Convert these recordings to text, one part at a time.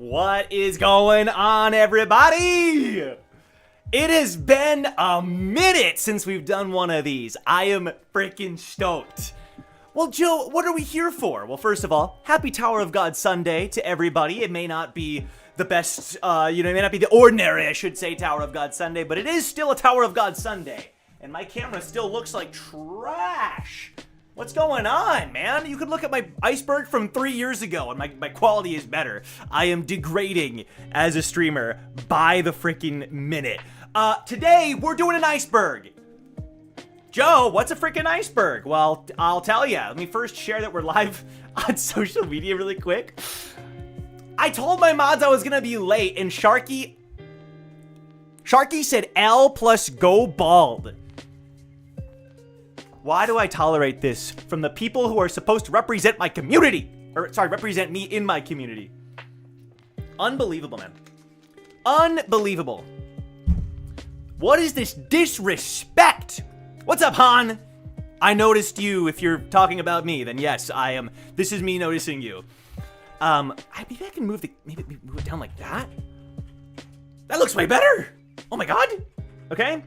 What is going on, everybody? It has been a minute since we've done one of these. I am freaking stoked. Well, Joe, what are we here for? Well, first of all, happy Tower of God Sunday to everybody. It may not be the best, it may not be the ordinary, I should say, Tower of God Sunday, but it is still a Tower of God Sunday. And my camera still looks like trash. What's going on, man? You could look at my Iceberg from 3 years ago and my quality is better. I am degrading as a streamer by the freaking minute. Today, we're doing an Iceberg. Joe, what's a freaking iceberg? Well, I'll tell you. Let me first share that we're live on social media really quick. I told my mods I was gonna be late, and Sharky said L plus go bald. Why do I tolerate this from the people who are supposed to represent my community? Represent me in my community. Unbelievable, man. Unbelievable. What is this disrespect? What's up, Han? I noticed you. If you're talking about me, then yes, I am. This is me noticing you. Maybe I can move it down like that. That looks way better. Oh my god. Okay.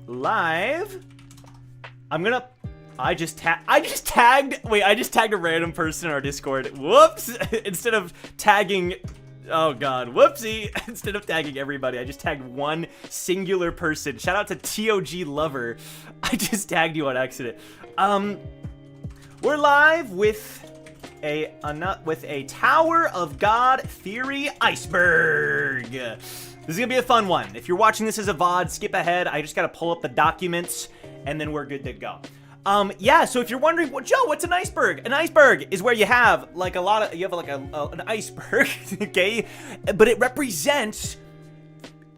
Live. I just tagged a random person in our Discord. Whoops. Instead of tagging, oh god, whoopsie. Instead of tagging everybody, I just tagged one singular person. Shout out to TOG Lover. I just tagged you on accident. We're live with a Tower of God Theory Iceberg. This is gonna be a fun one. If you're watching this as a VOD, skip ahead. I just gotta pull up the documents and then we're good to go. Yeah, so if you're wondering, well, Joe, what's an iceberg? An iceberg is where you have like an iceberg, okay? But it represents,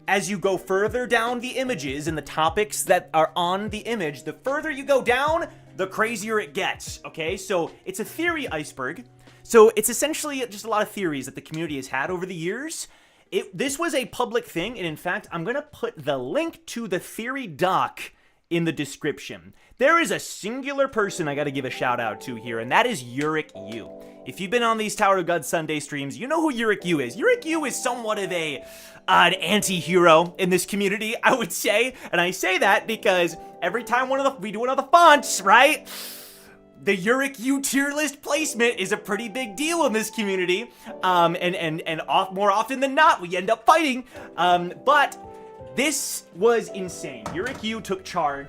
as you go further down the images and the topics that are on the image, the further you go down, the crazier it gets, okay? So it's a theory iceberg. So it's essentially just a lot of theories that the community has had over the years. This was a public thing, and in fact, I'm gonna put the link to the theory doc in the description. There is a singular person I gotta give a shout out to here, and that is Uric U. If you've been on these Tower of God Sunday streams, you know who Uric U is. Uric U is somewhat of an anti-hero in this community, I would say, and I say that because every time we do one of the fonts, right? The Uric U tier list placement is a pretty big deal in this community, more often than not, we end up fighting, but this was insane. Uric U took charge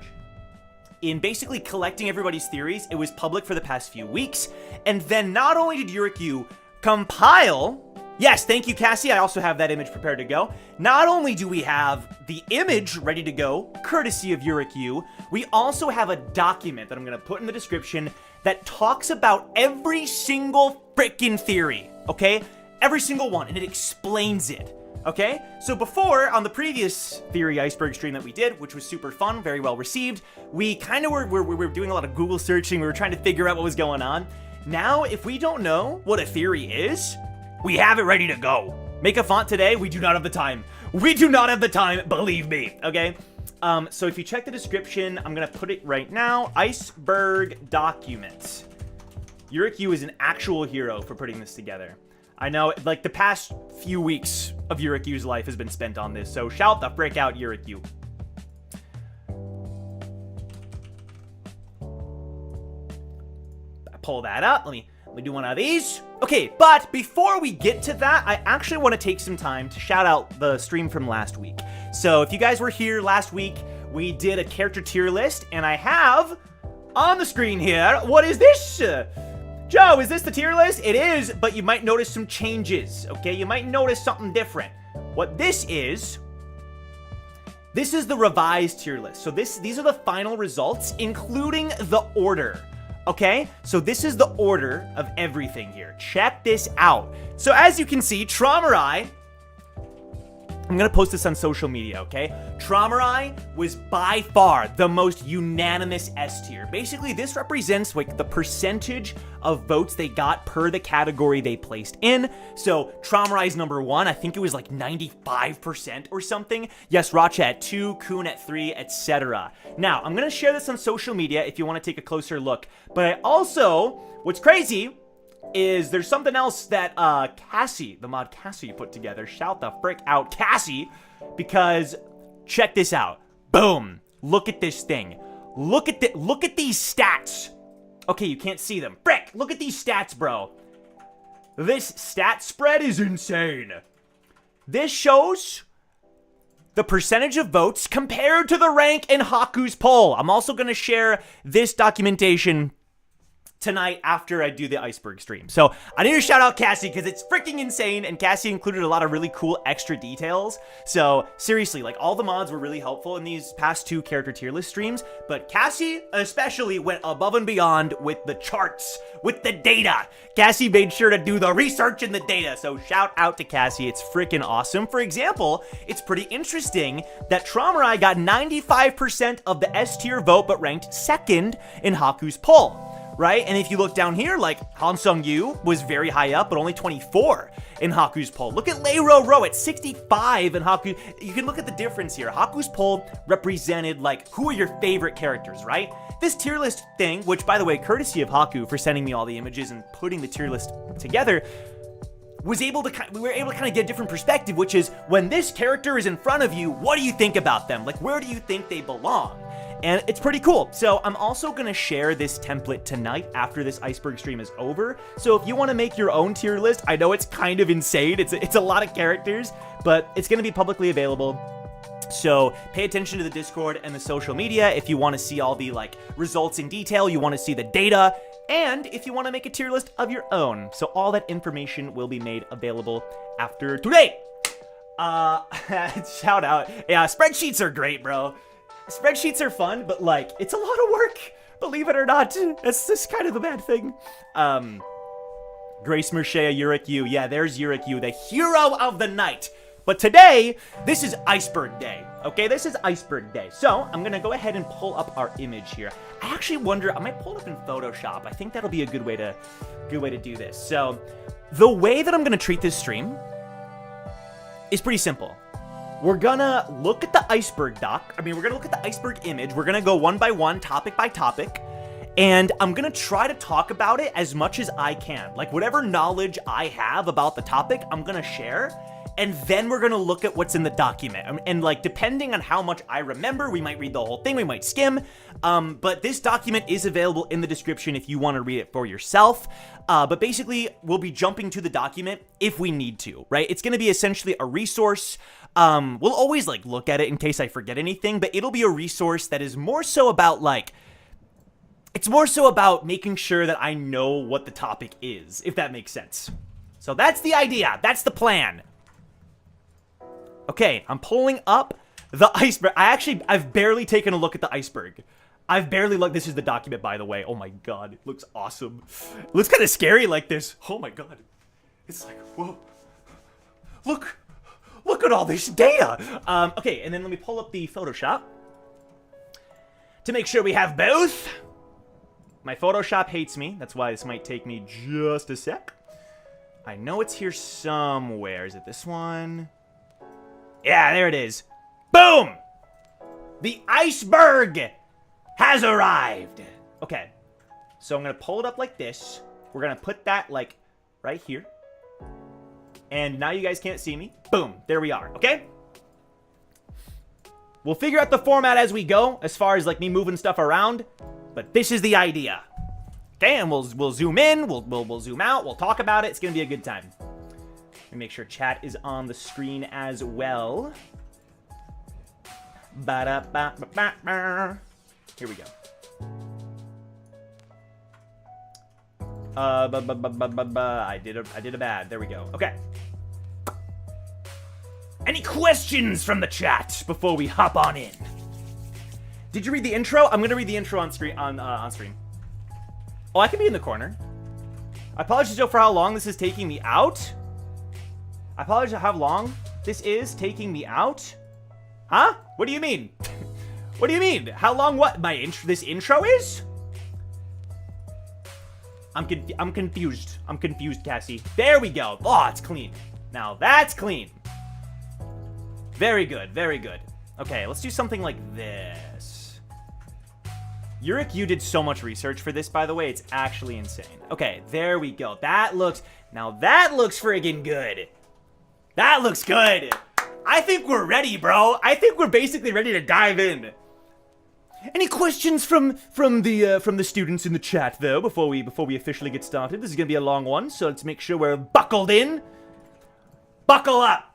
in basically collecting everybody's theories. It was public for the past few weeks, and then not only did Uric U compile, yes, thank you, Cassie, I also have that image prepared to go. Not only do we have the image ready to go, courtesy of Uric U, we also have a document that I'm gonna put in the description that talks about every single freaking theory, okay? Every single one, and it explains it, okay? So before, on the previous Theory Iceberg stream that we did, which was super fun, very well received, we kind of were doing a lot of Google searching, we were trying to figure out what was going on. Now, if we don't know what a theory is, we have it ready to go. Make a font today, we do not have the time. We do not have the time, believe me, okay? So if you check the description, I'm gonna put it right now, Iceberg document. Uric U is an actual hero for putting this together. I know, like, the past few weeks of Uric U's life has been spent on this, so shout the frick out, Uric U. Pull that up, let me do one of these. Okay, but before we get to that, I actually want to take some time to shout out the stream from last week. So if you guys were here last week, we did a character tier list, and I have on the screen here, what is this? Joe, is this the tier list? It is, but you might notice some changes, okay? You might notice something different. What this is the revised tier list. So these are the final results, including the order. Okay, so this is the order of everything here. Check this out. So as you can see, Traumarai, I'm gonna post this on social media, okay? Traumarai was by far the most unanimous S tier. Basically, this represents like the percentage of votes they got per the category they placed in. So Traumarai's number 1, I think it was like 95% or something. Yes, Racha at 2, Kuhn at 3, etc. Now, I'm gonna share this on social media if you wanna take a closer look. But I also, what's crazy is there's something else that Cassie, the mod Cassie, put together. Shout the frick out, Cassie, because check this out. Boom! Look at this thing. Look at these stats. Okay, you can't see them. Frick! Look at these stats, bro. This stat spread is insane. This shows the percentage of votes compared to the rank in Haku's poll. I'm also going to share this documentation tonight after I do the Iceberg stream. So I need to shout out Cassie because it's freaking insane, and Cassie included a lot of really cool extra details. So seriously, like, all the mods were really helpful in these past 2 character tier list streams, but Cassie especially went above and beyond with the charts, with the data. Cassie made sure to do the research and the data, so shout out to Cassie. It's freaking awesome. For example, it's pretty interesting that Traumarai got 95% of the S tier vote but ranked 2nd in Haku's poll. Right? And if you look down here, like, Han Sung-yu was very high up, but only 24 in Haku's poll. Look at Lei Ro at 65 in Haku. You can look at the difference here. Haku's poll represented, like, who are your favorite characters, right? This tier list thing, which, by the way, courtesy of Haku for sending me all the images and putting the tier list together, we were able to kind of get a different perspective, which is when this character is in front of you, what do you think about them? Like, where do you think they belong? And it's pretty cool. So I'm also going to share this template tonight after this Iceberg stream is over. So if you want to make your own tier list, I know it's kind of insane. It's a lot of characters, but it's going to be publicly available. So pay attention to the Discord and the social media if you want to see all the, like, results in detail, you want to see the data, and if you want to make a tier list of your own. So all that information will be made available after today. Shout out. Yeah, spreadsheets are great, bro. Spreadsheets are fun, but, like, it's a lot of work, believe it or not. That's kind of the bad thing. Grace Mershea, Yurikyu. Yeah, there's Yurikyu, the hero of the night. But today, this is Iceberg Day, okay? This is Iceberg Day. So I'm going to go ahead and pull up our image here. I actually wonder, I might pull it up in Photoshop. I think that'll be a good way to do this. So the way that I'm going to treat this stream is pretty simple. We're gonna look at the Iceberg doc. We're gonna look at the Iceberg image. We're gonna go one by one, topic by topic. And I'm gonna try to talk about it as much as I can. Like, whatever knowledge I have about the topic, I'm gonna share. And then we're gonna look at what's in the document. And, like, depending on how much I remember, we might read the whole thing, we might skim. But this document is available in the description if you want to read it for yourself. But basically, we'll be jumping to the document if we need to, right? It's gonna be essentially a resource. We'll always, like, look at it in case I forget anything, but it'll be a resource that is more so about, like, it's more so about making sure that I know what the topic is, if that makes sense. So that's the idea. That's the plan. Okay, I'm pulling up the Iceberg. I've barely taken a look at the Iceberg. I've barely looked. This is the document, by the way. Oh my god, it looks awesome. It looks kind of scary like this. Oh my god. It's like, whoa. Look at all this data. Okay, and then let me pull up the Photoshop to make sure we have both. My Photoshop hates me. That's why this might take me just a sec. I know it's here somewhere. Is it this one? Yeah, there it is. Boom! The Iceberg has arrived. Okay, so I'm gonna pull it up like this. We're gonna put that, like, right here. And now you guys can't see me. Boom, there we are, okay? We'll figure out the format as we go, as far as, like, me moving stuff around. But this is the idea. Okay, and we'll zoom in, we'll zoom out, we'll talk about it. It's gonna be a good time. Let me make sure chat is on the screen as well. Here we go. I did a bad. There we go. Okay. Any questions from the chat before we hop on in? Did you read the intro? I'm gonna read the intro on screen. On stream. Oh, I can be in the corner. I apologize for how long this is taking me out. I apologize how long this is taking me out. Huh? What do you mean? What do you mean? How long? What? This intro is? I'm confused. I'm confused, Cassie. There we go. Oh, it's clean. Now that's clean. Very good. Very good. Okay, let's do something like this. Yurik, you did so much research for this, by the way. It's actually insane. Okay, there we go. Now that looks friggin' good. That looks good. I think we're ready, bro. I think we're basically ready to dive in. Any questions from the students in the chat though before we officially get started? This is gonna be a long one, so let's make sure we're buckled in. Buckle up.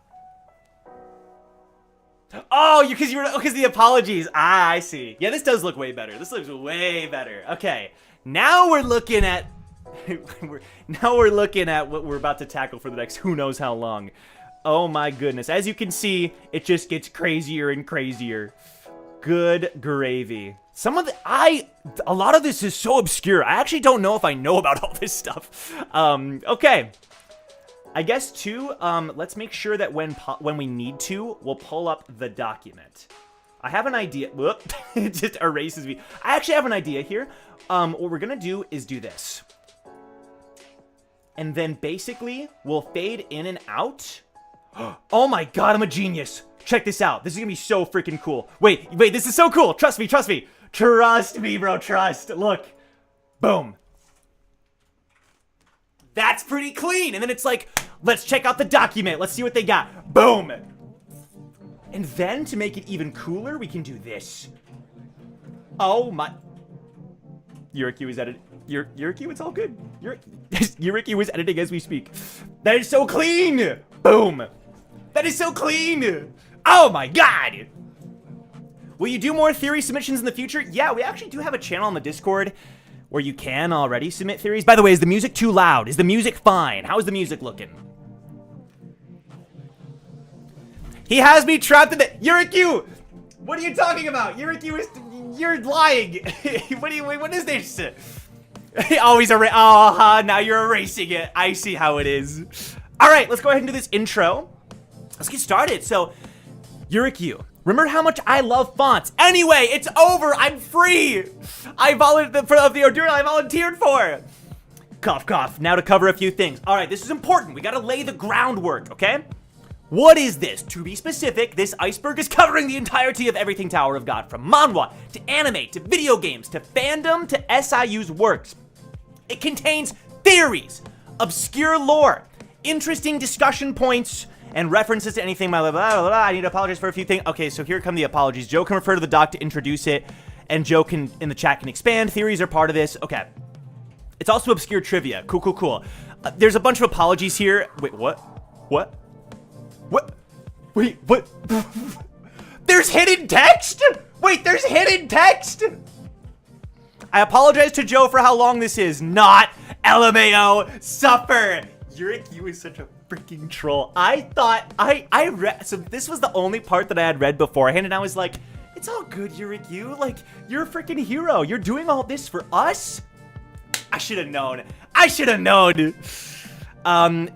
Oh, because the apologies. Ah, I see. Yeah, this does look way better. This looks way better. Okay, now we're looking at what we're about to tackle for the next who knows how long. Oh my goodness! As you can see, it just gets crazier and crazier. Good gravy. A lot of this is so obscure. I actually don't know if I know about all this stuff. Okay. I guess too, let's make sure that when we need to, we'll pull up the document. I have an idea. Whoop, it just erases me. I actually have an idea here. What we're gonna do is do this. And then basically, we'll fade in and out. Oh my god, I'm a genius. Check this out. This is gonna be so freaking cool. Wait, this is so cool. Trust me. Trust me, bro, trust. Look. Boom. That's pretty clean. And then it's like, let's check out the document. Let's see what they got. Boom. And then to make it even cooler, we can do this. Oh my. Yuriku is editing. Yuriku, it's all good. Yuriku is editing as we speak. That is so clean. Boom. That is so clean. Oh my god. Will you do more theory submissions in the future? Yeah, we actually do have a channel on the Discord where you can already submit theories. By the way, is the music too loud? Is the music fine? How is the music looking? He has me trapped in the... Yuriku! What are you talking about? Yuriku is... You're lying. What is this? Always now you're erasing it. I see how it is. All right, let's go ahead and do this intro. Let's get started. So, Yuriku. Remember how much I love fonts. Anyway, it's over. I'm free. I volunteered for the ordeal I volunteered for. Cough, cough. Now to cover a few things. All right, this is important. We got to lay the groundwork, okay? What is this? To be specific, this iceberg is covering the entirety of everything Tower of God, from manhwa to anime to video games to fandom to SIU's works. It contains theories, obscure lore, interesting discussion points, and references to anything, blah, blah, blah, blah. I need to apologize for a few things. Okay, so here come the apologies. Joe can refer to the doc to introduce it, and Joe can, in the chat, can expand. Theories are part of this. Okay. It's also obscure trivia. Cool, cool, cool. There's a bunch of apologies here. Wait, what? What? What? Wait, what? There's hidden text? Wait, there's hidden text? I apologize to Joe for how long this is. Not LMAO. Suffer. Yuriku is such a freaking troll. I thought I read, so this was the only part that I had read beforehand, and I was like, it's all good, Yuriku. Like, you're a freaking hero. You're doing all this for us? I should have known. I should have known.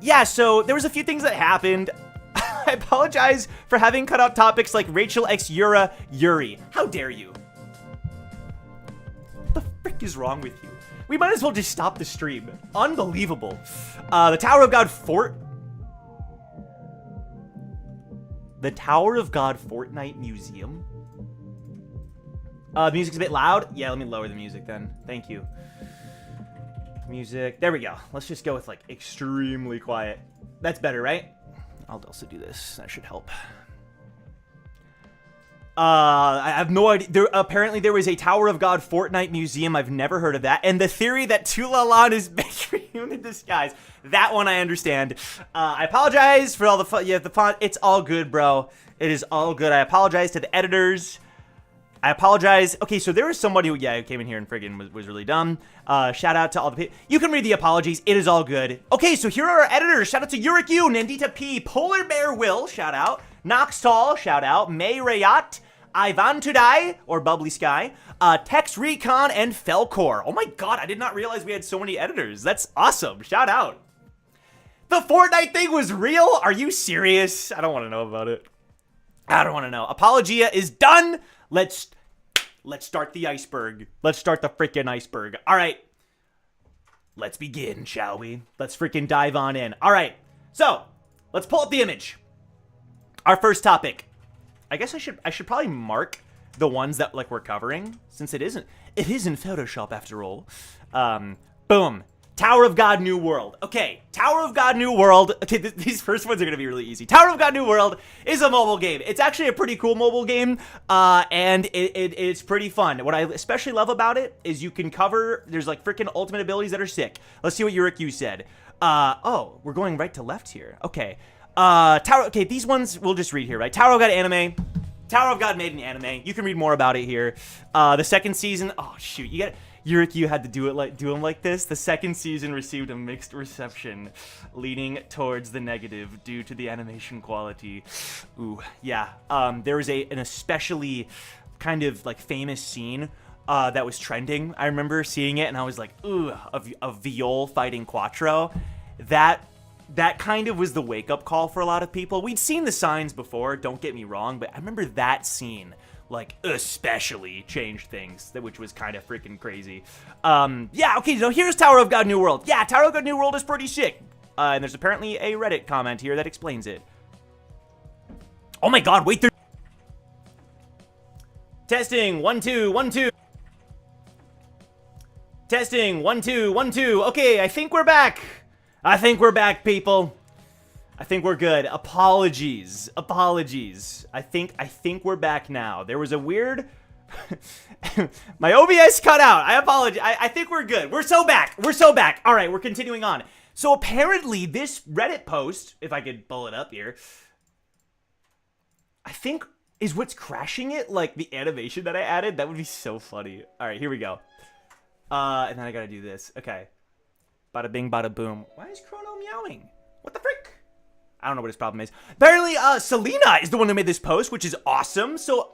Yeah, so there was a few things that happened. I apologize for having cut out topics like Rachel x Yuri. How dare you? What the frick is wrong with you? We might as well just stop the stream. Unbelievable. The Tower of God The Tower of God Fortnite Museum? The music's a bit loud? Yeah, let me lower the music then. Thank you. Music. There we go. Let's just go with, like, extremely quiet. That's better, right? I'll also do this. That should help. I have no idea. Apparently there was a Tower of God Fortnite museum. I've never heard of that. And the theory that Tulalan is Bakerium in disguise. That one I understand. I apologize for all the fun. Yeah, the font. It's all good, bro. It is all good. I apologize to the editors. I apologize. Okay, so there was somebody who, who came in here and friggin' was really dumb. Shout out to all the people. You can read the apologies. It is all good. Okay, so here are our editors. Shout out to Yuriku, Nandita P, Polar Bear Will, shout out. Noxtall, shout out. May Rayat, Ivan Tudai, or Bubbly Sky, Tex Recon, and Felcor. Oh my god, I did not realize we had so many editors. That's awesome. Shout out. The Fortnite thing was real? Are you serious? I don't want to know about it. I don't want to know. Apologia is done. Let's start the iceberg. Let's start the freaking iceberg. All right. Let's begin, shall we? Let's freaking dive on in. All right. So, let's pull up the image. Our first topic. I guess I should probably mark the ones that like we're covering, since it isn't Photoshop after all. Boom. Tower of God New World. Okay, Tower of God New World. Okay, these first ones are gonna be really easy. Tower of God New World is a mobile game. It's actually a pretty cool mobile game, and it's pretty fun. What I especially love about it is you can cover, there's like freaking ultimate abilities that are sick. Let's see what Yurikyu said. Oh, we're going right to left here. Okay. Okay, these ones we'll just read here, right? Tower of God anime. Tower of God made an anime. You can read more about it here. The second season, oh shoot, Yurikyu had to do him like this. The second season received a mixed reception, leaning towards the negative due to the animation quality. Ooh, yeah. There was an especially kind of like famous scene that was trending. I remember seeing it and I was like, ooh, a Viol fighting Quattro. That kind of was the wake-up call for a lot of people. We'd seen the signs before, don't get me wrong, but I remember that scene like especially changed things, which was kind of freaking crazy. Yeah, okay, so here's Tower of God New World. Yeah, Tower of God New World is pretty sick. And there's apparently a Reddit comment here that explains it. Oh my god, wait, there. Testing, 1 2 1 2. Testing, 1 2 1 2. Okay, I think we're back. I think we're back, people. I think we're good. Apologies. I think we're back now. There was a weird my OBS cut out. I apologize. I think we're good. We're so back. All right, we're continuing on. So apparently this Reddit post, if I could pull it up here, I think is what's crashing it, like the animation that I added. That would be so funny. All right, here we go. And then I got to do this. Okay. Bada bing, bada boom. Why is Chrono meowing? What the frick? I don't know what his problem is. Apparently, Selena is the one who made this post, which is awesome. So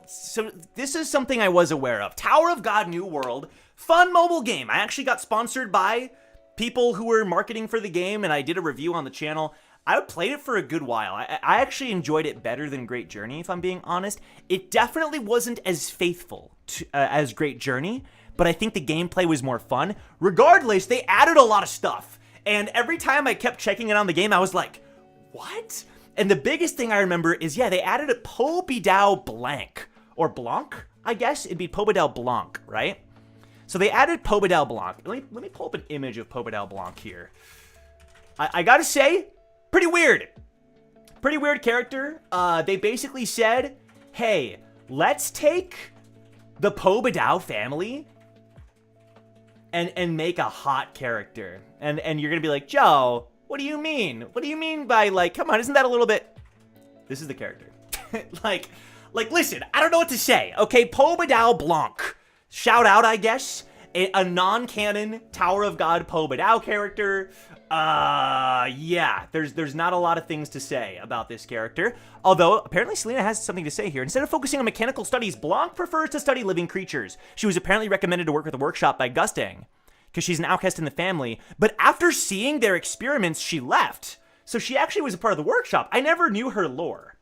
this is something I was aware of. Tower of God New World. Fun mobile game. I actually got sponsored by people who were marketing for the game, and I did a review on the channel. I played it for a good while. I actually enjoyed it better than Great Journey, if I'm being honest. It definitely wasn't as faithful as Great Journey, but I think the gameplay was more fun. Regardless, they added a lot of stuff. And every time I kept checking it on the game, I was like, what? And the biggest thing I remember is, yeah, they added a Pobidao Blanc. Or Blanc, I guess. It'd be Pobidao Blanc, right? So they added Pobidao Blanc. Let me pull up an image of Pobidao Blanc here. I gotta say, pretty weird. Pretty weird character. They basically said, hey, let's take the Pobidao family and make a hot character. And you're gonna be like, Joe, what do you mean? What do you mean by, like, come on, isn't that a little bit... This is the character. like, listen, I don't know what to say. Okay, Pobidao Blanc. Shout out, I guess. A non-canon Tower of God Pobidao character. Yeah, there's not a lot of things to say about this character. Although, apparently Selena has something to say here. Instead of focusing on mechanical studies, Blanc prefers to study living creatures. She was apparently recommended to work with a workshop by Gustang, because she's an outcast in the family. But after seeing their experiments, she left. So she actually was a part of the workshop. I never knew her lore,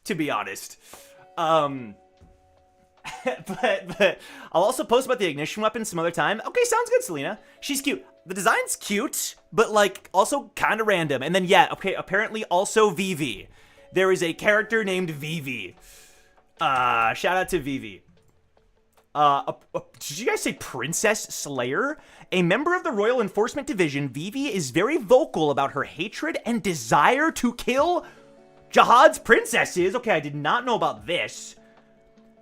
to be honest. But I'll also post about the ignition weapon some other time. Okay, sounds good, Selena. She's cute. The design's cute, but like also kind of random. And then yeah, okay, apparently also Vivi. There is a character named Vivi. Shout out to Vivi. Did you guys say Princess Slayer? A member of the Royal Enforcement Division, Vivi is very vocal about her hatred and desire to kill Jihad's princesses. Okay, I did not know about this.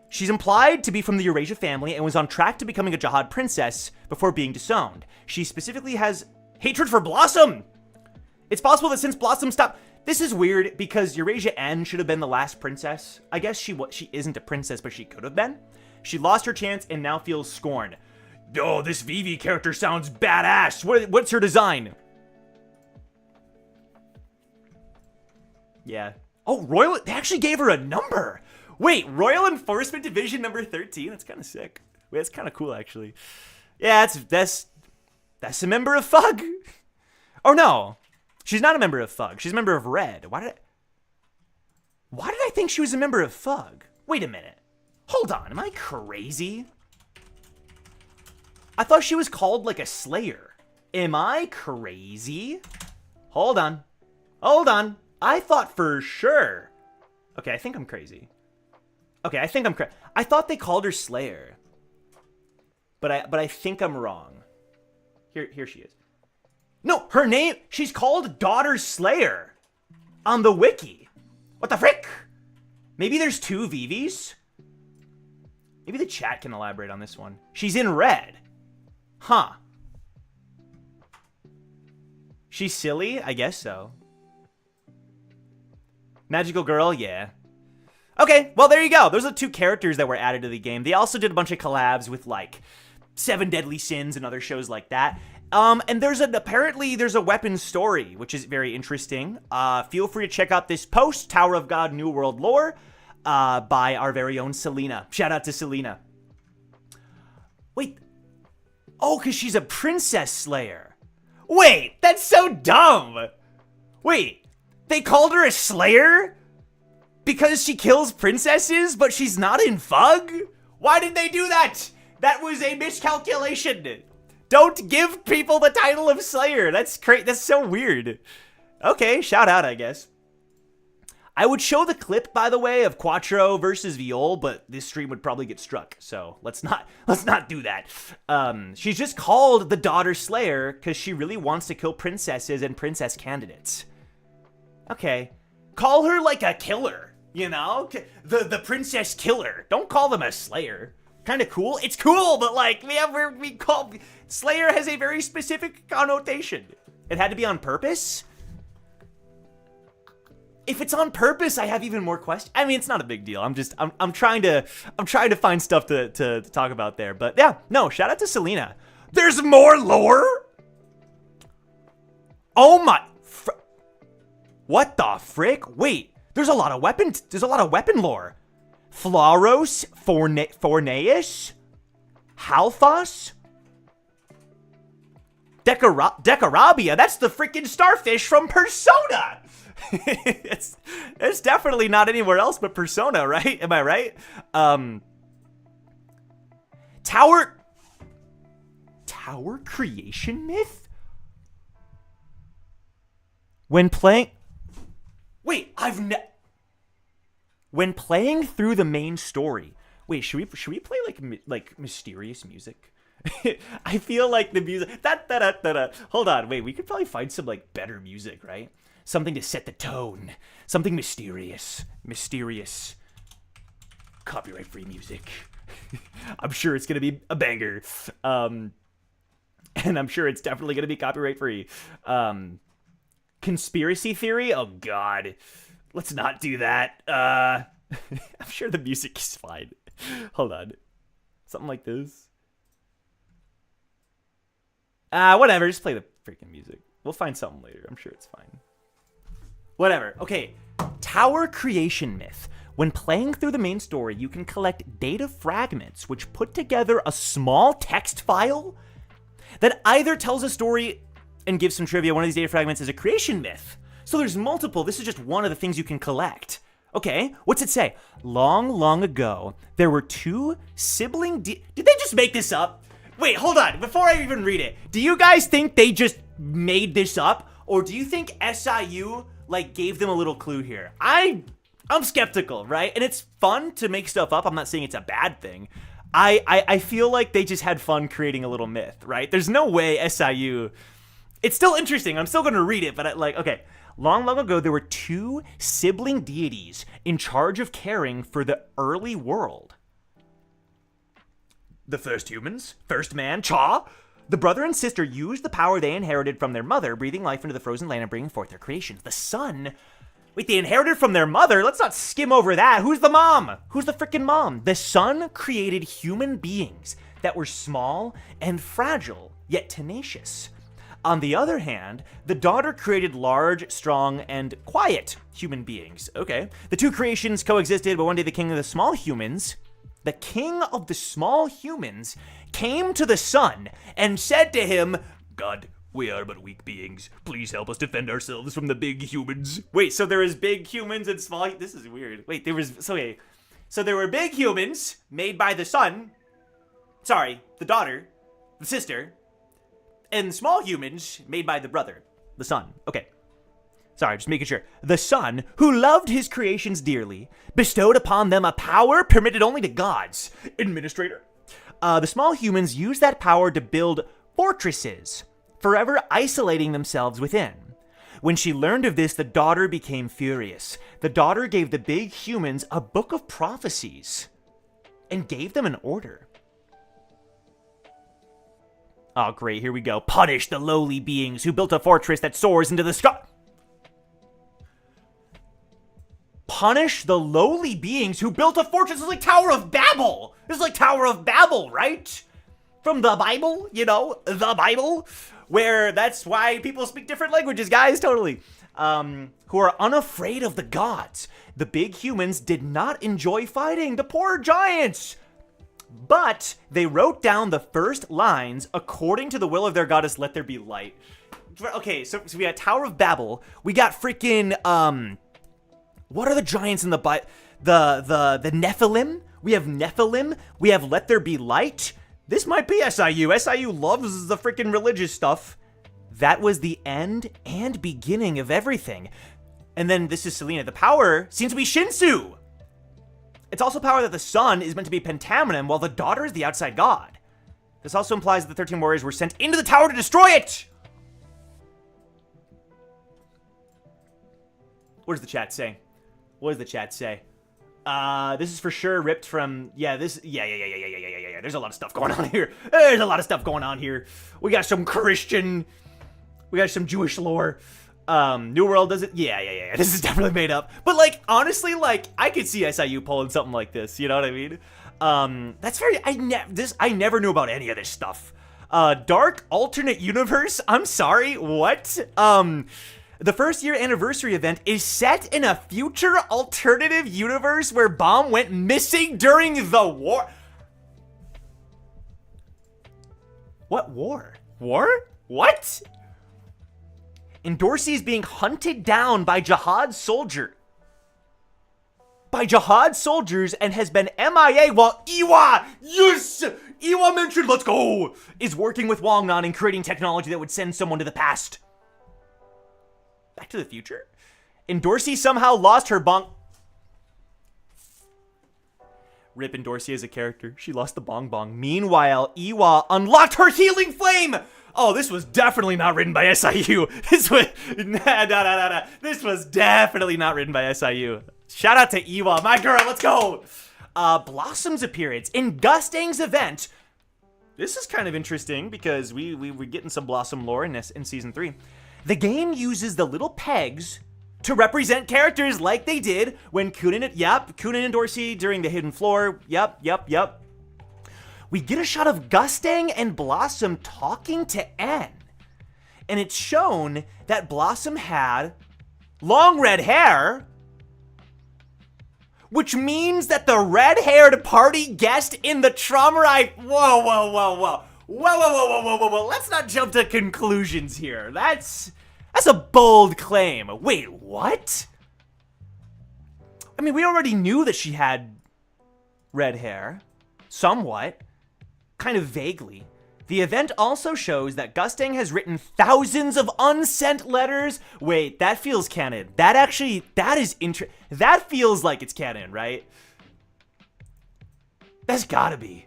She's implied to be from the Eurasia family and was on track to becoming a Jihad princess before being disowned. She specifically has hatred for Blossom. It's possible that since Blossom stopped... This is weird because Eurasia N should have been the last princess. I guess she isn't a princess, but she could have been. She lost her chance and now feels scorned. Oh, this Vivi character sounds badass. What's her design? Yeah. Oh, they actually gave her a number. Wait, Royal Enforcement Division number 13? That's kind of sick. Wait, that's kind of cool, actually. Yeah, that's a member of Fug. Oh, no. She's not a member of Fug. She's a member of Red. Why did I think she was a member of Fug? Wait a minute. Hold on, am I crazy? I thought she was called like a Slayer. Am I crazy? Hold on. I thought for sure. Okay, I think I'm crazy. Okay, I think I'm correct. I thought they called her Slayer. But I think I'm wrong. Here she is. No, her name, she's called Daughter Slayer on the wiki. What the frick? Maybe there's two Vivis? Maybe the chat can elaborate on this one. She's in red. Huh. She's silly? I guess so. Magical girl? Yeah. Okay, well, there you go. Those are the two characters that were added to the game. They also did a bunch of collabs with, like, Seven Deadly Sins and other shows like that. And apparently there's a weapon story, which is very interesting. Feel free to check out this post, Tower of God New World Lore, by our very own Selena. Shout out to Selena. Wait. Oh, because she's a princess slayer. Wait, that's so dumb. Wait, they called her a slayer? Because she kills princesses, but she's not in Fug? Why did they do that? That was a miscalculation. Don't give people the title of Slayer. That's That's so weird. Okay, shout out, I guess. I would show the clip, by the way, of Quattro versus Viol, but this stream would probably get struck. So let's not do that. She's just called the Daughter Slayer because she really wants to kill princesses and princess candidates. Okay, call her like a killer. You know, the princess killer. Don't call them a slayer. Kind of cool. It's cool, but like we call slayer has a very specific connotation. It had to be on purpose. If it's on purpose, I have even more questions. I mean, it's not a big deal. I'm trying to find stuff to talk about there. But yeah, no. Shout out to Selena. There's more lore. Oh my! What the frick? Wait. There's a lot of weapon lore. Flaros, Forneus, Halfos, Decarabia. That's the freaking starfish from Persona. it's definitely not anywhere else but Persona, right? Am I right? Tower creation myth? When playing... Wait, when playing through the main story. Wait, should we play like mysterious music? I feel like the music. Hold on, wait. We could probably find some like better music, right? Something to set the tone. Something mysterious. Copyright-free music. I'm sure it's gonna be a banger. And I'm sure it's definitely gonna be copyright-free. Conspiracy theory? Oh God. Let's not do that. I'm sure the music is fine. Hold on. Something like this. Whatever. Just play the freaking music. We'll find something later. I'm sure it's fine. Whatever. Okay. Tower creation myth. When playing through the main story, you can collect data fragments which put together a small text file that either tells a story and gives some trivia. One of these data fragments is a creation myth. So there's multiple. This is just one of the things you can collect. Okay, what's it say? Long, long ago, there were two sibling... Did they just make this up? Wait, hold on. Before I even read it, do you guys think they just made this up? Or do you think SIU, like, gave them a little clue here? I'm skeptical, right? And it's fun to make stuff up. I'm not saying it's a bad thing. I feel like they just had fun creating a little myth, right? There's no way SIU... It's still interesting. I'm still going to read it, but okay. Long, long ago, there were two sibling deities in charge of caring for the early world. The first humans, first man, Cha. The brother and sister used the power they inherited from their mother, breathing life into the frozen land and bringing forth their creations. The son... Wait, they inherited from their mother? Let's not skim over that. Who's the mom? Who's the freaking mom? The son created human beings that were small and fragile, yet tenacious. On the other hand, the daughter created large, strong, and quiet human beings. Okay. The two creations coexisted, but one day the king of the small humans came to the son and said to him, God, we are but weak beings. Please help us defend ourselves from the big humans. Wait, so there was big humans and small... This is weird. Wait, So there were big humans made by the son. Sorry, the daughter, the sister... and small humans made by the brother, the son. Okay. Sorry, just making sure. The sun, who loved his creations dearly, bestowed upon them a power permitted only to gods. Administrator. The small humans used that power to build fortresses, forever isolating themselves within. When she learned of this, the daughter became furious. The daughter gave the big humans a book of prophecies and gave them an order. Oh, great, here we go. Punish the lowly beings who built a fortress that soars into the sky. Punish the lowly beings who built a fortress. This is like Tower of Babel. This is like Tower of Babel, right? From the Bible, you know, the Bible, where that's why people speak different languages, guys, totally. Who are unafraid of the gods. The big humans did not enjoy fighting the poor giants, but they wrote down the first lines according to the will of their goddess, let there be light. Okay, so we got Tower of Babel. We got freaking, what are the giants in the Bible? The Nephilim? We have Nephilim. We have Let There Be Light. This might be SIU. SIU loves the freaking religious stuff. That was the end and beginning of everything. And then this is Selena. The power seems to be Shinsu. It's also power that the sun is meant to be Pentamenon, while the daughter is the outside god. This also implies that the 13 warriors were sent into the tower to destroy it. What does the chat say? What does the chat say? This is for sure ripped from, yeah. There's a lot of stuff going on here. There's a lot of stuff going on here. We got some Christian, we got some Jewish lore. New World does it. Yeah. This is definitely made up. But like, honestly, like, I could see SIU pulling something like this. You know what I mean? That's very, I never knew about any of this stuff. Dark alternate universe. I'm sorry. What? The first year anniversary event is set in a future alternative universe where Bomb went missing during the war. What war? War? What? And Dorsey is being hunted down by Jihad soldiers and has been MIA while Iwa, yes, Iwa mentioned, let's go, is working with Wongnan and creating technology that would send someone to the past. Back to the future? And Dorsey somehow lost her bong. Rip and Dorsey as a character. She lost the bong bong. Meanwhile, Iwa unlocked her healing flame. Oh, this was definitely not written by SIU. This was, nah. This was definitely not written by SIU. Shout out to Iwa, my girl, let's go. Blossom's appearance in Gustang's event. This is kind of interesting because we're getting some Blossom lore in season 3. The game uses the little pegs to represent characters like they did when Kunin and Dorsey during the Hidden Floor. Yep. We get a shot of Gustang and Blossom talking to N. And it's shown that Blossom had long red hair, which means that the red-haired party guest in the trauma ride. Whoa. Let's not jump to conclusions here. That's a bold claim. Wait, what? I mean, we already knew that she had red hair. Somewhat. Kind of vaguely. The event also shows that Gustang has written thousands of unsent letters. Wait, that feels canon. That feels like it's canon, right? That's gotta be.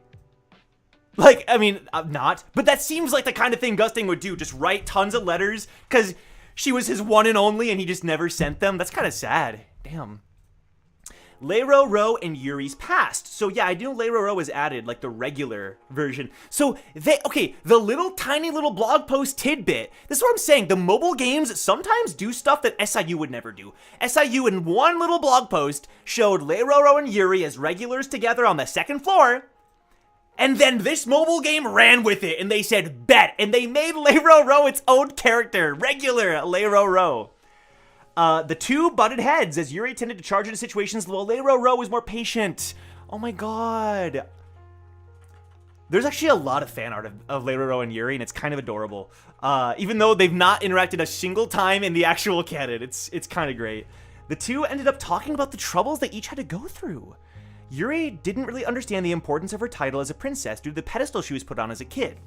Like, I mean, not, but that seems like the kind of thing Gustang would do. Just write tons of letters because she was his one and only and he just never sent them. That's kind of sad. Damn. Leiro Ro and Yuri's past. So yeah, I do know Leiro Ro was added, like the regular version. So the tiny little blog post tidbit. This is what I'm saying. The mobile games sometimes do stuff that SIU would never do. SIU in one little blog post showed Leiro Ro and Yuri as regulars together on the second floor. And then this mobile game ran with it and they said, bet. And they made Leiro Ro its own character. Regular Leiro Ro. The two butted heads as Yuri tended to charge into situations while Leiro Ro was more patient. Oh my god. There's actually a lot of fan art of Leiro Ro and Yuri, and it's kind of adorable. Even though they've not interacted a single time in the actual canon, it's kind of great. The two ended up talking about the troubles they each had to go through. Yuri didn't really understand the importance of her title as a princess due to the pedestal she was put on as a kid.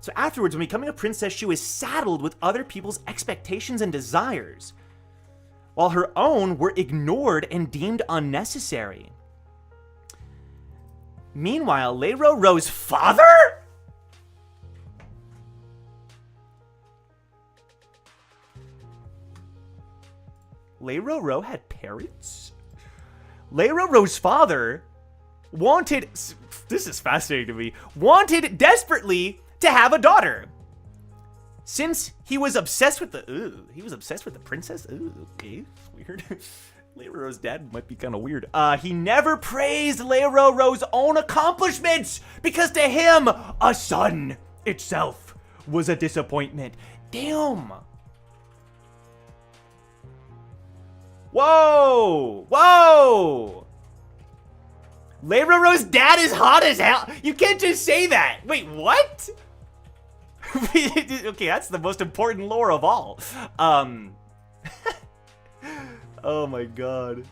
So afterwards, when becoming a princess, she was saddled with other people's expectations and desires. while her own were ignored and deemed unnecessary. Meanwhile, Lei-Ro-Ro's father? Lei-Ro-Ro had parents? Lei-Ro-Ro's father wanted, this is fascinating to me, wanted desperately to have a daughter. Since he was obsessed with the princess? Ooh, okay, weird. Lei-Ro-Ro's dad might be kind of weird. He never praised Lei-Ro-Ro's own accomplishments because to him, a son itself was a disappointment. Damn. Whoa! Whoa! Lei-Ro-Ro's dad is hot as hell. You can't just say that. Wait, what? Okay, that's the most important lore of all. Oh my god.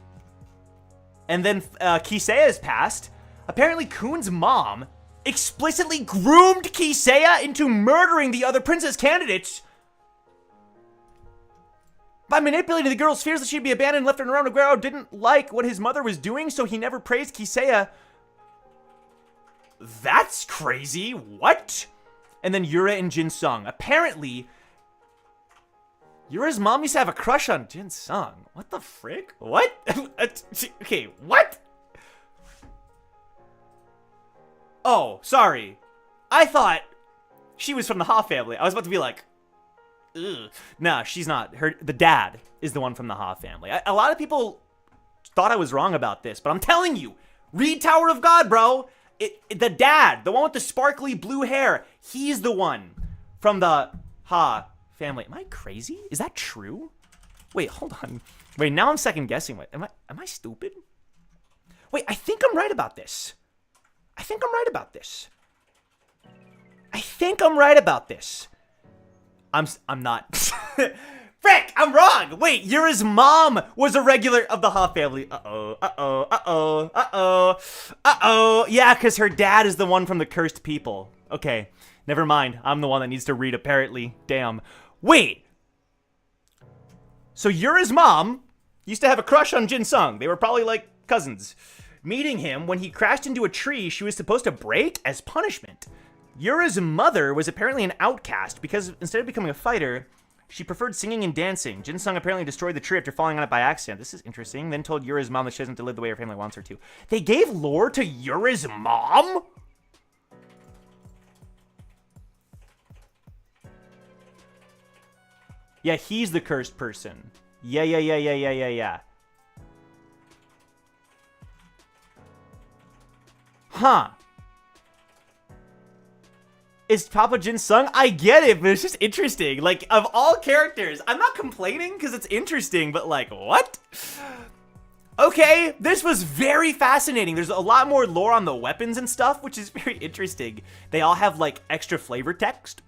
And then Kiseia's passed. Apparently Kun's mom explicitly groomed Kiseia into murdering the other princess candidates by manipulating the girl's fears that she'd be abandoned and left on her own. Aguero didn't like what his mother was doing, so he never praised Kiseia. That's crazy. What? And then Yura and Jin-Sung. Apparently, Yura's mom used to have a crush on Jin-Sung. What the frick? What? Okay, what? Oh, sorry. I thought she was from the Ha family. I was about to be like, ugh. Nah, she's not. The dad is the one from the Ha family. A lot of people thought I was wrong about this, but I'm telling you, read Tower of God, bro. The dad, the one with the sparkly blue hair, he's the one from the Ha family. Am I crazy? Is that true? Wait, hold on. Wait, now I'm second guessing. Wait, am I stupid? Wait, I think I'm right about this. I think I'm right about this. I'm not. Frick, I'm wrong. Wait, Yura's mom was a regular of the Ha family. Yeah, because her dad is the one from the cursed people. Okay, never mind. I'm the one that needs to read, apparently. Damn. Wait. So Yura's mom used to have a crush on Jin-Sung. They were probably like cousins. Meeting him when he crashed into a tree she was supposed to break as punishment. Yura's mother was apparently an outcast because instead of becoming a fighter, she preferred singing and dancing. Jin-Sung apparently destroyed the tree after falling on it by accident. This is interesting. Then told Yura's mom that she doesn't to live the way her family wants her to. They gave lore to Yura's mom? Yeah, he's the cursed person. Yeah. Huh. Is Papa Jin-Sung? I get it, but it's just interesting. Like, of all characters, I'm not complaining because it's interesting, but like, what? Okay, this was very fascinating. There's a lot more lore on the weapons and stuff, which is very interesting. They all have like extra flavor text.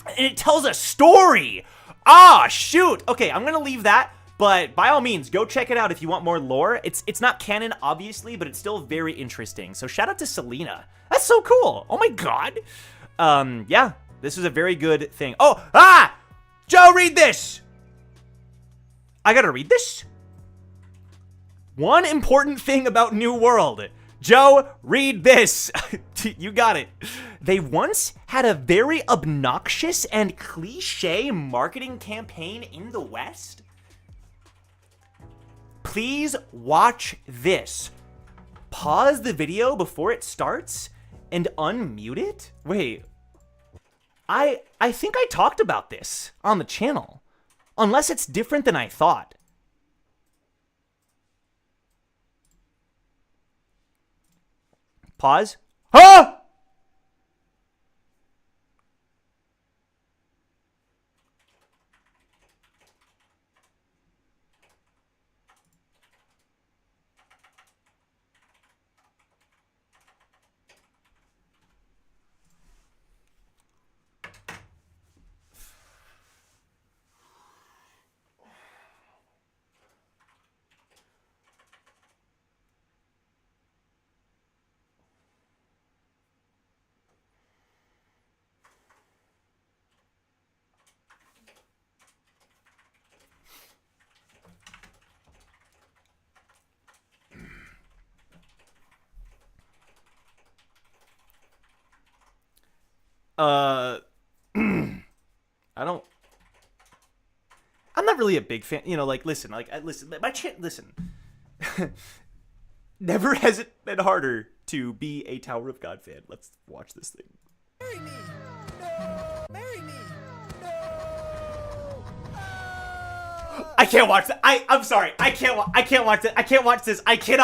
And it tells a story. Ah, shoot. Okay, I'm gonna leave that. But by all means, go check it out if you want more lore. It's not canon, obviously, but it's still very interesting. So shout out to Selena. That's so cool. Oh my god. Yeah, this was a very good thing. Oh, Joe, read this. I gotta read this? One important thing about New World. Joe, read this. You got it. They once had a very obnoxious and cliche marketing campaign in the West. Please watch this. Pause the video before it starts and unmute it? Wait. I think I talked about this on the channel. Unless it's different than I thought. Pause. Huh? I don't. I'm not really a big fan. You know, like listen, listen. Listen. Never has it been harder to be a Tower of God fan. Let's watch this thing. Marry me! No! Marry me! No! I can't watch that. I'm sorry. I can't watch that. I can't watch this. I can't.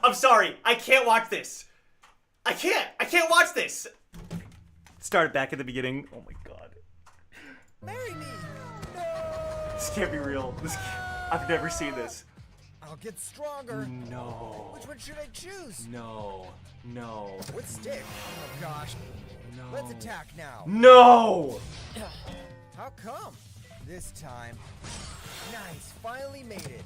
I'm sorry. I can't watch this. I can't watch this. Start back at the beginning. Oh my god. Marry me! No! This can't be real. I've never seen this. I'll get stronger. No. Which one should I choose? No. What stick? Oh gosh. No. Let's attack now. No. How come? This time. Nice, finally made it.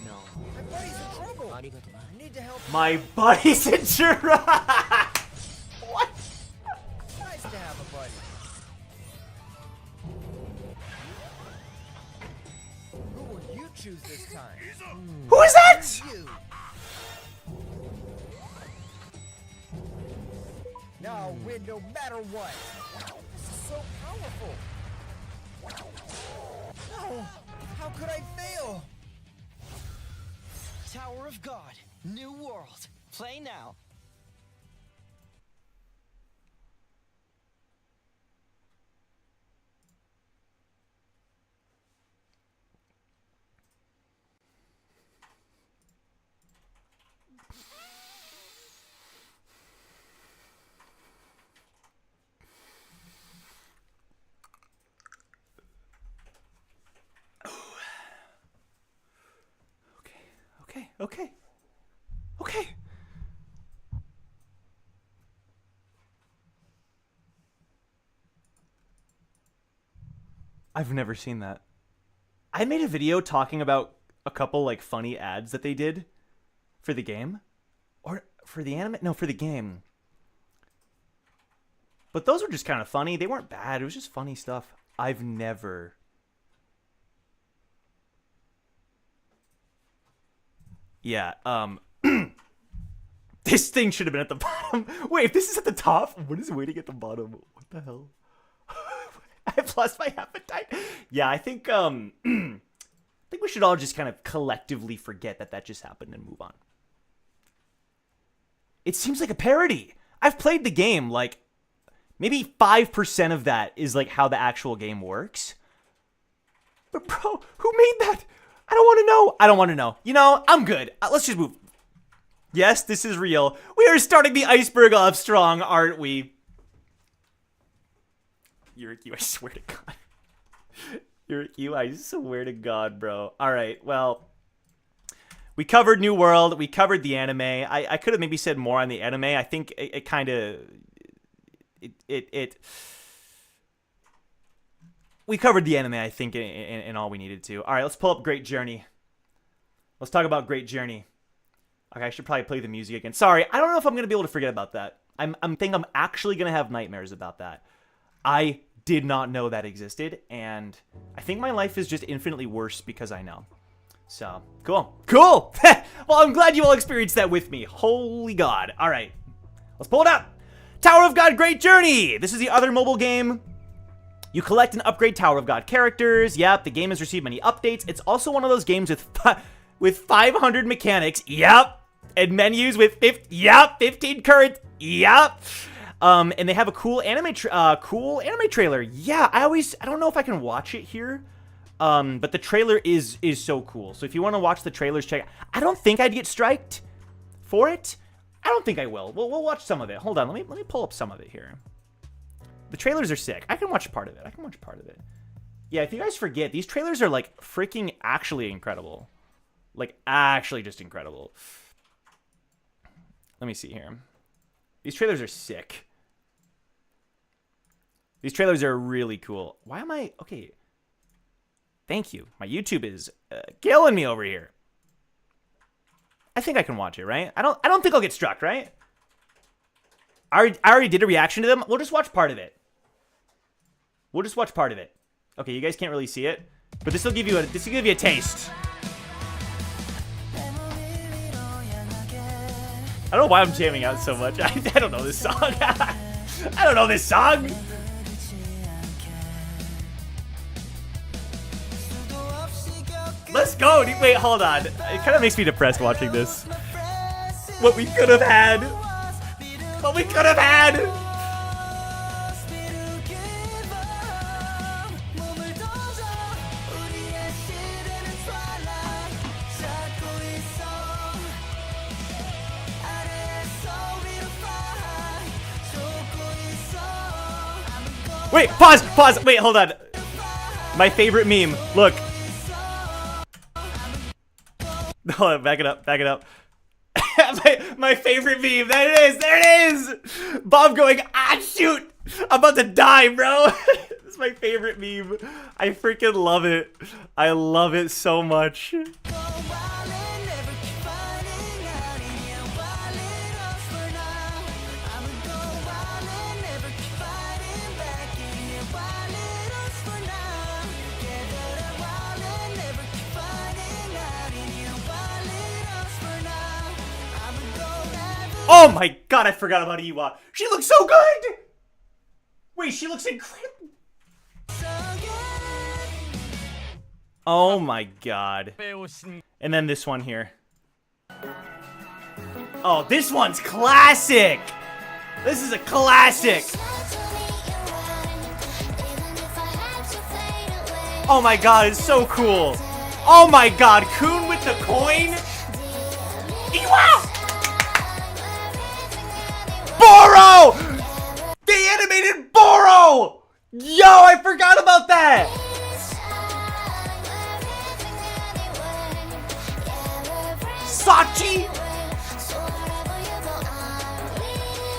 No. My buddy's in trouble. I need to help. My buddy's in trouble. What? Nice to have a buddy. Who will you choose this time? Who is that? You. Now I'll win no matter what. This is so powerful. No, how could I fail? Tower of God, new world. Play now. Okay. I've never seen that. I made a video talking about a couple like funny ads that they did for the game. Or for the anime? No, for the game. But those were just kind of funny. They weren't bad. It was just funny stuff. I've never... Yeah, this thing should have been at the bottom. Wait, if this is at the top, what is waiting at the bottom? What the hell? I've lost my appetite. Yeah, I think we should all just kind of collectively forget that just happened and move on. It seems like a parody. I've played the game, like, maybe 5% of that is, like, how the actual game works. But, bro, who made that? I don't want to know. You know, I'm good. Let's just move. Yes, this is real. We are starting the iceberg off strong, aren't we? Yuriku, I swear to God. Yuriku, I swear to God, bro. All right, well, we covered New World. We covered the anime. I could have maybe said more on the anime. I think it kind of... We covered the anime, I think, in all we needed to. All right, let's pull up Great Journey. Let's talk about Great Journey. Okay, I should probably play the music again. Sorry, I don't know if I'm going to be able to forget about that. I'm actually going to have nightmares about that. I did not know that existed, and I think my life is just infinitely worse because I know. So, cool. Cool! Well, I'm glad you all experienced that with me. Holy God. All right, let's pull it up. Tower of God Great Journey. This is the other mobile game. You collect and upgrade Tower of God characters. Yep, the game has received many updates. It's also one of those games with 500 mechanics. Yep. And menus with 15 current. Yep. And they have a cool anime trailer. Yeah, I don't know if I can watch it here. But the trailer is so cool. So if you want to watch the trailers, check it. I don't think I'd get striked for it. I don't think I will. We'll watch some of it. Hold on, let me pull up some of it here. The trailers are sick. I can watch part of it. Yeah, if you guys forget, these trailers are like freaking actually incredible. Like actually just incredible. Let me see here. These trailers are sick. These trailers are really cool. Why am I... Okay. Thank you. My YouTube is killing me over here. I think I can watch it, right? I don't think I'll get struck, right? I already did a reaction to them. We'll just watch part of it. Okay, you guys can't really see it, but this will give you a taste. I don't know why I'm jamming out so much. I don't know this song. I don't know this song. Let's go. Wait, hold on. It kind of makes me depressed watching this. What we could have had. What we could have had. Wait, pause, wait, hold on. My favorite meme, look. Hold on, back it up. my favorite meme, there it is! Bob going, ah, shoot! I'm about to die, bro! This is my favorite meme. I freaking love it. I love it so much. Oh my god, I forgot about Iwa. She looks so good! Wait, she looks incredible. Oh my god. And then this one here. Oh, this one's classic! This is a classic! Oh my god, it's so cool! Oh my god, Kun with the coin! Iwa! Boro! They animated Boro! Yo, I forgot about that! Sachi!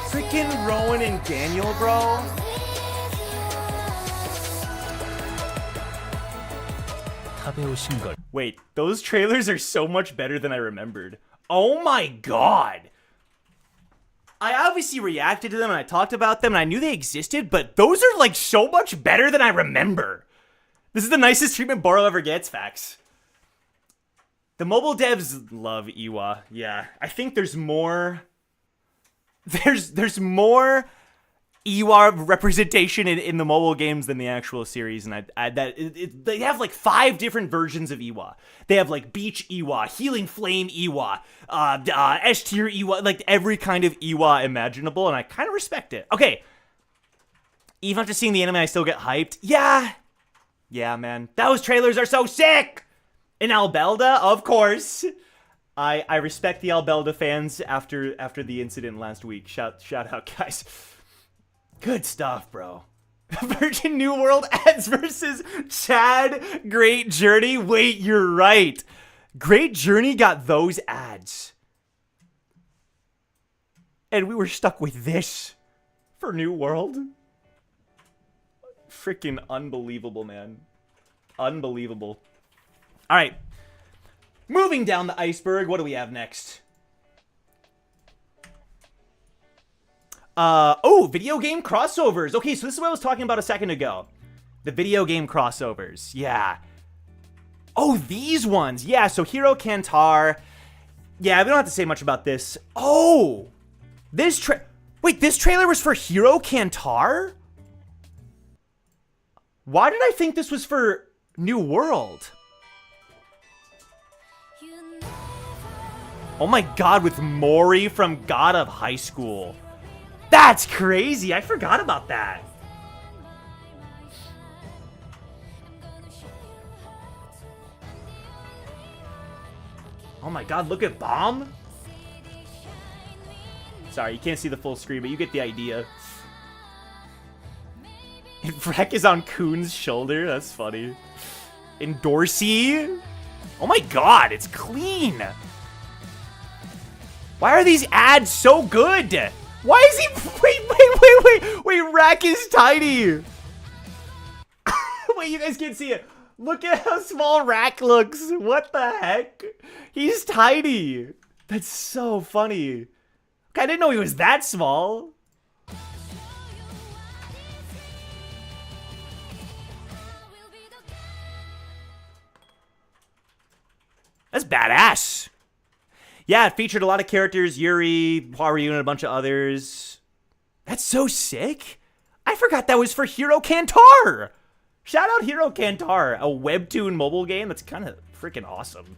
Freaking Rowan and Daniel, bro. Wait, those trailers are so much better than I remembered. Oh my god! I obviously reacted to them and I talked about them and I knew they existed, but those are like so much better than I remember. This is the nicest treatment Boro ever gets, facts. The mobile devs love Iwa. Yeah, I think there's more. There's more Iwa representation in the mobile games than the actual series, and they have like 5 different versions of Iwa. They have like Beach Iwa, Healing Flame Iwa, S tier Iwa, like every kind of Iwa imaginable, and I kind of respect it. Okay, even after seeing the anime, I still get hyped. Yeah, man, those trailers are so sick. In Albelda, of course. I respect the Albelda fans after the incident last week. Shout out, guys. Good stuff, bro. Virgin New World ads versus Chad Great Journey. Wait, you're right. Great Journey got those ads. And we were stuck with this for New World. Freaking unbelievable, man. Unbelievable. All right. Moving down the iceberg, what do we have next? Oh, video game crossovers. Okay, so this is what I was talking about a second ago. The video game crossovers. Yeah. Oh, these ones. Yeah, so Hero Kantar. Yeah, we don't have to say much about this. Oh! This trailer was for Hero Kantar? Why did I think this was for New World? Oh my god, with Mori from God of High School. That's crazy. I forgot about that. Oh my god, look at Bomb. Sorry, you can't see the full screen, but you get the idea. And Vrek is on Kuhn's shoulder. That's funny. And Dorsey. Oh my god, it's clean. Why are these ads so good? Why is he... Wait, Rack is tiny. Wait, you guys can't see it. Look at how small Rack looks. What the heck? He's tiny. That's so funny. I didn't know he was that small. That's badass. Yeah, it featured a lot of characters. Yuri, Hwaryu, and a bunch of others. That's so sick. I forgot that was for Hero Cantar. Shout out Hero Cantar, a webtoon mobile game that's kind of freaking awesome.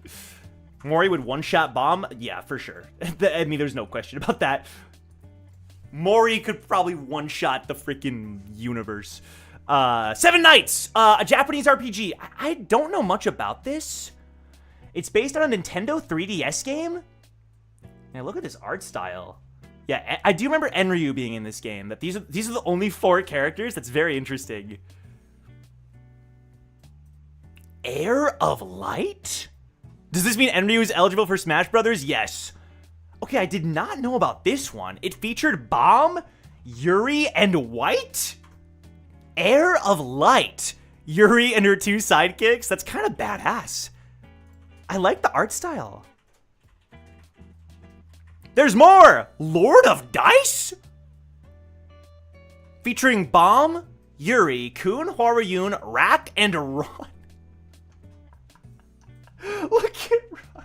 Mori would one-shot bomb? Yeah, for sure. I mean, there's no question about that. Mori could probably one-shot the freaking universe. Seven Knights, a Japanese RPG. I don't know much about this. It's based on a Nintendo 3DS game. Man, look at this art style. Yeah, I do remember Enryu being in this game. That these are the only 4 characters. That's very interesting. Heir of Light? Does this mean Enryu is eligible for Smash Brothers? Yes. Okay, I did not know about this one. It featured Bomb, Yuri, and White? Heir of Light. Yuri and her 2 sidekicks? That's kind of badass. I like the art style. There's more! Lord of Dice? Featuring Bomb, Yuri, Kun, Hwaryun, Rak, and Ron. Look at Ron.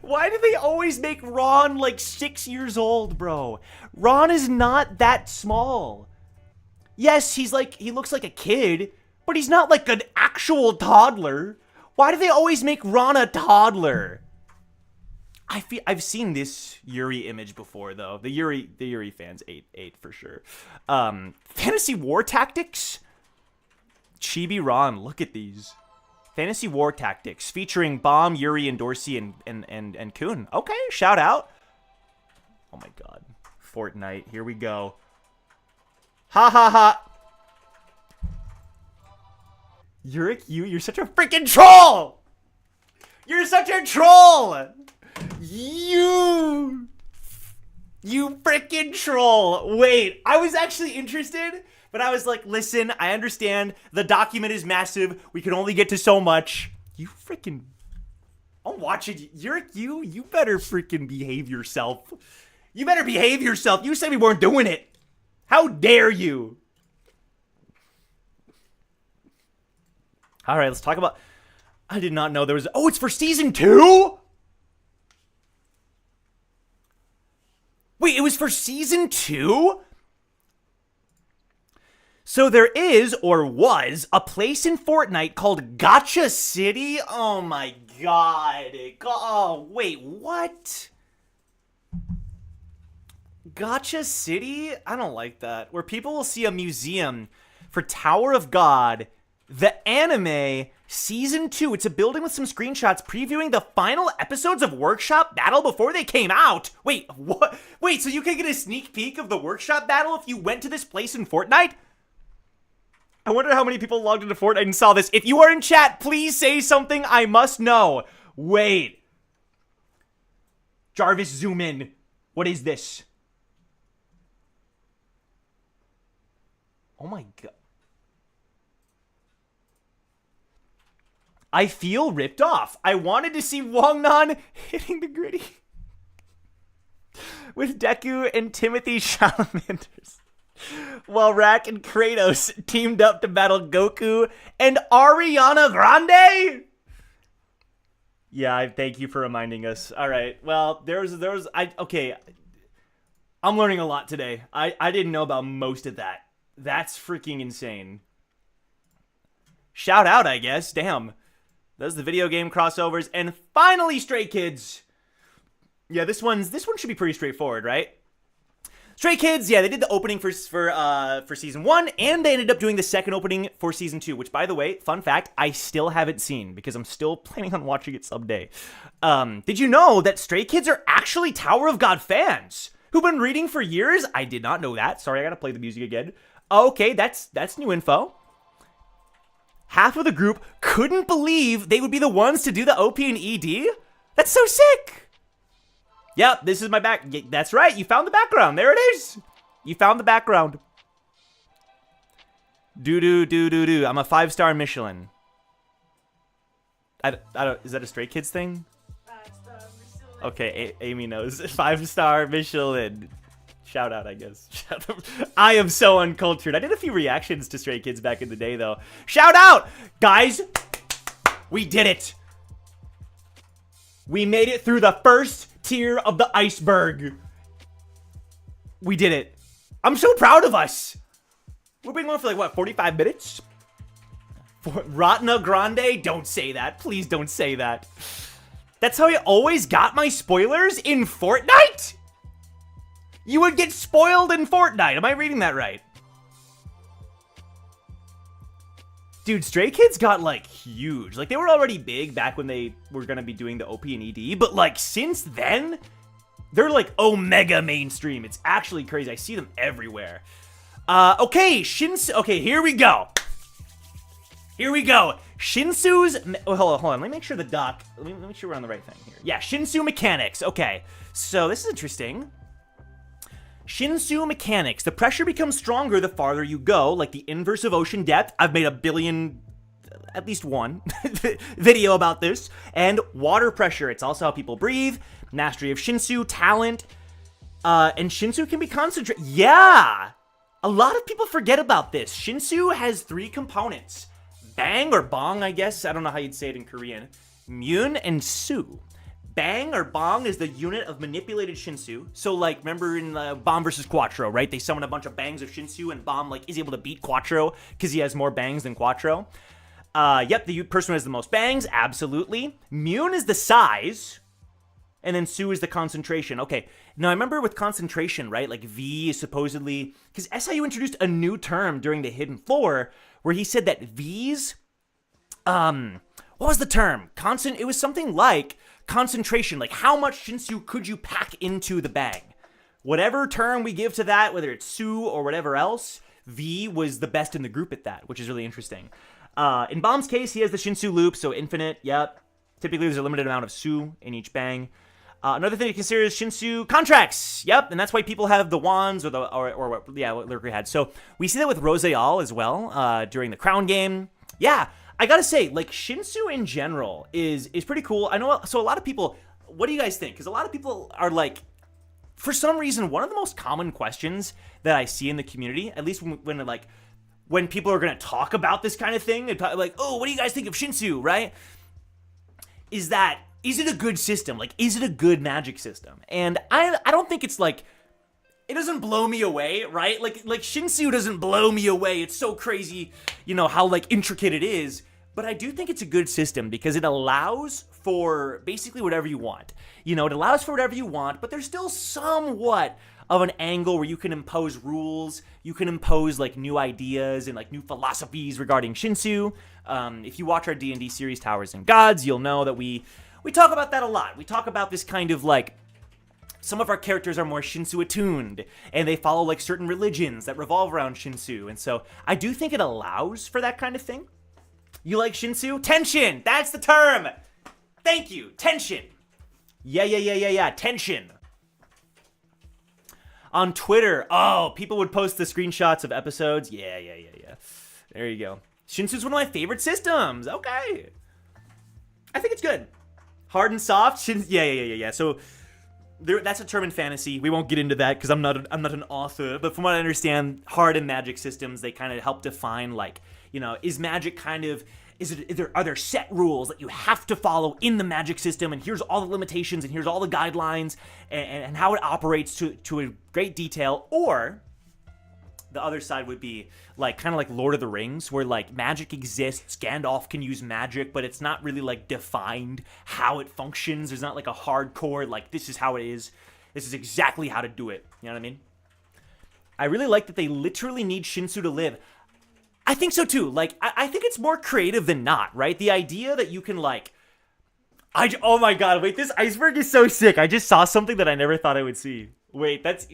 Why do they always make Ron like 6 years old, bro? Ron is not that small. Yes, he looks like a kid, but he's not like an actual toddler. Why do they always make Ron a toddler? I've seen this Yuri image before though. The Yuri fans ate for sure. Fantasy War Tactics? Chibi Ron, look at these. Fantasy War Tactics featuring Bomb, Yuri, and Dorsey and Kun. Okay, shout out. Oh my god. Fortnite, here we go. Ha ha ha. Yurik, you're such a freaking troll! You're such a troll! You freaking troll! Wait, I was actually interested, but I was like, listen, I understand. The document is massive. We can only get to so much. You freaking... I'm watching you. Yurik, you better freaking behave yourself. You better behave yourself. You said we weren't doing it. How dare you? All right, let's talk about... I did not know there was... Oh, it's for season 2? Wait, it was for season 2? So there is, or was, a place in Fortnite called Gotcha City? Oh my god. Oh, wait, what? Gotcha City? I don't like that. Where people will see a museum for Tower of God... The anime, season 2. It's a building with some screenshots previewing the final episodes of Workshop Battle before they came out. Wait, what? Wait, so you can get a sneak peek of the Workshop Battle if you went to this place in Fortnite? I wonder how many people logged into Fortnite and saw this. If you are in chat, please say something. I must know. Wait. Jarvis, zoom in. What is this? Oh my god. I feel ripped off. I wanted to see Wongnan hitting the gritty with Deku and Timothy Salamanders, while Rak and Kratos teamed up to battle Goku and Ariana Grande. Yeah, thank you for reminding us. All right, well, okay. I'm learning a lot today. I didn't know about most of that. That's freaking insane. Shout out, I guess. Damn. Those are the video game crossovers. And finally, Stray Kids. Yeah, this one should be pretty straightforward, right? Stray Kids, yeah, they did the opening for season 1, and they ended up doing the second opening for season 2, which, by the way, fun fact, I still haven't seen, because I'm still planning on watching it someday. Did you know that Stray Kids are actually Tower of God fans who've been reading for years? I did not know that. Sorry, I gotta play the music again. Okay, that's new info. Half of the group couldn't believe they would be the ones to do the OP and ED? That's so sick! Yep, this is my back. That's right, you found the background. There it is. You found the background. Do. I'm a 5-star Michelin. I don't, is that a Stray Kids thing? 5-star Michelin. Okay, Amy knows. 5-star Michelin. Shout out, I guess. I am so uncultured. I did a few reactions to Stray Kids back in the day, though. Shout out! Guys, we did it. We made it through the first tier of the iceberg. We did it. I'm so proud of us. We've been going for like, what, 45 minutes? Ratna Grande? Don't say that. Please don't say that. That's how I always got my spoilers in Fortnite? You would get spoiled in Fortnite. Am I reading that right? Dude, Stray Kids got, like, huge. Like, they were already big back when they were gonna be doing the OP and ED, but, like, since then, they're, like, omega mainstream. It's actually crazy. I see them everywhere. Okay, Shinsu... Okay, here we go. Here we go. Shinsu's... Oh, hold on. Let me make sure the doc... Let me make sure we're on the right thing here. Yeah, Shinsu mechanics. Okay, so this is interesting. Shinsu mechanics. The pressure becomes stronger the farther you go, like the inverse of ocean depth. I've made a billion, at least one, video about this. And water pressure. It's also how people breathe. Mastery of Shinsu, talent. And Shinsu can be concentrated. Yeah! A lot of people forget about this. Shinsu has 3 components. Bang, or bong, I guess. I don't know how you'd say it in Korean. Myun and Su. Bang or bong is the unit of manipulated Shinsu. So, like, remember in Bomb vs. Quattro, right? They summon a bunch of bangs of Shinsu, and Bomb, like, is able to beat Quattro because he has more bangs than Quattro. Yep, the person who has the most bangs, absolutely. Myun is the size, and then Su is the concentration. Okay, now I remember with concentration, right? Like, V is supposedly... Because SIU introduced a new term during the Hidden Floor where he said that V's... What was the term? It was something like... concentration, like how much Shinsu could you pack into the bang? Whatever term we give to that, whether it's Su or whatever else, V was the best in the group at that, which is really interesting. In Bomb's case, he has the Shinsu loop, so infinite, yep. Typically, there's a limited amount of Su in each bang. Another thing to consider is Shinsu contracts, yep, and that's why people have the wands or what Lurker had. So we see that with Roseal as well during the Crown game. Yeah. I gotta say, like, Shinsu in general is pretty cool. I know, so a lot of people, what do you guys think? Because a lot of people are like, for some reason, one of the most common questions that I see in the community, at least when people are gonna talk about this kind of thing, they're like, oh, what do you guys think of Shinsu, right? Is it a good system? Like, is it a good magic system? And I don't think it's like, it doesn't blow me away, right? Like Shinsu doesn't blow me away. It's so crazy, you know, how, like, intricate it is. But I do think it's a good system because it allows for basically whatever you want. You know, it allows for whatever you want, but there's still somewhat of an angle where you can impose rules, you can impose, like, new ideas and, like, new philosophies regarding Shinsu. If you watch our D&D series, Towers and Gods, you'll know that we talk about that a lot. We talk about this kind of, like, some of our characters are more Shinsu attuned, and they follow, like, certain religions that revolve around Shinsu. And so I do think it allows for that kind of thing. You like Shinsu? Tension! That's the term! Thank you! Tension! Yeah. Tension! On Twitter, oh, people would post the screenshots of episodes. Yeah. There you go. Shinsu's one of my favorite systems. Okay. I think it's good. Hard and soft? Yeah. So... that's a term in fantasy. We won't get into that because I'm not an author. But from what I understand, hard and magic systems, they kind of help define, like, you know, is magic kind of, are there set rules that you have to follow in the magic system, and here's all the limitations, and here's all the guidelines, and how it operates to a great detail, or the other side would be, like, kind of like Lord of the Rings, where, like, magic exists, Gandalf can use magic, but it's not really, like, defined how it functions. There's not, like, a hardcore, like, this is how it is. This is exactly how to do it. You know what I mean? I really like that they literally need Shinsu to live. I think so, too. Like, I think it's more creative than not, right? The idea that you can, like... oh, my God. Wait, this iceberg is so sick. I just saw something that I never thought I would see. Wait, that's...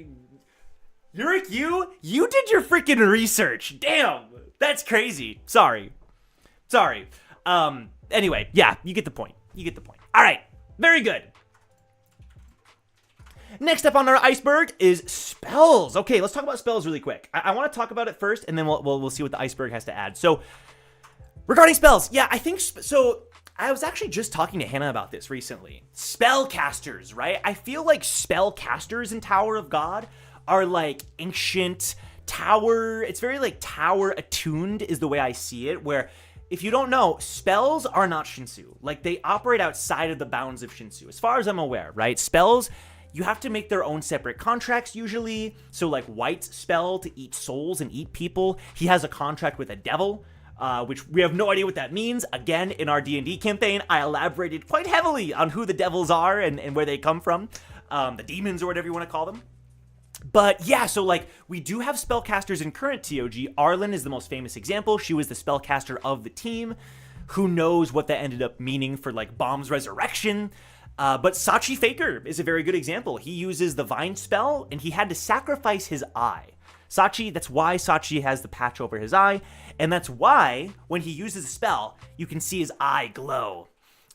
Yurik, you did your freaking research. Damn, that's crazy. Sorry. Anyway, yeah, you get the point. All right, very good. Next up on our iceberg is spells. Okay, let's talk about spells really quick. I want to talk about it first, and then we'll see what the iceberg has to add. So, regarding spells, yeah, I think so. I was actually just talking to Hannah about this recently. Spellcasters, right? I feel like spellcasters in Tower of God are like ancient tower. It's very like tower attuned is the way I see it, where if you don't know, spells are not Shinsu. Like, they operate outside of the bounds of Shinsu, as far as I'm aware, right? Spells, you have to make their own separate contracts usually. So, like, White's spell to eat souls and eat people, he has a contract with a devil, which we have no idea what that means. Again, in our D&D campaign, I elaborated quite heavily on who the devils are and where they come from. The demons, or whatever you want to call them. But yeah, so like, we do have spellcasters in current TOG. Arlen is the most famous example. She was the spellcaster of the team. Who knows what that ended up meaning for like Bomb's resurrection. But Sachi Faker is a very good example. He uses the Vine spell, and he had to sacrifice his eye. That's why Sachi has the patch over his eye, and that's why, when he uses the spell, you can see his eye glow.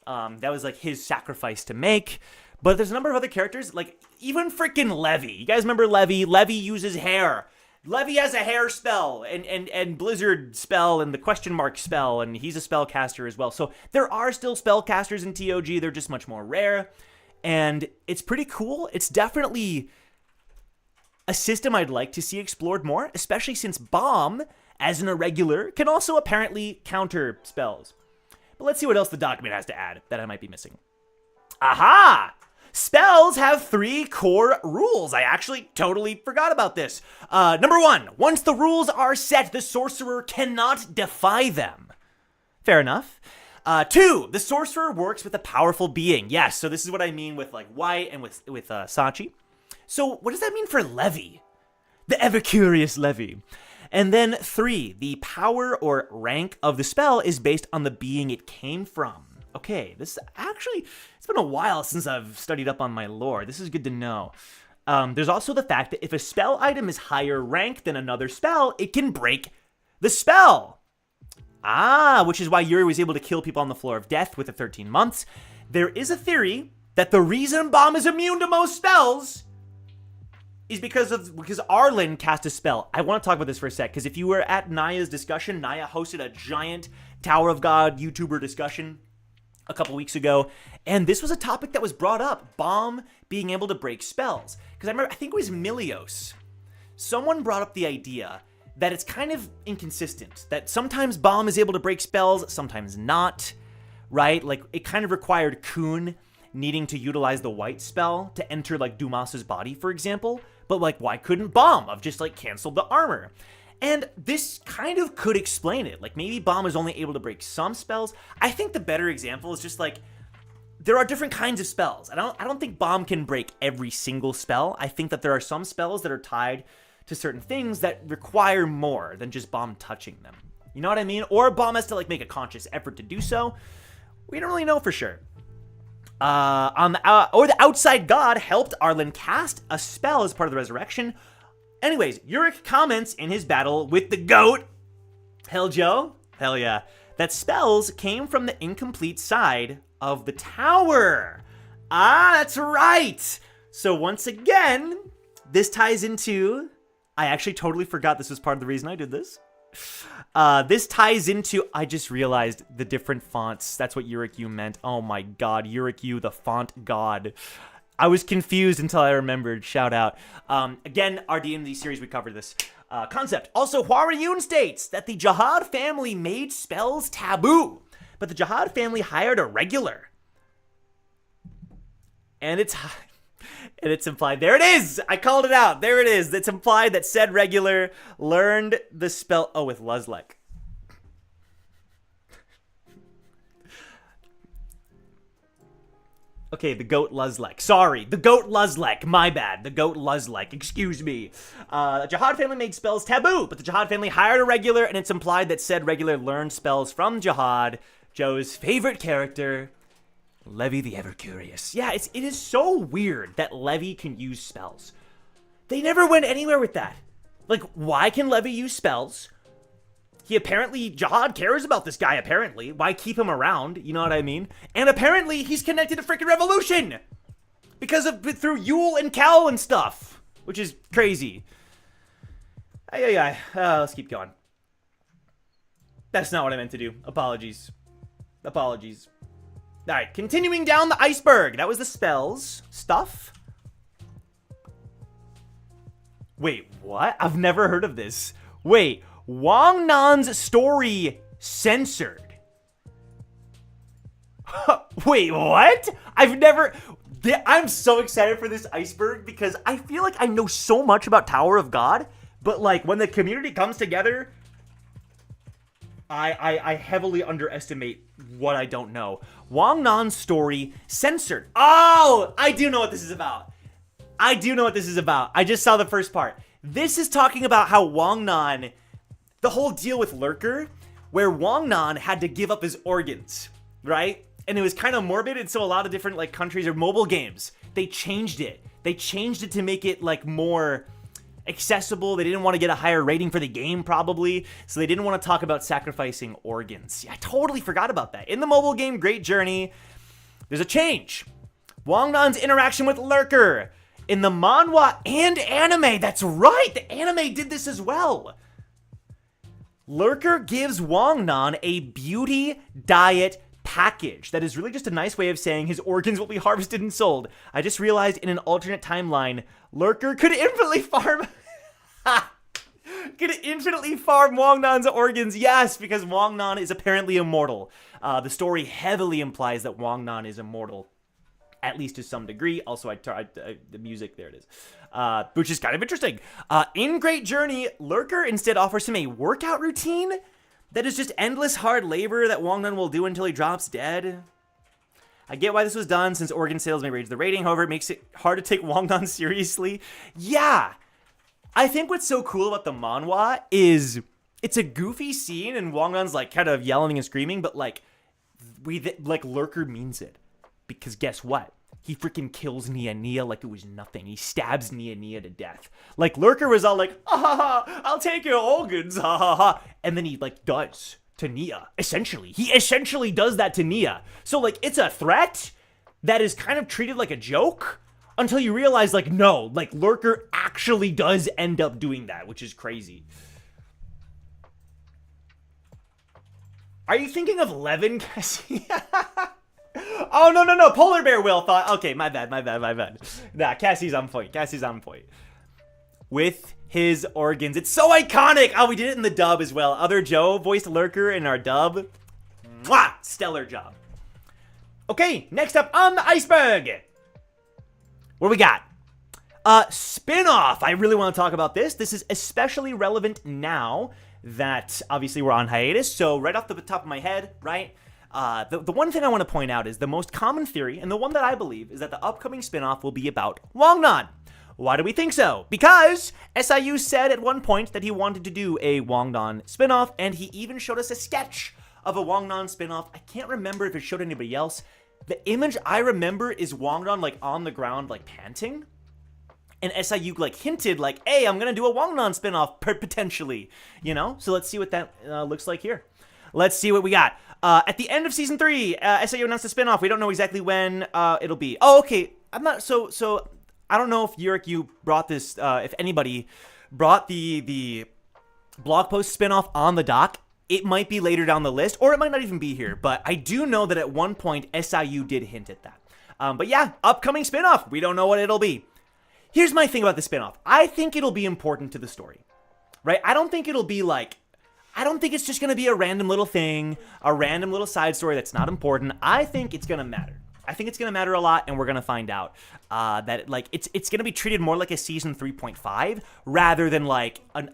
That was like his sacrifice to make. But there's a number of other characters, like even freaking Levy. You guys remember Levy? Levy uses hair. Levy has a hair spell, and Blizzard spell, and the question mark spell, and he's a spellcaster as well. So there are still spellcasters in TOG, they're just much more rare, and it's pretty cool. It's definitely a system I'd like to see explored more, especially since Bomb, as an irregular, can also apparently counter spells. But let's see what else the document has to add that I might be missing. Aha! Spells have 3 core rules. I actually totally forgot about this. Number 1, once the rules are set, the sorcerer cannot defy them. Fair enough. 2, the sorcerer works with a powerful being. Yes, so this is what I mean with like White and with Sachi. So what does that mean for Levy? The ever-curious Levy. And then 3, the power or rank of the spell is based on the being it came from. Okay, this actually, it's been a while since I've studied up on my lore. This is good to know. There's also the fact that if a spell item is higher rank than another spell, it can break the spell. Which is why Yuri was able to kill people on the floor of death with the 13 months. There is a theory that the reason Bomb is immune to most spells is because Arlen cast a spell. I want to talk about this for a sec, because if you were at Naya's discussion, Naya hosted a giant Tower of God YouTuber discussion a couple weeks ago, and this was a topic that was brought up, Bomb being able to break spells. Because I think it was Milios. Someone brought up the idea that it's kind of inconsistent, that sometimes Bomb is able to break spells, sometimes not, right? Like, it kind of required Kun needing to utilize the White spell to enter, like, Dumas's body, for example, but, like, why couldn't Bomb have just, like, canceled the armor? And this kind of could explain it. Like, maybe Bomb is only able to break some spells. I think the better example is just, like, there are different kinds of spells. I don't think Bomb can break every single spell. I think that there are some spells that are tied to certain things that require more than just Bomb touching them. You know what I mean? Or Bomb has to, like, make a conscious effort to do so. We don't really know for sure. Or the outside god helped Arlen cast a spell as part of the resurrection. Anyways, Yurik comments in his battle with the goat, hell Joe, hell yeah, that spells came from the incomplete side of the tower. That's right. So once again, this ties into, I actually totally forgot this was part of the reason I did this. This ties into, I just realized the different fonts. That's what Yurikyu meant. Oh my god, Yurikyu, the font god. I was confused until I remembered. Shout out. Again, our D&D series, we covered this concept. Also, Huarayun states that the Jihad family made spells taboo, but the Jihad family hired a regular. And it's implied. There it is! I called it out. There it is. It's implied that said regular learned the spell. Oh, with Luzlek. Okay, the goat Luzlek. Sorry, the goat Luzlek. My bad. The goat Luzlek. Excuse me. The Jihad family made spells taboo, but the Jihad family hired a regular, and it's implied that said regular learned spells from Jihad, Joe's favorite character, Levy the Ever-Curious. Yeah, it is so weird that Levy can use spells. They never went anywhere with that. Like, why can Levy use spells? Jihad cares about this guy, apparently. Why keep him around? You know what I mean? And apparently, he's connected to freaking Revolution! Through Yule and Cal and stuff. Which is crazy. Let's keep going. That's not what I meant to do. Apologies. Alright, continuing down the iceberg. That was the spells stuff. Wait, what? I've never heard of this. Wait, Wang Nan's story censored. Wait, what? I'm so excited for this Iceberg because I feel like I know so much about Tower of God, but like when the community comes together, I heavily underestimate what I don't know. Wang Nan's story censored. Oh, I do know what this is about. I just saw the first part. This is talking about how Wang Nan, the whole deal with Lurker, where Wang Nan had to give up his organs, right? And it was kind of morbid, and so a lot of different like countries or mobile games, they changed it. They changed it to make it like more accessible. They didn't want to get a higher rating for the game probably, so they didn't want to talk about sacrificing organs. Yeah, I totally forgot about that. In the mobile game Great Journey, there's a change. Wang Nan's interaction with Lurker in the manhwa and anime. That's right, the anime did this as well. Lurker gives Wang Nan a beauty diet package that is really just a nice way of saying his organs will be harvested and sold. I just realized in an alternate timeline, Lurker could infinitely farm Wang Nan's organs. Yes, because Wang Nan is apparently immortal. The story heavily implies that Wang Nan is immortal, at least to some degree. Also, the music, there it is, which is kind of interesting. In Great Journey, Lurker instead offers him a workout routine that is just endless hard labor that Wang Nan will do until he drops dead. I get why this was done, since organ sales may raise the rating. However, it makes it hard to take Wang Nan seriously. Yeah, I think what's so cool about the manhwa is it's a goofy scene, and Wang Nan's like kind of yelling and screaming, but like Lurker means it, because guess what? He freaking kills Nia like it was nothing. He stabs Nia to death. Like, Lurker was all like, ha ha ha, I'll take your organs, ha ha ha. And then he, like, does to Nia, essentially. He essentially does that to Nia. So, like, it's a threat that is kind of treated like a joke until you realize, like, no, like, Lurker actually does end up doing that, which is crazy. Are you thinking of Levin, Cassie? Oh, no. Polar Bear Will thought. Okay, my bad. Nah, Cassie's on point. With his organs. It's so iconic. Oh, we did it in the dub as well. Other Joe voiced Lurker in our dub. Mwah! Stellar job. Okay, next up on the Iceberg. What do we got? Spin-off. I really want to talk about this. This is especially relevant now that obviously we're on hiatus. So right off the top of my head, right? The one thing I want to point out is the most common theory, and the one that I believe, is that the upcoming spin-off will be about Wang Nan. Why do we think so? Because SIU said at one point that he wanted to do a Wang Nan spin-off, and he even showed us a sketch of a Wang Nan spin-off. I can't remember if it showed anybody else. The image I remember is Wang Nan like on the ground like panting. And SIU like hinted like, hey, I'm gonna do a Wang Nan spin-off potentially, you know? So let's see what that looks like here. Let's see what we got. At the end of season 3, SIU announced a spinoff. We don't know exactly when it'll be. Oh, okay. I'm not so. I don't know if you brought this. If anybody brought the blog post spinoff on the doc, it might be later down the list, or it might not even be here. But I do know that at one point SIU did hint at that. But yeah, upcoming spinoff. We don't know what it'll be. Here's my thing about the spinoff. I think it'll be important to the story, right? I don't think it'll be like. I don't think it's just going to be a random little thing, a random little side story that's not important. I think it's going to matter. I think it's going to matter a lot, and we're going to find out that like it's going to be treated more like a season 3.5 rather than like an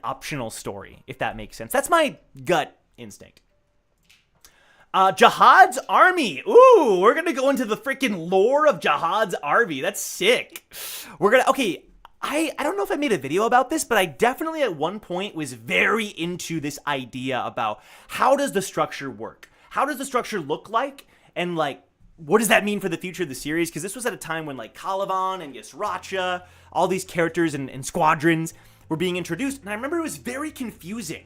optional story, if that makes sense. That's my gut instinct. Jihad's Army. Ooh, we're going to go into the freaking lore of Jihad's Army. That's sick. Okay. I don't know if I made a video about this, but I definitely at one point was very into this idea about how does the structure work? How does the structure look like? And like, what does that mean for the future of the series? Because this was at a time when like Caliban and Yasracha, all these characters and squadrons were being introduced. And I remember it was very confusing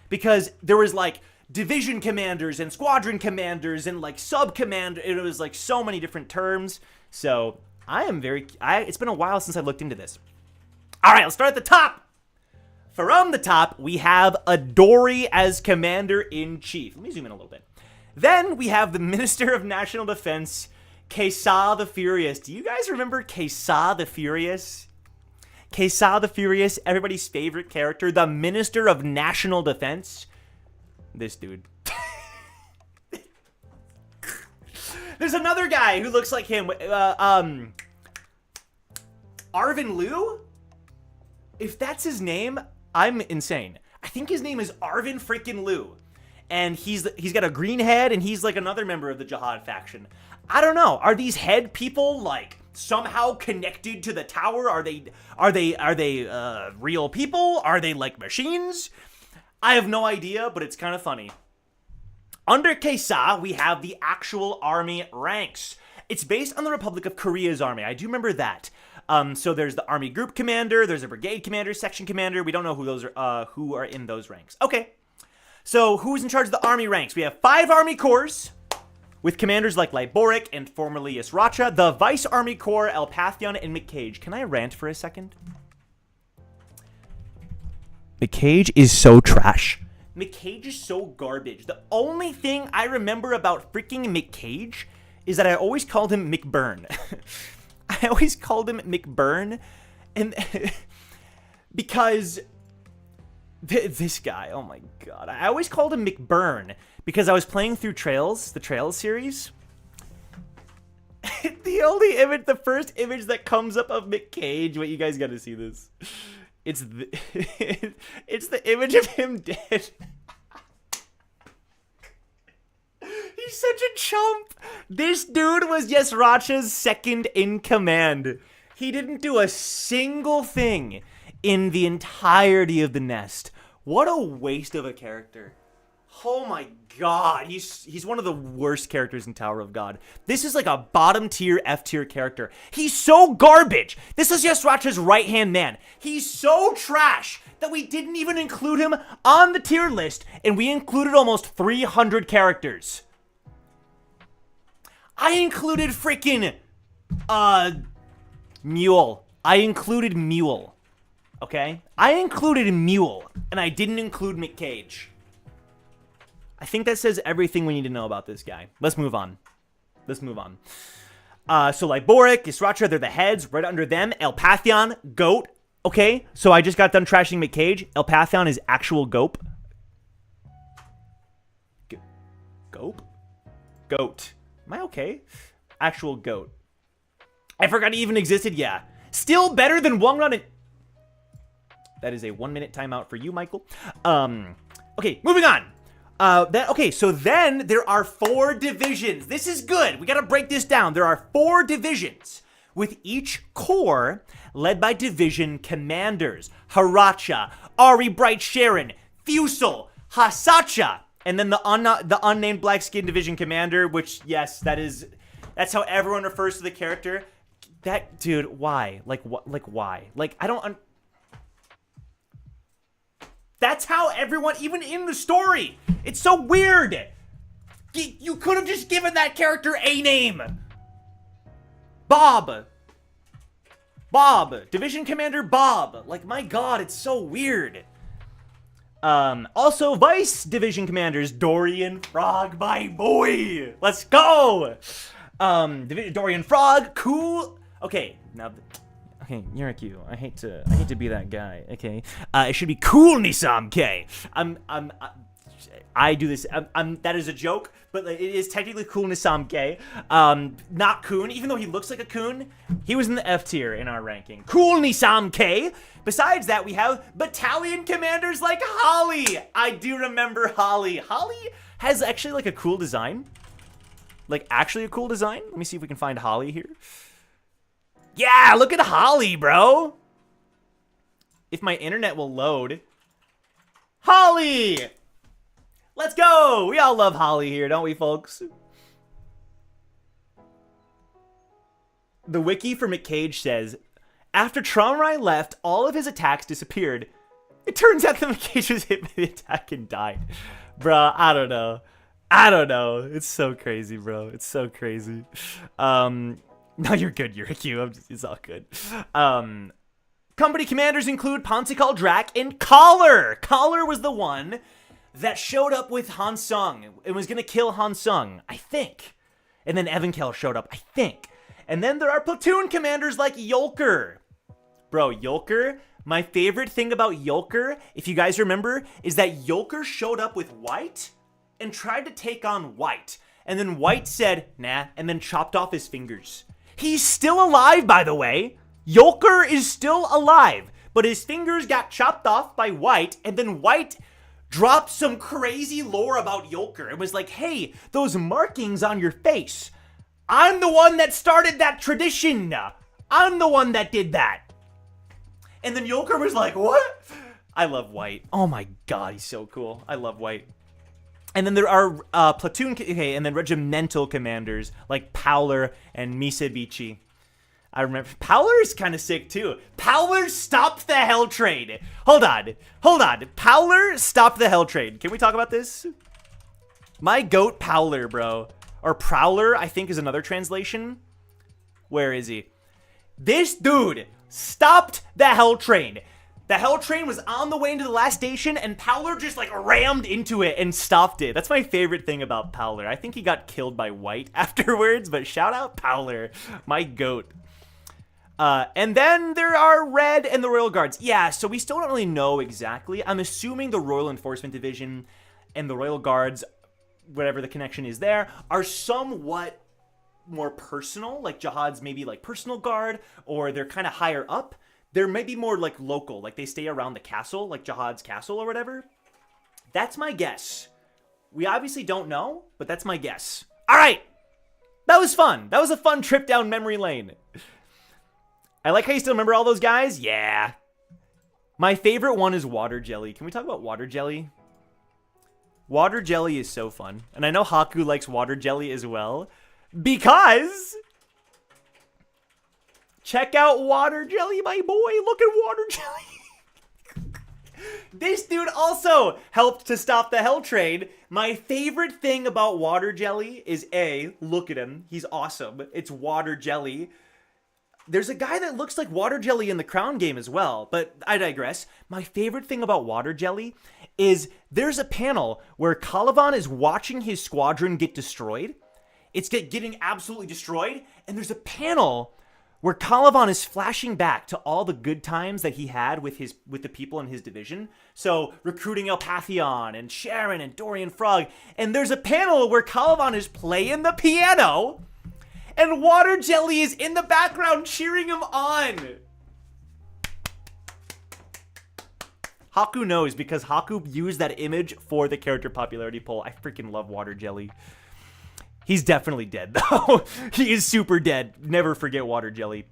because there was like division commanders and squadron commanders and like sub-commander. It was like so many different terms. So it's been a while since I looked into this. All right, let's start at the top. From the top, we have Adori as Commander-in-Chief. Let me zoom in a little bit. Then we have the Minister of National Defense, Kesa the Furious. Do you guys remember Kesa the Furious? Kesa the Furious, everybody's favorite character, the Minister of National Defense. This dude. There's another guy who looks like him. Arvin Liu? If that's his name, I'm insane. I think his name is Arvin freaking Liu. And he's got a green head, and he's like another member of the Jihad faction. I don't know. Are these head people like somehow connected to the tower? Are they real people? Are they like machines? I have no idea, but it's kind of funny. Under Kesa, we have the actual army ranks. It's based on the Republic of Korea's army. I do remember that. So there's the army group commander, there's a brigade commander, section commander. We don't know who those are, who are in those ranks. Okay. So who's in charge of the army ranks? We have 5 army corps with commanders like Liboric and formerly Yasracha, the Vice Army Corps, Elpathion, and McCage. Can I rant for a second? McCage is so trash. McCage is so garbage. The only thing I remember about freaking McCage is that I always called him McBurn. I always called him McBurn, and because this guy, oh my god, I always called him McBurn because I was playing through the Trails series. The only image, the first image that comes up of McCage, wait, you guys gotta see this. It's the image of him dead. He's such a chump. This dude was Yasracha's second in command. He didn't do a single thing in the entirety of the nest. What a waste of a character. Oh my god, he's one of the worst characters in Tower of God. This is like a bottom tier, F tier character. He's so garbage. This is Yasracha's right hand man. He's so trash that we didn't even include him on the tier list, and we included almost 300 characters. I included freaking Mule. I included Mule. Okay? I included Mule, and I didn't include McCage. I think that says everything we need to know about this guy. Let's move on. So Liboric, Yasracha, they're the heads. Right under them, Elpathion, Goat. Okay, so I just got done trashing McCage. Elpathion is actual Goat. Goat. Am I okay? Actual Goat. I forgot he even existed. Yeah. Still better than Wongrun and... That is a 1-minute timeout for you, Michael. Okay, moving on. So then there are 4 divisions. This is good. We got to break this down. There are 4 divisions with each corps led by division commanders. Haracha, Ari Bright Sharon, Fusel, Hasacha, and then the unnamed black skin division commander, which, yes, that's how everyone refers to the character. That dude, why? Like why? Like, I don't That's how everyone, even in the story, it's so weird. You could have just given that character a name. Bob, Division Commander Bob. Like, my god, it's so weird. Also, Vice Division Commanders, Dorian Frog, my boy. Let's go. Dorian Frog, cool. Okay, now... Okay, Yuriku, I hate to be that guy. Okay, it should be Cool Nisam K. I do this. That is a joke, but it is technically Cool Nisam K. Not Kun, even though he looks like a Kun. He was in the F tier in our ranking. Cool Nisam K. Besides that, we have battalion commanders like Holly. I do remember Holly. Holly has actually like a cool design. Like actually a cool design. Let me see if we can find Holly here. Yeah, look at Holly, bro. If my internet will load. Holly! Let's go! We all love Holly here, don't we, folks? The wiki for McCage says, after Traumarai left, all of his attacks disappeared. It turns out that McCage was hit by the attack and died. Bruh, I don't know. It's so crazy, bro. It's so crazy. No, you're good, Yuriku. It's all good. Company commanders include Pontikal Drak and Collar. Collar was the one that showed up with Han Sung. It was going to kill Han Sung, I think. And then Evankel showed up, I think. And then there are platoon commanders like Yolker. Bro, Yolker, My favorite thing about Yulker, if you guys remember, is that Yulker showed up with White and tried to take on White. And then White said, nah, and then chopped off his fingers. He's still alive, by the way. Yulker is still alive, but his fingers got chopped off by White, and then White dropped some crazy lore about Yulker. It was like, hey, those markings on your face, I'm the one that started that tradition. I'm the one that did that. And then Yulker was like, what? I love White. Oh my god, he's so cool. I love White. And then there are platoon, okay, and then regimental commanders like Powler and Misabichi. I remember Powler is kind of sick too. Powler stopped the Hell Trade. Hold on. Powler stopped the Hell Trade. Can we talk about this? My goat Powler, bro. Or Prowler, I think is another translation. Where is he? This dude stopped the Hell Train. The Hell Train was on the way into the last station, and Powler just like rammed into it and stopped it. That's my favorite thing about Powler. I think he got killed by White afterwards, but shout out Powler, my goat. And then there are Red and the Royal Guards. Yeah, so we still don't really know exactly. I'm assuming the Royal Enforcement Division and the Royal Guards, whatever the connection is there, are somewhat more personal, like Jihad's maybe like personal guard, or they're kind of higher up. They're maybe more like local, like they stay around the castle, like Jihad's castle or whatever. That's my guess. We obviously don't know, but that's my guess. All right, that was fun. That was a fun trip down memory lane. I like how you still remember all those guys. Yeah. My favorite one is Water Jelly. Can we talk about Water Jelly? Water Jelly is so fun. And I know Haku likes Water Jelly as well. Because check out Water Jelly, my boy. Look at Water Jelly. This dude also helped to stop the Hell Train. My favorite thing about Water Jelly is A, look at him. He's awesome. It's Water Jelly. There's a guy that looks like Water Jelly in the Crown game as well, but I digress. My favorite thing about Water Jelly is there's a panel where Caliban is watching his squadron get destroyed. It's getting absolutely destroyed, and there's a panel where Caliban is flashing back to all the good times that he had with the people in his division. So recruiting Elpathion and Sharon and Dorian Frog, and there's a panel where Caliban is playing the piano, and Water Jelly is in the background cheering him on. Haku knows because Haku used that image for the character popularity poll. I freaking love Water Jelly. He's definitely dead, though. He is super dead. Never forget Water Jelly.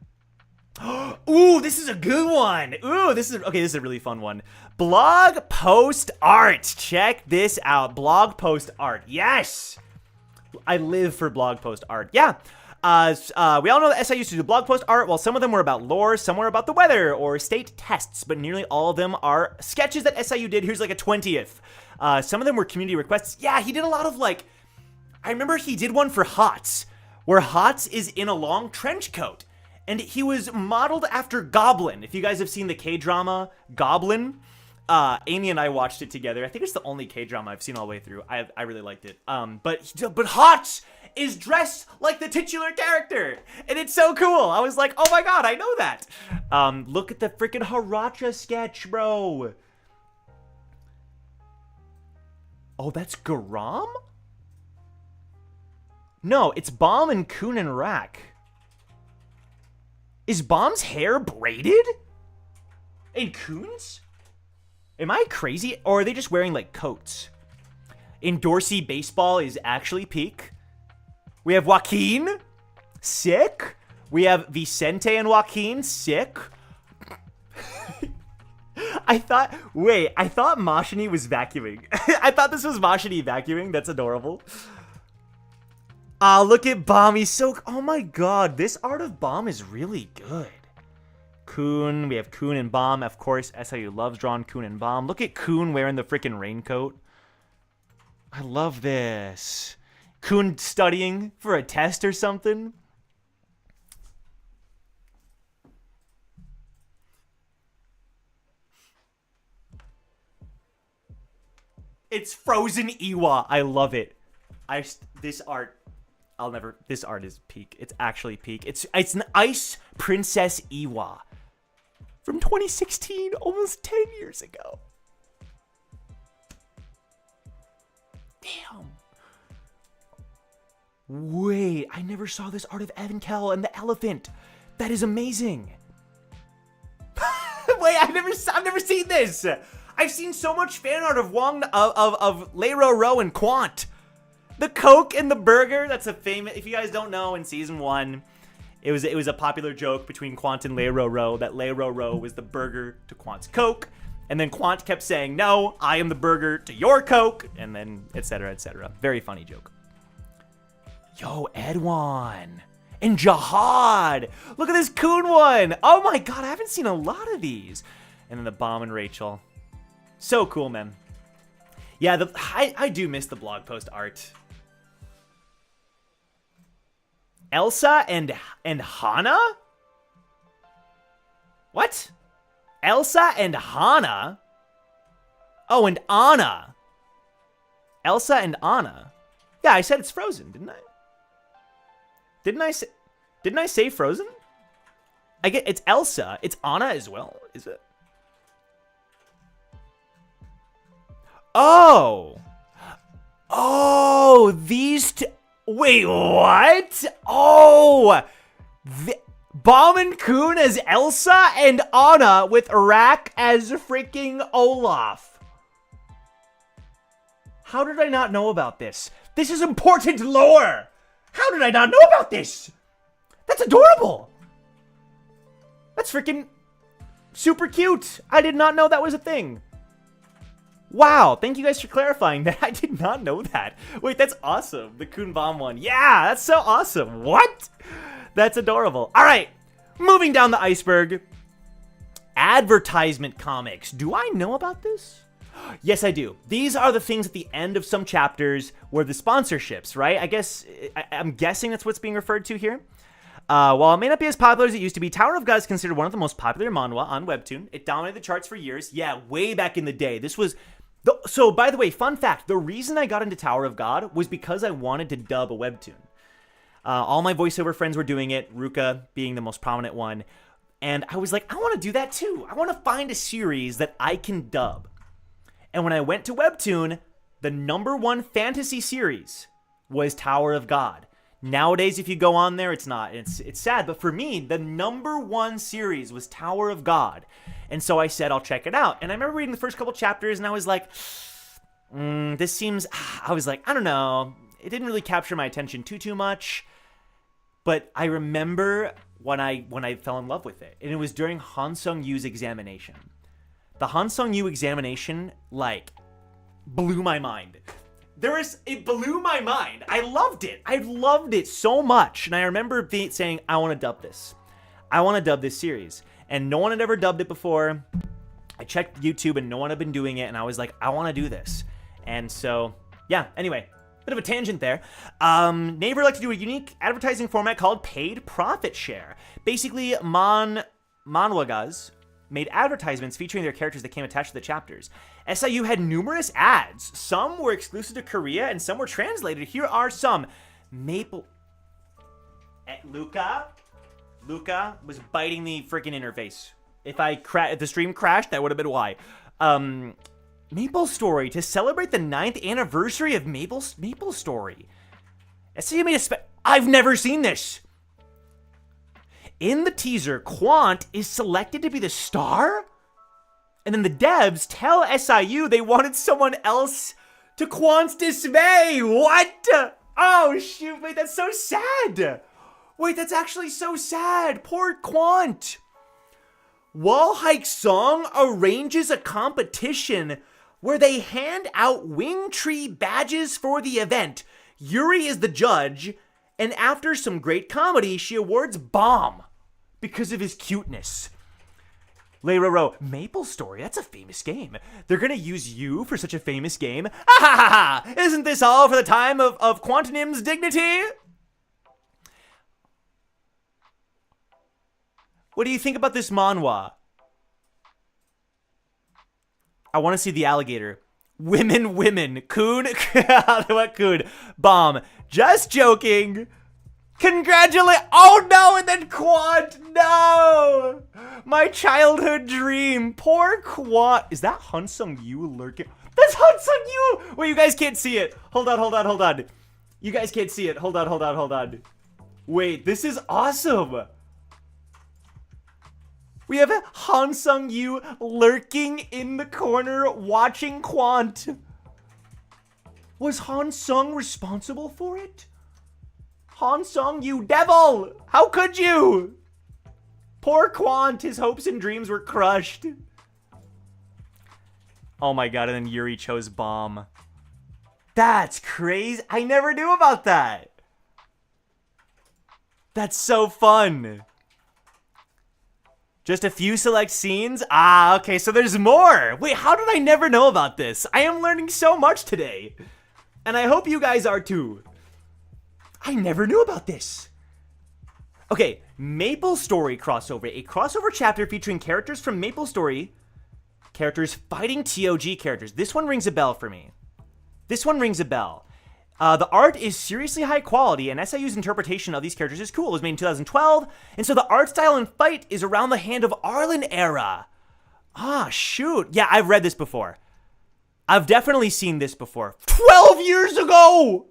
Ooh, this is a good one. Ooh, this is a really fun one. Blog post art. Check this out. Blog post art. Yes. I live for blog post art. Yeah. We all know that SI used to do blog post art. While some of them were about lore, some were about the weather or state tests, but nearly all of them are sketches that SIU did. Here's like a 20th. Some of them were community requests. Yeah, he did a lot of like, I remember he did one for Hots, where Hots is in a long trench coat, and he was modeled after Goblin. If you guys have seen the K-drama Goblin, Amy and I watched it together. I think it's the only K-drama I've seen all the way through. I really liked it. But Hots is dressed like the titular character, and it's so cool. I was like, oh my god, I know that. Look at the freaking Haracha sketch, bro. Oh, that's Garam? No, it's Bomb and Kun and Rack. Is Bomb's hair braided? And Kun's? Am I crazy? Or are they just wearing like coats? In Dorsey, baseball is actually peak. We have Joaquin. Sick. We have Vicente and Joaquin. Sick. I thought Mashini was vacuuming. I thought this was Mashini vacuuming. That's adorable. Look at Bomb. He's so... Oh my god. This art of Bomb is really good. Kun. We have Kun and Bomb. Of course, SIU loves drawing Kun and Bomb. Look at Kun wearing the freaking raincoat. I love this. Kun studying for a test or something. It's Frozen Iwa. I love it. This art... This art is peak. It's actually peak. It's an Ice Princess Iwa. from 2016, almost 10 years ago. Damn. Wait, I never saw this art of Evankel and the elephant. That is amazing. Wait, I've never seen this. I've seen so much fan art of of Leiro Ro and Quant. The Coke and the burger. That's a famous. If you guys don't know, in season 1, it was a popular joke between Quant and Leiro Ro that Leiro Ro was the burger to Quant's Coke, and then Quant kept saying, "No, I am the burger to your Coke," and then etc. etc. Very funny joke. Yo, Edwan. And Jihad! Look at this Coon one! Oh my god, I haven't seen a lot of these. And then the Bomb and Rachel. So cool, man. Yeah, I do miss the blog post art. Elsa and Hana? What? Elsa and Hana? Oh, and Anna. Elsa and Anna. Yeah, I said it's Frozen, didn't I? Didn't I say Frozen? I get it's Elsa. It's Anna as well, is it? Oh. Oh, these two. Wait, what? Oh. Bomb and Coon as Elsa and Anna with Iraq as freaking Olaf. How did I not know about this? This is important lore. How did I not know about this? That's adorable. That's freaking super cute. I did not know that was a thing. Wow, thank you guys for clarifying that. I did not know that. Wait, that's awesome. The Coon Bomb one. Yeah, that's so awesome. What? That's adorable. All right, moving down the iceberg. Advertisement comics. Do I know about this? Yes, I do. These are the things at the end of some chapters where the sponsorships, right? I'm guessing that's what's being referred to here. While it may not be as popular as it used to be, Tower of God is considered one of the most popular manhwa on Webtoon. It dominated the charts for years. Yeah, way back in the day. This was... So, by the way, fun fact. The reason I got into Tower of God was because I wanted to dub a Webtoon. All my voiceover friends were doing it, Ruka being the most prominent one. And I was like, I want to do that too. I want to find a series that I can dub. And when I went to Webtoon, the #1 fantasy series was Tower of God. Nowadays, if you go on there, it's not. It's sad. But for me, the #1 series was Tower of God. And so I said, I'll check it out. And I remember reading the first couple chapters, and I was like, this seems... I was like, I don't know. It didn't really capture my attention too much. But I remember when I fell in love with it. And it was during Han Sung-yu's examination. The Han Sung-yu examination, like, blew my mind. It blew my mind. I loved it. I loved it so much. And I remember saying, I want to dub this. I want to dub this series. And no one had ever dubbed it before. I checked YouTube and no one had been doing it. And I was like, I want to do this. And so, yeah, anyway, bit of a tangent there. Naver would like to do a unique advertising format called Paid Profit Share. Basically, manhwagas made advertisements featuring their characters that came attached to the chapters. SIU had numerous ads. Some were exclusive to Korea and some were translated. Here are some. Luca was biting the freaking interface. If the stream crashed, that would have been why. Maple Story, to celebrate the 9th anniversary of Maple Story. SIU made I've never seen this. In the teaser, Quant is selected to be the star? And then the devs tell SIU they wanted someone else to Quant's dismay. What? Oh, shoot. Wait, that's so sad. Wait, that's actually so sad. Poor Quant. Wall Hike Song arranges a competition where they hand out Wing Tree badges for the event. Yuri is the judge, and after some great comedy, she awards Bomb because of his cuteness. Leiro, Maple Story, that's a famous game. They're gonna use you for such a famous game? Ah ha ha ha! Isn't this all for the time of Quantinim's dignity? What do you think about this manhwa? I want to see the alligator. Women, Coon. What Coon? Bomb. Just joking. Congratulate! Oh no, and then Quant! No! My childhood dream. Poor Quant. Is that Hansung Yu lurking? That's Hansung Yu! Wait, you guys can't see it. Hold on. You guys can't see it. Hold on. Wait, this is awesome. We have Hansung Yu lurking in the corner watching Quant. Was Hansung responsible for it? Hansung, you devil! How could you? Poor Quant, his hopes and dreams were crushed. Oh my god, and then Yuri chose bomb. That's crazy. I never knew about that. That's so fun. Just a few select scenes? Ah, okay, so there's more. Wait, how did I never know about this? I am learning so much today. And I hope you guys are too. I never knew about this. Okay, Maple Story crossover. A crossover chapter featuring characters from Maple Story. Characters fighting TOG characters. This one rings a bell for me. The art is seriously high quality, and SIU's interpretation of these characters is cool. It was made in 2012, and so the art style and fight is around the Hand of Arlen era. Ah, shoot. Yeah, I've read this before. I've definitely seen this before. 12 years ago!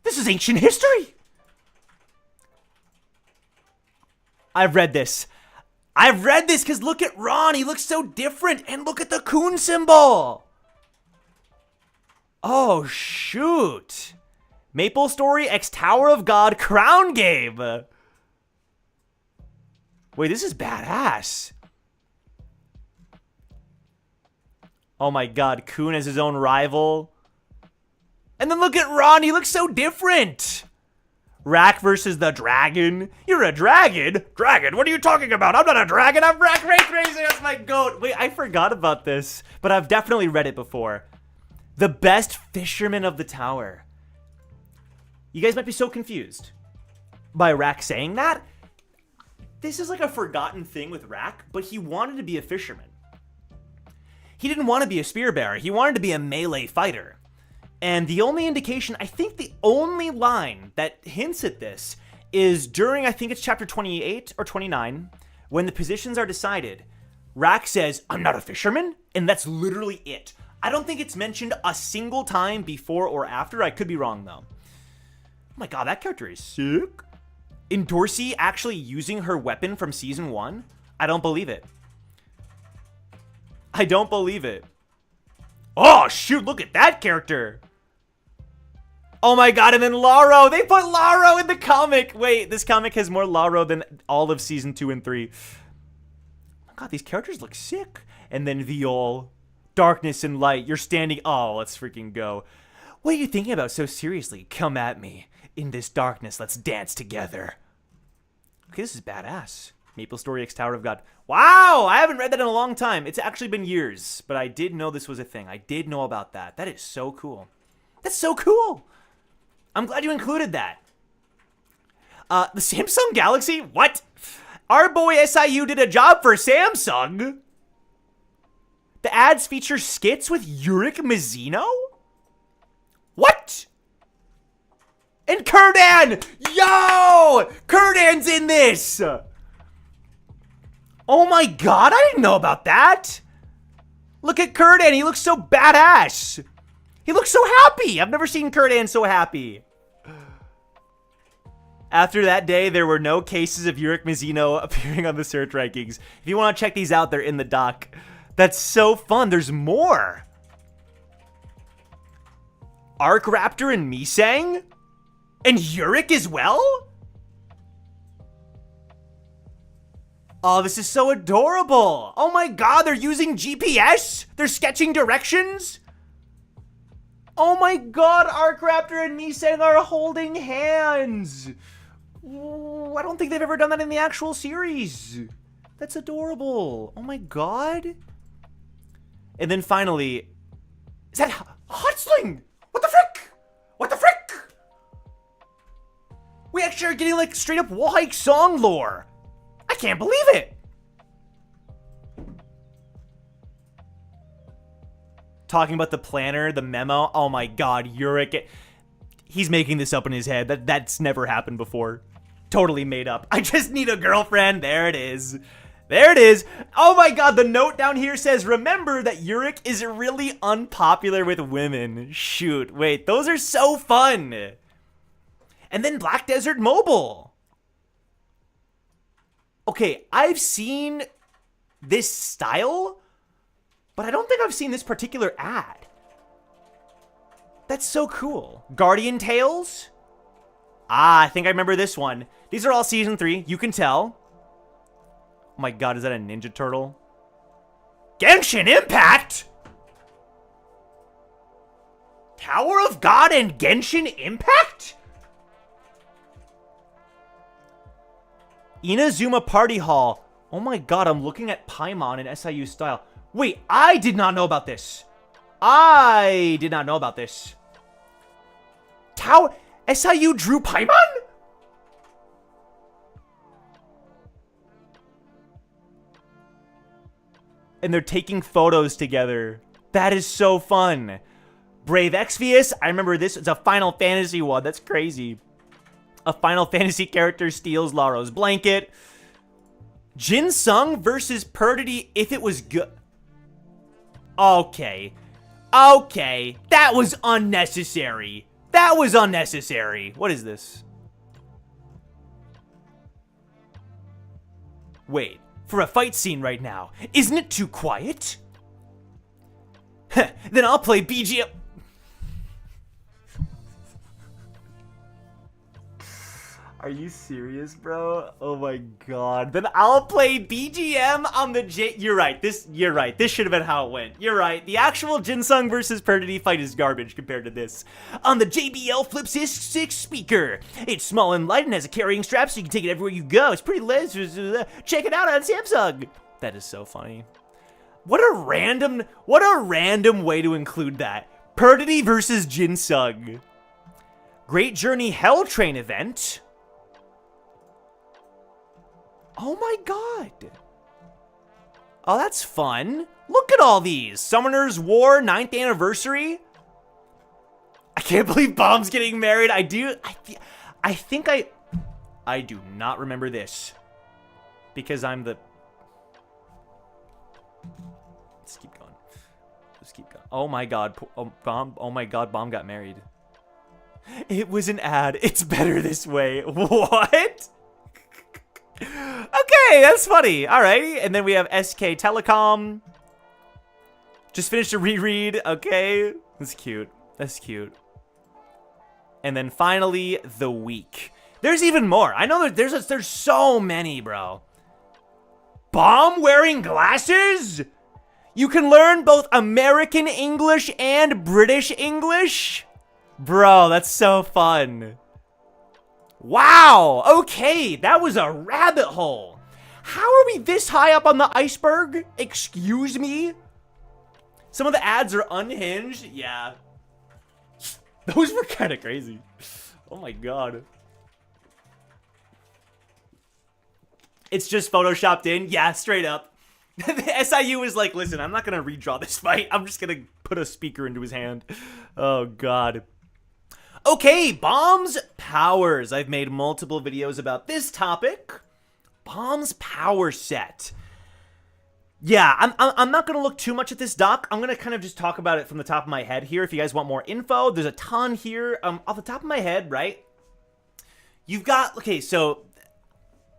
This is ancient history. I've read this because look at Ron. He looks so different. And look at the Coon symbol. Oh, shoot. Maple Story X Tower of God Crown Game. Wait, this is badass. Oh my god, Coon as his own rival. And then look at Ron, he looks so different. Rack versus the dragon. You're a dragon? Dragon? What are you talking about? I'm not a dragon, I'm Rack Ray Tracing, that's my goat. Wait, I forgot about this, but I've definitely read it before. The best fisherman of the tower. You guys might be so confused by Rack saying that. This is like a forgotten thing with Rack, but he wanted to be a fisherman. He didn't want to be a spear bearer, he wanted to be a melee fighter. And the only indication, I think the only line that hints at this is during, I think it's chapter 28 or 29, when the positions are decided, Rack says, I'm not a fisherman, and that's literally it. I don't think it's mentioned a single time before or after. I could be wrong, though. Oh my god, that character is sick. In Dorsey actually using her weapon from season 1? I don't believe it. I don't believe it. Oh, shoot, look at that character. Oh my god, and then Laro. They put Laro in the comic. Wait, this comic has more Laro than all of season 2 and 3. Oh my god, these characters look sick. And then Viol. Darkness and light. You're standing. Oh, let's freaking go. What are you thinking about so seriously? Come at me. In this darkness, let's dance together. Okay, this is badass. Maple Story X Tower of God. Wow, I haven't read that in a long time. It's actually been years, but I did know this was a thing. I did know about that. That is so cool. That's so cool. I'm glad you included that. The Samsung Galaxy? What? Our boy SIU did a job for Samsung? The ads feature skits with Yurik Mizuno? What? And Kurdan! Yo! Kurdan's in this! Oh my god, I didn't know about that! Look at Kurdan, he looks so badass! He looks so happy! I've never seen Kurdan so happy. After that day, there were no cases of Yurik Mizuno appearing on the search rankings. If you want to check these out, they're in the doc. That's so fun. There's more. Arc Raptor and Misang? And Yurik as well? Oh, this is so adorable. Oh my god, they're using GPS? They're sketching directions? Oh my god, Arc Raptor and Misang are holding hands. Ooh, I don't think they've ever done that in the actual series. That's adorable. Oh my god. And then finally, is that Hotsling? What the frick? What the frick? We actually are getting like straight up Wall Hike song lore. I can't believe it. talking about the planner, the memo. Oh my god, Yurik. He's making this up in his head. That's never happened before. Totally made up. I just need a girlfriend. There it is. There it is. Oh my god, the note down here says, remember that Yurik is really unpopular with women. Shoot, wait, those are so fun. And then Black Desert Mobile. Okay, I've seen this style, but I don't think I've seen this particular ad. That's so cool. Guardian Tales? Ah, I think I remember this one. These are all season 3, you can tell. Oh my god, is that a Ninja Turtle? Genshin Impact? Tower of God and Genshin Impact? Inazuma Party Hall. Oh my god, I'm looking at Paimon in SIU style. Wait, I did not know about this. I did not know about this. SIU drew Paimon? And they're taking photos together. That is so fun. Brave Exvius, I remember this. It's a Final Fantasy one. That's crazy. A Final Fantasy character steals Laro's blanket. Jin Sung versus Perdity if it was good. Okay. Okay. That was unnecessary. That was unnecessary. What is this? Wait. For a fight scene right now. Isn't it too quiet? Then I'll play BGM. Are you serious, bro? Oh my god. Then I'll play BGM on the You're right. You're right. This should have been how it went. You're right. The actual Jinsung versus Perdity fight is garbage compared to this. On the JBL Flip 6 speaker. It's small and light and has a carrying strap so you can take it everywhere you go. It's pretty lit. Check it out on Samsung. That is so funny. What a random way to include that. Perdity versus Jinsung. Great Journey Hell Train event. Oh my god. Oh, that's fun. Look at all these. Summoner's War 9th anniversary. I can't believe Bomb's getting married. I do not remember this. Because I'm the... Let's keep going. Let's keep going. Oh my god. Oh my god, Bomb got married. It was an ad. It's better this way. What? Okay, that's funny. Alrighty, and then we have SK Telecom. Just finished a reread. Okay, that's cute. That's cute. And then finally, the week. There's even more. I know there's so many, bro. Bomb wearing glasses? You can learn both American English and British English? Bro, that's so fun. Wow, okay, that was a rabbit hole. How are we this high up on the iceberg? Excuse me? Some of the ads are unhinged. Yeah. Those were kind of crazy. Oh my god. It's just photoshopped in? Yeah, straight up. The SIU is like, listen, I'm not going to redraw this fight. I'm just going to put a speaker into his hand. Oh god. Okay, Bomb's powers. I've made multiple videos about this topic. Bomb's power set. Yeah, I'm not going to look too much at this doc. I'm going to kind of just talk about it from the top of my head here. If you guys want more info, there's a ton here. Off the top of my head, right? You've got, okay, so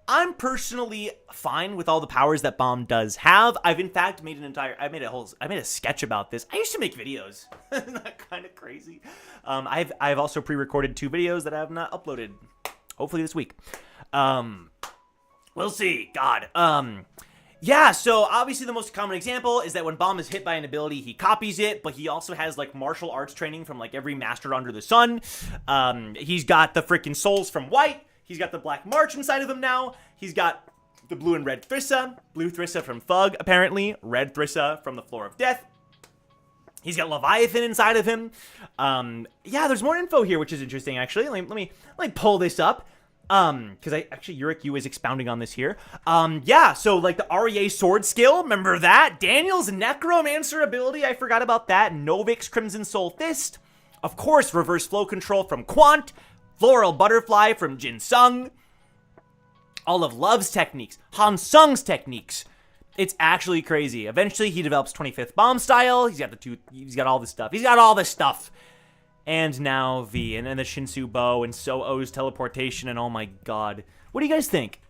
I'm personally fine with all the powers that Bomb does have. I've in fact made I made a sketch about this. I used to make videos. Isn't that kind of crazy? I've also pre-recorded 2 videos that I have not uploaded. Hopefully this week. We'll see. God. Yeah, so obviously the most common example is that when Bomb is hit by an ability, he copies it, but he also has like martial arts training from like every master under the sun. He's got the freaking souls from White. He's got the Black March inside of him now. He's got the blue and red Thrissa. Blue Thrissa from Thug, apparently. Red Thrissa from the Floor of Death. He's got Leviathan inside of him. Yeah, there's more info here, which is interesting, actually. Let me pull this up. Because Yurik Yu is expounding on this here. Yeah, so like the REA sword skill, remember that? Daniel's necromancer ability, I forgot about that. Novik's Crimson Soul Fist. Of course, reverse flow control from Quant. Floral Butterfly from Jin Sung. All of Love's techniques. Han Sung's techniques. It's actually crazy. Eventually, he develops 25th bomb style. He's got all this stuff. He's got all this stuff. And now V, and then the Shinsu bow, and So-O's teleportation, and oh my god. What do you guys think?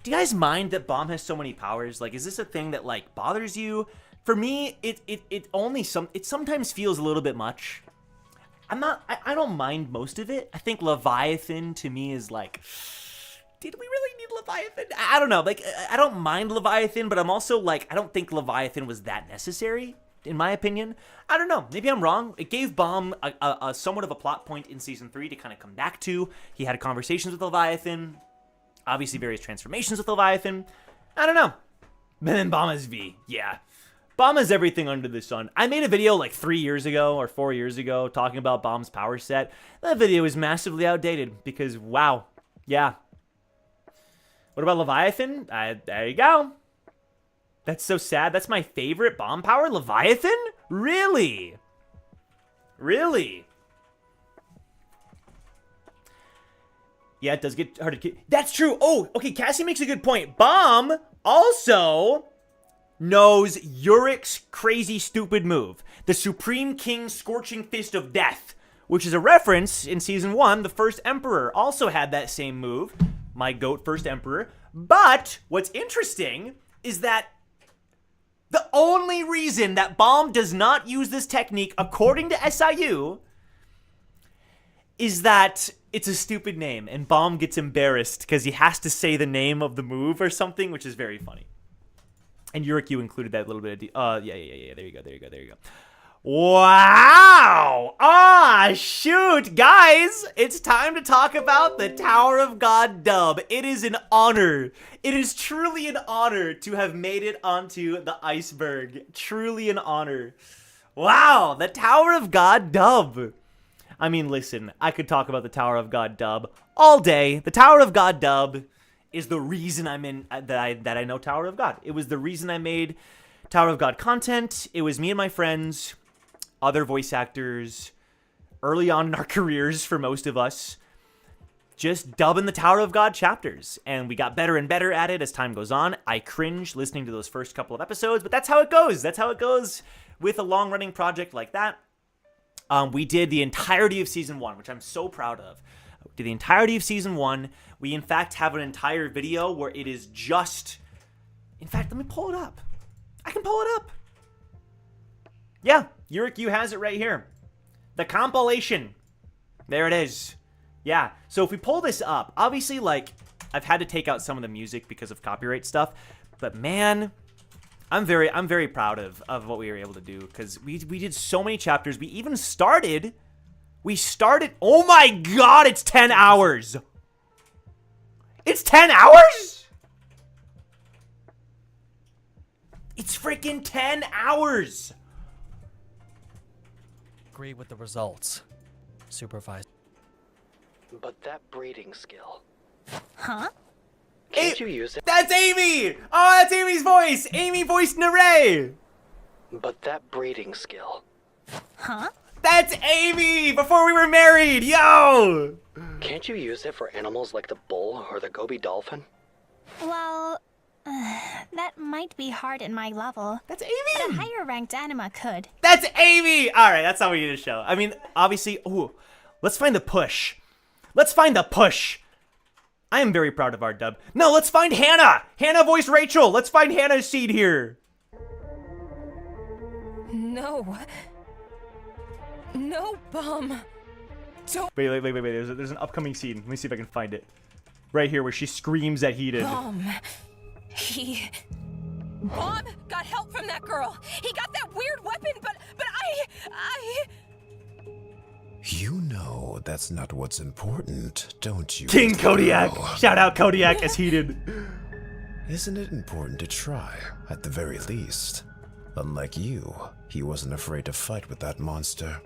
Do you guys mind that Bomb has so many powers? Like, is this a thing that, like, bothers you? For me, it sometimes feels a little bit much. I don't mind most of it. I think Leviathan, to me, is like, did we really need Leviathan? I don't know. Like, I don't mind Leviathan, but I'm also like, I don't think Leviathan was that necessary, in my opinion. I don't know. Maybe I'm wrong. It gave Bomb a somewhat of a plot point in Season 3 to kind of come back to. He had conversations with Leviathan. Obviously, various transformations with Leviathan. I don't know. But then Bomb is V. Yeah. Bomb has everything under the sun. I made a video like 3 years ago or 4 years ago talking about Bomb's power set. That video is massively outdated because, wow. Yeah. What about Leviathan? There you go. That's so sad. That's my favorite bomb power? Leviathan? Really? Really? Yeah, it does get hard to kill. That's true. Oh, okay, Cassie makes a good point. Bomb also knows Yurik's crazy stupid move. The Supreme King's Scorching Fist of Death, which is a reference in Season 1. The First Emperor also had that same move. My goat First Emperor. But what's interesting is that the only reason that Bomb does not use this technique, according to SIU, is that it's a stupid name, and Bomb gets embarrassed because he has to say the name of the move or something, which is very funny. And Yurik Yu included that little bit of... yeah. There you go. Wow! Ah, shoot! Guys, it's time to talk about the Tower of God dub. It is an honor. It is truly an honor to have made it onto the Iceberg. Truly an honor. Wow, the Tower of God dub. I mean, listen, I could talk about the Tower of God dub all day. The Tower of God dub is the reason I'm in that I know Tower of God. It was the reason I made Tower of God content. It was me and my friends, other voice actors, early on in our careers for most of us, just dubbing the Tower of God chapters. And we got better and better at it as time goes on. I cringe listening to those first couple of episodes, but that's how it goes. That's how it goes with a long-running project like that. We did the entirety of Season 1, which I'm so proud of. We did the entirety of Season 1. We, in fact, have an entire video where it is just... In fact, let me pull it up. I can pull it up. Yeah, Yurik Yu has it right here. The compilation. There it is. Yeah, so if we pull this up, obviously, like, I've had to take out some of the music because of copyright stuff, but man, I'm very proud of what we were able to do, because we did so many chapters. We even started, oh my god, it's 10 hours. It's 10 hours? It's freaking 10 hours. Agree with the results. Supervised. But that breeding skill. Huh? Can't you use it? That's Amy! Oh, that's Amy's voice! Amy voiced Naray! But that breeding skill. Huh? That's Amy! Before we were married! Yo! Can't you use it for animals like the bull or the goby dolphin? Well, that might be hard at my level. That's But a Amy! higher ranked anima could. That's Amy! Alright, that's how we need to show. I mean, obviously, ooh, let's find the push. Let's find the push. I am very proud of our dub. No, let's find Hannah! Hannah voiced Rachel! Let's find Hannah's seed here! No. No, Bum. Don't. Wait. There's an upcoming scene. Let me see if I can find it. Right here where she screams at Heated. Bum. Bum got help from that girl. He got that weird weapon, but I... You know that's not what's important, don't you? King Kodiak! Oh. Shout out Kodiak as Heated. Isn't it important to try, at the very least? Unlike you, he wasn't afraid to fight with that monster.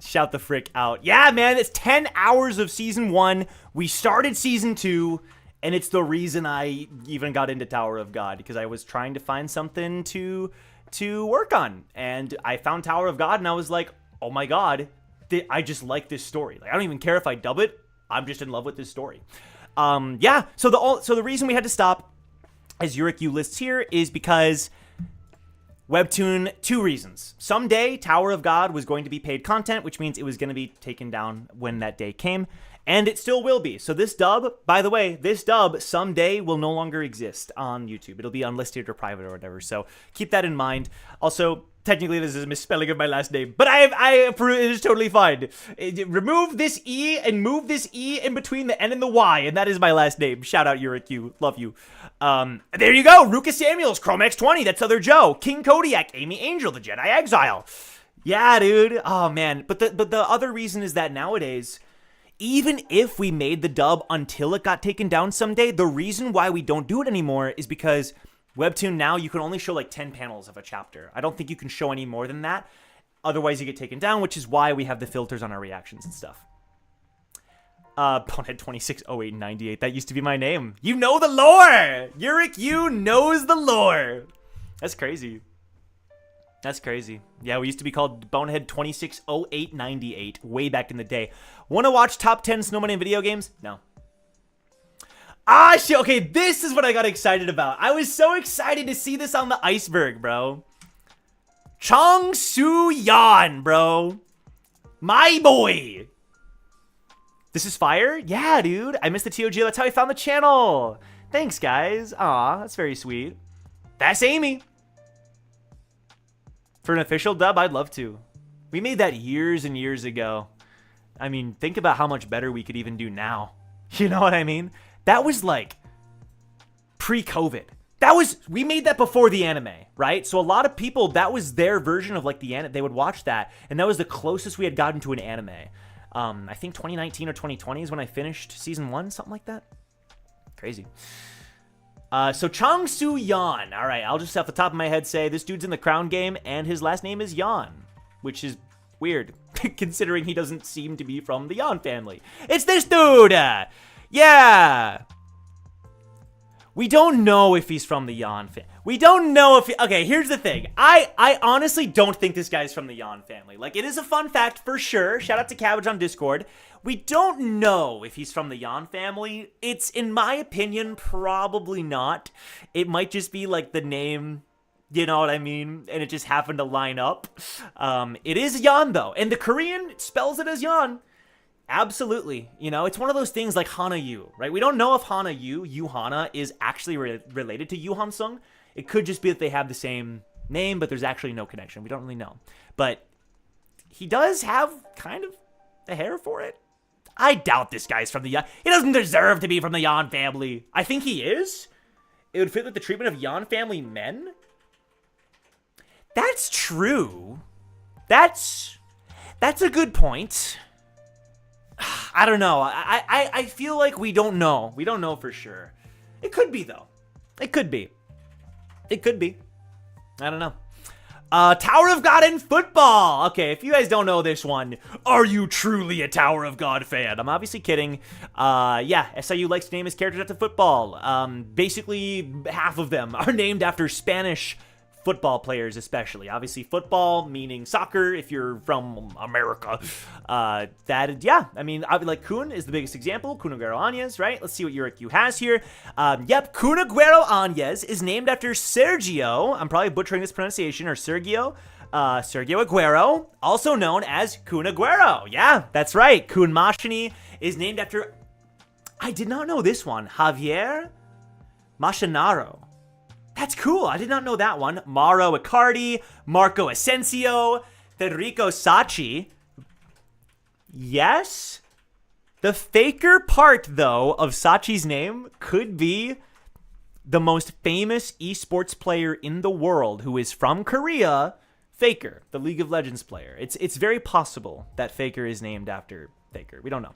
Shout the frick out. Yeah, man, it's 10 hours of season 1. We started season 2, and it's the reason I even got into Tower of God, because I was trying to find something to work on. And I found Tower of God, and I was like, oh my god, I just like this story. Like, I don't even care if I dub it. I'm just in love with this story. Yeah, so the reason we had to stop, as Yurick lists here, is because Webtoon, 2 reasons. Someday, Tower of God was going to be paid content, which means it was going to be taken down when that day came, and it still will be. So this dub, by the way, this dub someday will no longer exist on YouTube. It'll be unlisted or private or whatever, so keep that in mind. Also, technically, this is a misspelling of my last name, but it is totally fine. Remove this E and move this E in between the N and the Y, and that is my last name. Shout out Yurick, love you. There you go. Ruka Samuels, Chromex20, that's Other Joe, King Kodiak, Amy Angel, the Jedi Exile. Yeah, dude. Oh man. But the other reason is that nowadays, even if we made the dub until it got taken down someday, the reason why we don't do it anymore is because Webtoon now, you can only show like 10 panels of a chapter. I don't think you can show any more than that. Otherwise, you get taken down, which is why we have the filters on our reactions and stuff. Bonehead 260898. That used to be my name. You know the lore! Yurick knows the lore. That's crazy. That's crazy. Yeah, we used to be called Bonehead 260898 way back in the day. Want to watch top 10 Snowman in video games? No. Ah, shit. Okay, this is what I got excited about. I was so excited to see this on the Iceberg, bro. Chong Soo Yan, bro. My boy. This is fire? Yeah, dude. I missed the TOG. That's how I found the channel. Thanks, guys. Aw, that's very sweet. That's Amy. For an official dub, I'd love to. We made that years and years ago. I mean, think about how much better we could even do now. You know what I mean? That was like pre-COVID. We made that before the anime, right? So a lot of people, that was their version of like the anime. They would watch that, and that was the closest we had gotten to an anime. I think 2019 or 2020 is when I finished season 1, something like that. Crazy. So Chong Soo Yan. All right, I'll just off the top of my head say this dude's in the Crown game, and his last name is Yan, which is weird, considering he doesn't seem to be from the Yan family. It's this dude! Yeah! We don't know if he's from the Yan family. We don't know if okay, here's the thing. I honestly don't think this guy's from the Yan family. Like, it is a fun fact for sure. Shout out to Cabbage on Discord. We don't know if he's from the Yan family. It's, in my opinion, probably not. It might just be like the name, you know what I mean? And it just happened to line up. It is Yan, though. And the Korean spells it as Yan. Absolutely. You know, it's one of those things like Hana Yu, right? We don't know if Hana Yu Hana, is actually related to Yu Han Sung. It could just be that they have the same name, but there's actually no connection. We don't really know. But he does have kind of the hair for it. I doubt this guy's from the Yan. He doesn't deserve to be from the Yan family. I think he is. It would fit with the treatment of Yan family men. That's true. That's a good point. I don't know. I feel like we don't know. We don't know for sure. It could be, though. It could be. It could be. I don't know. Tower of God in football. Okay, if you guys don't know this one, are you truly a Tower of God fan? I'm obviously kidding. Yeah, SIU likes to name his characters after football. Basically, half of them are named after Spanish football players, especially. Obviously, football meaning soccer if you're from America. Yeah, I mean, like Kun is the biggest example. Kun Aguero Áñez, right? Let's see what Yurick has here. Yep, Kun Aguero Áñez is named after Sergio. I'm probably butchering this pronunciation, or Sergio Aguero, also known as Kun Aguero. Yeah, that's right. Kun Mashini is named after, I did not know this one, Javier Machinaro. That's cool. I did not know that one. Mauro Icardi, Marco Asensio, Federico Sacchi. Yes? The faker part, though, of Sacchi's name could be the most famous esports player in the world who is from Korea, Faker, the League of Legends player. It's very possible that Faker is named after Faker. We don't know.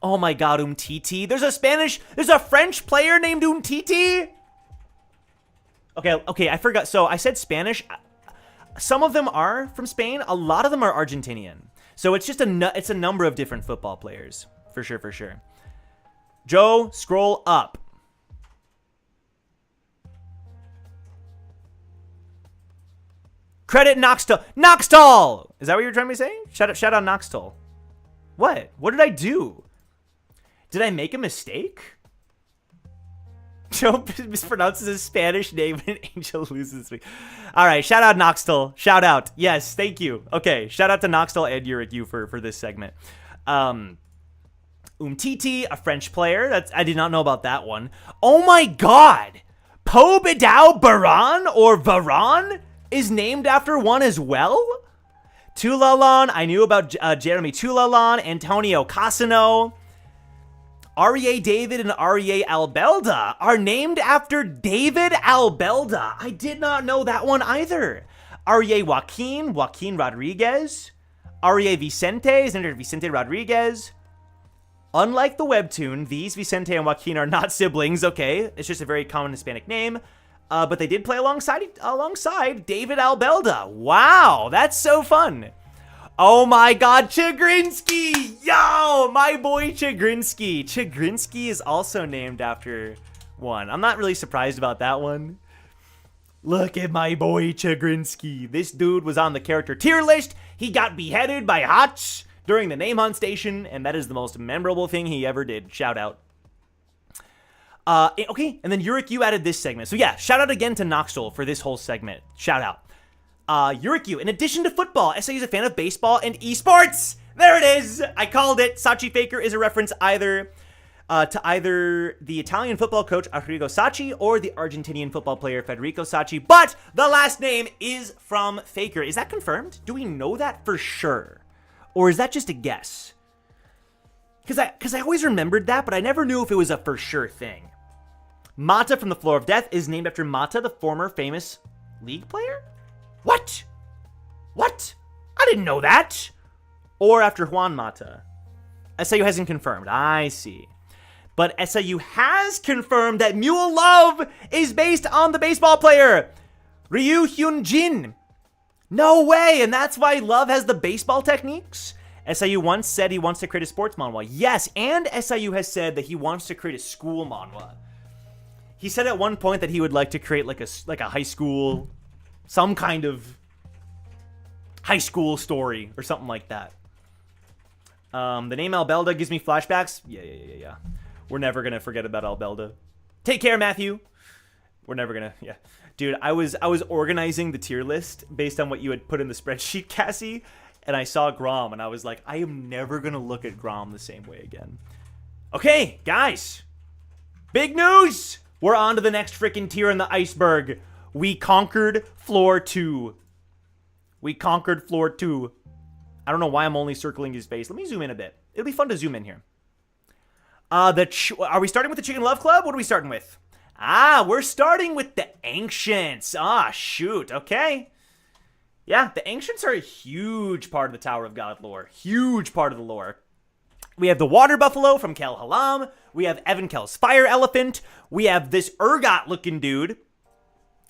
Oh my god, Umtiti. There's a French player named Umtiti? Okay, I forgot. So I said Spanish. Some of them are from Spain. A lot of them are Argentinian. So it's just it's a number of different football players. For sure, for sure. Joe, scroll up. Credit Noxtal. Noxtal! Is that what you were trying to say? Shout out Noxtal. What? What did I do? Did I make a mistake? Joe mispronounces his Spanish name and Angel loses me. All right, shout out Noxtal. Shout out. Yes, thank you. Okay, shout out to Noxtal and Uric for this segment. Umtiti, a French player. I did not know about that one. Oh my god! Pobedao Baran or Varan is named after one as well? Tulalan, I knew about Jeremy Tulalan, Antonio Casino. R.E.A. David and R.E.A. Albelda are named after David Albelda. I did not know that one either. R.E.A. Joaquin Rodriguez. R.E.A. Vicente is named after Vicente Rodriguez. Unlike the webtoon, these Vicente and Joaquin are not siblings, okay? It's just a very common Hispanic name. But they did play alongside David Albelda. Wow, that's so fun. Oh my god, Chagrinsky! Yo, my boy Chagrinsky. Chagrinsky is also named after one. I'm not really surprised about that one. Look at my boy Chagrinsky. This dude was on the character tier list. He got beheaded by Hotch during the Name Hunt station, and that is the most memorable thing he ever did. Shout out. Okay, and then Uric, you added this segment. So yeah, shout out again to Noxtal for this whole segment. Shout out. Uric, in addition to football, SIU is a fan of baseball and esports. There it is. I called it. Sachi Faker is a reference to either the Italian football coach Arrigo Sacchi or the Argentinian football player Federico Sacchi, but the last name is from Faker. Is that confirmed? Do we know that for sure? Or is that just a guess? Because I always remembered that, but I never knew if it was a for sure thing. Mata from the Floor of Death is named after Mata, the former famous League player? What? What? I didn't know that. Or after Juan Mata. SIU hasn't confirmed. I see. But SIU has confirmed that Mule Love is based on the baseball player Ryu Hyun-jin. No way, and that's why Love has the baseball techniques? SIU once said he wants to create a sports manhwa. Yes, and SIU has said that he wants to create a school manhwa. He said at one point that he would like to create like a high school, some kind of high school story or something like that. The name Albelda gives me flashbacks. Yeah. We're never gonna forget about Albelda. Take care, Matthew. We're never gonna, yeah. Dude, I was organizing the tier list based on what you had put in the spreadsheet, Cassie, and I saw Grom, and I was like, I am never gonna look at Grom the same way again. Okay, guys. Big news! We're on to the next freaking tier in the iceberg. We conquered floor 2. We conquered floor 2. I don't know why I'm only circling his face. Let me zoom in a bit. It'll be fun to zoom in here. Are we starting with the Chicken Love Club? What are we starting with? We're starting with the Ancients. Shoot. Okay. Yeah, the Ancients are a huge part of the Tower of God lore. Huge part of the lore. We have the Water Buffalo from Kel Halam. We have Evan Kel's Fire Elephant. We have this Urgot-looking dude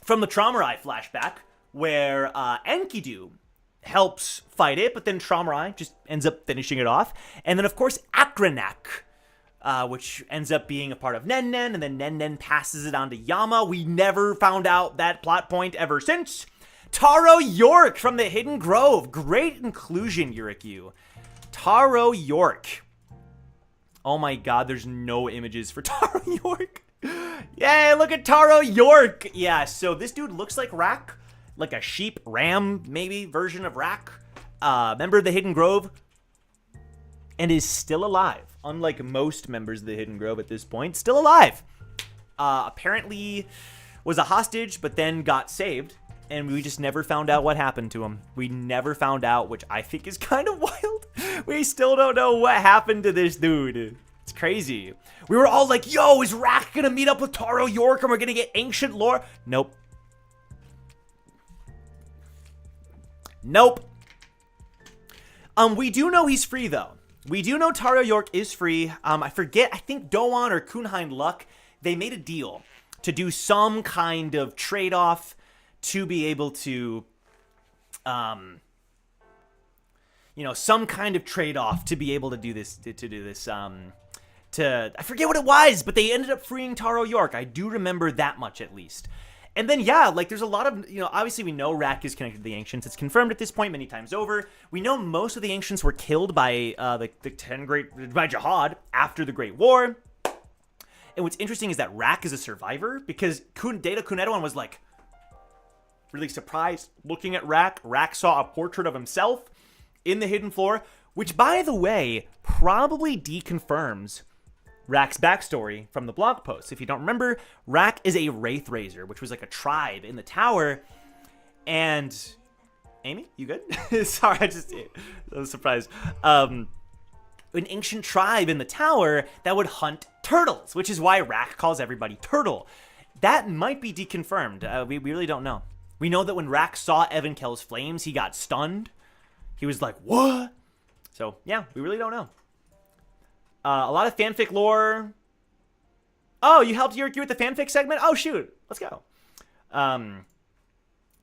from the Traumarai flashback, where Enkidu helps fight it, but then Traumarai just ends up finishing it off. And then, of course, Akranak, which ends up being a part of Nen Nen, and then Nen Nen passes it on to Yama. We never found out that plot point ever since. Taro York from the Hidden Grove. Great inclusion, Yurikyu. Taro York. Oh my god, there's no images for Taro York. Yay, look at Taro York. Yeah, so this dude looks like Rak. Like a sheep, ram, maybe, version of Rak. Member of the Hidden Grove. And is still alive. Unlike most members of the Hidden Grove at this point. Still alive. Apparently was a hostage, but then got saved. And we just never found out what happened to him. We never found out, which I think is kind of wild. We still don't know what happened to this dude. It's crazy. We were all like, yo, is Rak gonna meet up with Taro York and we're gonna get ancient lore? Nope. Nope. We do know he's free, though. We do know Taro York is free. I forget, I think Doan or Kunheim Luck, they made a deal to do some kind of trade-off to be able to you know, some kind of trade-off to be able to do this, to do this, I forget what it was, but they ended up freeing Taro York. I do remember that much, at least. And then, yeah, like, there's a lot of, you know, obviously we know Rak is connected to the Ancients. It's confirmed at this point many times over. We know most of the Ancients were killed by, the 10 Great, by Jihad after the Great War. And what's interesting is that Rak is a survivor, because Data Kunedwan was, like, really surprised looking at Rak. Rak saw a portrait of himself in the hidden floor, which, by the way, probably deconfirms Rak's backstory from the blog post. If you don't remember, Rak is a Wraith Raiser, which was like a tribe in the tower. And Amy, you good? Sorry, I was surprised. An ancient tribe in the tower that would hunt turtles, which is why Rak calls everybody Turtle. That might be deconfirmed. We really don't know. We know that when Rak saw Evan Kell's flames, he got stunned. He was like, what? So, yeah, we really don't know. A lot of fanfic lore. Oh, you helped Yuriki with the fanfic segment? Oh, shoot. Let's go.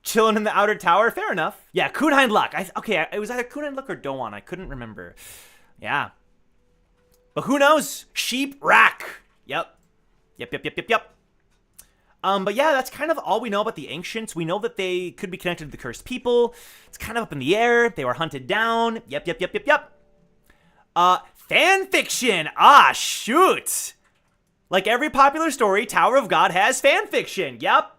Chilling in the outer tower. Fair enough. Yeah, Kunhind Luck. Okay, it was either Kunhind Luck or Doan. I couldn't remember. Yeah. But who knows? Sheep Rak. Yep. But yeah, that's kind of all we know about the Ancients. We know that they could be connected to the Cursed People. It's kind of up in the air. They were hunted down. Yep. Fan fiction. Ah, shoot. Like every popular story, Tower of God has fan fiction. Yep.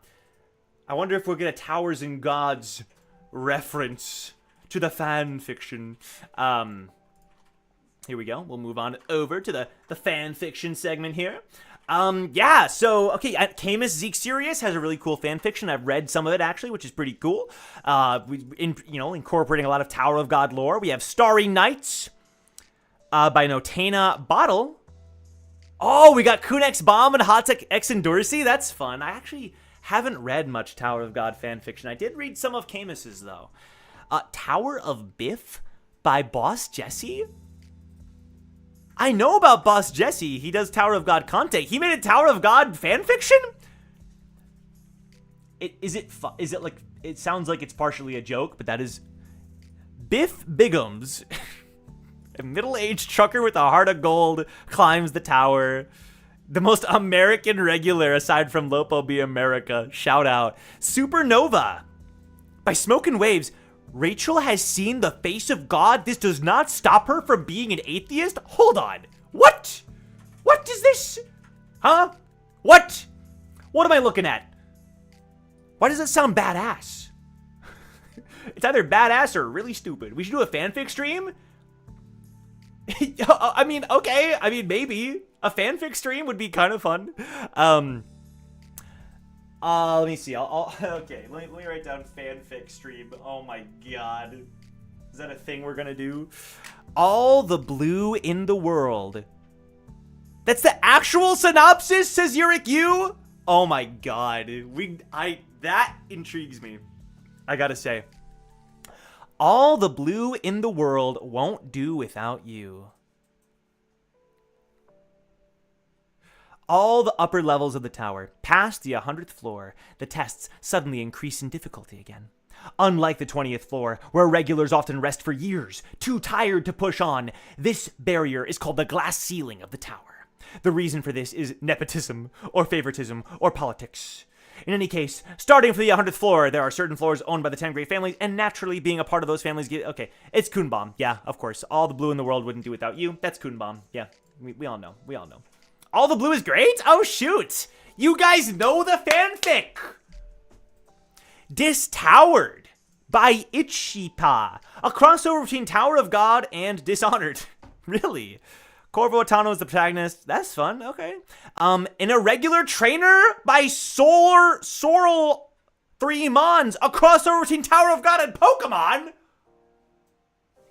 I wonder if we'll get a Towers and Gods reference to the fan fiction. Here we go. We'll move on over to the fan fiction segment here. Yeah, so, okay, Camus Zeke Sirius has a really cool fan fiction. I've read some of it, actually, which is pretty cool. Incorporating a lot of Tower of God lore. We have Starry Nights by Notana Bottle. Oh, we got Kunex Bomb and Hatek X Endursi. That's fun. I actually haven't read much Tower of God fan fiction. I did read some of Camus's, though. Tower of Biff by Boss Jesse. I know about Boss Jesse. He does Tower of God content. He made a Tower of God fan fiction? Is it like, it sounds like it's partially a joke, but that is Biff Biggums, a middle-aged trucker with a heart of gold, climbs the tower. The most American regular aside from Lopo Be America. Shout out. Supernova by Smokin' Waves. Rachel has seen the face of God. This does not stop her from being an atheist? Hold on. What? What is this? Huh? What? What am I looking at? Why does it sound badass? It's either badass or really stupid. We should do a fanfic stream? I mean, okay. I mean, maybe. A fanfic stream would be kind of fun. Let me see. Okay, let me write down fanfic stream. Oh my god. Is that a thing we're gonna do? All the blue in the world. That's the actual synopsis, says Yurik Yu? Oh my god. That intrigues me. I gotta say. All the blue in the world won't do without you. All the upper levels of the tower, past the 100th floor, the tests suddenly increase in difficulty again. Unlike the 20th floor, where regulars often rest for years, too tired to push on, this barrier is called the glass ceiling of the tower. The reason for this is nepotism, or favoritism, or politics. In any case, starting from the 100th floor, there are certain floors owned by the 10 great families, and naturally being a part of those families, okay, it's Kunbam. Yeah, of course. All the blue in the world wouldn't do without you. That's Kunbam. Yeah, we all know. We all know. All the blue is great? Oh, shoot. You guys know the fanfic. Distowered by Ichipa. A crossover between Tower of God and Dishonored. Really? Corvo Atano is the protagonist. That's fun. Okay. An irregular trainer by Sorrel 3 Mons. A crossover between Tower of God and Pokemon?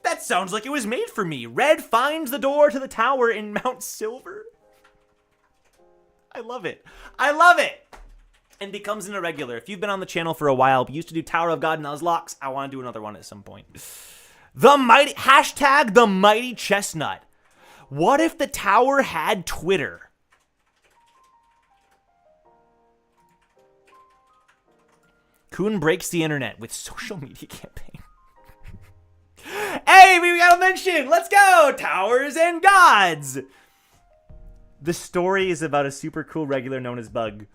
That sounds like it was made for me. Red finds the door to the tower in Mount Silver. I love it. I love it. And becomes an irregular. If you've been on the channel for a while, we used to do Tower of God Nuzlocke. I want to do another one at some point. The mighty Chestnut. What if the tower had Twitter? Kun breaks the internet with social media campaign. Okay, we gotta mention. Let's go. Towers and Gods. The story is about a super cool regular known as Bug.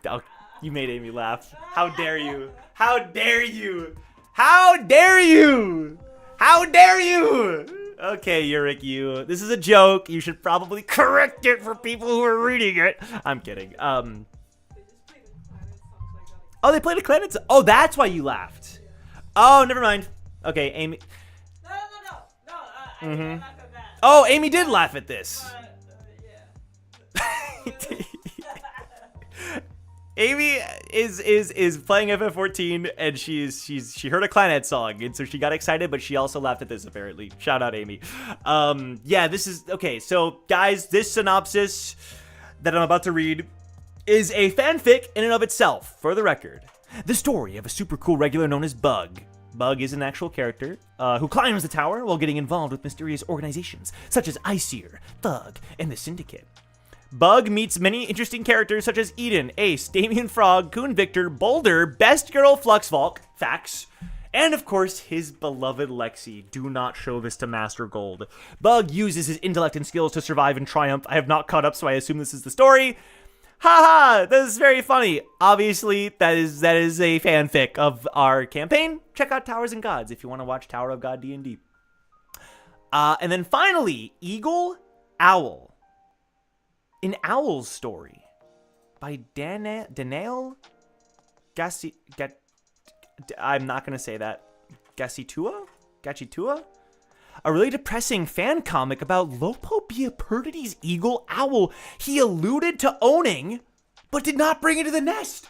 Oh, you made Amy laugh. How dare you? How dare you? How dare you? How dare you? Okay, Yurik, you. This is a joke. You should probably correct it for people who are reading it. I'm kidding. Oh, they played a Planet song. Oh, that's why you laughed. Oh, never mind. Okay, Amy. No. I laughed at that. Oh, Amy did laugh at this. Amy is playing FF14 and she heard a Clannad song and so she got excited, but she also laughed at this apparently. Shout out Amy. Yeah, this is okay. So guys, this synopsis that I'm about to read is a fanfic in and of itself. For the record, the story of a super cool regular known as Bug. Bug is an actual character who climbs the tower while getting involved with mysterious organizations such as Iceberg, Thug, and the Syndicate. Bug meets many interesting characters such as Eden, Ace, Damien Frog, Coon Victor, Boulder, Best Girl Fluxvalk, Fax, and of course his beloved Lexi. Do not show this to Master Gold. Bug uses his intellect and skills to survive and triumph. I have not caught up, so I assume this is the story. Haha, this is very funny. Obviously, that is a fanfic of our campaign. Check out Towers and Gods if you want to watch Tower of God D&D. And then finally, Eagle Owl. An Owl's Story by Daniel Gassi... I'm not going to say that. Gachitua? A really depressing fan comic about Lopopia Perdity's eagle owl he alluded to owning, but did not bring into the nest.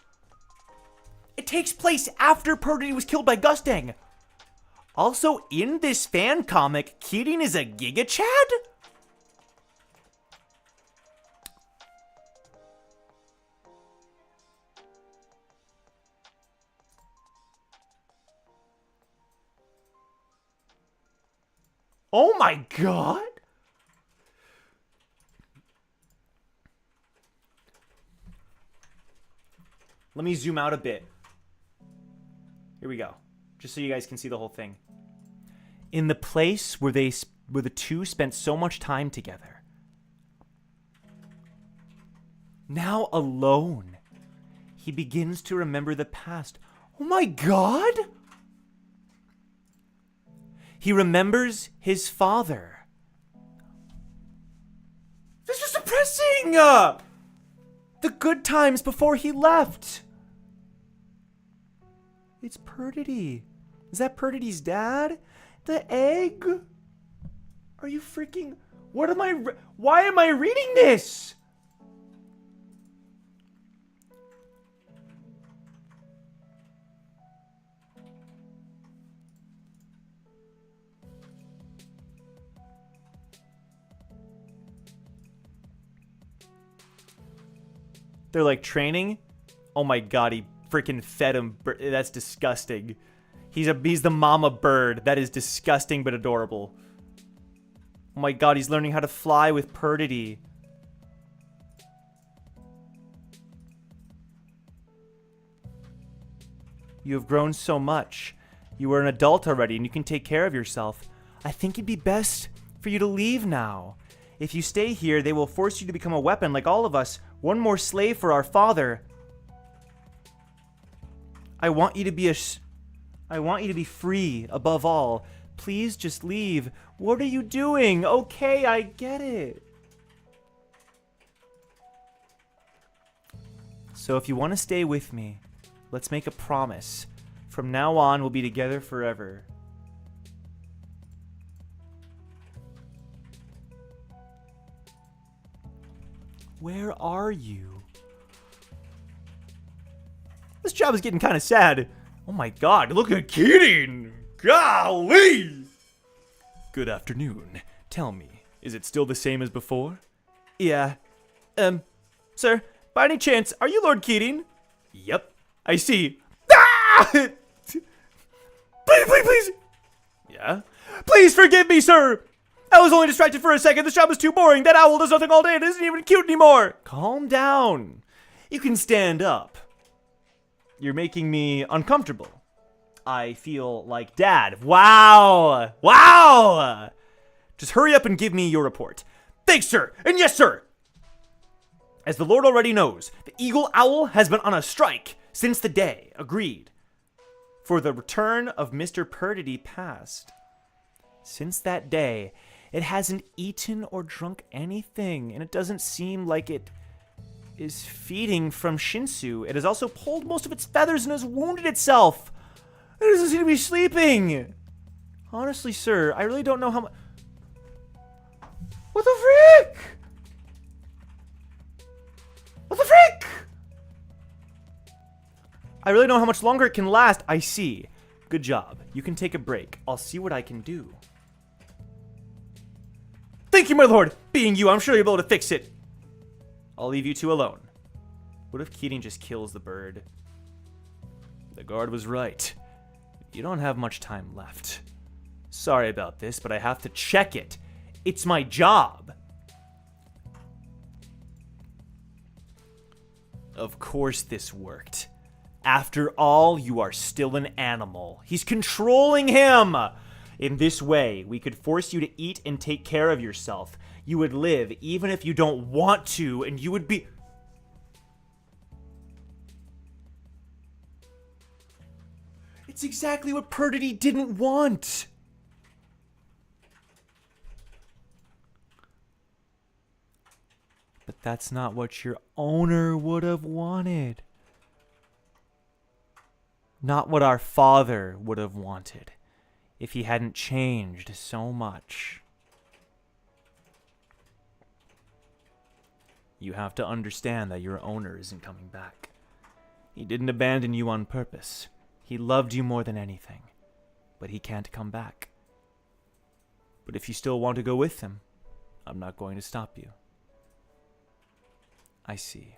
It takes place after Perdity was killed by Gustang. Also, in this fan comic, Keating is a Giga Chad? Oh my god! Let me zoom out a bit. Here we go. Just so you guys can see the whole thing. In the place where the two spent so much time together. Now alone, he begins to remember the past. Oh my god! He remembers his father. This is depressing! The good times before he left. It's Perdity. Is that Perdity's dad? The egg? Are you freaking... What am I... Why am I reading this? They're like training. Oh my god, he freaking fed him. That's disgusting. He's the mama bird. That is disgusting but adorable. Oh my god, he's learning how to fly with Perdity. You have grown so much. You are an adult already and you can take care of yourself. I think it'd be best for you to leave now. If you stay here, they will force you to become a weapon like all of us. One more slave for our father. I want you to be free above all. Please just leave. What are you doing? Okay, I get it. So if you want to stay with me, let's make a promise. From now on, we'll be together forever. Where are you? This job is getting kind of sad. Oh my god, look at Keating! Golly! Good afternoon. Tell me, is it still the same as before? Yeah. Sir, by any chance, are you Lord Keating? Yep, I see. Ah! Please! Yeah? Please forgive me, sir! I was only distracted for a second. This job is too boring. That owl does nothing all day and isn't even cute anymore. Calm down. You can stand up. You're making me uncomfortable. I feel like dad. Wow! Wow! Just hurry up and give me your report. Thanks, sir, and yes, sir! As the Lord already knows, the Eagle Owl has been on a strike since the day agreed for the return of Mr. Perdity passed. Since that day, it hasn't eaten or drunk anything, and it doesn't seem like it is feeding from Shinsu. It has also pulled most of its feathers and has wounded itself. It doesn't seem to be sleeping. Honestly, sir, I really don't know how much... What the frick? What the frick? I really don't know how much longer it can last. I see. Good job. You can take a break. I'll see what I can do. Thank you, my lord. Being you, I'm sure you'll be able to fix it. I'll leave you two alone. What if Keating just kills the bird? The guard was right. You don't have much time left. Sorry about this, but I have to check it. It's my job. Of course this worked. After all, you are still an animal. He's controlling him. In this way, we could force you to eat and take care of yourself. You would live even if you don't want to, and you would be... It's exactly what Perdity didn't want. But that's not what your owner would have wanted. Not what our father would have wanted if he hadn't changed so much. You have to understand that your owner isn't coming back. He didn't abandon you on purpose. He loved you more than anything, but he can't come back. But if you still want to go with him, I'm not going to stop you. I see.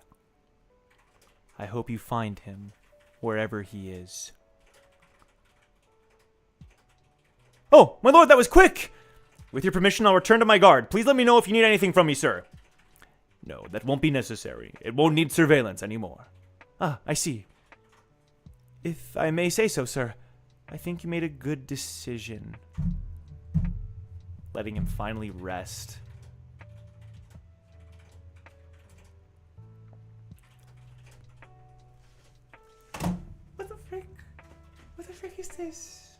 I hope you find him wherever he is. Oh, my lord, that was quick! With your permission, I'll return to my guard. Please let me know if you need anything from me, sir. No, that won't be necessary. It won't need surveillance anymore. Ah, I see. If I may say so, sir, I think you made a good decision. Letting him finally rest. What the frick? What the frick is this?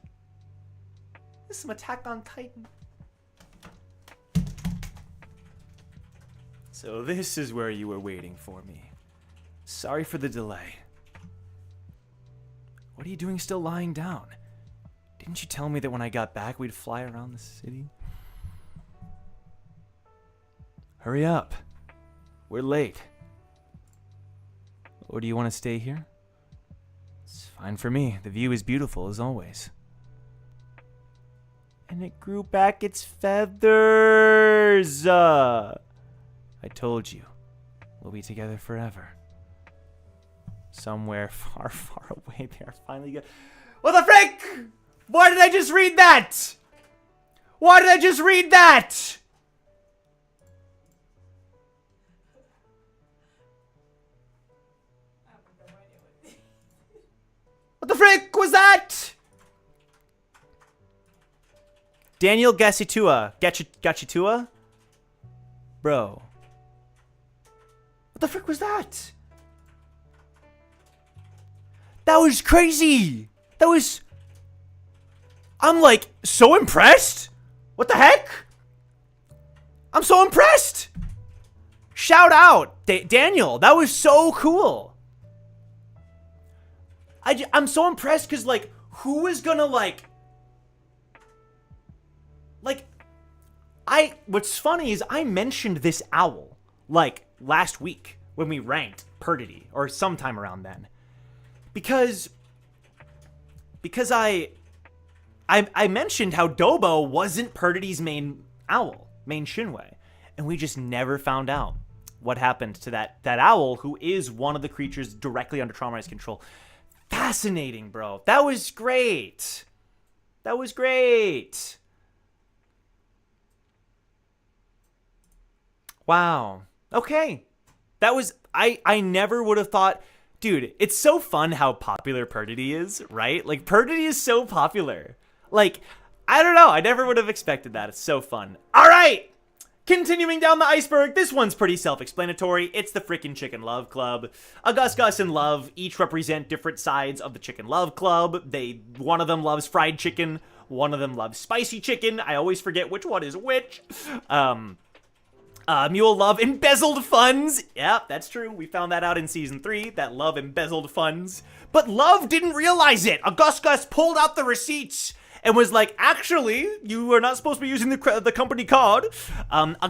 This is some Attack on Titan. So this is where you were waiting for me. Sorry for the delay. What are you doing still lying down? Didn't you tell me that when I got back we'd fly around the city? Hurry up. We're late. Or do you want to stay here? It's fine for me. The view is beautiful as always. And it grew back its feathers. I told you. We'll be together forever. Somewhere far, far away, they are finally good. What the frick? Why did I just read that? Why did I just read that? What the frick was that? Daniel Gachitua. Gachitua? Bro. What the frick was that? That was crazy. That was... I'm like so impressed. What the heck? I'm so impressed. Shout out, Daniel. That was so cool. I'm so impressed because, like, who is gonna, what's funny is I mentioned this owl, like, last week when we ranked Perdity, or sometime around then. Because I mentioned how Dobo wasn't Perdity's main owl, main Shinwei, and we just never found out what happened to that owl, who is one of the creatures directly under Traumatized control. Fascinating, bro. That was great. That was great. Wow. Okay. That was... I never would have thought Dude, it's so fun how popular Perdity is, right? Like, Perdity is so popular. Like, I don't know. I never would have expected that. It's so fun. All right. Continuing down the iceberg, this one's pretty self-explanatory. It's the freaking Chicken Love Club. Gus and Love each represent different sides of the Chicken Love Club. One of them loves fried chicken. One of them loves spicy chicken. I always forget which one is which. Mule love embezzled funds. Yep, that's true. We found that out in season 3, that Love embezzled funds. But Love didn't realize it. Gus pulled out the receipts and was like, actually, you are not supposed to be using the company card.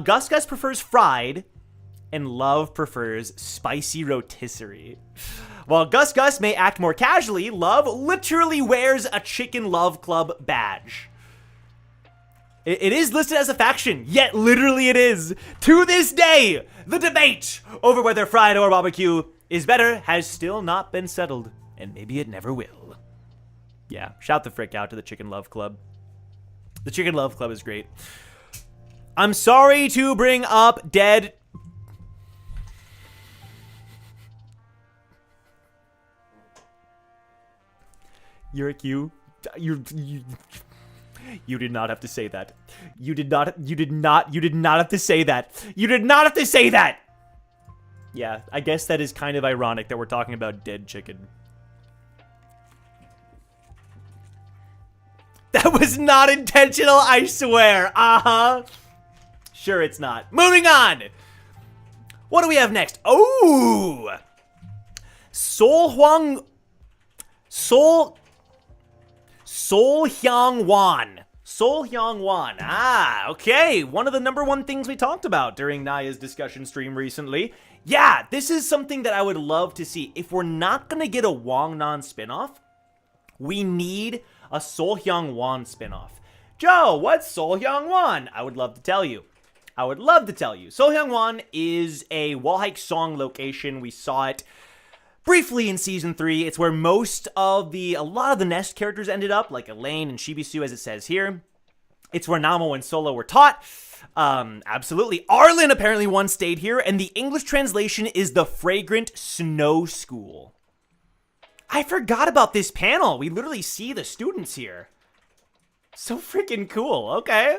Gus prefers fried, and Love prefers spicy rotisserie. While Gus may act more casually, Love literally wears a Chicken Love Club badge. It is listed as a faction, yet literally it is. To this day, the debate over whether fried or barbecue is better has still not been settled, and maybe it never will. Yeah, shout the frick out to the Chicken Love Club. The Chicken Love Club is great. I'm sorry to bring up dead... Yurik, you did not have to say that. You did not have to say that. You did not have to say that! Yeah, I guess that is kind of ironic that we're talking about dead chicken. That was not intentional, I swear. Sure it's not. Moving on. What do we have next? Oh! Sol Hyung Wan. Okay. One of the #1 things we talked about during Naya's discussion stream recently. Yeah, this is something that I would love to see. If we're not going to get a Wang Nan spinoff, we need a Sol Hyung Wan spinoff. Joe, what's Sol Hyung Wan? I would love to tell you. Sol Hyung Wan is a wall hike song location. We saw it briefly in season 3. It's where a lot of the Nest characters ended up, like Elaine and Shibisu, as it says here. It's where Namo and Solo were taught. Absolutely. Arlen apparently once stayed here, and the English translation is the Fragrant Snow School. I forgot about this panel. We literally see the students here. So freaking cool. Okay.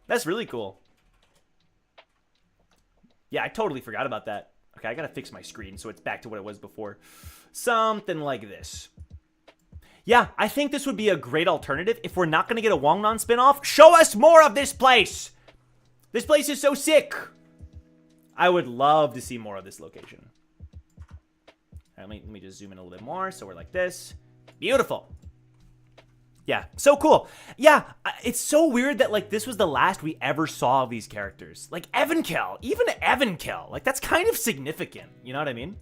That's really cool. Yeah, I totally forgot about that. Okay, I gotta fix my screen so it's back to what it was before. Something like this. Yeah, I think this would be a great alternative if we're not gonna get a Wang Nan spinoff. Show us more of this place! This place is so sick! I would love to see more of this location. All right, let me just zoom in a little bit more so we're like this. Beautiful. Yeah, so cool. Yeah, it's so weird that, like, this was the last we ever saw of these characters. Like, Evankel. Even Evankel. Like, that's kind of significant. You know what I mean?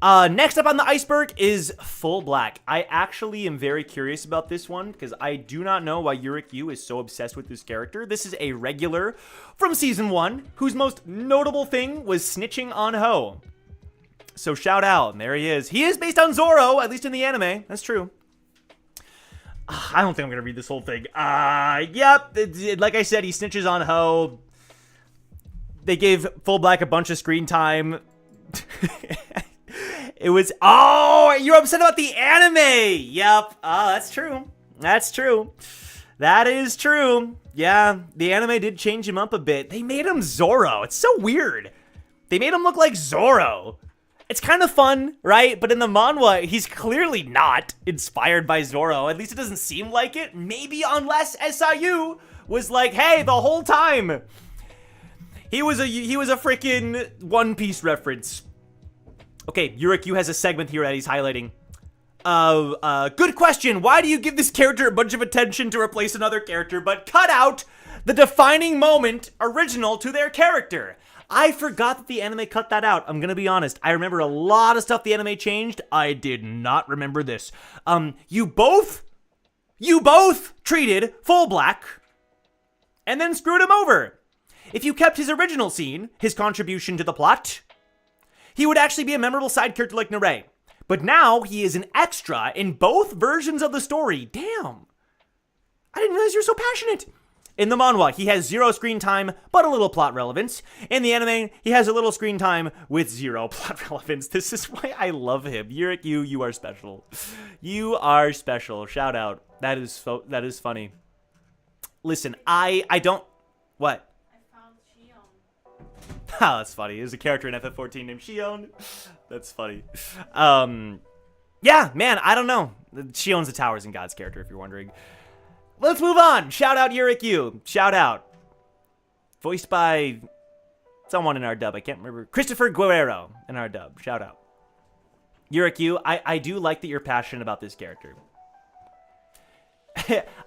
Next up on the iceberg is Full Black. I actually am very curious about this one because I do not know why Yurik Yu is so obsessed with this character. This is a regular from Season 1 whose most notable thing was snitching on Ho. So shout out. And there he is. He is based on Zoro, at least in the anime. That's true. I don't think I'm going to read this whole thing. Yep. Like I said, he snitches on Ho. They gave Full Black a bunch of screen time. It was... Oh, you're upset about the anime. Yep. That's true. That's true. That is true. Yeah, the anime did change him up a bit. They made him Zoro. It's so weird. They made him look like Zoro. It's kind of fun, right? But in the manhwa, he's clearly not inspired by Zoro. At least it doesn't seem like it. Maybe unless SIU was like, hey, the whole time he was a freaking One Piece reference. Okay, Yurik Yu has a segment here that he's highlighting. Good question. Why do you give this character a bunch of attention to replace another character, but cut out the defining moment original to their character? I forgot that the anime cut that out. I'm gonna be honest. I remember a lot of stuff the anime changed. I did not remember this. You both treated Full Black and then screwed him over. If you kept his original scene, his contribution to the plot, he would actually be a memorable side character like Narei. But now he is an extra in both versions of the story. Damn. I didn't realize you're so passionate. In the manhwa, he has 0 screen time, but a little plot relevance. In the anime, he has a little screen time with 0 plot relevance. This is why I love him. Yurik, you are special. You are special. Shout out. That is funny. Listen, I don't... What? I found Shion. Oh, that's funny. There's a character in FF14 named Shion. That's funny. Yeah, man, I don't know. Shion's the Towers and Gods character, if you're wondering. Let's move on. Shout out Yurik Yu. Shout out. Voiced by someone in our dub. I can't remember. Christopher Guerrero in our dub. Shout out. Yurik Yu, I do like that you're passionate about this character.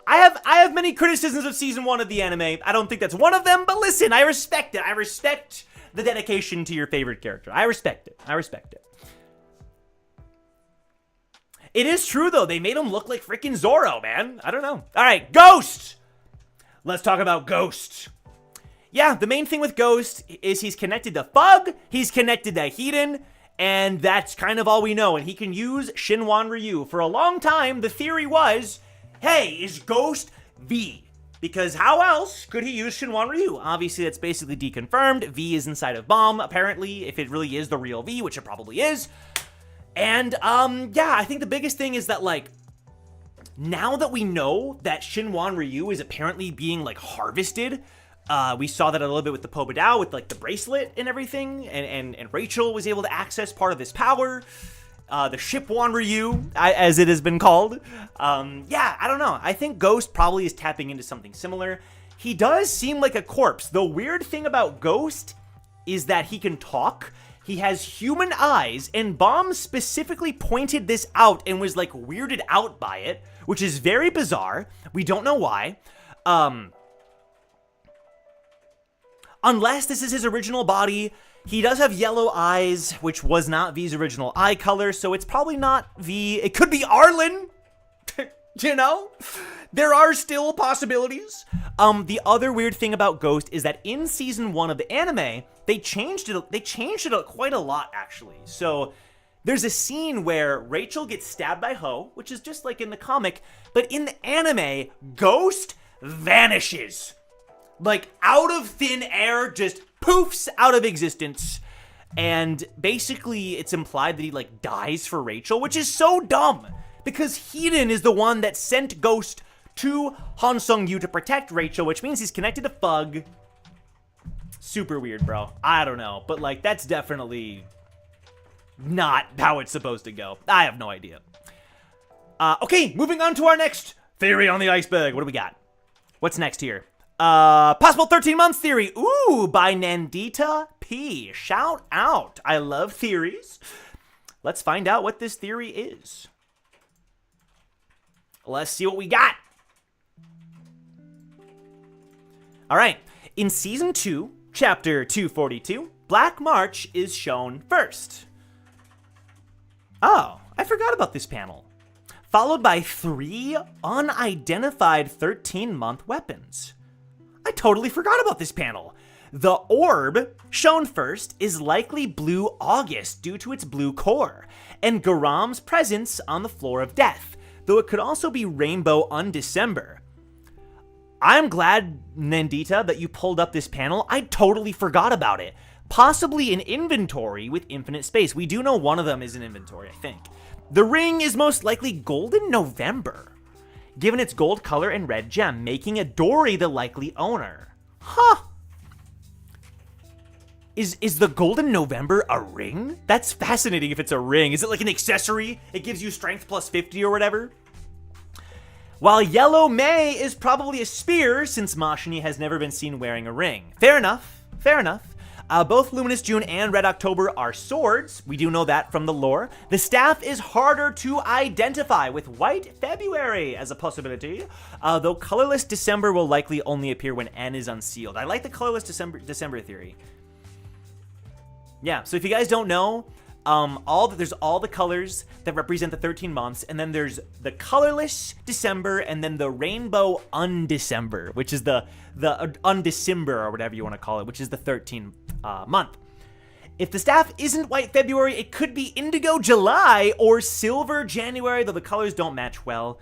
I have many criticisms of season 1 of the anime. I don't think that's one of them, but listen, I respect it. I respect the dedication to your favorite character. I respect it. I respect it. It is true, though. They made him look like freaking Zorro, man. I don't know. All right, Ghost. Let's talk about Ghost. Yeah, the main thing with Ghost is he's connected to Fug, he's connected to Hiden, and that's kind of all we know. And he can use Shinwan Ryu. For a long time, the theory was, hey, is Ghost V? Because how else could he use Shinwan Ryu? Obviously, that's basically deconfirmed. V is inside of Bomb, apparently, if it really is the real V, which it probably is. And, yeah, I think the biggest thing is that, like, now that we know that Shinwan Ryu is apparently being, like, harvested, we saw that a little bit with the Pobadao, with, like, the bracelet and everything, and Rachel was able to access part of this power, the Shipwan Ryu, as it has been called. Yeah, I don't know. I think Ghost probably is tapping into something similar. He does seem like a corpse. The weird thing about Ghost is that he can talk. He has human eyes, and Bomb specifically pointed this out and was, like, weirded out by it, which is very bizarre. We don't know why. Unless this is his original body. He does have yellow eyes, which was not V's original eye color, so it's probably not V. It could be Arlen. You know? There are still possibilities. The other weird thing about Ghost is that in season 1 of the anime, they changed it quite a lot, actually. So there's a scene where Rachel gets stabbed by Ho, which is just like in the comic, but in the anime, Ghost vanishes. Like, out of thin air, just poofs out of existence. And basically, it's implied that he, like, dies for Rachel, which is so dumb. Because Hiden is the one that sent Ghost to Han Sung-yu to protect Rachel, which means he's connected to Fug. Super weird, bro. I don't know. But, like, that's definitely not how it's supposed to go. I have no idea. Okay, moving on to our next theory on the iceberg. What do we got? What's next here? Possible 13 months theory. Ooh, by Nandita P. Shout out. I love theories. Let's find out what this theory is. Let's see what we got. All right. In season 2, chapter 242, Black March is shown first. Oh, I forgot about this panel. Followed by 3 unidentified 13-month weapons. I totally forgot about this panel. The orb, shown first, is likely Blue August due to its blue core, and Garam's presence on the floor of death, though it could also be Rainbow Undecember. I'm glad, Nandita, that you pulled up this panel. I totally forgot about it. Possibly an inventory with infinite space. We do know one of them is an inventory, I think. The ring is most likely Golden November, given its gold color and red gem, making Adori the likely owner. Huh. Is the Golden November a ring? That's fascinating if it's a ring. Is it like an accessory? It gives you strength plus 50 or whatever? While Yellow May is probably a spear, since Mashini has never been seen wearing a ring. Fair enough. Fair enough. Both Luminous June and Red October are swords. We do know that from the lore. The staff is harder to identify, with White February as a possibility, though Colorless December will likely only appear when N is unsealed. I like the Colorless December theory. Yeah, so if you guys don't know, there's all the colors that represent the 13 months, and then there's the Colorless December, and then the Rainbow Undecember, which is the Undecember, or whatever you want to call it, which is the 13th month. If the staff isn't White February, it could be Indigo July or Silver January, though the colors don't match well.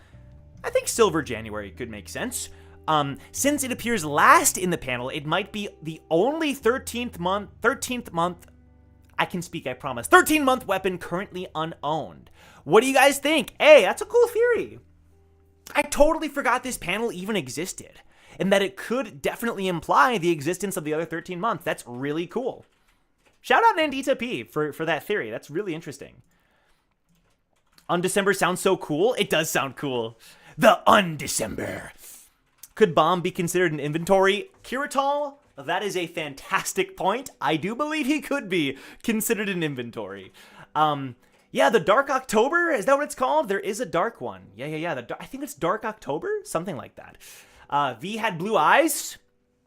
I think Silver January could make sense. Since it appears last in the panel, it might be the only 13th month, I can speak, I promise, 13-month weapon currently unowned. What do you guys think? Hey, that's a cool theory. I totally forgot this panel even existed, and that it could definitely imply the existence of the other 13 months. That's really cool. Shout out Nandita P for that theory. That's really interesting. Undecember sounds so cool. It does sound cool. The Undecember. Could bomb be considered an inventory? Kirital, that is a fantastic point. I do believe he could be considered an inventory. Yeah, the Dark October, is that what it's called? There is a dark one. Yeah. I think it's Dark October, something like that. V had blue eyes.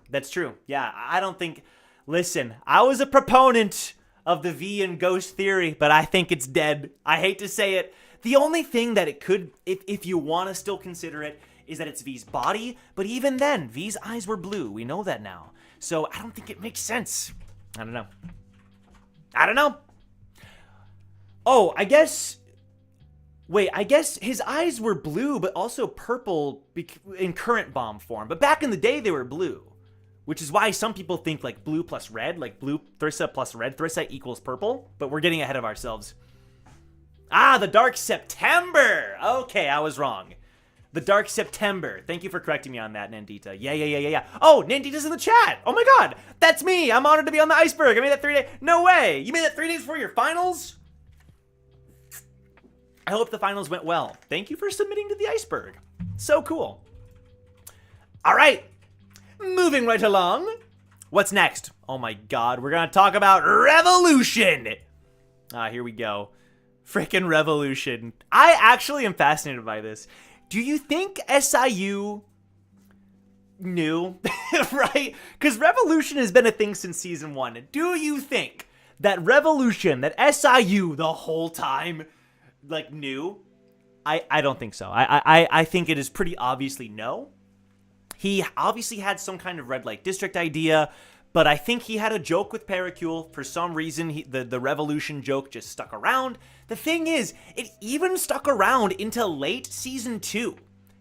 That's true. Yeah, I don't think... Listen, I was a proponent of the V and Ghost theory, but I think it's dead. I hate to say it. The only thing that it could, if you want to still consider it, is that it's V's body, but even then, V's eyes were blue. We know that now. So I don't think it makes sense. I don't know. Oh, I guess his eyes were blue, but also purple in current bomb form. But back in the day, they were blue, which is why some people think like blue plus red, like blue Thrissa plus red Thrissa equals purple, but we're getting ahead of ourselves. Ah, the Dark September. Okay, I was wrong. The Dark September. Thank you for correcting me on that, Nandita. Yeah. Oh, Nandita's in the chat. Oh my god, that's me. I'm honored to be on the Iceberg. I made that 3 days. No way. You made that 3 days before your finals? I hope the finals went well. Thank you for submitting to the Iceberg. So cool. All right. Moving right along. What's next? Oh my god, we're going to talk about Revolution. Here we go. Frickin' Revolution. I actually am fascinated by this. Do you think SIU knew? Right? Because Revolution has been a thing since season 1. Do you think that Revolution, that SIU the whole time, like, knew? I don't think so. I think it is pretty obviously no. He obviously had some kind of red light district idea, but I think he had a joke with Paracule. For some reason, the Revolution joke just stuck around. The thing is, it even stuck around into late season 2.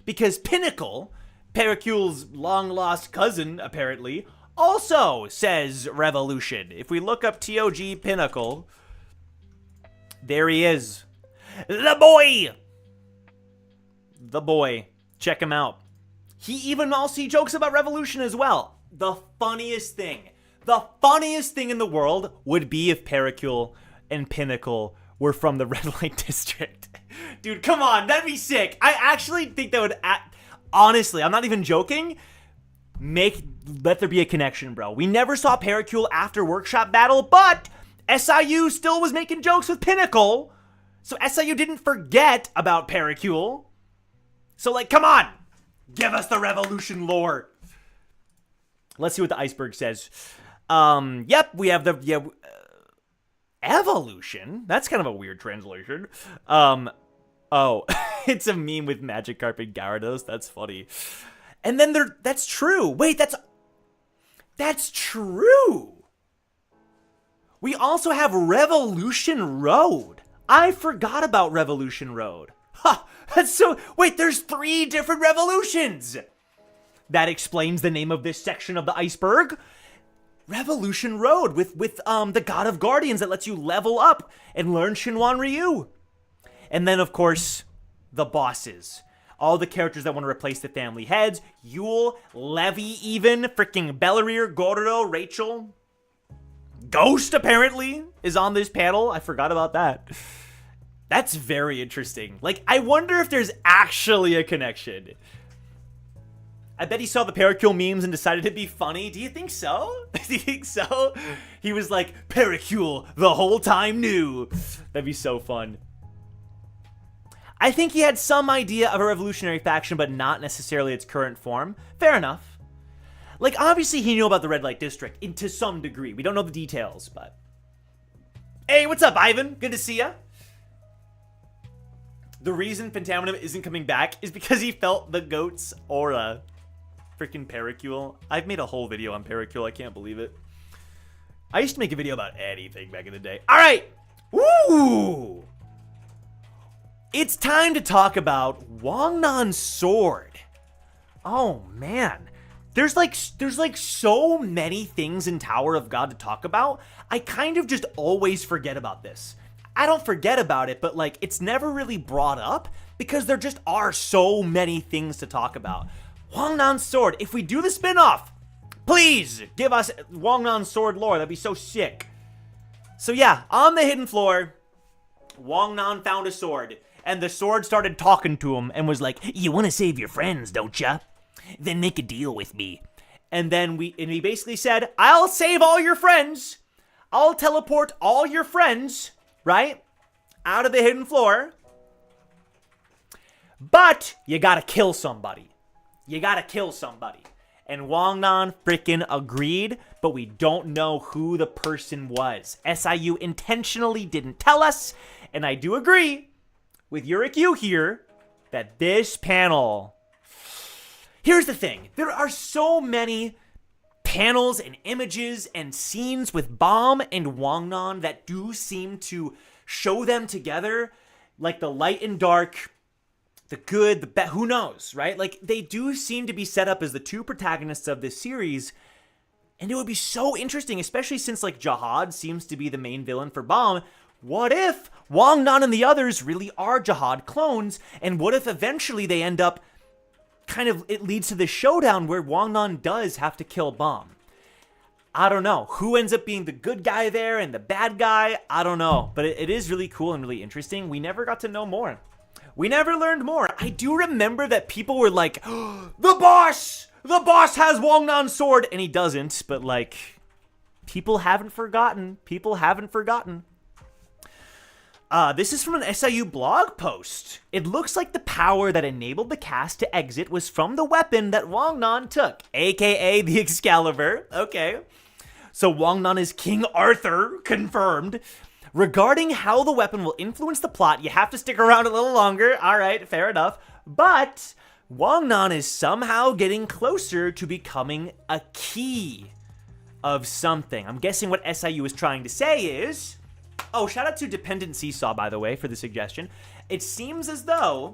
Because Pinnacle, Paracule's long-lost cousin, apparently, also says Revolution. If we look up TOG Pinnacle, there he is. The boy! The boy. Check him out. He jokes about Revolution as well. The funniest thing in the world would be if Paracule and Pinnacle were from the Red Light District. Dude, come on, that'd be sick. I actually think that would, honestly, I'm not even joking, let there be a connection, bro. We never saw Paracule after Workshop Battle, but SIU still was making jokes with Pinnacle, so SIU didn't forget about Paracule. So, like, come on, give us the Revolution lore. Let's see what the Iceberg says. Yep, we have the, Evolution? That's kind of a weird translation. Oh, it's a meme with Magikarp and Gyarados. That's funny. And then that's true. Wait, that's true. We also have Revolution Road. I forgot about Revolution Road. Ha, that's so, wait, there's 3 different Revolutions. That explains the name of this section of the Iceberg. Revolution Road with the God of Guardians that lets you level up and learn Shinwan Ryu. And then, of course, the bosses. All the characters that want to replace the family heads. Yule, Levi even, freaking Bellerir, Gordo, Rachel. Ghost, apparently, is on this panel. I forgot about that. That's very interesting. Like, I wonder if there's actually a connection. I bet he saw the Paracule memes and decided it'd be funny. Do you think so? Do you think so? He was like, Paracule the whole time knew. That'd be so fun. I think he had some idea of a revolutionary faction, but not necessarily its current form. Fair enough. Like, obviously he knew about the Red Light District to some degree. We don't know the details, but... Hey, what's up, Ivan? Good to see ya. The reason Pentaminum isn't coming back is because he felt the goat's aura. Freaking Paracule. I've made a whole video on Paracule. I can't believe it. I used to make a video about anything back in the day. All right. Woo! It's time to talk about Wangnon's sword. Oh man. There's like so many things in Tower of God to talk about. I kind of just always forget about this. I don't forget about it, but like it's never really brought up because there just are so many things to talk about. Wangnan's sword. If we do the spin-off, please give us Wangnan's sword lore. That'd be so sick. So yeah, on the hidden floor, Wangnan found a sword, and the sword started talking to him and was like, "You want to save your friends, don't ya? Then make a deal with me." And then he basically said, "I'll save all your friends. I'll teleport all your friends, right, out of the hidden floor. But you gotta kill somebody. You gotta kill somebody." And Wangnan freaking agreed, but we don't know who the person was. SIU intentionally didn't tell us, and I do agree with Yurikyu here that this panel... Here's the thing. There are so many panels and images and scenes with Bomb and Wangnan that do seem to show them together, like the light and dark, the good, the bad, who knows, right? Like, they do seem to be set up as the two protagonists of this series, and it would be so interesting, especially since, like, Jihad seems to be the main villain for Bomb. What if Wangnan and the others really are Jihad clones, and what if eventually they end up it leads to the showdown where Wangnan does have to kill Bomb? I don't know. Who ends up being the good guy there and the bad guy? I don't know. But it is really cool and really interesting. We never got to know more. We never learned more. I do remember that people were like, oh, the boss! The boss has Wangnan's sword! And he doesn't, but like, people haven't forgotten. People haven't forgotten. This is from an SIU blog post. It looks like the power that enabled the cast to exit was from the weapon that Wangnan took, aka the Excalibur. Okay. So Wangnan is King Arthur, confirmed. Regarding how the weapon will influence the plot, you have to stick around a little longer. All right, fair enough. But Wangnan is somehow getting closer to becoming a key of something. I'm guessing what SIU is trying to say is... Oh, shout out to Dependent Seesaw, by the way, for the suggestion. It seems as though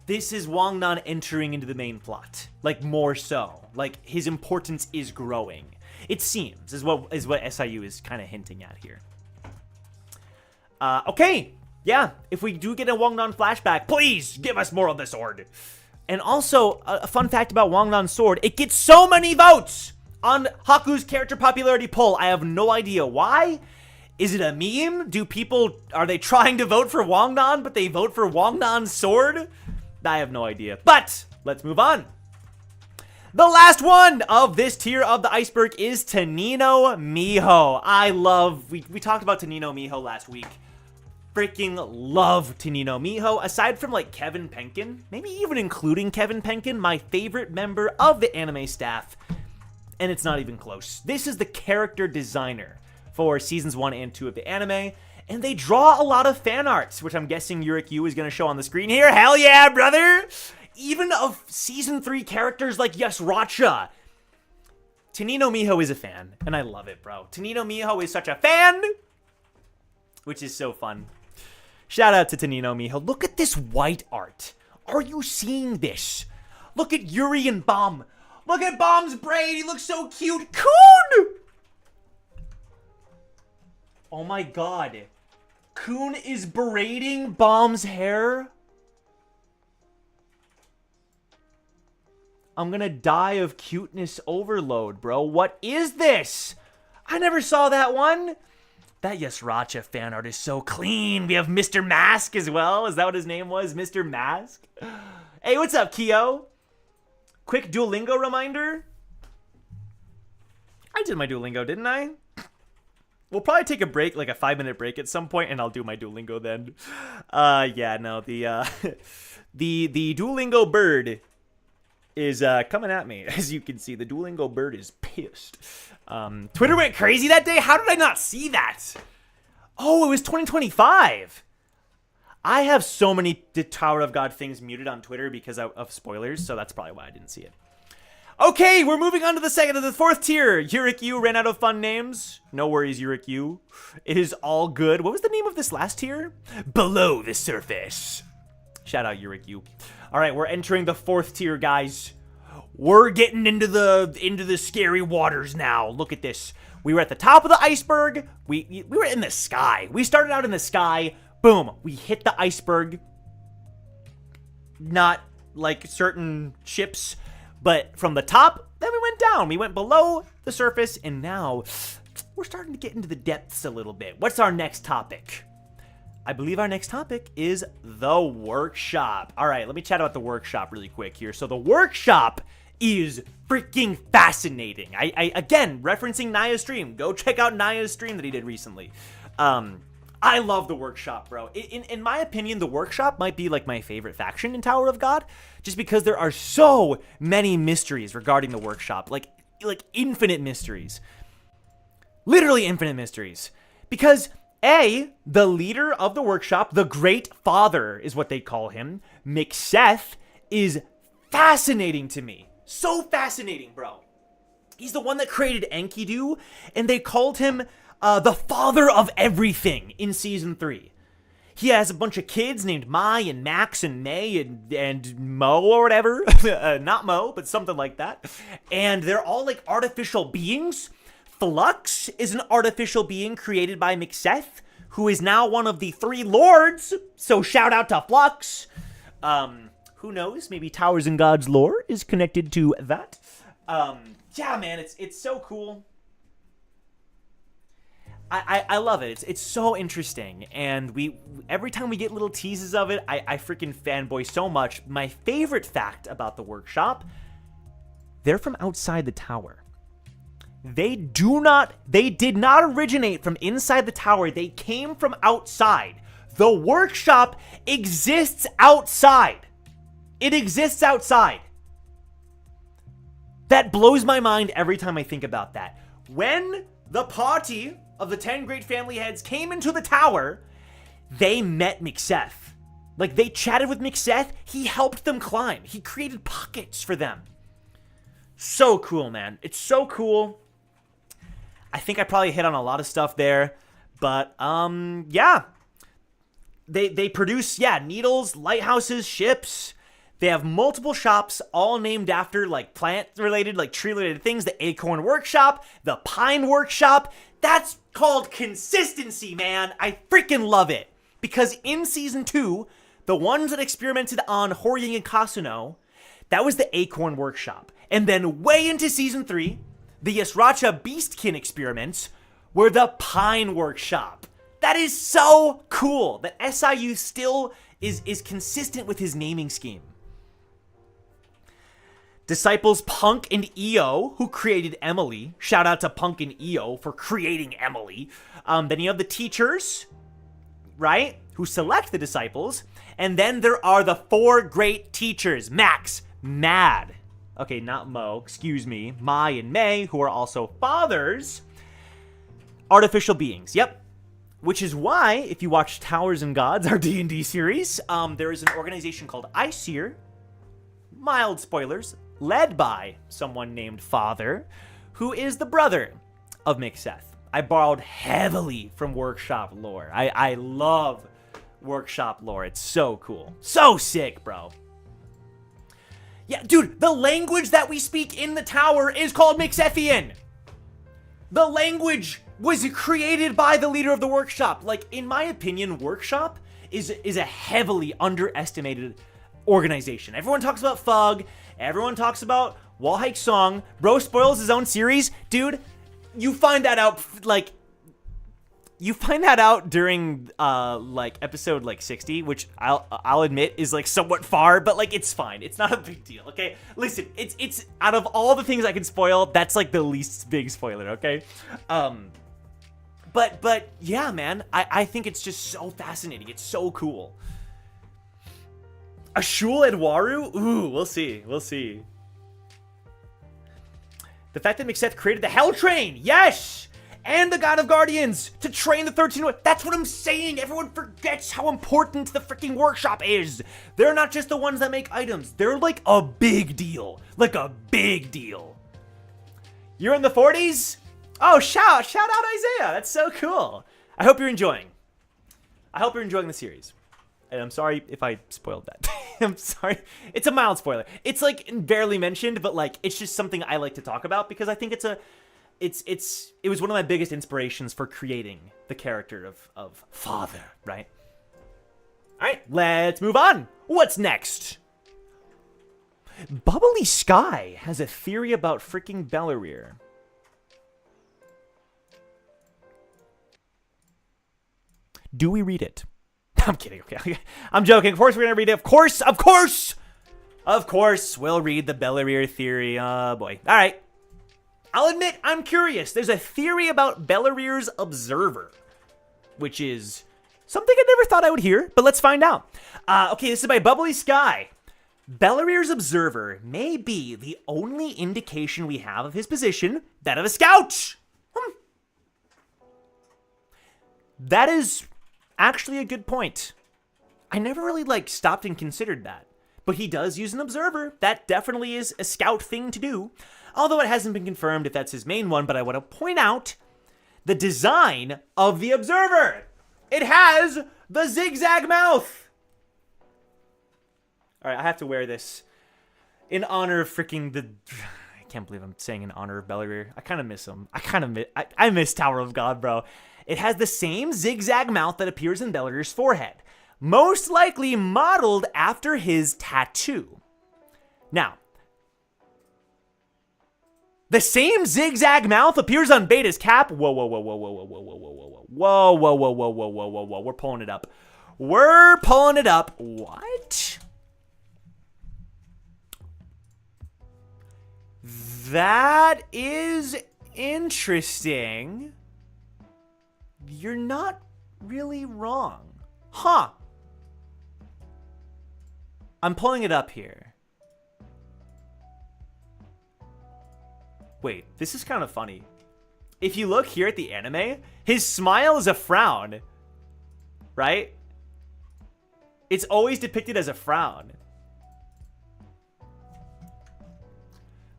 this is Wangnan entering into the main plot. Like, more so. Like, his importance is growing. It seems, is what SIU is kind of hinting at here. Okay. Yeah, if we do get a Wangnan flashback, please give us more of the sword. And also, a fun fact about Wangnan's sword, it gets so many votes on Haku's character popularity poll. I have no idea why. Is it a meme? Are they trying to vote for Wangnan, but they vote for Wangnan's sword? I have no idea. But, let's move on. The last one of this tier of the iceberg is Tenino Miho. We talked about Tenino Miho last week. Freaking love Tenino Miho. Aside from like Kevin Penkin, maybe even including Kevin Penkin, my favorite member of the anime staff. And it's not even close. This is the character designer for seasons 1 and 2 of the anime, and they draw a lot of fan arts, which I'm guessing Yurikyu is going to show on the screen here. Hell yeah, brother! Even of season 3 characters like Yasracha. Tenino Miho is a fan, and I love it, bro. Tenino Miho is such a fan, which is so fun. Shout out to Tenino Miho. Look at this white art. Are you seeing this? Look at Yuri and Bomb. Look at Bomb's braid. He looks so cute. Coon! Oh my god. Coon is braiding Bomb's hair? I'm gonna die of cuteness overload, bro. What is this? I never saw that one. That Yasracha fan art is so clean. We have Mr. Mask as well. Is that what his name was? Mr. Mask? Hey, what's up, Kyo? Quick Duolingo reminder. I did my Duolingo, didn't I? We'll probably take a break, like a 5-minute break at some point, and I'll do my Duolingo then. Yeah, no, the Duolingo bird is coming at me. As you can see, the Duolingo bird is pissed. Twitter went crazy that day? How did I not see that? Oh, it was 2025. I have so many Tower of God things muted on Twitter because of spoilers, so that's probably why I didn't see it. Okay, we're moving on to the fourth tier. Yurikyu ran out of fun names. No worries, Yurikyu. It is all good. What was the name of this last tier? Below the surface. Shout out Yuriku. All right, we're entering the 4th tier, guys. We're getting into the scary waters now. Look at this. We were at the top of the iceberg. We were in the sky. We started out in the sky. Boom. We hit the iceberg. Not like certain ships, but from the top, then we went down. We went below the surface, and now we're starting to get into the depths a little bit. What's our next topic? I believe our next topic is the workshop. All right, let me chat about the workshop really quick here. So the workshop is freaking fascinating. I again, referencing Naya's stream. Go check out Naya's stream that he did recently. I love the workshop, bro. In my opinion, the workshop might be like my favorite faction in Tower of God, just because there are so many mysteries regarding the workshop, like infinite mysteries. Literally infinite mysteries. Because the leader of the workshop, the Great Father is what they call him, Mixeth, is fascinating to me. So fascinating, bro. He's the one that created Enkidu, and they called him the father of everything in season 3. He has a bunch of kids named Mai and Max and May and Mo or whatever. Not Mo, but something like that. And they're all like artificial beings. Flux is an artificial being created by Mixeth, who is now one of the 3 lords. So shout out to Flux. Who knows? Maybe Towers and Gods lore is connected to that. Yeah, man, it's so cool. I love it. It's so interesting, and every time we get little teases of it, I freaking fanboy so much. My favorite fact about the workshop: they're from outside the tower. They did not originate from inside the tower. They came from outside. The workshop exists outside. It exists outside. That blows my mind every time I think about that. When the party of the 10 great family heads came into the tower, they met Mixeth. Like, they chatted with Mixeth. He helped them climb. He created pockets for them. So cool, man. It's so cool. I think I probably hit on a lot of stuff there. But, yeah. They produce, needles, lighthouses, ships. They have multiple shops, all named after, like, plant-related, like, tree-related things. The Acorn Workshop, the Pine Workshop. That's called consistency, man. I freaking love it. Because in Season 2, the ones that experimented on Horying and Kasuno, that was the Acorn Workshop. And then way into Season 3, the Yasracha Beastkin experiments were the Pine Workshop. That is so cool that SIU still is consistent with his naming scheme. Disciples Punk and EO, who created Emily. Shout out to Punk and EO for creating Emily. Then you have the teachers, right, who select the disciples. And then there are the 4 great teachers: Max, Mad, okay, not Mo, excuse me, Mai and May, who are also fathers. Artificial beings, yep. Which is why, if you watch Towers and Gods, our D&D series, there is an organization called Iceberg, mild spoilers, led by someone named Father, who is the brother of Mixeth. I borrowed heavily from Workshop lore. I love Workshop lore. It's so cool. So sick, bro. Yeah, dude, the language that we speak in the tower is called Mixethian. The language was created by the leader of the Workshop. Like, in my opinion, Workshop is a heavily underestimated organization. Everyone talks about Fug. Everyone talks about Wallhike Song. Bro spoils his own series. Dude, you find that out, like, during, like, episode, like, 60, which I'll admit is, like, somewhat far, but, like, it's fine. It's not a big deal, okay? Listen, it's out of all the things I can spoil, that's, like, the least big spoiler, okay? But, yeah, man, I think it's just so fascinating. It's so cool. Ashul and Waru? Ooh, we'll see. We'll see. The fact that Mixeth created the Hell Train. Yes! And the God of Guardians to train the 13. That's what I'm saying. Everyone forgets how important the freaking Workshop is. They're not just the ones that make items. They're like a big deal. Like a big deal. You're in the 40s? Oh, shout out Isaiah. That's so cool. I hope you're enjoying. I hope you're enjoying the series. And I'm sorry if I spoiled that. I'm sorry. It's a mild spoiler. It's like barely mentioned, but like it's just something I like to talk about because I think it was one of my biggest inspirations for creating the character of Father, right? All right, let's move on. What's next? Bubbly Sky has a theory about freaking Bellerear. Do we read it? I'm kidding. Okay, I'm joking. Of course we're gonna read it. Of course, we'll read the Bellerear theory. Oh boy. All right. I'll admit I'm curious. There's a theory about Bellerear's observer, which is something I never thought I would hear, but let's find out. Okay, this is by Bubbly Sky. Bellerear's observer may be the only indication we have of his position, that of a scout. That is actually a good point. I never really stopped and considered that. But he does use an observer. That definitely is a scout thing to do. Although it hasn't been confirmed if that's his main one, but I want to point out the design of the observer. It has the zigzag mouth. All right, I have to wear this in honor of freaking the... I can't believe I'm saying in honor of Bellerear. I kind of miss him. I miss Tower of God, bro. It has the same zigzag mouth that appears in Bellerear's forehead, most likely modeled after his tattoo. Now, the same zigzag mouth appears on Beta's cap. Whoa, whoa, whoa, whoa, whoa, whoa, whoa, whoa, whoa, whoa, whoa, whoa, whoa, whoa, whoa, whoa, whoa, whoa. We're pulling it up. We're pulling it up. What? That is interesting. You're not really wrong. Huh. I'm pulling it up here. Wait, this is kind of funny. If you look here at the anime, his smile is a frown. Right? It's always depicted as a frown.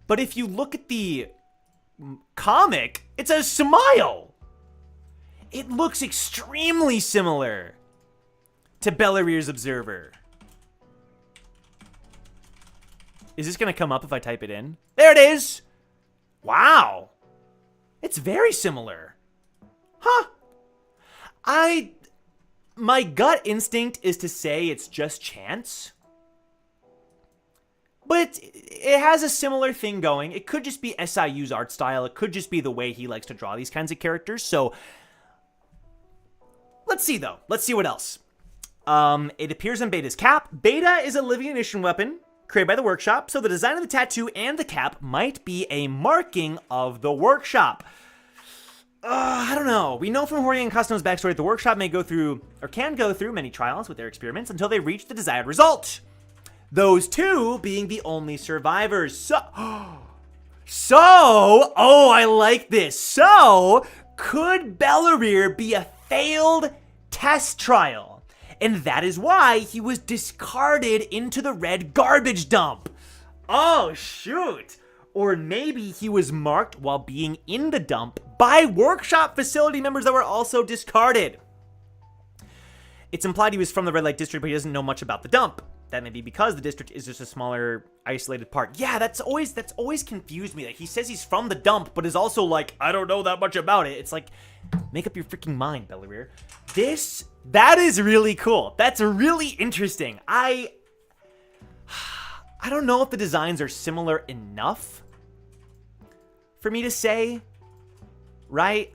But if you look at the comic, it's a smile. It looks extremely similar to Bellerear's observer. Is this going to come up if I type it in? There it is. Wow. It's very similar. Huh. My gut instinct is to say it's just chance. But it has a similar thing going. It could just be SIU's art style. It could just be the way he likes to draw these kinds of characters. So let's see, though. Let's see what else. It appears on Beta's cap. Beta is a living ignition weapon created by the workshop. So the design of the tattoo and the cap might be a marking of the workshop. I don't know. We know from Hori and Custom's backstory that the workshop may go through, or can go through, many trials with their experiments until they reach the desired result. Those two being the only survivors. So, oh, I like this. So, could Bellerear be a failed test trial? And that is why he was discarded into the red garbage dump. Oh, shoot. Or maybe he was marked while being in the dump by workshop facility members that were also discarded. It's implied he was from the red light district, but he doesn't know much about the dump. That may be because the district is just a smaller, isolated part. Yeah, that's always confused me. Like, he says he's from the dump, but is also like, I don't know that much about it. It's like, make up your freaking mind, Bellerear. That is really cool. That's really interesting. I don't know if the designs are similar enough for me to say, right?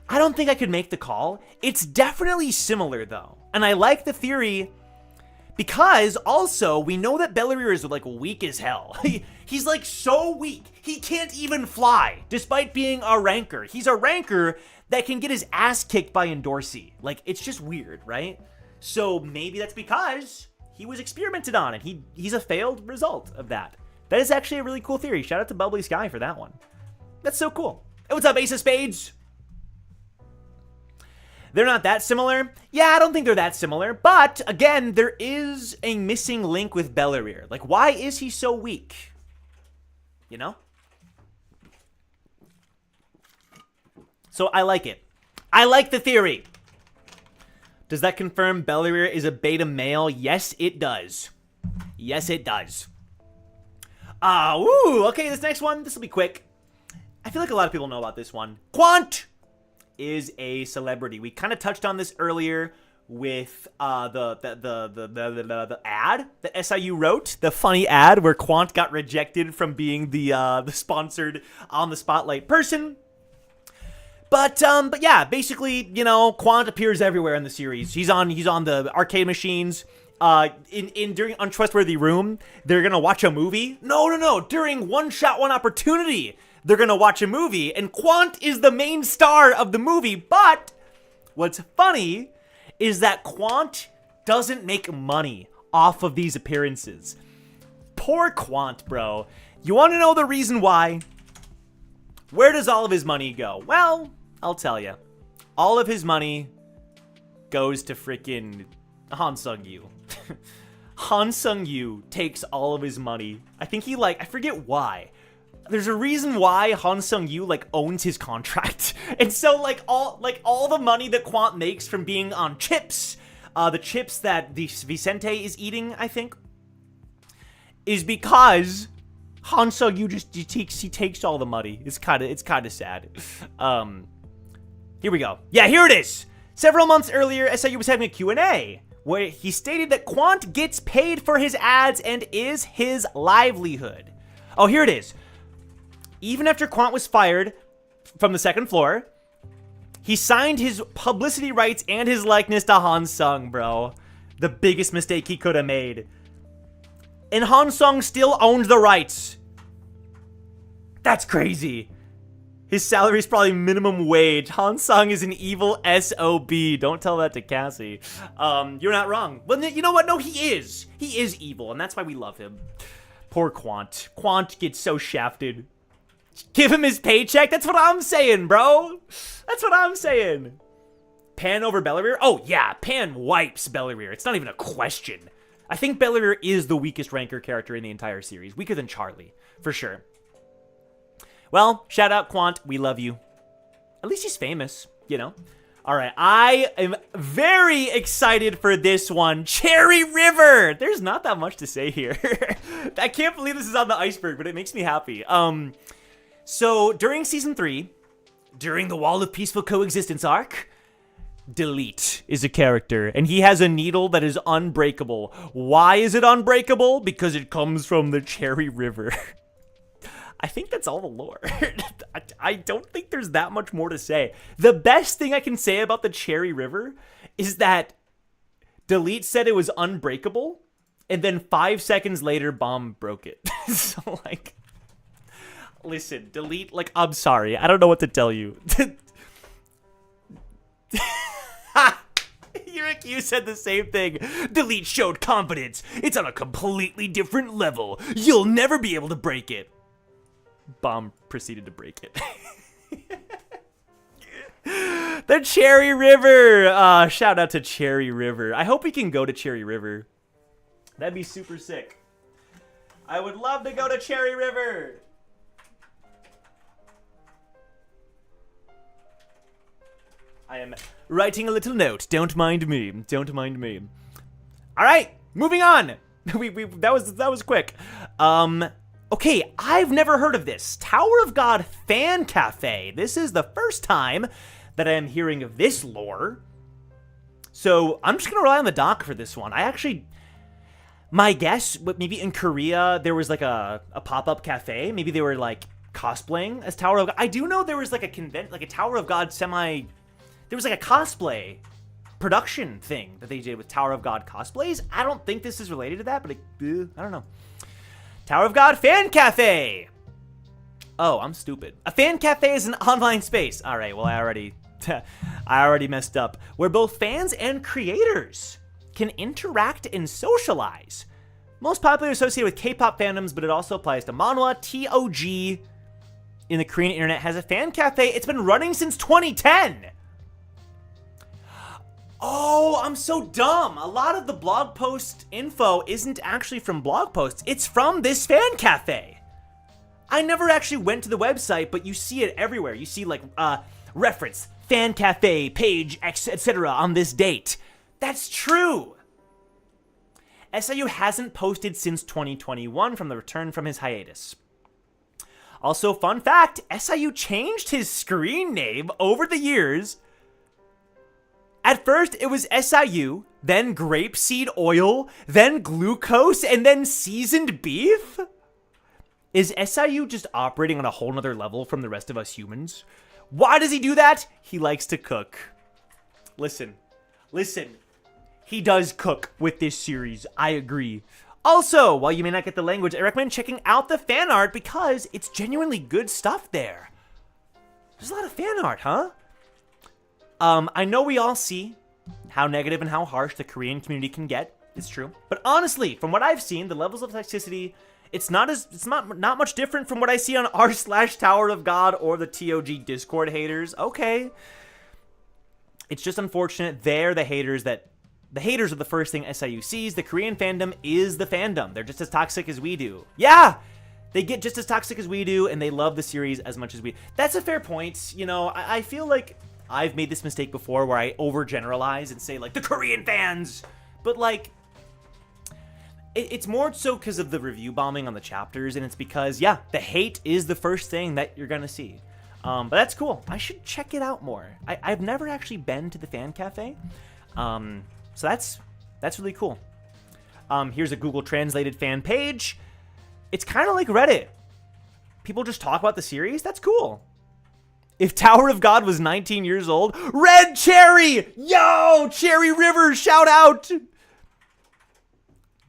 I don't think I could make the call. It's definitely similar, though. And I like the theory because also we know that Bellerear is like weak as hell. He's like so weak. He can't even fly despite being a ranker. He's a ranker that can get his ass kicked by Endorsey. Like, it's just weird, right? So maybe that's because he was experimented on and he's a failed result of that. That is actually a really cool theory. Shout out to Bubbly Sky for that one. That's so cool. Hey, what's up, Ace of Spades? They're not that similar. Yeah, I don't think they're that similar. But, again, there is a missing link with Bellerear. Like, why is he so weak? You know? So, I like it. I like the theory. Does that confirm Bellier is a beta male? Yes, it does. Yes, it does. Woo! Okay, this next one, this will be quick. I feel like a lot of people know about this one. Quant is a celebrity. We kind of touched on this earlier with the ad that SIU wrote, the funny ad where Quant got rejected from being the sponsored on the spotlight person. But yeah, basically, you know, Quant appears everywhere in the series. He's on the arcade machines. During Untrustworthy Room, they're gonna watch a movie. No. During One Shot, One Opportunity, they're gonna watch a movie, and Quant is the main star of the movie. But what's funny is that Quant doesn't make money off of these appearances. Poor Quant, bro. You want to know the reason why? Where does all of his money go? Well, I'll tell you. All of his money goes to freaking Han Sung-yu. Han Sung-yu takes all of his money. I think he, I forget why. There's a reason why Han Sung-yu, owns his contract. And so, all the money that Quant makes from being on chips, the chips that the Vicente is eating, I think, is because Han Sung-yu he takes all the money. It's kind of sad. Here we go. Yeah, here it is. Several months earlier, SIU was having a Q&A where he stated that Quant gets paid for his ads and is his livelihood. Oh, here it is. Even after Quant was fired from the second floor, he signed his publicity rights and his likeness to Han Sung, bro. The biggest mistake he could have made. And Han Sung still owned the rights. That's crazy. His salary is probably minimum wage. Han Sung is an evil SOB. Don't tell that to Cassie. You're not wrong. Well, you know what? No, he is. He is evil, and that's why we love him. Poor Quant. Quant gets so shafted. Give him his paycheck? That's what I'm saying, bro. That's what I'm saying. Pan over Bellier? Oh, yeah. Pan wipes Bellier. It's not even a question. I think Bellier is the weakest ranker character in the entire series. Weaker than Charlie, for sure. Well, shout out Quant. We love you. At least he's famous, you know. All right, I am very excited for this one. Cherry River. There's not that much to say here. I can't believe this is on the Iceberg, but it makes me happy. So during season 3, during the Wall of Peaceful Coexistence arc, Delete is a character, and he has a needle that is unbreakable. Why is it unbreakable? Because it comes from the Cherry River. I think that's all the lore. I don't think there's that much more to say. The best thing I can say about the Cherry River is that Delete said it was unbreakable, and then 5 seconds later, Bomb broke it. So, listen, Delete, I'm sorry. I don't know what to tell you. You said the same thing. Delete showed confidence. It's on a completely different level. You'll never be able to break it. Bomb proceeded to break it. The Cherry River. Shout out to Cherry River. I hope we can go to Cherry River. That'd be super sick. I would love to go to Cherry River. I am writing a little note. Don't mind me. Don't mind me. All right, moving on. That was quick. Okay, I've never heard of this. Tower of God Fan Cafe. This is the first time that I am hearing of this lore. So I'm just going to rely on the doc for this one. My guess, maybe in Korea, there was a pop-up cafe. Maybe they were cosplaying as Tower of God. I do know there was a Tower of God there was a cosplay production thing that they did with Tower of God cosplays. I don't think this is related to that, but I don't know. Tower of God Fan Cafe. Oh, I'm stupid. A fan cafe is an online space. All right, well, I already messed up. Where both fans and creators can interact and socialize. Most popularly associated with K-pop fandoms, but it also applies to manhwa. TOG in the Korean internet has a fan cafe. It's been running since 2010. Oh, I'm so dumb. A lot of the blog post info isn't actually from blog posts. It's from this fan cafe. I never actually went to the website, but you see it everywhere. You see reference, fan cafe, page, etc. on this date. That's true. SIU hasn't posted since 2021 from the return from his hiatus. Also, fun fact, SIU changed his screen name over the years. At first, it was SIU, then grapeseed oil, then glucose, and then seasoned beef? Is SIU just operating on a whole nother level from the rest of us humans? Why does he do that? He likes to cook. Listen. He does cook with this series. I agree. Also, while you may not get the language, I recommend checking out the fan art because it's genuinely good stuff there. There's a lot of fan art, huh? I know we all see how negative and how harsh the Korean community can get. It's true. But honestly, from what I've seen, the levels of toxicity, it's not much different from what I see on r/Tower of God or the TOG Discord haters. Okay. It's just unfortunate they're the haters that... The haters are the first thing SIU sees. The Korean fandom is the fandom. They're just as toxic as we do. Yeah! They get just as toxic as we do, and they love the series as much as we... That's a fair point. You know, I feel like I've made this mistake before where I overgeneralize and say, like, the Korean fans! But, like... It's more so because of the review bombing on the chapters, and it's because, yeah, the hate is the first thing that you're gonna see. But that's cool. I should check it out more. I've never actually been to the fan cafe. So that's really cool. Here's a Google translated fan page. It's kind of like Reddit. People just talk about the series. That's cool. If Tower of God was 19 years old, Red Cherry! Yo! Cherry River, shout out!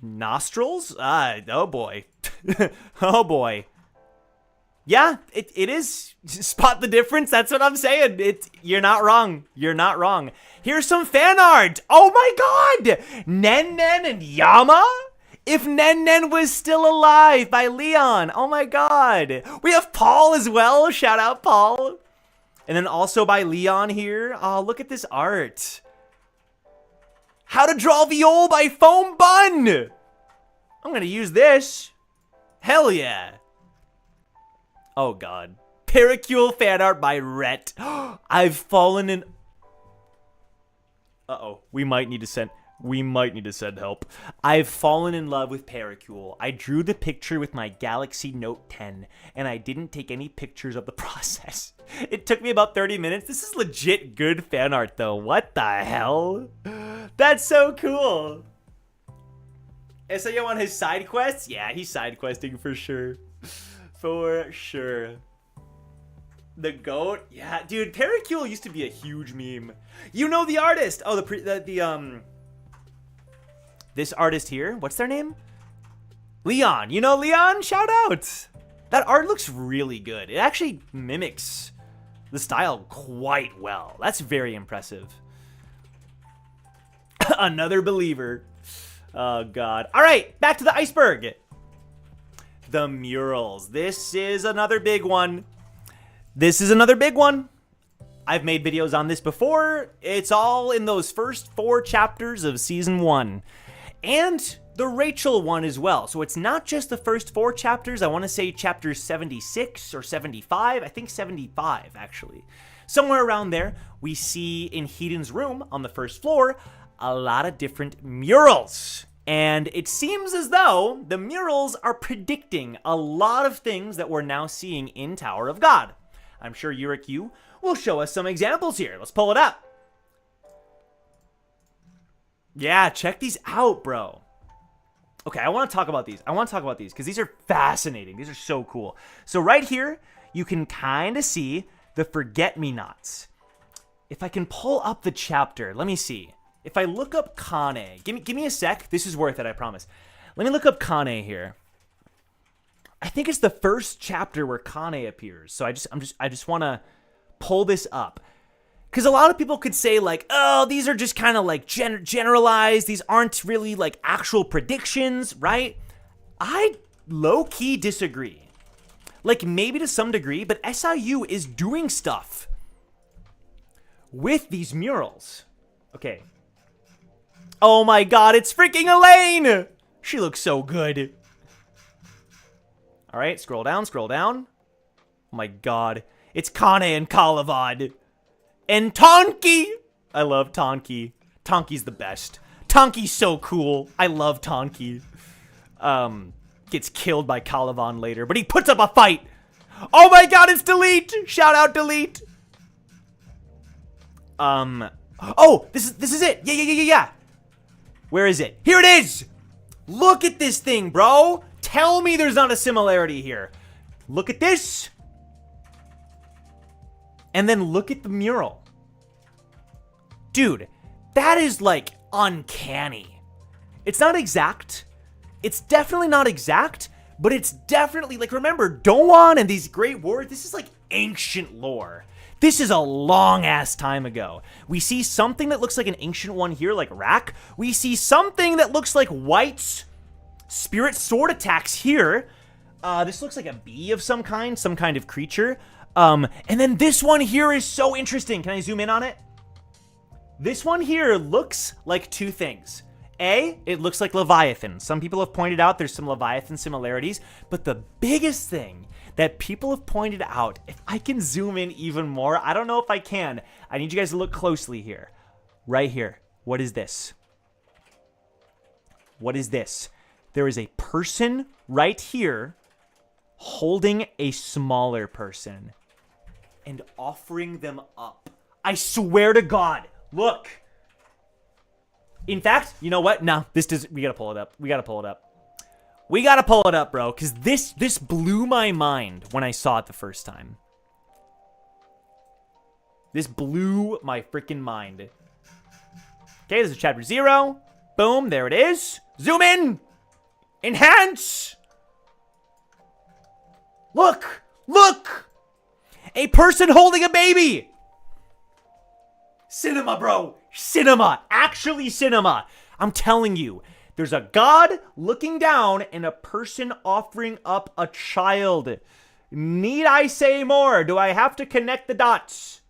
Nostrils? Oh boy. Oh boy. Yeah, it is. Spot the difference. That's what I'm saying. You're not wrong. You're not wrong. Here's some fan art. Oh my god! Nen Nen and Yama? If Nen Nen was still alive by Leon. Oh my god. We have Paul as well. Shout out Paul. And then also by Leon here. Oh, look at this art. How to Draw Viol by Foam Bun. I'm gonna use this. Hell yeah. Oh god. Paracule fan art by Rhett. I've fallen in... Uh-oh. We might need to send help. I've fallen in love with Paracule. I drew the picture with my Galaxy Note 10, and I didn't take any pictures of the process. It took me about 30 minutes. This is legit good fan art, though. What the hell? That's so cool. SIO on his side quests? Yeah, he's side questing for sure. For sure. The goat? Yeah, dude, Paracule used to be a huge meme. You know the artist! Oh, this artist here, what's their name? Leon. You know Leon? Shout out! That art looks really good. It actually mimics the style quite well. That's very impressive. Another believer. Oh, God. All right, back to the Iceberg. The murals. This is another big one. I've made videos on this before. It's all in those first 4 chapters of season 1. And the Rachel one as well. So it's not just the first 4 chapters. I want to say chapter 76 or 75. I think 75, actually. Somewhere around there, we see in Heaton's room on the first floor a lot of different murals. And it seems as though the murals are predicting a lot of things that we're now seeing in Tower of God. I'm sure Yurik Yu will show us some examples here. Let's pull it up. Yeah, check these out, bro. Okay, I want to talk about these. Because these are fascinating. These are so cool. So right here, you can kind of see the Forget-Me-Nots. If I can pull up the chapter, let me see. If I look up Kane, give me a sec. This is worth it, I promise. Let me look up Kane here. I think it's the first chapter where Kane appears. So I just want to pull this up. Because a lot of people could say like, oh, these are just kind of like generalized. These aren't really like actual predictions, right? I low-key disagree. Like maybe to some degree, but SIU is doing stuff with these murals. Okay. Oh my god, it's freaking Elaine! She looks so good. Alright, scroll down. Oh my god. It's Kane and Kalavad. And Tonki! I love Tonki. Tonki's the best. Tonki's so cool. I love Tonki. Gets killed by Caliban later, but he puts up a fight. Oh my god, it's Delete! Shout out Delete! Oh, this is it. Yeah. Where is it? Here it is! Look at this thing, bro. Tell me there's not a similarity here. Look at this. And then look at the mural. Dude, that is like uncanny. It's not exact. It's definitely not exact, but it's definitely like, remember, Doan and these great wars, this is like ancient lore. This is a long ass time ago. We see something that looks like an ancient one here, like Rak. We see something that looks like White's spirit sword attacks here. This looks like a bee of some kind of creature. And then this one here is so interesting. Can I zoom in on it? This one here looks like two things. A, it looks like Leviathan. Some people have pointed out there's some Leviathan similarities, but the biggest thing that people have pointed out, if I can zoom in even more, I don't know if I can. I need you guys to look closely here. Right here. What is this? What is this? There is a person right here holding a smaller person and offering them up. I swear to God. Look. In fact, you know what? No, we gotta pull it up. We gotta pull it up, bro, because this blew my mind when I saw it the first time. This blew my freaking mind. Okay, this is chapter 0. Boom, there it is. Zoom in. Enhance. Look. A person holding a baby. Cinema, bro. Cinema. Actually cinema. I'm telling you. There's a god looking down and a person offering up a child. Need I say more? Do I have to connect the dots?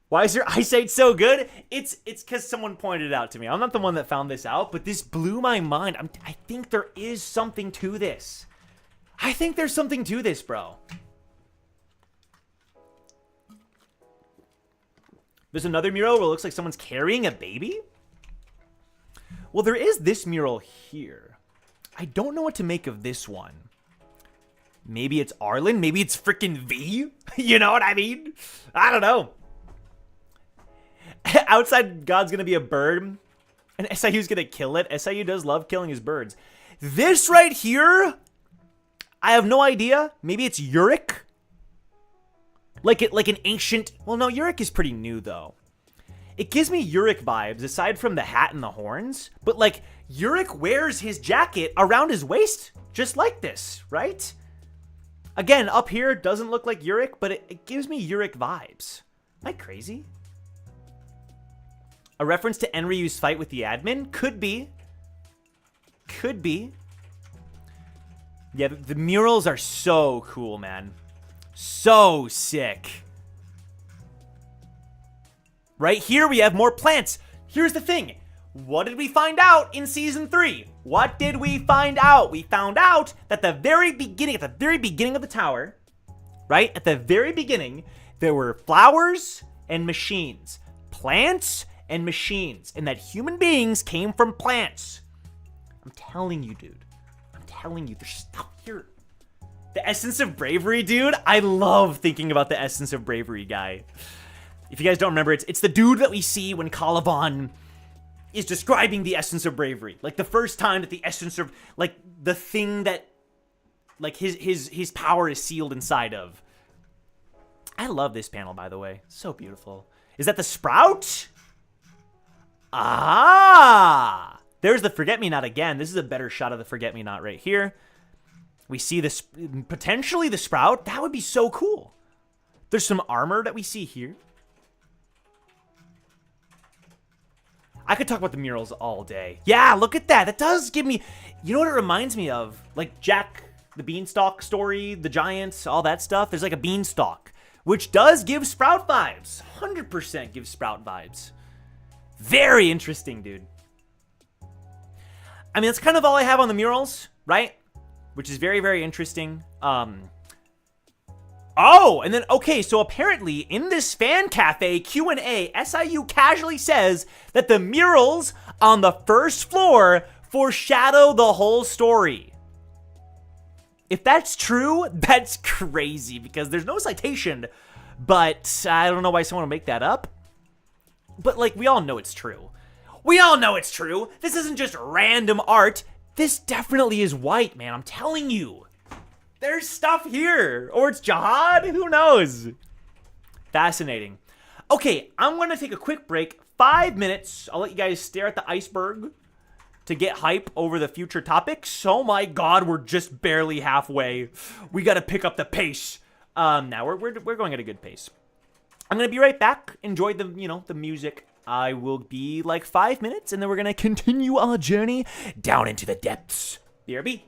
Why is your eyesight so good? It's because someone pointed it out to me. I'm not the one that found this out, but this blew my mind. I think there is something to this. I think there's something to this, bro. There's another mural where it looks like someone's carrying a baby. Well, there is this mural here. I don't know what to make of this one. Maybe it's Arlen. Maybe it's freaking V. You know what I mean? I don't know. Outside, God's going to be a bird. And SIU's going to kill it. SIU does love killing his birds. This right here, I have no idea. Maybe it's Uric. Like an ancient... Well, no, Uric is pretty new, though. It gives me Uric vibes, aside from the hat and the horns. But, like, Uric wears his jacket around his waist, just like this, right? Again, up here, doesn't look like Uric, but it gives me Uric vibes. Am I crazy? A reference to Enryu's fight with the admin? Could be. Could be. Yeah, the murals are so cool, man. So sick. Right here, we have more plants. Here's the thing. What did we find out in Season 3? What did we find out? We found out that at the very beginning of the tower, right? At the very beginning, there were flowers and machines. Plants and machines. And that human beings came from plants. I'm telling you, dude. I'm telling you, there's stuff here. The essence of bravery, dude. I love thinking about the essence of bravery guy. If you guys don't remember, it's the dude that we see when Caliban is describing the essence of bravery. Like the first time that the essence of, like the thing that, like his power is sealed inside of. I love this panel, by the way. So beautiful. Is that the sprout? Ah! There's the Forget-Me-Not again. This is a better shot of the Forget-Me-Not right here. We see this, potentially the sprout. That would be so cool. There's some armor that we see here. I could talk about the murals all day. Yeah, look at that. That does give me, you know what it reminds me of? Like Jack the Beanstalk story, the Giants, all that stuff. There's like a beanstalk, which does give Sprout vibes. 100% gives Sprout vibes. Very interesting, dude. I mean, that's kind of all I have on the murals, right? Which is very, very interesting. Are Oh, and then, okay, so apparently in this fan cafe Q&A, SIU casually says that the murals on the first floor foreshadow the whole story. If that's true, that's crazy because there's no citation, but I don't know why someone would make that up. But, like, we all know it's true. We all know it's true. This isn't just random art. This definitely is white, man. I'm telling you. There's stuff here. Or it's jihad. Who knows? Fascinating. Okay, I'm going to take a quick break. 5 minutes. I'll let you guys stare at the iceberg to get hype over the future topics. Oh my god, we're just barely halfway. We got to pick up the pace. Now we're going at a good pace. I'm going to be right back. Enjoy the, the music. I will be like 5 minutes, and then we're going to continue our journey down into the depths. BRB.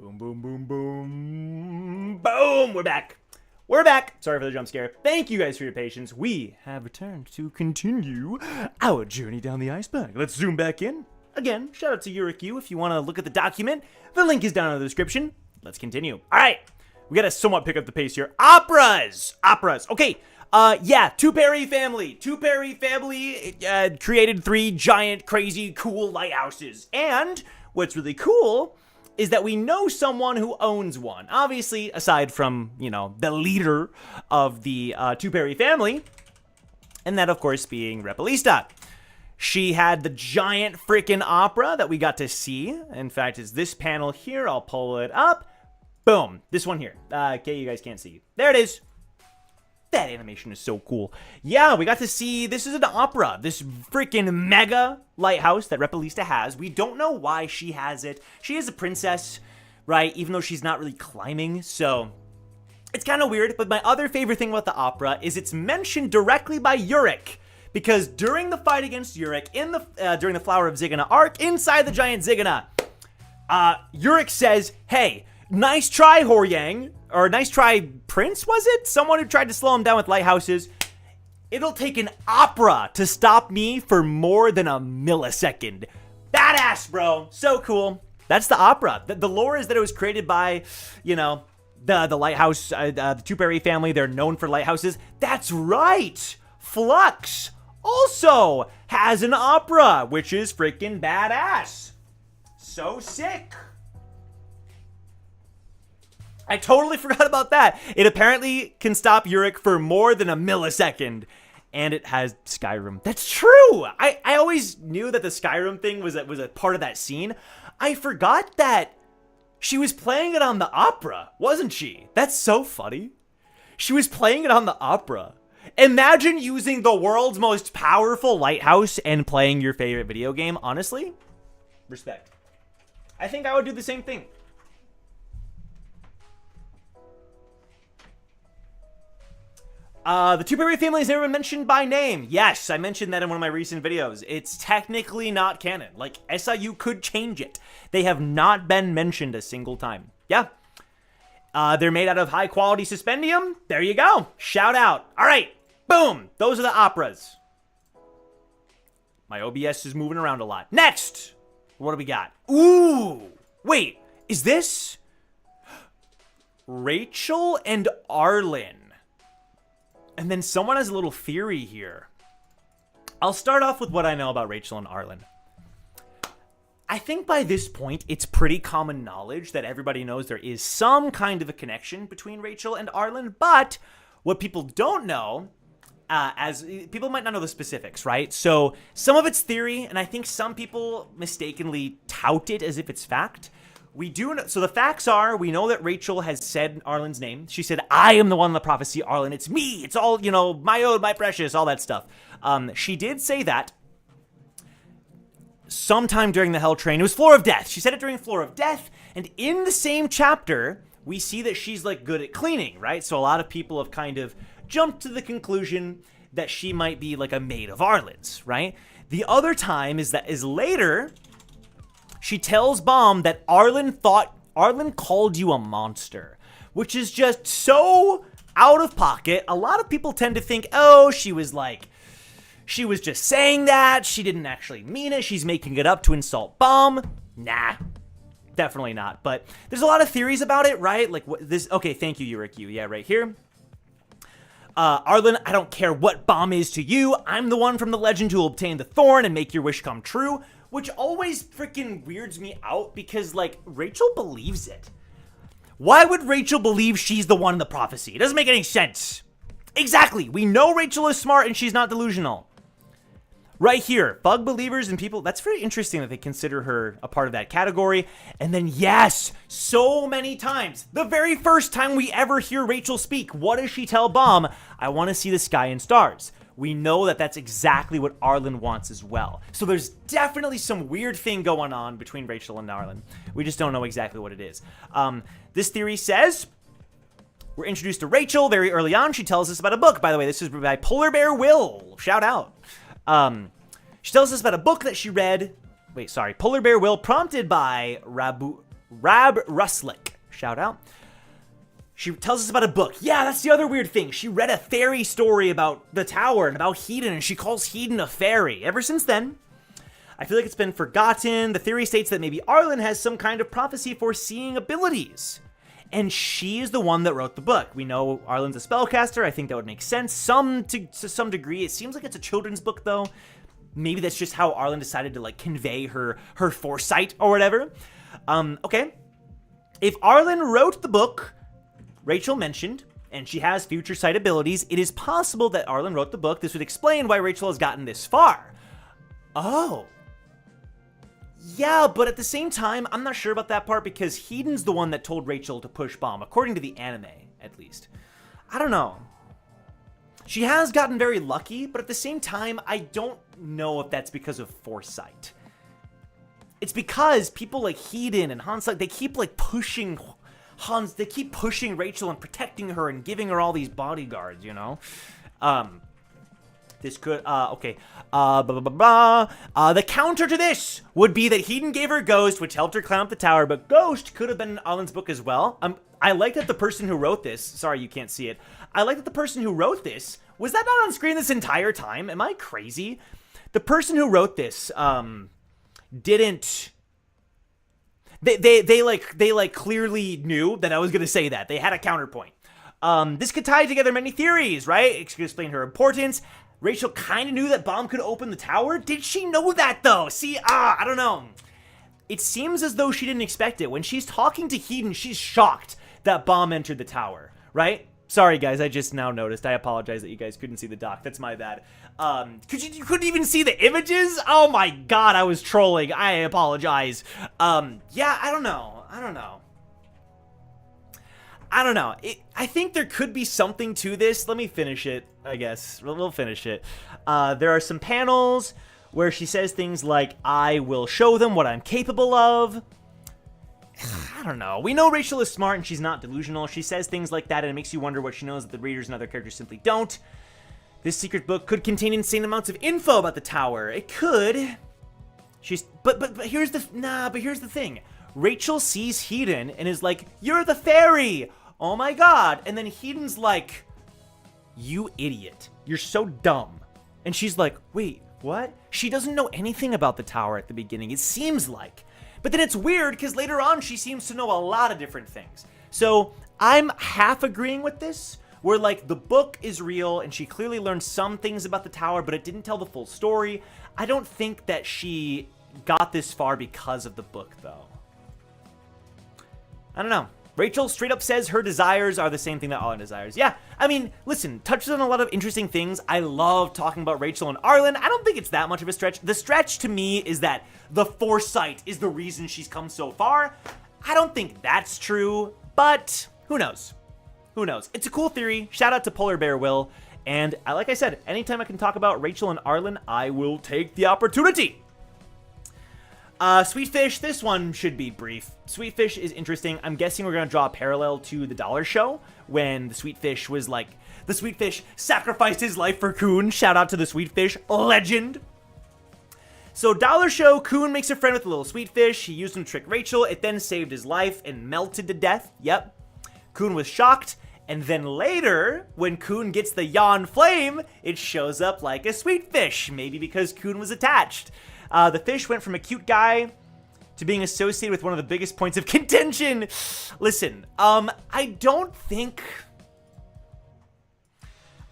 Boom, boom, boom, boom. Boom! We're back. We're back. Sorry for the jump scare. Thank you guys for your patience. We have returned to continue our journey down the iceberg. Let's zoom back in. Again, shout out to Yuriku if you want to look at the document. The link is down in the description. Let's continue. All right. We got to somewhat pick up the pace here. Operas. Okay. Yeah, Two Perry family created 3 giant, crazy, cool lighthouses. And what's really cool is that we know someone who owns one. Obviously, aside from, the leader of the Two Perry family, and that, of course, being Repalista. She had the giant freaking opera that we got to see. In fact, it's this panel here. I'll pull it up. Boom. This one here. Okay, you guys can't see. There it is. That animation is so cool. Yeah, we got to see, this is an opera. This freaking mega lighthouse that Repalista has. We don't know why she has it. She is a princess, right? Even though she's not really climbing, so it's kind of weird. But my other favorite thing about the opera is it's mentioned directly by Yurik. Because during the fight against Yurik, during the Flower of Zigana arc, inside the giant Zigana, Yurik says, hey, nice try, Horyang. Or nice try, Prince, was it? Someone who tried to slow him down with lighthouses. It'll take an opera to stop me for more than a millisecond. Badass, bro. So cool. That's the opera. The lore is that it was created by, the lighthouse, the Two Perry family. They're known for lighthouses. That's right. Flux also has an opera, which is freaking badass. So sick. I totally forgot about that. It apparently can stop Yurik for more than a millisecond. And it has Skyrim. That's true! I always knew that the Skyrim thing was a part of that scene. I forgot that she was playing it on the opera, wasn't she? That's so funny. She was playing it on the opera. Imagine using the world's most powerful lighthouse and playing your favorite video game. Honestly, respect. I think I would do the same thing. The Two Perry family has never been mentioned by name. Yes, I mentioned that in one of my recent videos. It's technically not canon. Like, SIU could change it. They have not been mentioned a single time. Yeah. They're made out of high-quality suspendium. There you go. Shout out. All right. Boom. Those are the operas. My OBS is moving around a lot. Next. What do we got? Ooh. Wait. Is this Rachel and Arlen? And then someone has a little theory here. I'll start off with what I know about Rachel and Arlen. I think by this point, it's pretty common knowledge that everybody knows there is some kind of a connection between Rachel and Arlen, but what people don't know, as people might not know the specifics, right? So some of it's theory, and I think some people mistakenly tout it as if it's fact. We do know, so the facts are, we know that Rachel has said Arlen's name. She said, I am the one in the prophecy, Arlen. It's me. It's all, my ode, my precious, all that stuff. She did say that sometime during the Hell Train. It was Floor of Death. She said it during Floor of Death. And in the same chapter, we see that she's like good at cleaning, right? So a lot of people have kind of jumped to the conclusion that she might be like a maid of Arlen's, right? The other time is later. She tells Bomb that Arlen called you a monster, which is just so out of pocket. A lot of people tend to think, oh, she was just saying that. She didn't actually mean it. She's making it up to insult Bomb. Nah, definitely not. But there's a lot of theories about it, right? Like what this. Okay, thank you, Yuriku. Yeah, right here. Arlen, I don't care what Bomb is to you. I'm the one from the legend who will obtain the thorn and make your wish come true. Which always freaking weirds me out because, like, Rachel believes it. Why would Rachel believe she's the one in the prophecy? It doesn't make any sense. Exactly. We know Rachel is smart and she's not delusional. Right here, bug believers and people, that's very interesting that they consider her a part of that category. And then, yes, so many times, the very first time we ever hear Rachel speak, what does she tell Bomb? I want to see the sky and stars. We know that that's exactly what Arlen wants as well. So there's definitely some weird thing going on between Rachel and Arlen. We just don't know exactly what it is. This theory says we're introduced to Rachel very early on. She tells us about a book. By the way, this is by Polar Bear Will. Shout out. She tells us about a book that she read. Wait, sorry. Polar Bear Will, prompted by Rab Ruslick. Shout out. She tells us about a book. Yeah, that's the other weird thing. She read a fairy story about the tower and about Hedon, and she calls Hedon a fairy. Ever since then, I feel like it's been forgotten. The theory states that maybe Arlen has some kind of prophecy foreseeing abilities. And she is the one that wrote the book. We know Arlen's a spellcaster. I think that would make sense. To some degree. It seems like it's a children's book, though. Maybe that's just how Arlen decided to, like, convey her foresight or whatever. Okay. If Arlen wrote the book Rachel mentioned, and she has future sight abilities, it is possible that Arlen wrote the book. This would explain why Rachel has gotten this far. Oh. Yeah, but at the same time, I'm not sure about that part because Hedon's the one that told Rachel to push bomb, according to the anime, at least. I don't know. She has gotten very lucky, but at the same time, I don't know if that's because of foresight. It's because people like Hedon and Hans, like, they keep, like, pushing they keep pushing Rachel and protecting her and giving her all these bodyguards, you know? This could, okay. The counter to this would be that Hedon gave her Ghost, which helped her climb up the tower, but Ghost could have been in Arlen's book as well. I like that the person who wrote this, sorry you can't see it, I like that the person who wrote this, was that not on screen this entire time? Am I crazy? The person who wrote this, didn't... They clearly knew that I was gonna say that. They had a counterpoint. This could tie together many theories, right? It could explain her importance. Rachel kind of knew that bomb could open the tower. Did she know that though? See, I don't know. It seems as though she didn't expect it. When she's talking to Hedon, she's shocked that bomb entered the tower, right? Sorry guys, I just now noticed. I apologize that you guys couldn't see the doc. That's my bad. You couldn't even see the images? Oh my god, I was trolling. I apologize. Yeah, I don't know. I think there could be something to this. Let me finish it, I guess. We'll finish it. There are some panels where she says things like, I will show them what I'm capable of. I don't know. We know Rachel is smart and she's not delusional. She says things like that and it makes you wonder what she knows that the readers and other characters simply don't. This secret book could contain insane amounts of info about the tower. It could. But here's the thing. Rachel sees Hedon and is like, you're the fairy. Oh my god. And then Hedon's like, you idiot. You're so dumb. And she's like, wait, what? She doesn't know anything about the tower at the beginning, it seems like. But then it's weird because later on she seems to know a lot of different things. So I'm half agreeing with this, where like the book is real and she clearly learned some things about the tower, but it didn't tell the full story. I don't think that she got this far because of the book though. I don't know. Rachel straight up says her desires are the same thing that Arlen desires. Yeah, I mean, listen, touches on a lot of interesting things. I love talking about Rachel and Arlen. I don't think it's that much of a stretch. The stretch to me is that the foresight is the reason she's come so far. I don't think that's true, but who knows? Who knows? It's a cool theory. Shout out to Polar Bear Will. And like I said, anytime I can talk about Rachel and Arlen, I will take the opportunity. Sweetfish, this one should be brief. Sweetfish is interesting. I'm guessing we're going to draw a parallel to the Dollar Show when the Sweetfish was like, the Sweetfish sacrificed his life for Coon. Shout out to the Sweetfish legend. So Dollar Show, Coon makes a friend with the little Sweetfish. He used him to trick Rachel. It then saved his life and melted to death. Yep. Coon was shocked. And then later, when Coon gets the Yawn Flame, it shows up like a Sweetfish. Maybe because Coon was attached. The fish went from a cute guy to being associated with one of the biggest points of contention. Listen, I don't think...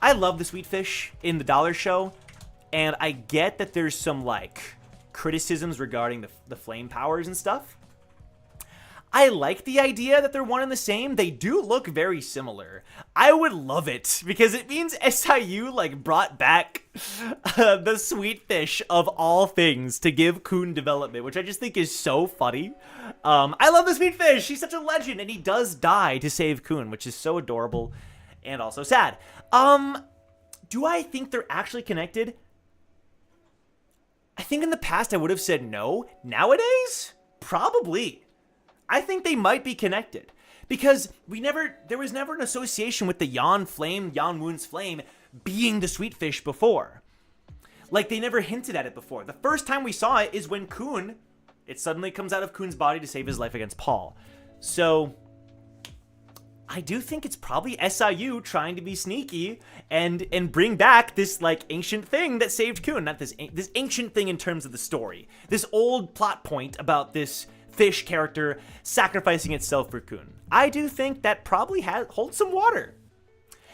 I love the Sweetfish in the Dollar Show, and I get that there's some, like, criticisms regarding the flame powers and stuff. I like the idea that they're one and the same. They do look very similar. I would love it because it means SIU like brought back the Sweetfish of all things to give Coon development, which I just think is so funny. I love the Sweetfish. He's such a legend and he does die to save Coon, which is so adorable and also sad. Do I think they're actually connected? I think in the past I would have said no. Nowadays, probably. I think they might be connected because there was never an association with the Yawn Wound's flame being the Sweetfish before. Like they never hinted at it before. The first time we saw it is when Coon It suddenly comes out of Kuhn's body to save his life against Paul. So I do think it's probably SIU trying to be sneaky and bring back this like ancient thing that saved Kuhn. Not this ancient thing in terms of the story. This old plot point about this fish character sacrificing itself for Kuhn. I do think that probably holds some water.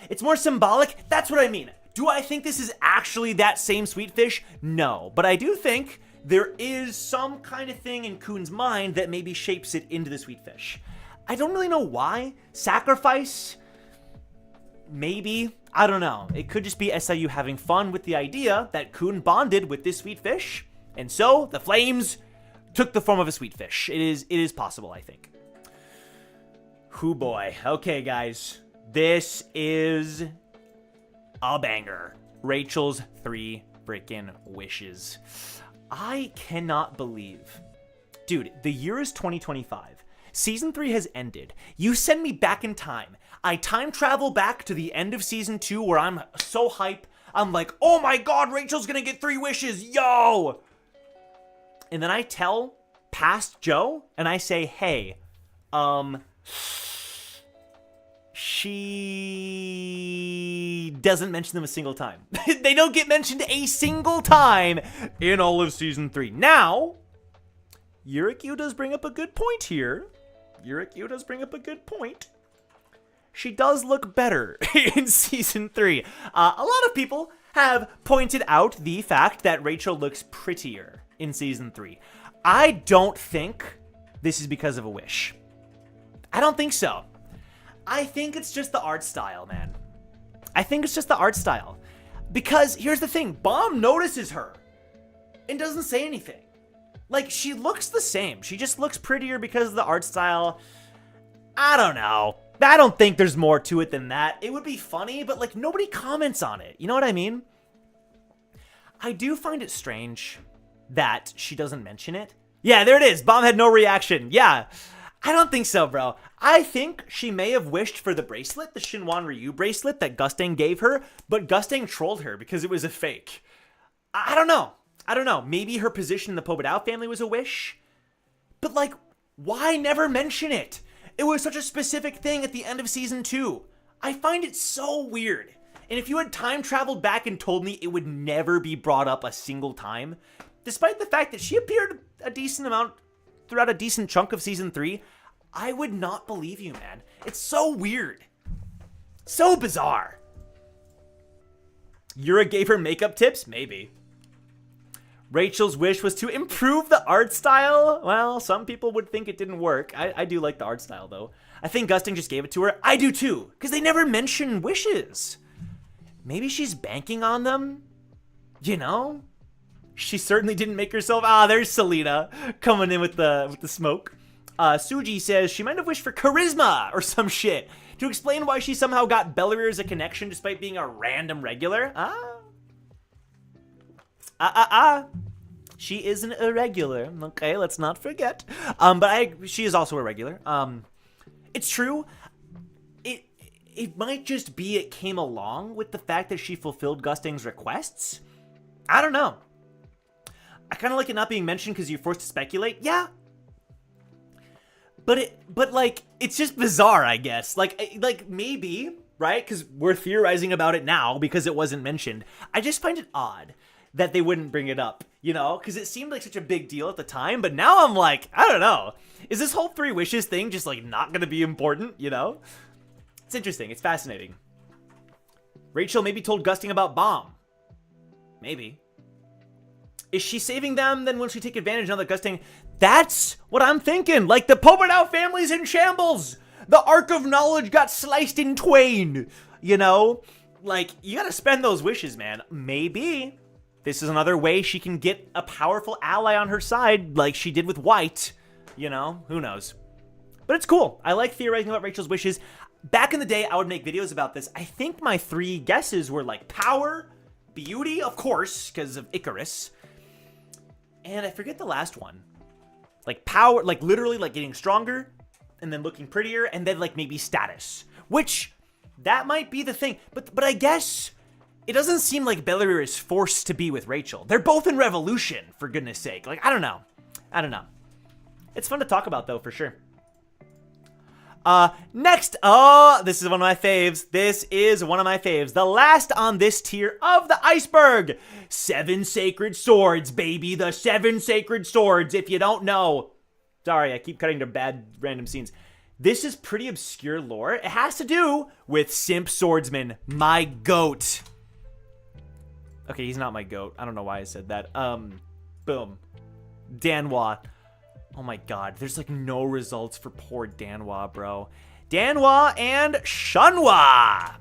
It's more symbolic. That's what I mean. Do I think this is actually that same sweet fish? No. But I do think there is some kind of thing in Kuhn's mind that maybe shapes it into the sweet fish. I don't really know why. Sacrifice? Maybe. I don't know. It could just be SIU having fun with the idea that Kuhn bonded with this sweet fish. And so the flames took the form of a sweet fish. It is possible, I think. Hoo boy. Okay, guys. This is a banger. Rachel's 3 freaking wishes. I cannot believe. Dude, the year is 2025. Season 3 has ended. You send me back in time. I time travel back to the end of Season 2 where I'm so hype. I'm like, oh my god, Rachel's gonna get 3 wishes, yo! And then I tell past Joe, and I say, hey, she doesn't mention them a single time. They don't get mentioned a single time in all of Season 3. Now, Yurikyu does bring up a good point here. She does look better in Season 3. A lot of people have pointed out the fact that Rachel looks prettier in Season 3. I don't think this is because of a wish. I don't think so. I think it's just the art style, man. I think it's just the art style. Because here's the thing, Bomb notices her and doesn't say anything. Like, she looks the same. She just looks prettier because of the art style. I don't know. I don't think there's more to it than that. It would be funny, but like nobody comments on it. You know what I mean? I do find it strange that she doesn't mention it. Yeah, there it is. Bomb had no reaction. Yeah. I don't think so, bro. I think she may have wished for the bracelet, the Shinwan Ryu bracelet that Gustang gave her, but Gustang trolled her because it was a fake. I don't know. Maybe her position in the Pobedao family was a wish. But like, why never mention it? It was such a specific thing at the end of Season 2. I find it so weird. And if you had time traveled back and told me it would never be brought up a single time, despite the fact that she appeared a decent amount throughout a decent chunk of Season 3, I would not believe you, man. It's so weird. So bizarre. Yura gave her makeup tips? Maybe. Rachel's wish was to improve the art style. Well, some people would think it didn't work. I do like the art style, though. I think Gusting just gave it to her. I do, too, because they never mention wishes. Maybe she's banking on them? You know? She certainly didn't make herself... Ah, there's Selena coming in with the smoke. Suji says she might have wished for charisma or some shit to explain why she somehow got Bellery as a connection despite being a random regular. She is an irregular. Okay, let's not forget. She is also a regular. It's true. It might just be it came along with the fact that she fulfilled Gusting's requests. I don't know. I kind of like it not being mentioned because you're forced to speculate. Yeah. But like, it's just bizarre, I guess. Like maybe, right? Because we're theorizing about it now because it wasn't mentioned. I just find it odd that they wouldn't bring it up, you know? Because it seemed like such a big deal at the time, but now I'm like, I don't know. Is this whole 3 wishes thing just like not gonna be important, you know? It's interesting, it's fascinating. Rachel maybe told Gusting about Bomb. Maybe. Is she saving them? Then will she take advantage now that Gusting... That's what I'm thinking. Like, the Pobedao family's in shambles. The Ark of Knowledge got sliced in twain. You know? Like, you gotta spend those wishes, man. Maybe this is another way she can get a powerful ally on her side like she did with White. You know? Who knows? But it's cool. I like theorizing about Rachel's wishes. Back in the day, I would make videos about this. I think my 3 guesses were like power, beauty, of course, because of Icarus. And I forget the last one. Like power, like literally like getting stronger and then looking prettier and then like maybe status, which that might be the thing. But I guess it doesn't seem like Bellery is forced to be with Rachel. They're both in Revolution, for goodness sake. Like, I don't know. It's fun to talk about, though, for sure. Next, this is one of my faves. This is one of my faves. The last on this tier of the iceberg. 7 sacred swords, baby. The 7 sacred swords, if you don't know. Sorry, I keep cutting to bad random scenes. This is pretty obscure lore. It has to do with Simp Swordsman, my goat. Okay, he's not my goat. I don't know why I said that. Boom. Danwa. Oh my god, there's like no results for poor Danwa, bro. Danwa and Shunwa.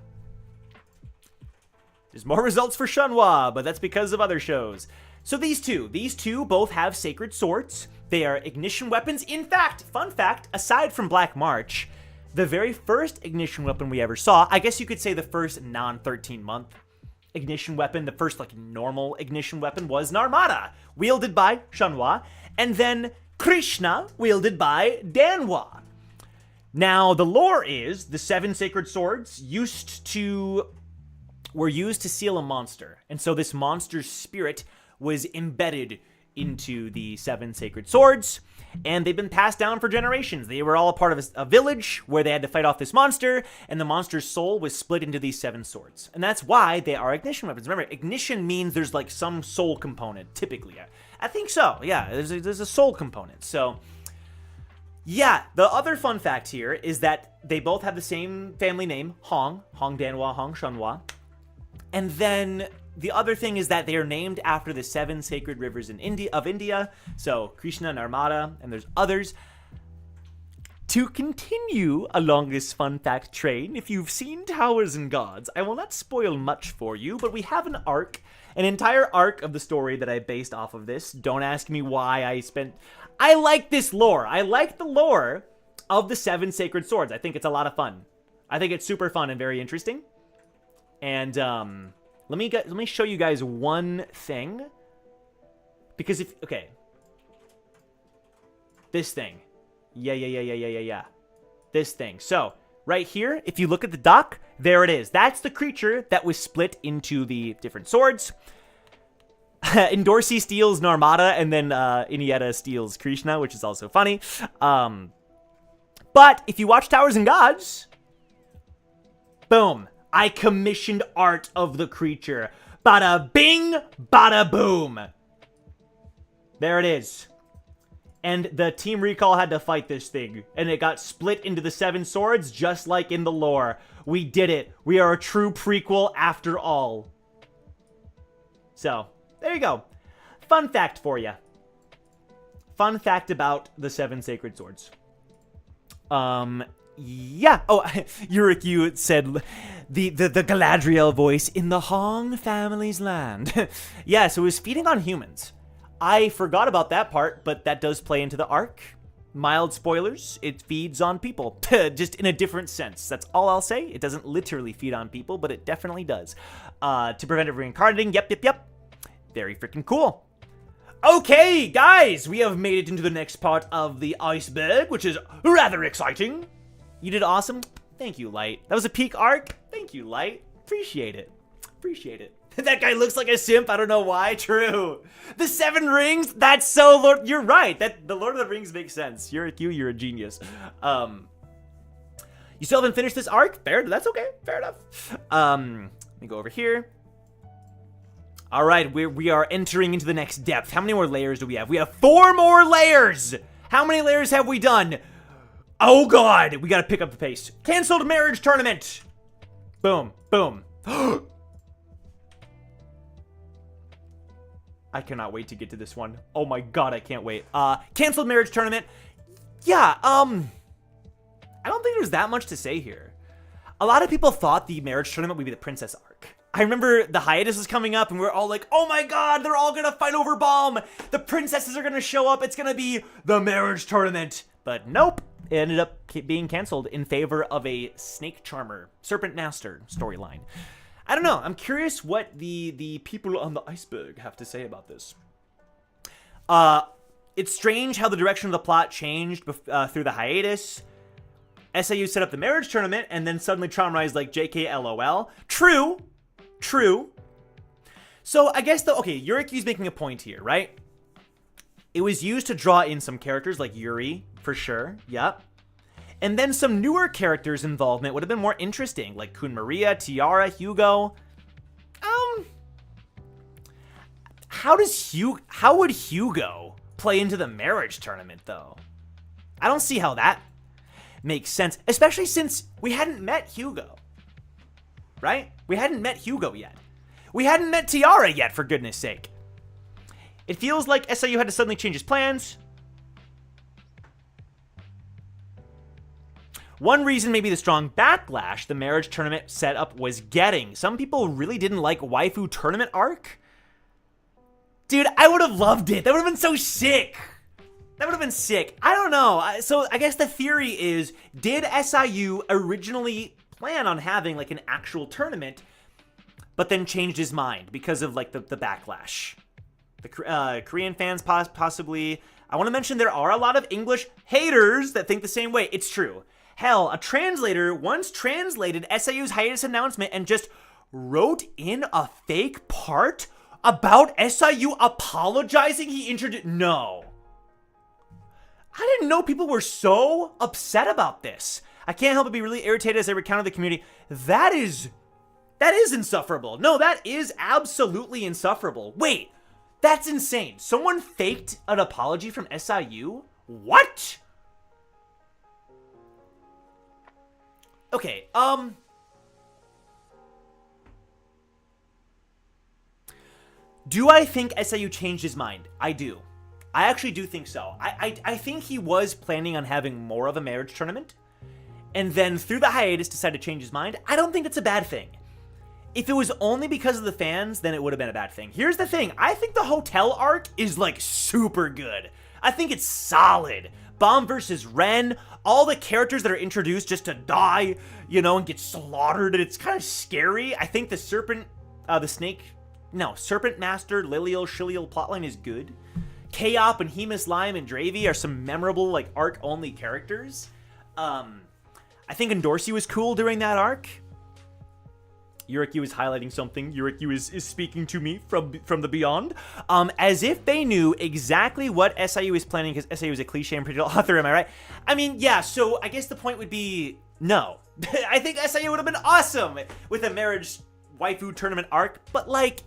There's more results for Shunwa, but that's because of other shows. So these two both have sacred swords. They are ignition weapons. In fact, fun fact, aside from Black March, the very first ignition weapon we ever saw, I guess you could say the first non-13-month ignition weapon, the first like normal ignition weapon was Narmada, wielded by Shunwa, and then Krishna, wielded by Danwa. Now, the lore is the 7 sacred swords were used to seal a monster. And so this monster's spirit was embedded into the 7 sacred swords, and they've been passed down for generations. They were all a part of a village where they had to fight off this monster, and the monster's soul was split into these 7 swords. And that's why they are ignition weapons. Remember, ignition means there's like some soul component, typically. I think so, yeah, there's a soul component. So, yeah, the other fun fact here is that they both have the same family name, Hong Danwa, Hong Shunwa. And then the other thing is that they are named after the 7 sacred rivers in India. So Krishna, Narmada, and there's others. To continue along this fun fact train, if you've seen Towers and Gods, I will not spoil much for you, but we have an entire arc of the story that I based off of this. Don't ask me why I like this lore. I like the lore of the 7 sacred swords. I think it's a lot of fun. I think it's super fun and very interesting. And, let me show you guys one thing. Because okay. This thing. Yeah. This thing. So, right here, if you look at the dock, there it is. That's the creature that was split into the different swords. Endorsi steals Narmada, and then Inietta steals Krishna, which is also funny. But if you watch Towers and Gods, boom. I commissioned art of the creature. Bada bing, bada boom. There it is. And the Team Recall had to fight this thing. And it got split into the 7 swords, just like in the lore. We did it. We are a true prequel after all. So, there you go. Fun fact for you. Fun fact about the 7 sacred swords. Yeah. Oh, Yurikyu said the Galadriel voice in the Hong family's land. Yeah, so it was feeding on humans. I forgot about that part, but that does play into the arc. Mild spoilers, it feeds on people. Just in a different sense. That's all I'll say. It doesn't literally feed on people, but it definitely does. To prevent it reincarnating, yep. Very freaking cool. Okay, guys, we have made it into the next part of the iceberg, which is rather exciting. You did awesome. Thank you, Light. That was a peak arc. Thank you, Light. Appreciate it. That guy looks like a simp. I don't know why. True. The 7 rings. That's so Lord. You're right. The Lord of the Rings makes sense. You're a genius. You still haven't finished this arc? Fair. That's okay. Fair enough. Let me go over here. All right. We are entering into the next depth. How many more layers do we have? We have 4 more layers. How many layers have we done? Oh god, we gotta pick up the pace. Cancelled marriage tournament. Boom. I cannot wait to get to this one. Oh my god, I can't wait. Cancelled marriage tournament. Yeah, I don't think there's that much to say here. A lot of people thought the marriage tournament would be the princess arc. I remember the hiatus was coming up and we were all like, oh my god, they're all gonna fight over Balm. The princesses are gonna show up. It's gonna be the marriage tournament. But nope. It ended up being canceled in favor of a Snake Charmer, Serpent Master storyline. I don't know. I'm curious what the people on the iceberg have to say about this. It's strange how the direction of the plot changed through the hiatus. SAU set up the marriage tournament, and then suddenly Charmrise like, JK LOL. True. So I guess, okay, Yurikyu's making a point here, right? It was used to draw in some characters like Yuri, for sure. Yep. And then some newer characters' involvement would have been more interesting, like Kun Maria, Tiara, Hugo. How would Hugo play into the marriage tournament, though? I don't see how that makes sense, especially since we hadn't met Hugo. Right? We hadn't met Hugo yet. We hadn't met Tiara yet, for goodness sake. It feels like SIU had to suddenly change his plans. One reason maybe the strong backlash the marriage tournament setup was getting. Some people really didn't like waifu tournament arc. Dude, I would have loved it. That would have been so sick. That would have been sick. I don't know. So I guess the theory is, did SIU originally plan on having like an actual tournament, but then changed his mind because of like the backlash? The Korean fans possibly. I want to mention there are a lot of English haters that think the same way. It's true. Hell, a translator once translated SIU's hiatus announcement and just wrote in a fake part about SIU apologizing he introduced. No. I didn't know people were so upset about this. I can't help but be really irritated as I recounted the community. That is insufferable. No, that is absolutely insufferable. Wait, that's insane. Someone faked an apology from SIU? What? Okay, do I think SIU changed his mind? I do. I actually do think so. I think he was planning on having more of a marriage tournament, and then through the hiatus decided to change his mind. I don't think it's a bad thing. If it was only because of the fans, then it would have been a bad thing. Here's the thing. I think the hotel arc is like super good. I think it's solid. Bomb versus Ren, all the characters that are introduced just to die, you know, and get slaughtered, and it's kind of scary. I think the Serpent Master, Lilial, Shilial plotline is good. Chaop and Hemus Lime and Dravy are some memorable, like, arc-only characters. I think Endorsi was cool during that arc. Yurikyu is highlighting something. Yurikyu is speaking to me from the beyond. As if they knew exactly what SIU is planning, because SIU is a cliche and predictable author, am I right? I mean, yeah, so I guess the point would be no. I think SIU would have been awesome with a marriage waifu tournament arc, but, like,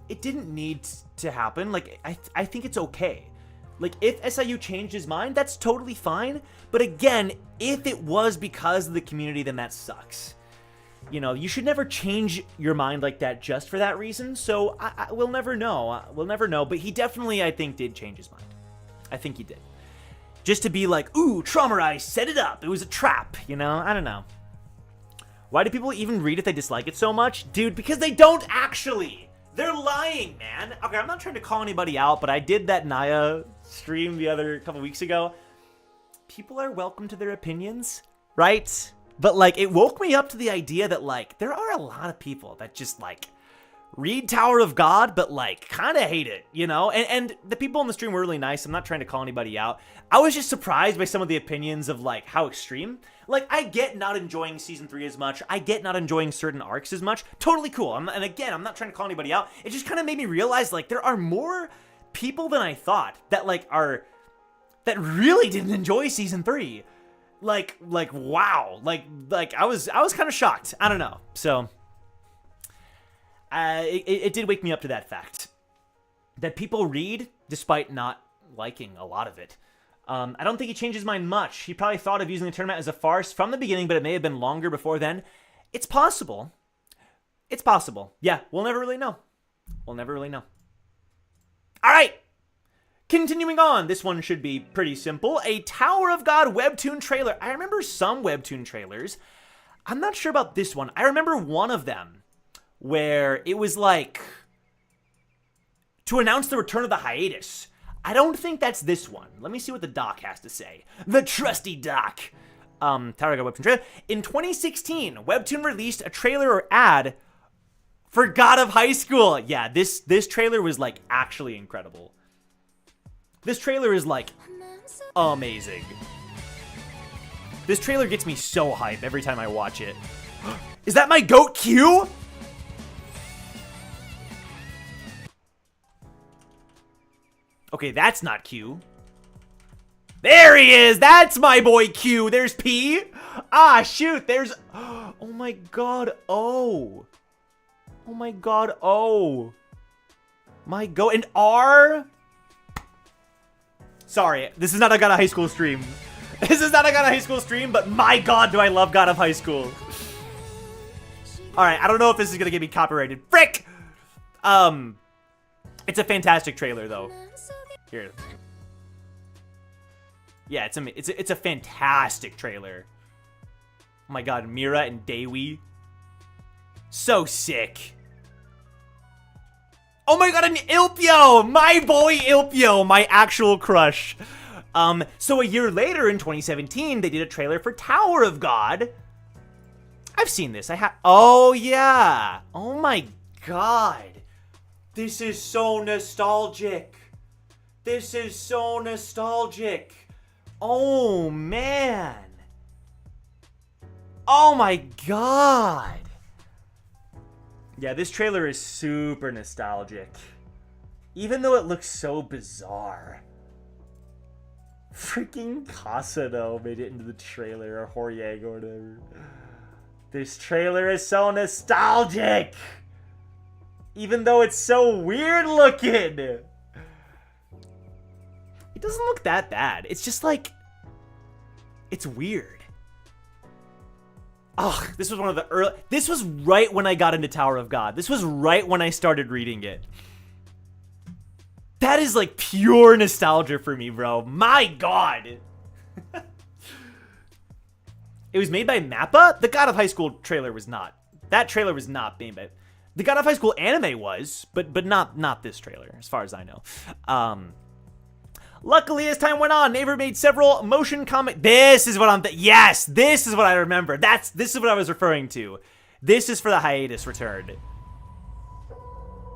it didn't need to happen. Like, I think it's okay. Like, if SIU changed his mind, that's totally fine. But again, if it was because of the community, then that sucks. You know, you should never change your mind like that just for that reason. So we'll never know. We'll never know. But he definitely, I think, did change his mind. I think he did. Just to be like, ooh, Traumarai set it up. It was a trap. You know, I don't know. Why do people even read if they dislike it so much? Dude, because they don't actually. They're lying, man. Okay, I'm not trying to call anybody out, but I did that Naya stream the other couple weeks ago. People are welcome to their opinions, right? But, like, it woke me up to the idea that, like, there are a lot of people that just, like, read Tower of God, but, like, kind of hate it, you know? And the people on the stream were really nice. I'm not trying to call anybody out. I was just surprised by some of the opinions of, like, how extreme. Like, I get not enjoying Season 3 as much. I get not enjoying certain arcs as much. Totally cool. And again, I'm not trying to call anybody out. It just kind of made me realize, like, there are more people than I thought that, like, that really didn't enjoy Season 3. Like, wow. Like, I was kind of shocked. I don't know. So, it did wake me up to that fact. That people read despite not liking a lot of it. I don't think he changed his mind much. He probably thought of using the tournament as a farce from the beginning, but it may have been longer before then. It's possible. It's possible. Yeah, we'll never really know. We'll never really know. All right. Continuing on, this one should be pretty simple. A Tower of God webtoon trailer. I remember some webtoon trailers. I'm not sure about this one. I remember one of them where it was like to announce the return of the hiatus. I don't think that's this one. Let me see what the doc has to say. The trusty doc. Tower of God webtoon trailer. In 2016, Webtoon released a trailer or ad for God of High School. Yeah, this trailer was like actually incredible. This trailer is like amazing. This trailer gets me so hype every time I watch it. Is that my goat Q? Okay, that's not Q. There he is! That's my boy Q! There's P! Ah, shoot! There's... Oh my god, O! Oh my god, O! My go... And R? Sorry, this is not a God of High School stream. This is not a God of High School stream, but my god do I love God of High School. Alright, I don't know if this is gonna get me copyrighted. Frick! It's a fantastic trailer, though. Here. Yeah, it's a fantastic trailer. Oh my god, Mira and Dewi. So sick. Oh my god, an Ilpio! My boy Ilpio, my actual crush. So a year later in 2017, they did a trailer for Tower of God. I've seen this. Oh yeah. Oh my god. This is so nostalgic. This is so nostalgic. Oh, man. Oh, my God. Yeah, this trailer is super nostalgic. Even though it looks so bizarre. Freaking Kasano made it into the trailer, or Horyang or whatever. This trailer is so nostalgic. Even though it's so weird looking. It doesn't look that bad. It's just like, it's weird. Ugh, this was one of the early, this was right when I got into Tower of God. This was right when I started reading it. That is like pure nostalgia for me, bro. My god. It was made by Mappa? The God of High School trailer was not. That trailer was not made by... The God of High School anime was, but not this trailer, as far as I know. Luckily, as time went on, Naver made several motion comic... This is what I'm... Yes, this is what I remember. This is what I was referring to. This is for the hiatus return.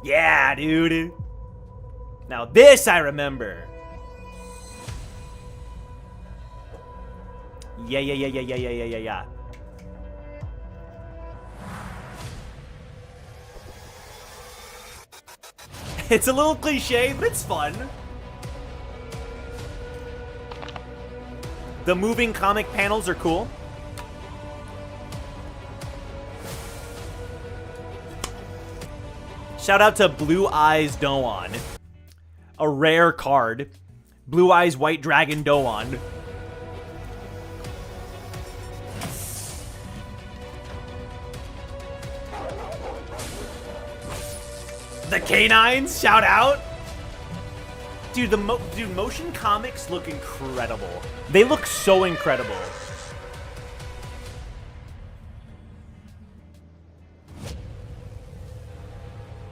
Yeah, dude. Now this I remember. Yeah. It's a little cliche, but it's fun. The moving comic panels are cool. Shout out to Blue Eyes Doan. A rare card. Blue Eyes White Dragon Doan. The canines, shout out. Dude, motion comics look incredible. They look so incredible.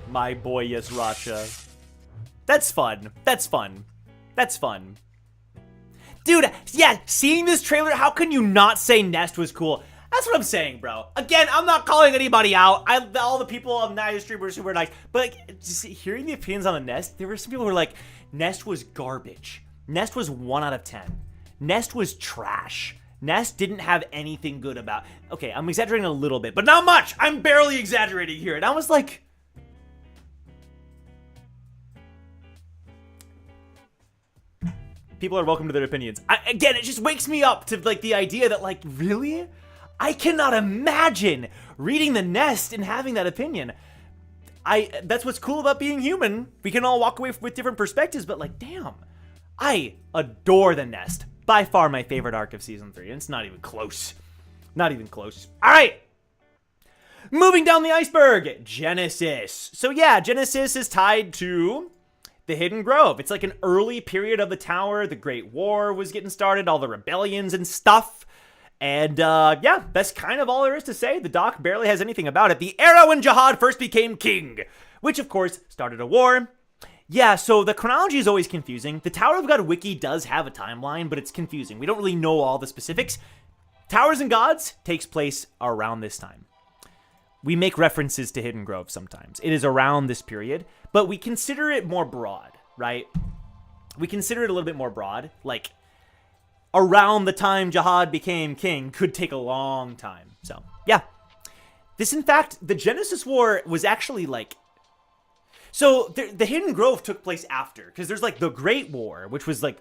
My boy Yasracha. That's fun. That's fun. That's fun. Dude, yeah, seeing this trailer, how can you not say Nest was cool? That's what I'm saying, bro. Again, I'm not calling anybody out. All the people on Naya streamers who were like, but like, just hearing the opinions on the Nest, there were some people who were like, Nest was garbage. Nest was 1 out of 10. Nest was trash. Nest didn't have anything good about. Okay, I'm exaggerating a little bit, but not much. I'm barely exaggerating here. And I was like, people are welcome to their opinions. Again, it just wakes me up to like the idea that like, really? I cannot imagine reading The Nest and having that opinion. That's what's cool about being human. We can all walk away with different perspectives, but like, damn. I adore The Nest. By far my favorite arc of Season 3, and it's not even close. Not even close. All right. Moving down the iceberg, Genesis. So yeah, Genesis is tied to the Hidden Grove. It's like an early period of the tower. The Great War was getting started, all the rebellions and stuff. And yeah, that's kind of all there is to say. The doc barely has anything about it. The era when Jihad first became king, which of course started a war. Yeah, so the chronology is always confusing. The Tower of God wiki does have a timeline, but it's confusing. We don't really know all the specifics. Towers and Gods takes place around this time. We make references to Hidden Grove sometimes. It is around this period, but we consider it more broad, right? We consider it a little bit more broad. Like, around the time Jihad became king could take a long time. So, yeah. This, in fact, the Genesis War was actually, like... So the Hidden Grove took place after, because there's like the Great War, which was like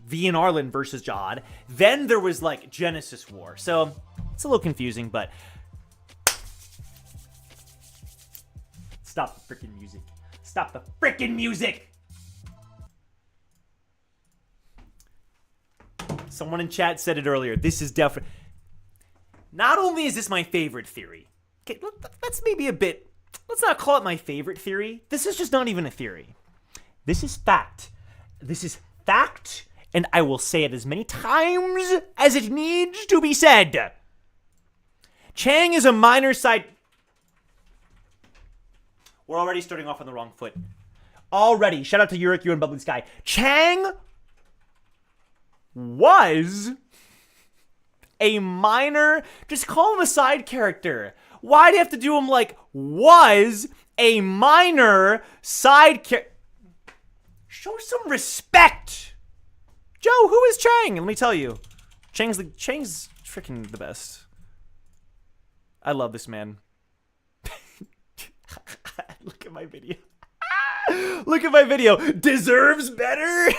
V and Arlen versus Jihad. Then there was like Genesis War. So it's a little confusing, but stop the freaking music. Stop the freaking music. Someone in chat said it earlier. This is definitely. Not only is this my favorite theory. Okay, that's maybe a bit. Let's not call it my favorite theory. This is just not even a theory. This is fact. This is fact, and I will say it as many times as it needs to be said. Chang is a minor side. We're already starting off on the wrong foot. Already. Shout out to Yurik, you and Bubbly Sky. Chang was a minor. Just call him a side character. Why do you have to do him like was a minor side character? Show some respect. Joe, who is Chang? Let me tell you. Chang's freaking the best. I love this man. Look at my video. Look at my video. Deserves better.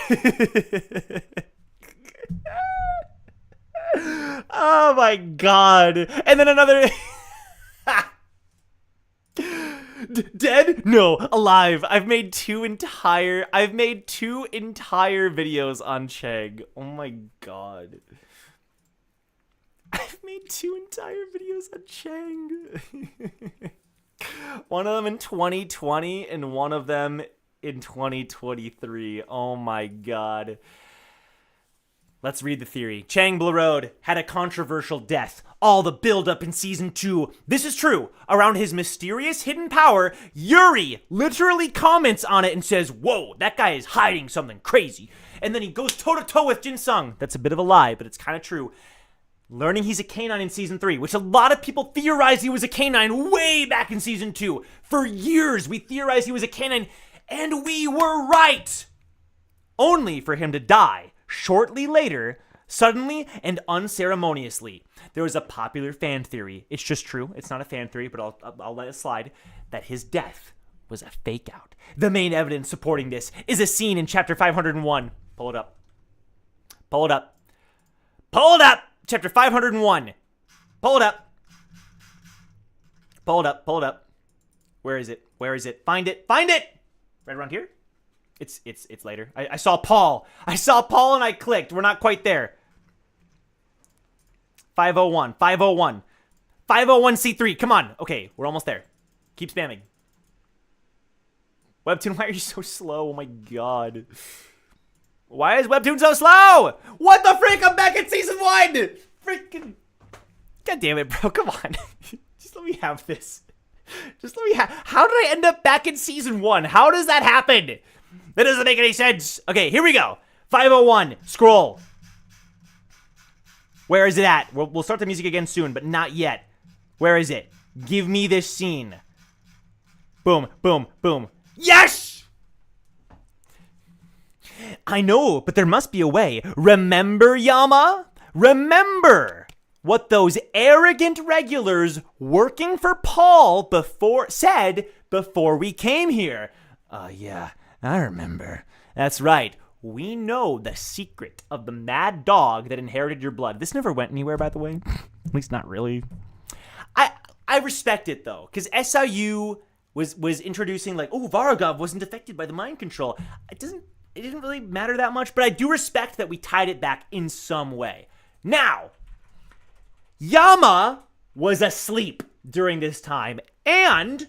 Oh my god. And then another. Dead? No, alive. I've made two entire videos on Chang. Oh my god. I've made two entire videos on Chang. One of them in 2020 and one of them in 2023. Oh my god. Let's read the theory. Chang Blurode had a controversial death. All the build-up in Season 2. This is true. Around his mysterious hidden power, Yuri literally comments on it and says, whoa, that guy is hiding something crazy. And then he goes toe-to-toe with Jin Sung. That's a bit of a lie, but it's kind of true. Learning he's a canine in Season 3, which a lot of people theorized he was a canine way back in Season 2. For years, we theorized he was a canine, and we were right. Only for him to die shortly later, suddenly and unceremoniously. There was a popular fan theory. It's just true. It's not a fan theory, but I'll let it slide. That his death was a fake out. The main evidence supporting this is a scene in chapter 501. Pull it up. Pull it up. Pull it up. Chapter 501. Pull it up. Pull it up. Pull it up. Where is it? Where is it? Find it. Find it. Right around here? It's later. I saw Paul. I saw Paul and I clicked. We're not quite there. 501. 501. 501c3. Come on. Okay, we're almost there. Keep spamming. Webtoon, why are you so slow? Oh my god. Why is Webtoon so slow? What the frick? I'm back in Season 1! Freaking. God damn it, bro. Come on. Just let me have this. Just let me have. How did I end up back in Season 1? How does that happen? That doesn't make any sense. Okay, here we go. 501. Scroll. Where is it at? We'll start the music again soon, but not yet. Where is it? Give me this scene. Boom, boom, boom. Yes! I know, but there must be a way. Remember, Yama? Remember what those arrogant regulars working for Paul said before we came here. Yeah, I remember. That's right. We know the secret of the mad dog that inherited your blood. This never went anywhere, by the way. At least not really. I respect it, though, because SIU was introducing, like, oh, Varagov wasn't affected by the mind control. It didn't really matter that much, but I do respect that we tied it back in some way. Now, Yama was asleep during this time, and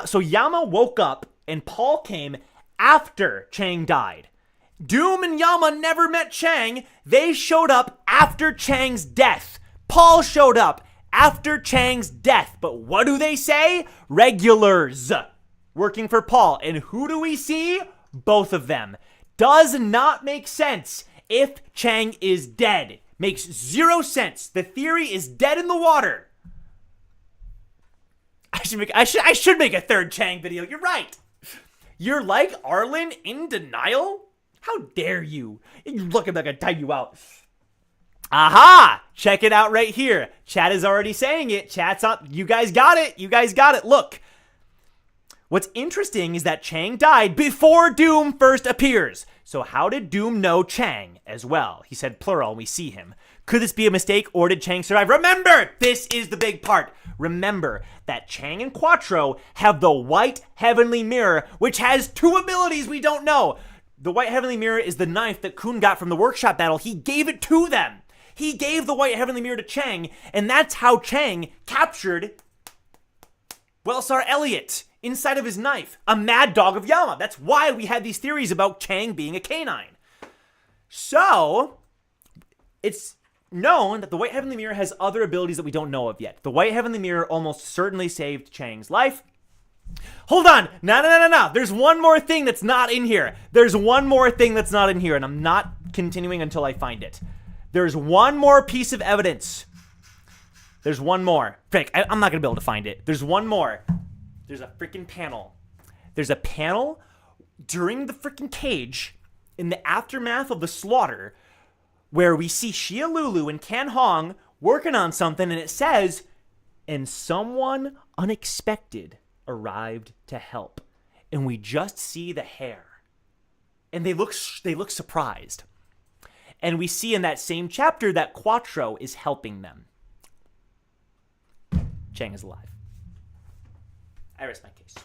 so Yama woke up, and Paul came after Chang died. Doom and Yama never met Chang. They showed up after Chang's death. Paul showed up after Chang's death. But what do they say? Regulars working for Paul. And who do we see? Both of them. Does not make sense if Chang is dead. Makes zero sense. The theory is dead in the water. I should make a third Chang video. You're right. You're like Arlen in denial? How dare you? You looking like I tie you out. Aha! Check it out right here. Chat is already saying it. Chat's up. You guys got it. You guys got it. Look. What's interesting is that Chang died before Doom first appears. So how did Doom know Chang as well? He said plural, and we see him. Could this be a mistake, or did Chang survive? Remember, this is the big part. Remember that Chang and Quattro have the White Heavenly Mirror, which has 2 abilities we don't know. The White Heavenly Mirror is the knife that Kun got from the workshop battle. He gave it to them. He gave the White Heavenly Mirror to Chang, and that's how Chang captured Wellstar Elliot inside of his knife, a mad dog of Yama. That's why we had these theories about Chang being a canine. So, it's known that the White Heavenly Mirror has other abilities that we don't know of yet. The White Heavenly Mirror almost certainly saved Chang's life. Hold on. No. There's one more thing that's not in here. There's one more thing that's not in here, and I'm not continuing until I find it. There's one more piece of evidence. There's one more. Frick, I'm not going to be able to find it. There's one more. There's a freaking panel. There's a panel during the freaking cage in the aftermath of the slaughter where we see Xia Lulu and Kan Hong working on something, and it says, and someone unexpected arrived to help. And we just see the hair. And they look surprised. And we see in that same chapter that Quattro is helping them. Chang is alive. I rest my case.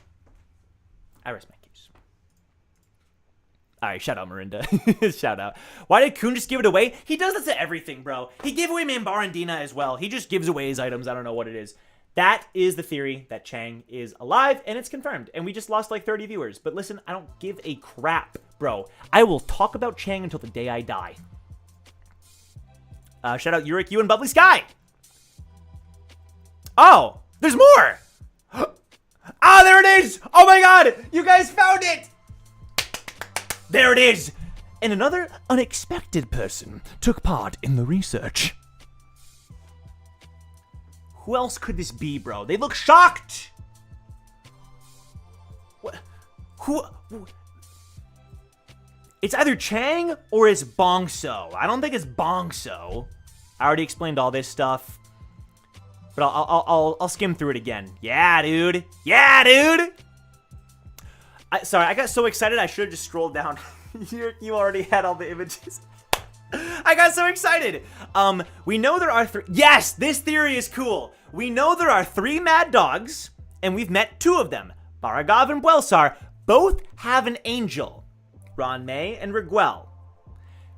All right, shout out, Marinda. Shout out. Why did Kun just give it away? He does this to everything, bro. He gave away Mambar and Dina as well. He just gives away his items. I don't know what it is. That is the theory that Chang is alive, and it's confirmed. And we just lost like 30 viewers. But listen, I don't give a crap, bro. I will talk about Chang until the day I die. Shout out Yurik, you and Bubbly Sky. Oh, there's more. Ah, there it is. Oh my God, you guys found it. There it is. And another unexpected person took part in the research. Who else could this be, bro? They look shocked. What? Who? It's either Chang or it's Bongso. I don't think it's Bongso. I already explained all this stuff, but I'll skim through it again. Yeah, dude. Yeah, dude. Sorry, I got so excited I should have just scrolled down. You already had all the images. I got so excited. We know there are 3. Yes, this theory is cool. We know there are 3 mad dogs, and we've met 2 of them. Baragov and Bwelsar both have an angel. Ranmei and Riguel,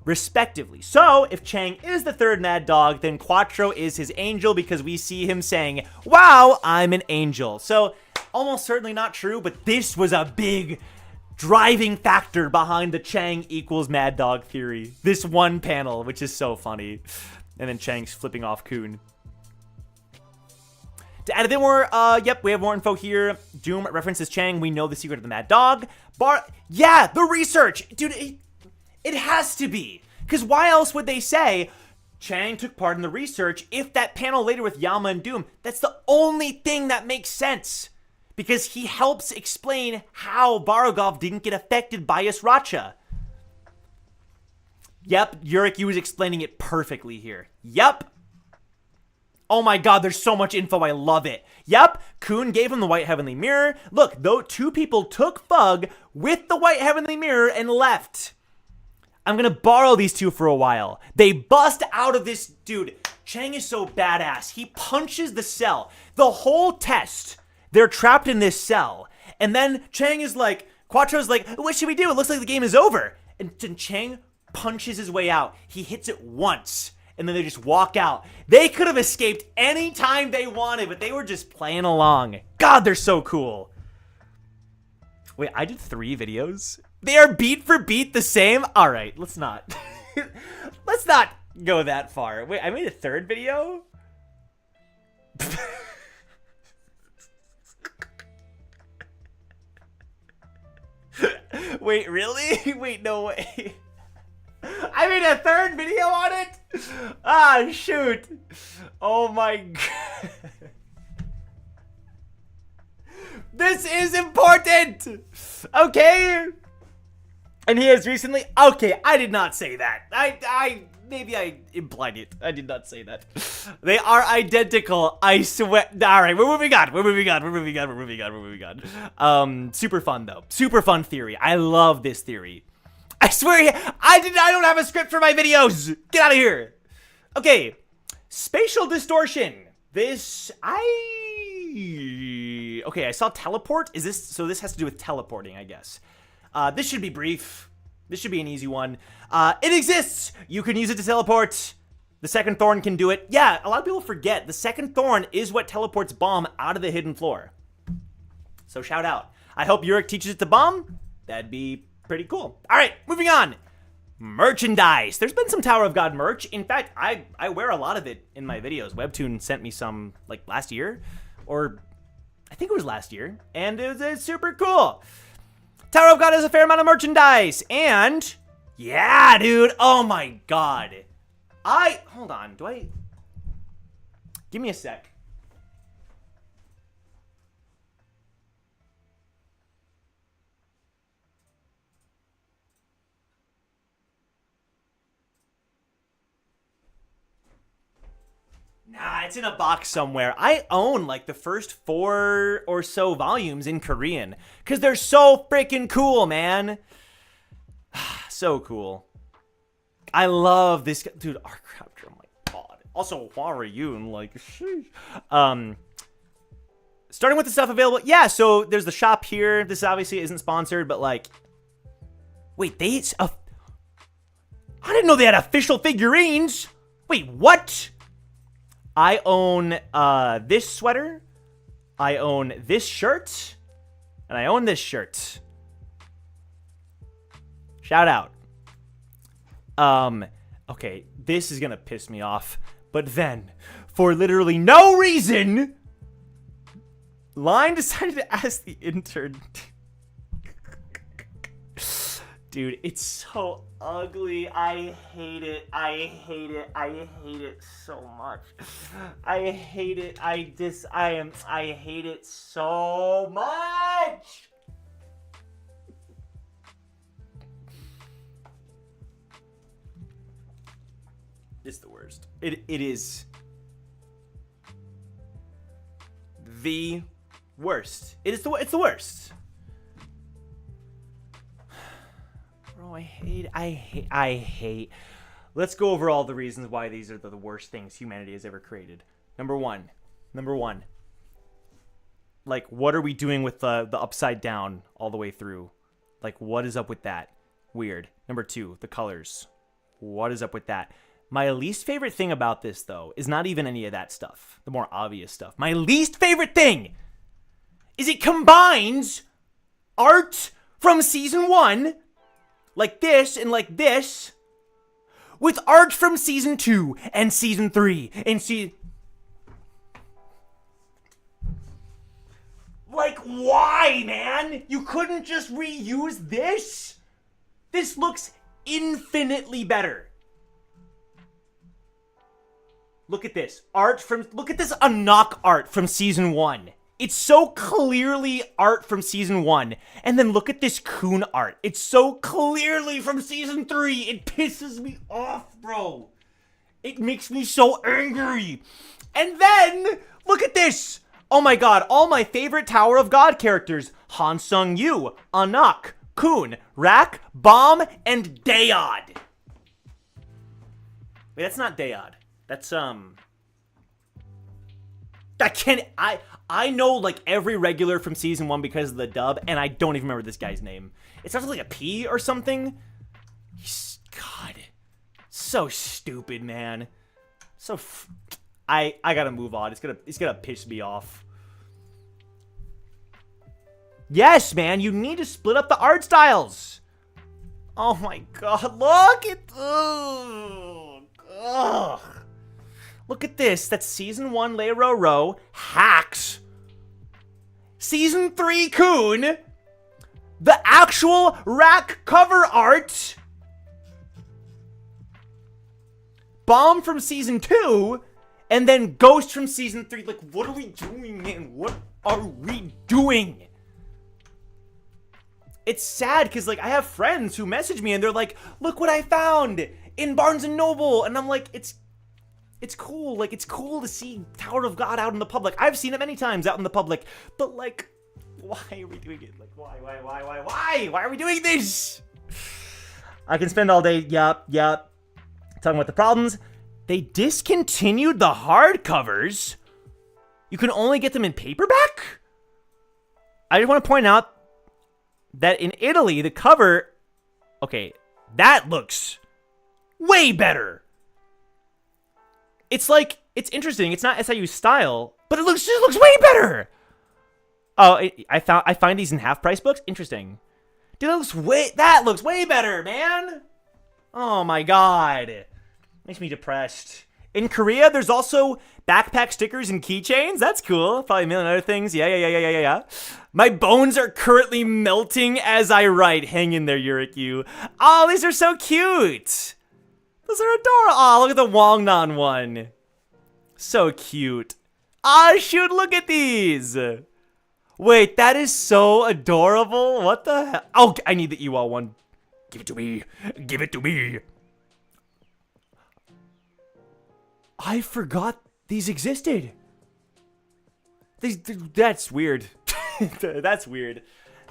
respectively. So, if Chang is the 3rd mad dog, then Quattro is his angel because we see him saying, wow, I'm an angel. So, almost certainly not true, but this was a big driving factor behind the Chang equals mad dog theory. This one panel, which is so funny. And then Chang's flipping off Kun. To add a bit more, yep, we have more info here. Doom references Chang. We know the secret of the mad dog. Yeah, the research. Dude, it has to be. Because why else would they say Chang took part in the research if that panel later with Yama and Doom? That's the only thing that makes sense. Because he helps explain how Baragov didn't get affected by Yasracha. Yep, Yurik, you was explaining it perfectly here. Yep. Oh my God, there's so much info. I love it. Yep, Kun gave him the White Heavenly Mirror. Look, though 2 people took Fug with the White Heavenly Mirror and left. I'm gonna borrow these 2 for a while. They bust out of this. Dude, Chang is so badass. He punches the cell. The whole test, they're trapped in this cell. And then Chang is like, Quattro's like, what should we do? It looks like the game is over. And Chang punches his way out. He hits it once. And then they just walk out. They could have escaped any time they wanted, but they were just playing along. God, they're so cool. Wait, I did 3 videos? They are beat for beat the same? All right, let's not. Let's not go that far. Wait, I made a 3rd video? Wait, really? Wait, no way. I made a 3rd video on it? Ah, shoot. Oh my God. This is important. Okay. And he has recently... Okay, I did not say that. Maybe I implied it. I did not say that. They are identical. I swear. All right, we're moving on. Super fun, though. Super fun theory. I love this theory. I swear, I don't have a script for my videos. Get out of here. Okay, spatial distortion. Okay, I saw teleport. So this has to do with teleporting, I guess. This should be brief. This should be an easy one. It exists! You can use it to teleport. The second thorn can do it. Yeah, a lot of people forget. The second thorn is what teleports Bomb out of the hidden floor. So shout out. I hope Yurik teaches it to Bomb. That'd be pretty cool. All right, moving on. Merchandise. There's been some Tower of God merch. In fact, I wear a lot of it in my videos. Webtoon sent me some, like, last year. Or, I think it was last year. And it's super cool. Tower of God has a fair amount of merchandise. And, yeah, dude. Oh, my God. Hold on. Give me a sec. Nah, it's in a box somewhere. I own like the first 4 or so volumes in Korean because they're so freaking cool, man. So cool. I love this. Dude, Art Crafter, oh my God. Also, Hwarayun, like, sheesh. Starting with the stuff available. Yeah, so there's the shop here. This obviously isn't sponsored, but like, wait, I didn't know they had official figurines. Wait, what? I own this sweater, I own this shirt, and I own this shirt. Shout out. Okay, this is gonna piss me off, but then, for literally no reason, Line decided to ask the intern. Dude, it's so ugly. I hate it. I hate it. I hate it so much. I hate it. I hate it so much. It's the worst. It is the worst. It's the worst. Bro, I hate. Let's go over all the reasons why these are the worst things humanity has ever created. Number one. Like, what are we doing with the upside down all the way through? Like, what is up with that? Weird. Number 2, the colors. What is up with that? My least favorite thing about this, though, is not even any of that stuff. The more obvious stuff. My least favorite thing is it combines art from season 1, like this and like this, with art from season 2 and season 3 and like, why, man? You couldn't just reuse this? This looks infinitely better. Look at this. Look at this Anak art from season 1. It's so clearly art from season 1. And then look at this Coon art. It's so clearly from season 3. It pisses me off, bro. It makes me so angry. And then, look at this. Oh my God, all my favorite Tower of God characters. Han Sung-yu, Anak, Coon, Rak, Bomb, and Dayod. Wait, that's not Dayod. That's, I know, like, every regular from season 1 because of the dub, and I don't even remember this guy's name. It starts with, like, a P or something. God. So stupid, man. I gotta move on. It's gonna piss me off. Yes, man, you need to split up the art styles. Oh my God, look at, ugh. Look at this. That's season 1 Lei Ro hacks. Season 3 Coon. The actual Rack cover art. Bomb from season 2. And then Ghost from season 3. Like, what are we doing, man? What are we doing? it's sad because like I have friends who message me and they're like, look what I found in Barnes and Noble, and I'm like, it's cool. Like, it's cool to see Tower of God out in the public. I've seen it many times out in the public, but like, why are we doing it? Like, why? Why are we doing this? I can spend all day, yup, talking about the problems. They discontinued the hardcovers. You can only get them in paperback? I just want to point out that in Italy, the cover, okay, that looks way better. It's like, it's interesting. It's not SIU style, but it just looks way better. Oh, I find these in half price books. Interesting. Dude, that looks way better, man. Oh my god. Makes me depressed. In Korea, there's also backpack stickers and keychains. That's cool. Probably a million other things. Yeah. My bones are currently melting as I write. Hang in there, Yurikyu. Oh, these are so cute. Those are adorable. Oh, look at the Wongnan one. So cute. Ah, shoot, look at these. Wait, that is so adorable. What the hell? Oh, I need the Ewell one. Give it to me. Give it to me. I forgot these existed. That's weird. That's weird.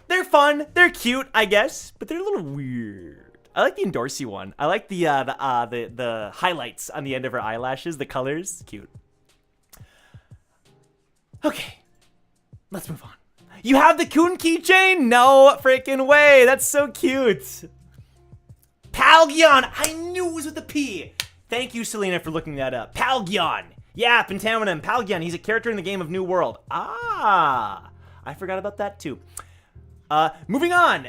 They're fun. They're cute, I guess, but they're a little weird. I like the Endorsey one. I like the highlights on the end of her eyelashes, the colors. Cute. Okay. Let's move on. You have the Kun keychain? No freaking way. That's so cute. Palgyon. I knew it was with a P. Thank you, Selena, for looking that up. Palgyon. Yeah, Pentaminum. Palgyon. He's a character in the game of New World. Ah. I forgot about that, too. Moving on.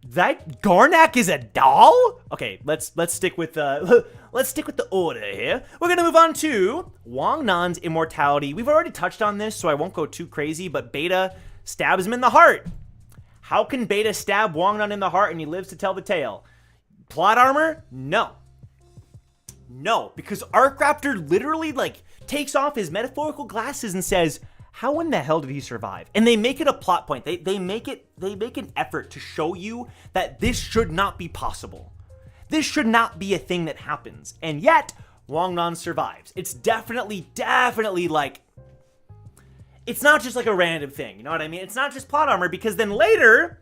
That Garnak is a doll? Okay, let's stick with the order here. We're gonna move on to Wongnan's immortality. We've already touched on this, so I won't go too crazy, but Beta stabs him in the heart. How can Beta stab Wongnan in the heart and he lives to tell the tale? Plot armor? No. No, because Arkraptor literally like takes off his metaphorical glasses and says, how in the hell did he survive? And they make it a plot point. They make an effort to show you that this should not be possible. This should not be a thing that happens. And yet, Wongnan survives. It's definitely like, it's not just like a random thing. You know what I mean? It's not just plot armor, because then later,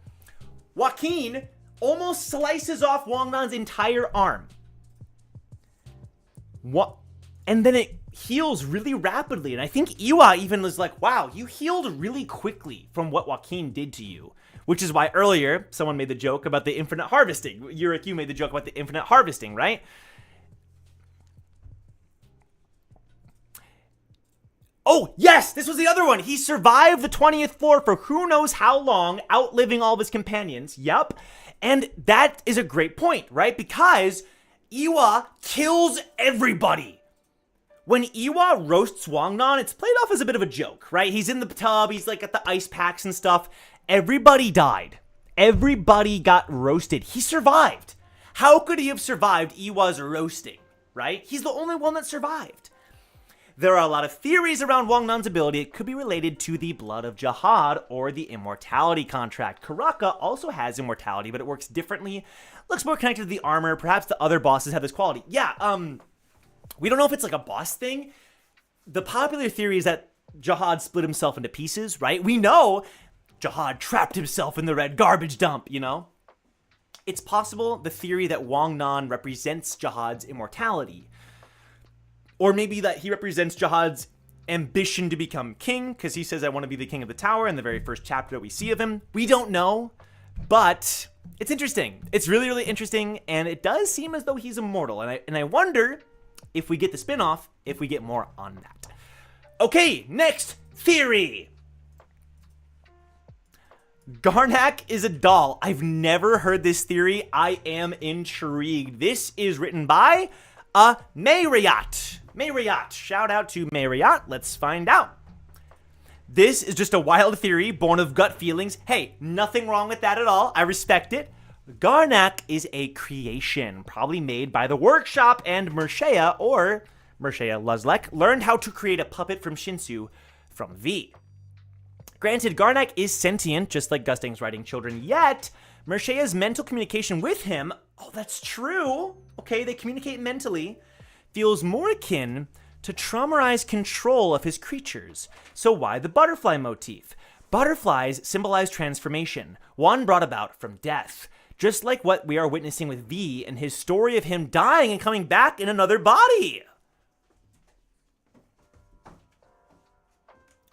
Joaquin almost slices off Wongnan's entire arm. What? And then it heals really rapidly. And I think Iwa even was like, wow, you healed really quickly from what Joaquin did to you. Which is why earlier, someone made the joke about the infinite harvesting. Yurik, you made the joke about the infinite harvesting, right? Oh, yes! This was the other one! He survived the 20th floor for who knows how long, outliving all of his companions. Yep. And that is a great point, right? Because Iwa kills everybody. When Iwa roasts Wongnan, it's played off as a bit of a joke, right? He's in the tub, he's like at the ice packs and stuff. Everybody died. Everybody got roasted. He survived. How could he have survived Iwa's roasting, right? He's the only one that survived. There are a lot of theories around Wongnan's ability. It could be related to the blood of Jihad or the immortality contract. Karaka also has immortality, but it works differently. Looks more connected to the armor. Perhaps the other bosses have this quality. Yeah, we don't know if it's like a boss thing. The popular theory is that Jihad split himself into pieces, right? We know Jihad trapped himself in the red garbage dump, you know? It's possible the theory that Wongnan represents Jihad's immortality. Or maybe that he represents Jihad's ambition to become king, because he says, I want to be the king of the tower in the very first chapter that we see of him. We don't know, but it's interesting. It's really, really interesting, and it does seem as though he's immortal. And I wonder if we get the spin-off, if we get more on that. Okay, next theory. Garnak is a doll. I've never heard this theory. I am intrigued. This is written by Mayriat. Mayriat. Shout out to Mayriat. Let's find out. This is just a wild theory born of gut feelings. Hey, nothing wrong with that at all. I respect it. Garnak is a creation, probably made by the workshop, and Mershea, or Mershea Luzlek, learned how to create a puppet from Shinsu from V. Granted, Garnak is sentient, just like Gusting's writing children, yet Mershea's mental communication with him, oh, that's true, okay, they communicate mentally, feels more akin to traumatized control of his creatures. So why the butterfly motif? Butterflies symbolize transformation, one brought about from death, just like what we are witnessing with V and his story of him dying and coming back in another body.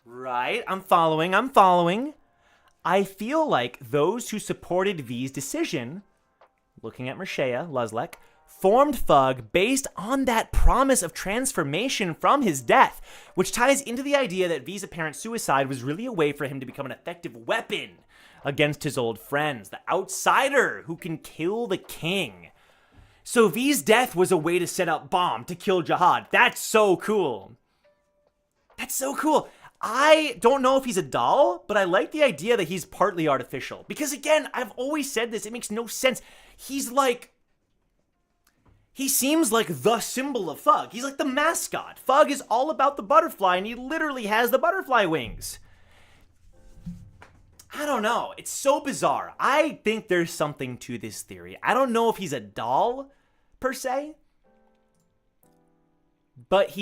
Right, I'm following. I feel like those who supported V's decision, looking at Mershea, Luzlek, formed Thug based on that promise of transformation from his death, which ties into the idea that V's apparent suicide was really a way for him to become an effective weapon against his old friends, the outsider who can kill the king. So V's death was a way to set up Bomb to kill Jihad. That's so cool. That's so cool. I don't know if he's a doll, but I like the idea that he's partly artificial. Because again, I've always said this, it makes no sense. He seems like the symbol of Thug. He's like the mascot. Thug is all about the butterfly, and he literally has the butterfly wings. I don't know. It's so bizarre. I think there's something to this theory. I don't know if he's a doll, per se. But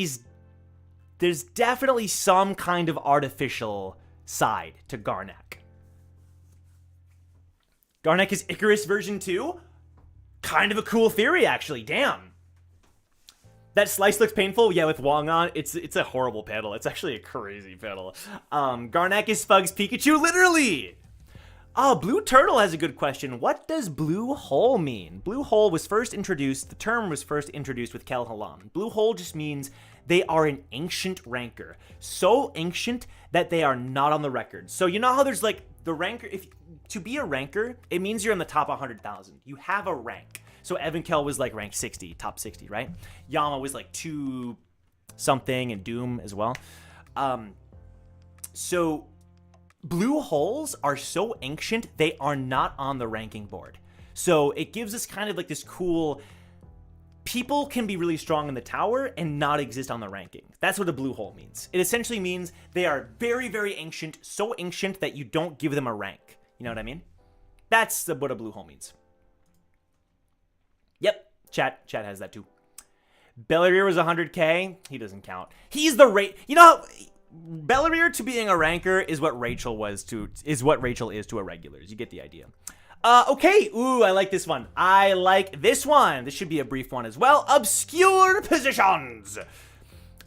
there's definitely some kind of artificial side to Garnak. Garnak is Icarus version 2? Kind of a cool theory, actually. Damn. That slice looks painful. Yeah, with Wong on, it's a horrible panel. It's actually a crazy panel. Garnak is Fug's Pikachu, literally. Oh, Blue Turtle has a good question. What does blue hole mean? Blue hole was first introduced, the term was first introduced with Kel Halam. Blue hole just means they are an ancient ranker. So ancient that they are not on the record. So you know how there's like the ranker, to be a ranker, it means you're in the top 100,000. You have a rank. So Evan Kell was like ranked 60, top 60, right? Yama was like 2 something, and Doom as well. So blue holes are so ancient, they are not on the ranking board. So it gives us kind of like this cool, people can be really strong in the tower and not exist on the ranking. That's what a blue hole means. It essentially means they are very, very ancient, so ancient that you don't give them a rank. You know what I mean? That's what a blue hole means. Yep, chat has that too. Belleria was 100k. He doesn't count. He's the rate. You know, Belleria to being a ranker is what Rachel is to a regulars. You get the idea. Okay. Ooh, I like this one. This should be a brief one as well. Obscure positions.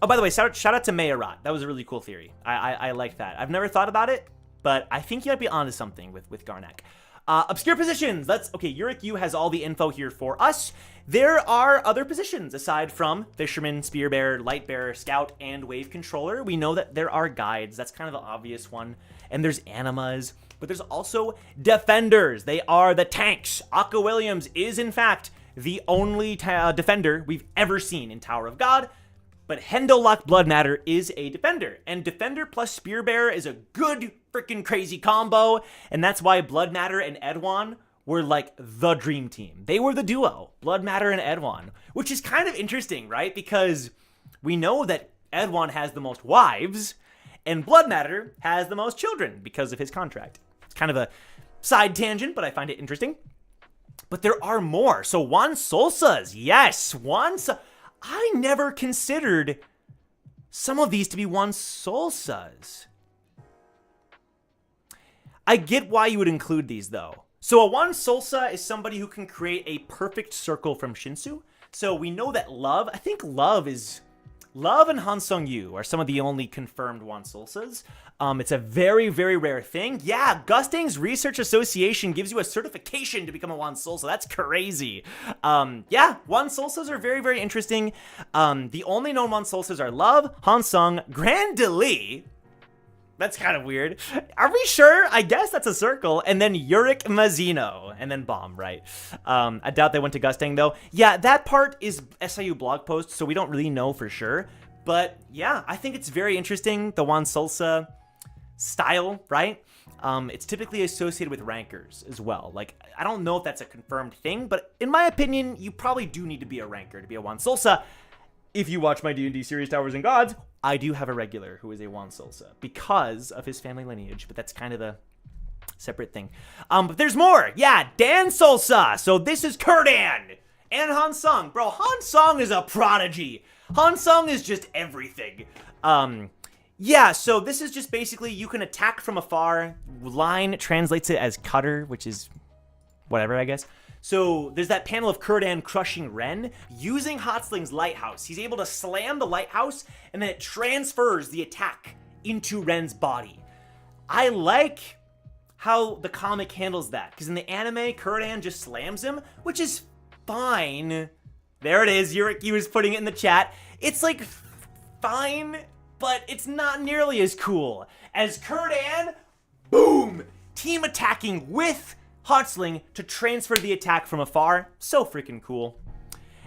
Oh, by the way, shout out to Mayorat. That was a really cool theory. I like that. I've never thought about it, but I think you might be onto something with Garnak. Obscure positions. Yurik Yu has all the info here for us. There are other positions aside from Fisherman, Spearbearer, Lightbearer, Scout, and Wave Controller. We know that there are guides. That's kind of the obvious one. And there's Animas. But there's also Defenders. They are the tanks. Akka Williams is, in fact, the only Defender we've ever seen in Tower of God. But Hendolok Blood Matter is a Defender. And Defender plus Spearbearer is a good freaking crazy combo. And that's why Blood Matter and Edwan were like the dream team. They were the duo, Blood Matter and Edwan. Which is kind of interesting, right? Because we know that Edwan has the most wives, and Blood Matter has the most children because of his contract. It's kind of a side tangent, but I find it interesting. But there are more. So Juan Solsas, yes, I never considered some of these to be Juan Solsas. I get why you would include these, though. So a Juan Solsa is somebody who can create a perfect circle from Shinsu. So we know that Love and Han Sung Yu are some of the only confirmed Juan Solsas. It's a very, very rare thing. Yeah, Gusting's Research Association gives you a certification to become a Juan Solsa. That's crazy. Yeah, Juan Solsas are very, very interesting. The only known Juan Solsas are Love, Han Sung, Grandeli. That's kind of weird. Are we sure? I guess that's a circle. And then Yurik Mazino. And then Bomb, right? I doubt they went to Gusting, though. Yeah, that part is SIU blog post, so we don't really know for sure. But yeah, I think it's very interesting, the Juan Solsa style, right? It's typically associated with rankers as well. Like, I don't know if that's a confirmed thing, but in my opinion, you probably do need to be a ranker to be a Juan Solsa. if you watch my D&D series Towers and Gods, I do have a regular who is a Juan Salsa because of his family lineage, but that's kind of the separate thing. But there's more. Yeah, Dan Salsa. So this is Kurdan and Han Sung. Bro, Han Sung is a prodigy. Han Sung is just everything. Yeah, so this is just basically you can attack from afar. Line translates it as cutter, which is whatever, I guess. So there's that panel of Kurdan crushing Ren using Hotsling's lighthouse. He's able to slam the lighthouse and then it transfers the attack into Ren's body. I like how the comic handles that, because in the anime, Kurdan just slams him, which is fine. There it is. Yurik was putting it in the chat. It's like fine, but it's not nearly as cool as Kurdan, boom, team attacking with Hotsling to transfer the attack from afar. So freaking cool.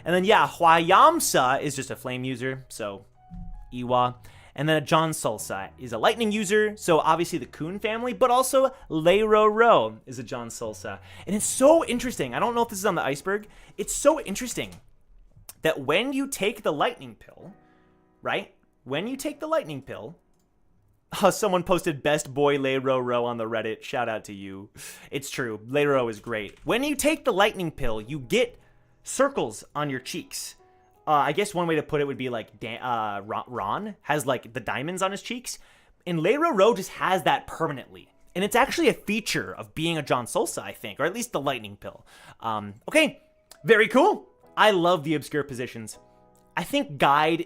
And then, yeah, Hwayamsa is just a flame user, so Iwa. And then John Sulsa is a lightning user, so obviously the Kun family, but also Leiro Ro is a John Sulsa. And it's so interesting. I don't know if this is on the Iceberg. It's so interesting that when you take the lightning pill, right? When you take the lightning pill, someone posted best boy Leiro Ro on the Reddit. Shout out to you. It's true. Leiro is great. When you take the lightning pill, you get circles on your cheeks. I guess one way to put it would be like Ron has like the diamonds on his cheeks. And Leiro Ro just has that permanently. And it's actually a feature of being a John Solsa, I think, or at least the lightning pill. Okay, very cool. I love the obscure positions. I think Guide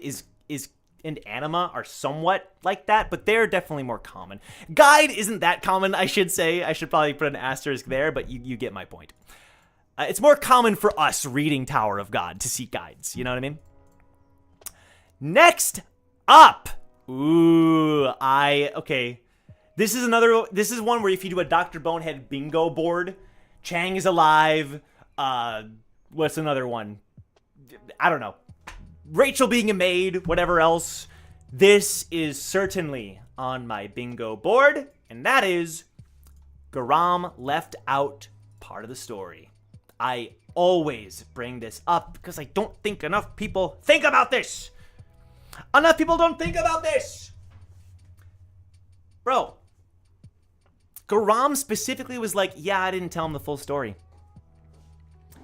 and Anima are somewhat like that, but they're definitely more common. Guide isn't that common, I should say. I should probably put an asterisk there, but you get my point. It's more common for us reading Tower of God to see guides. You know what I mean? Next up. Okay. This is one where if you do a Dr. Bonehead bingo board, Chang is alive. What's another one? I don't know. Rachel being a maid, whatever else. This is certainly on my bingo board, and that is Garam left out part of the story. I always bring this up because I don't think enough people think about this. Enough people don't think about this. Bro, Garam specifically was like, yeah, I didn't tell him the full story.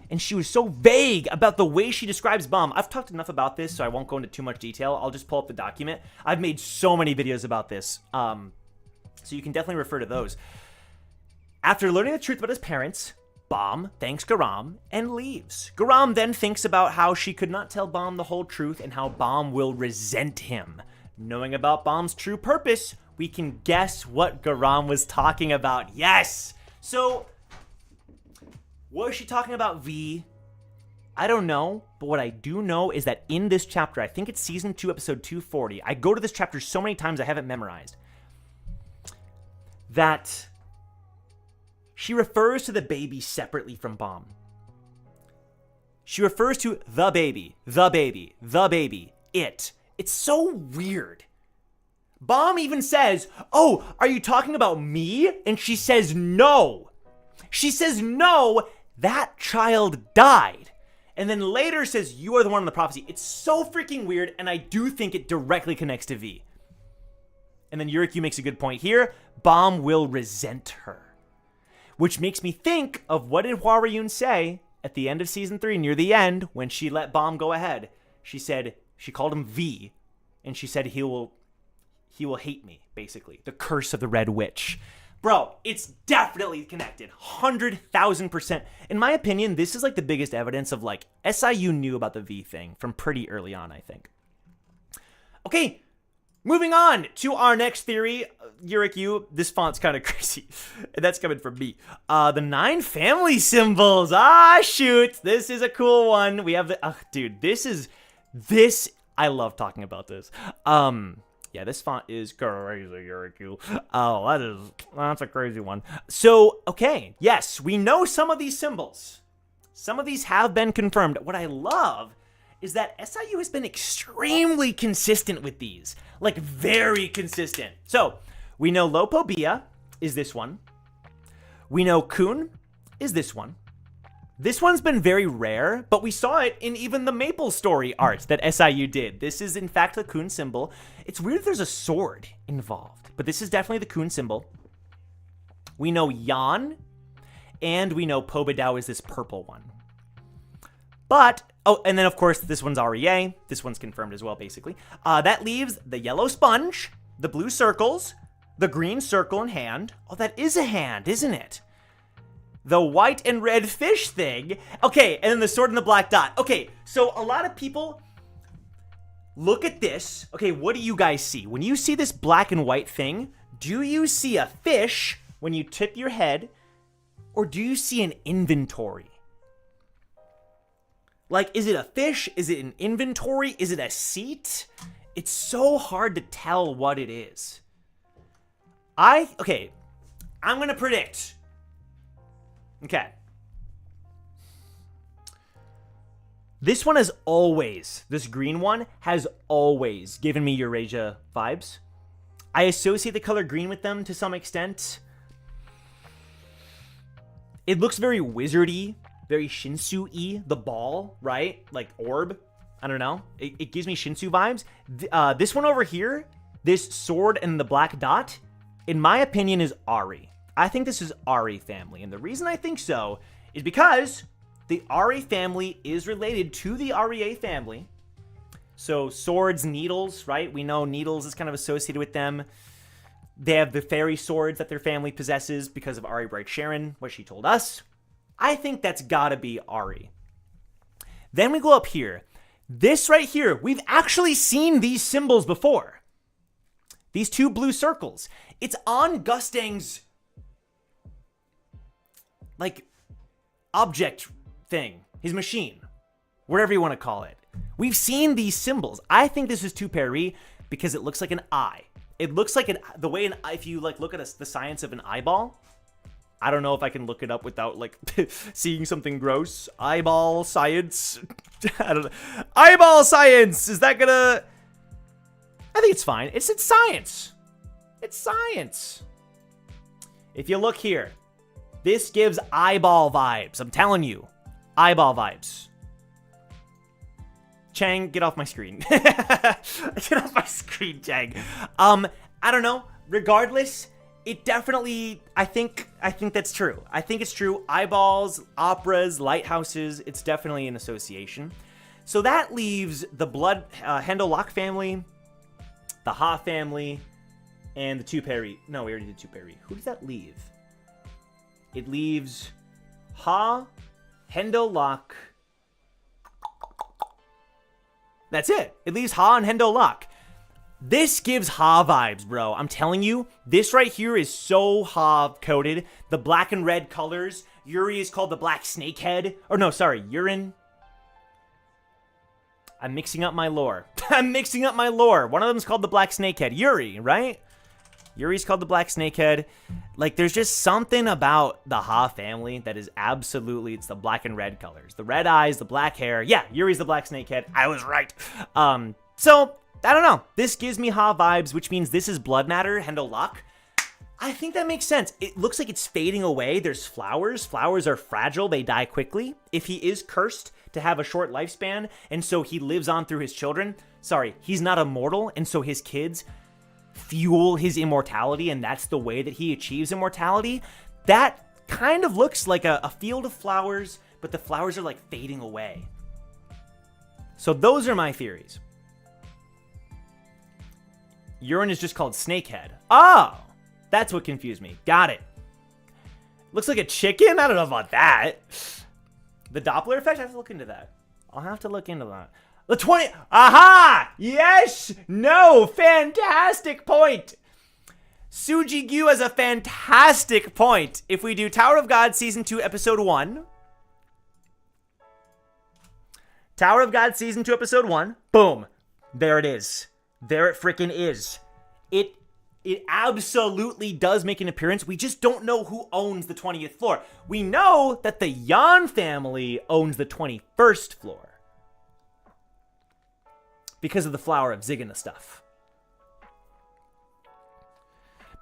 And she was so vague about the way she describes Bomb. I've talked enough about this, so I won't go into too much detail. I'll just pull up the document. I've made so many videos about this. So you can definitely refer to those. After learning the truth about his parents, Bomb thanks Garam and leaves. Garam then thinks about how she could not tell Bomb the whole truth and how Bomb will resent him. Knowing about Bomb's true purpose, we can guess what Garam was talking about. Yes! So, was she talking about V? I don't know, but what I do know is that in this chapter, I think it's season 2, episode 240, I go to this chapter so many times I haven't memorized, that she refers to the baby separately from Bomb. She refers to the baby, the baby, the baby, it. It's so weird. Bomb even says, oh, are you talking about me? And she says no. She says no, that child died. And then later says, you are the one in the prophecy. It's so freaking weird, and I do think it directly connects to V. And then Yurikyu makes a good point here. Bomb will resent her. Which makes me think of what did Hwaryun say at the end of season 3, near the end, when she let Bomb go ahead. She said, she called him V, and she said he will hate me, basically. The curse of the Red Witch. Bro, it's definitely connected. 100,000%. In my opinion, this is like the biggest evidence of like SIU knew about the V thing from pretty early on, I think. Okay, moving on to our next theory. Yurikyu, this font's kind of crazy. And that's coming from me. The 9 family symbols. Ah, shoot. This is a cool one. We have the... dude, this... I love talking about this. Yeah, this font is crazy, Yurikyu. Oh, that's a crazy one. So, okay, yes, we know some of these symbols. Some of these have been confirmed. What I love is that SIU has been extremely consistent with these. Like, very consistent. So, we know Lopobia is this one. We know Kun is this one. This one's been very rare, but we saw it in even the Maple Story art that SIU did. This is, in fact, the Kun symbol. It's weird there's a sword involved, but this is definitely the Kun symbol. We know Yan, and we know Pobedao is this purple one. But, oh, and then, of course, this one's REA. This one's confirmed as well, basically. That leaves the yellow sponge, the blue circles, the green circle and hand. Oh, that is a hand, isn't it? The white and red fish thing. Okay, and then the sword and the black dot. Okay, so a lot of people look at this. Okay, what do you guys see? When you see this black and white thing, do you see a fish when you tip your head, or do you see an inventory? Like, is it a fish? Is it an inventory? Is it a seat? It's so hard to tell what it is. Okay, I'm gonna predict. Okay. This one has always, this green one has always given me Eurasia vibes. I associate the color green with them to some extent. It looks very wizardy, very Shinsu-y, the ball, right? Like orb. I don't know. It gives me Shinsu vibes. This one over here, this sword and the black dot, in my opinion, is Ari. I think this is Ari family, and the reason I think so is because the Ari family is related to the REA family. So swords, needles, right? We know needles is kind of associated with them. They have the fairy swords that their family possesses because of Ari Bright Sharon, what she told us. I think that's gotta be Ari. Then we go up here. This right here, we've actually seen these symbols before. These two blue circles. It's on Gustang's like object thing, his machine, whatever you want to call it. We've seen these symbols. I think this is Tuperi because it looks like an eye. It looks like the way if you like look at the science of an eyeball. I don't know if I can look it up without like seeing something gross. Eyeball science. I don't know. Eyeball science. Is that gonna? I think it's fine. It's science. It's science. If you look here. This gives eyeball vibes. I'm telling you. Eyeball vibes. Chang, get off my screen. Get off my screen, Chang. I don't know. Regardless, it definitely, I think that's true. I think it's true. Eyeballs, operas, lighthouses, it's definitely an association. So that leaves the Hendo Locke family, the Ha family, and the Tuperi. No, we already did Tuperi. Who does that leave? It leaves Ha, Hendo Locke. That's it. It leaves Ha and Hendo Locke. This gives Ha vibes, bro. I'm telling you, this right here is so Ha coded. The black and red colors. Yuri is called the black snakehead. Or no, sorry, Urine. I'm mixing up my lore. I'm mixing up my lore. One of them is called the black snakehead. Yuri, right? Yuri's called the black snakehead. Like, there's just something about the Ha family that is absolutely, it's the black and red colors. The red eyes, the black hair. Yeah, Yuri's the black snakehead. I was right. So, I don't know. This gives me Ha vibes, which means this is blood matter, Hendo Locke. I think that makes sense. It looks like it's fading away. There's flowers. Flowers are fragile. They die quickly. If he is cursed to have a short lifespan, and so he lives on through his children. Sorry, he's not immortal, and so his kids fuel his immortality, and that's the way that he achieves immortality. That kind of looks like a field of flowers, but the flowers are like fading away. So those are my theories. Urine is just called Snakehead. Oh, that's what confused me. Got it. Looks like a chicken? I don't know about that. The Doppler effect? I have to look into that. I'll have to look into that. The 20... Aha! Yes! No! Fantastic point! Suji Gyu has a fantastic point. If we do Tower of God Season 2, Episode 1... Tower of God Season 2, Episode 1. Boom. There it is. There it freaking is. It absolutely does make an appearance. We just don't know who owns the 20th floor. We know that the Yan family owns the 21st floor. Because of the Flower of Zigana stuff.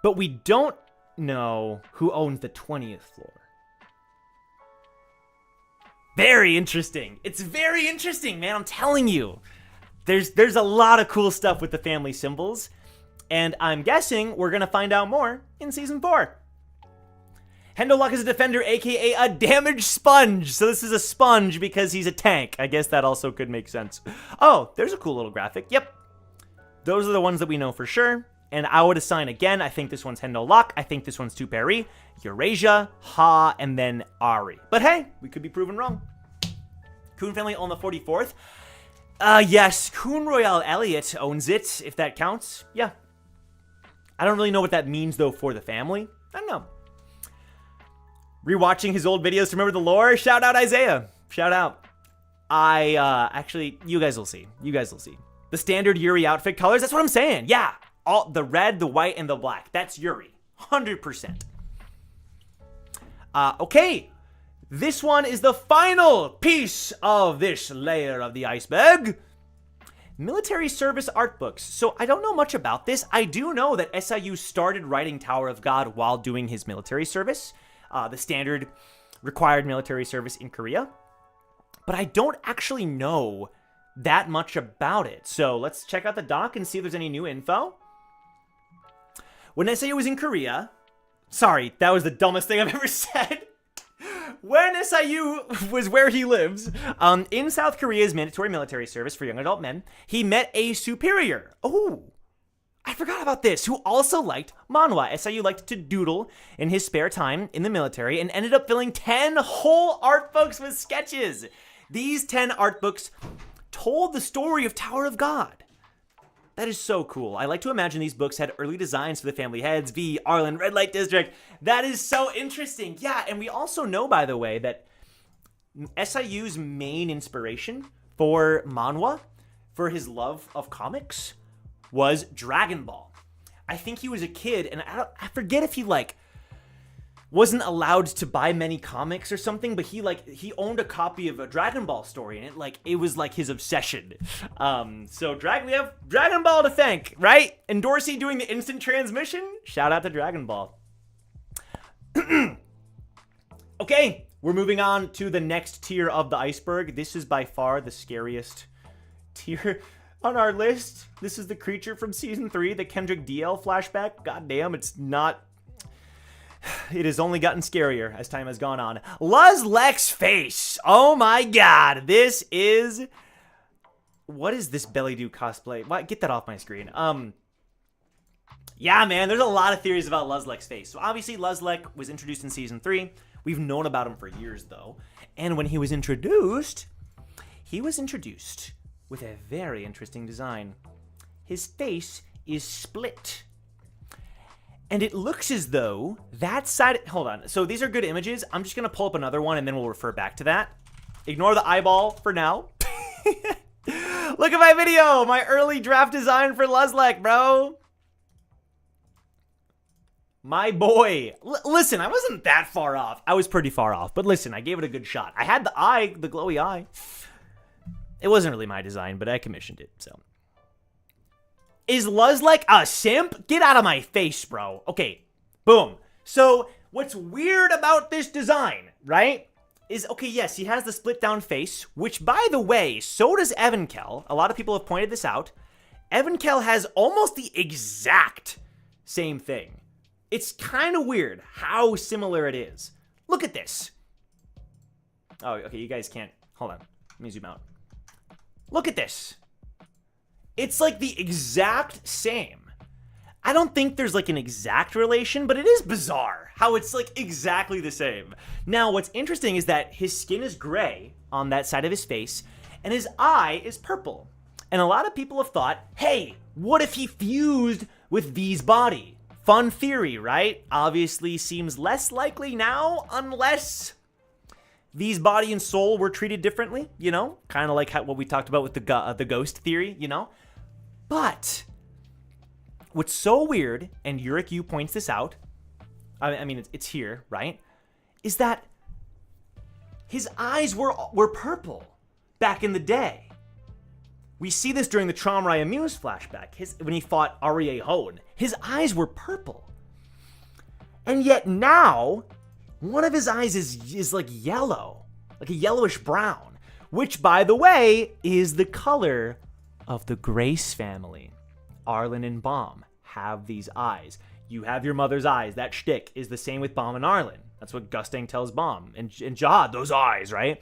But we don't know who owns the 20th floor. Very interesting. It's very interesting, man. I'm telling you. There's a lot of cool stuff with the family symbols. And I'm guessing we're going to find out more in Season 4. Hendolok is a defender, aka a damage sponge. So this is a sponge because he's a tank. I guess that also could make sense. Oh, there's a cool little graphic. Yep. Those are the ones that we know for sure. And I would assign again, I think this one's Hendolok. I think this one's Tuperi, Eurasia, Ha, and then Ari. But hey, we could be proven wrong. Coon family on the 44th. Yes, Coon Royale Elliot owns it, if that counts. Yeah. I don't really know what that means, though, for the family. I don't know. Rewatching his old videos to remember the lore. Shout out Isaiah. Shout out. Actually, you guys will see. You guys will see. The standard Yuri outfit colors, that's what I'm saying. Yeah. All the red, the white, and the black. That's Yuri. 100%. Okay. This one is the final piece of this layer of the iceberg. Military service art books. So I don't know much about this. I do know that SIU started writing Tower of God while doing his military service. The standard required military service in Korea. But I don't actually know that much about it. So let's check out the doc and see if there's any new info. When SIU was in Korea... Sorry, that was the dumbest thing I've ever said. When SIU was where he lives, in South Korea's mandatory military service for young adult men, he met a superior. Oh, I forgot about this, who also liked manhwa. SIU liked to doodle in his spare time in the military and ended up filling 10 whole art books with sketches. These 10 art books told the story of Tower of God. That is so cool. I like to imagine these books had early designs for the family heads, V, Arlen, Red Light District. That is so interesting. Yeah, and we also know, by the way, that SIU's main inspiration for manhwa, for his love of comics, was Dragon Ball. I think he was a kid, and I forget if he, wasn't allowed to buy many comics or something, but he owned a copy of a Dragon Ball story, and it was his obsession. So we have Dragon Ball to thank, right? And Dorsey doing the instant transmission. Shout out to Dragon Ball. Okay, we're moving on to the next tier of the iceberg. This is by far the scariest tier on our list. This is the creature from season 3, the Kendrick DL flashback. God damn, it's not. It has only gotten scarier as time has gone on. Luzlek's face. Oh my god. This is... What is this Belly Do cosplay? What? Get that off my screen. Yeah, man. There's a lot of theories about Luzlek's face. So obviously Luzlek was introduced in Season 3. We've known about him for years, though. And when he was introduced with a very interesting design. His face is split. And it looks as though that side... Hold on. So these are good images. I'm just going to pull up another one, and then we'll refer back to that. Ignore the eyeball for now. Look at my video. My early draft design for Luzlek, bro. My boy. Listen, I wasn't that far off. I was pretty far off. But listen, I gave it a good shot. I had the eye, the glowy eye. It wasn't really my design, but I commissioned it, so... Is Luzlek a simp? Get out of my face, bro. Okay, boom. So, what's weird about this design, right, is, okay, yes, he has the split down face, which, by the way, so does Evankel. A lot of people have pointed this out. Evankel has almost the exact same thing. It's kind of weird how similar it is. Look at this. Oh, okay, you guys can't. Hold on. Let me zoom out. Look at this. It's the exact same. I don't think there's an exact relation, but it is bizarre how it's exactly the same. Now, what's interesting is that his skin is gray on that side of his face, and his eye is purple. And a lot of people have thought, hey, what if he fused with V's body? Fun theory, right? Obviously seems less likely now, unless V's body and soul were treated differently, kind of like what we talked about with the ghost theory, But what's so weird, and Yurik Yu points this out, I mean, it's here, right, is that his eyes were purple back in the day. We see this during the Tramrai Amuse flashback, when he fought Arie Hone. His eyes were purple. And yet now, one of his eyes is yellow. like a yellowish brown, which, by the way, is the color of the Grace family. Arlen and Baum have these eyes. You have your mother's eyes. That shtick is the same with Baum and Arlen. That's what Gustang tells Baum. And Jihad, those eyes, right?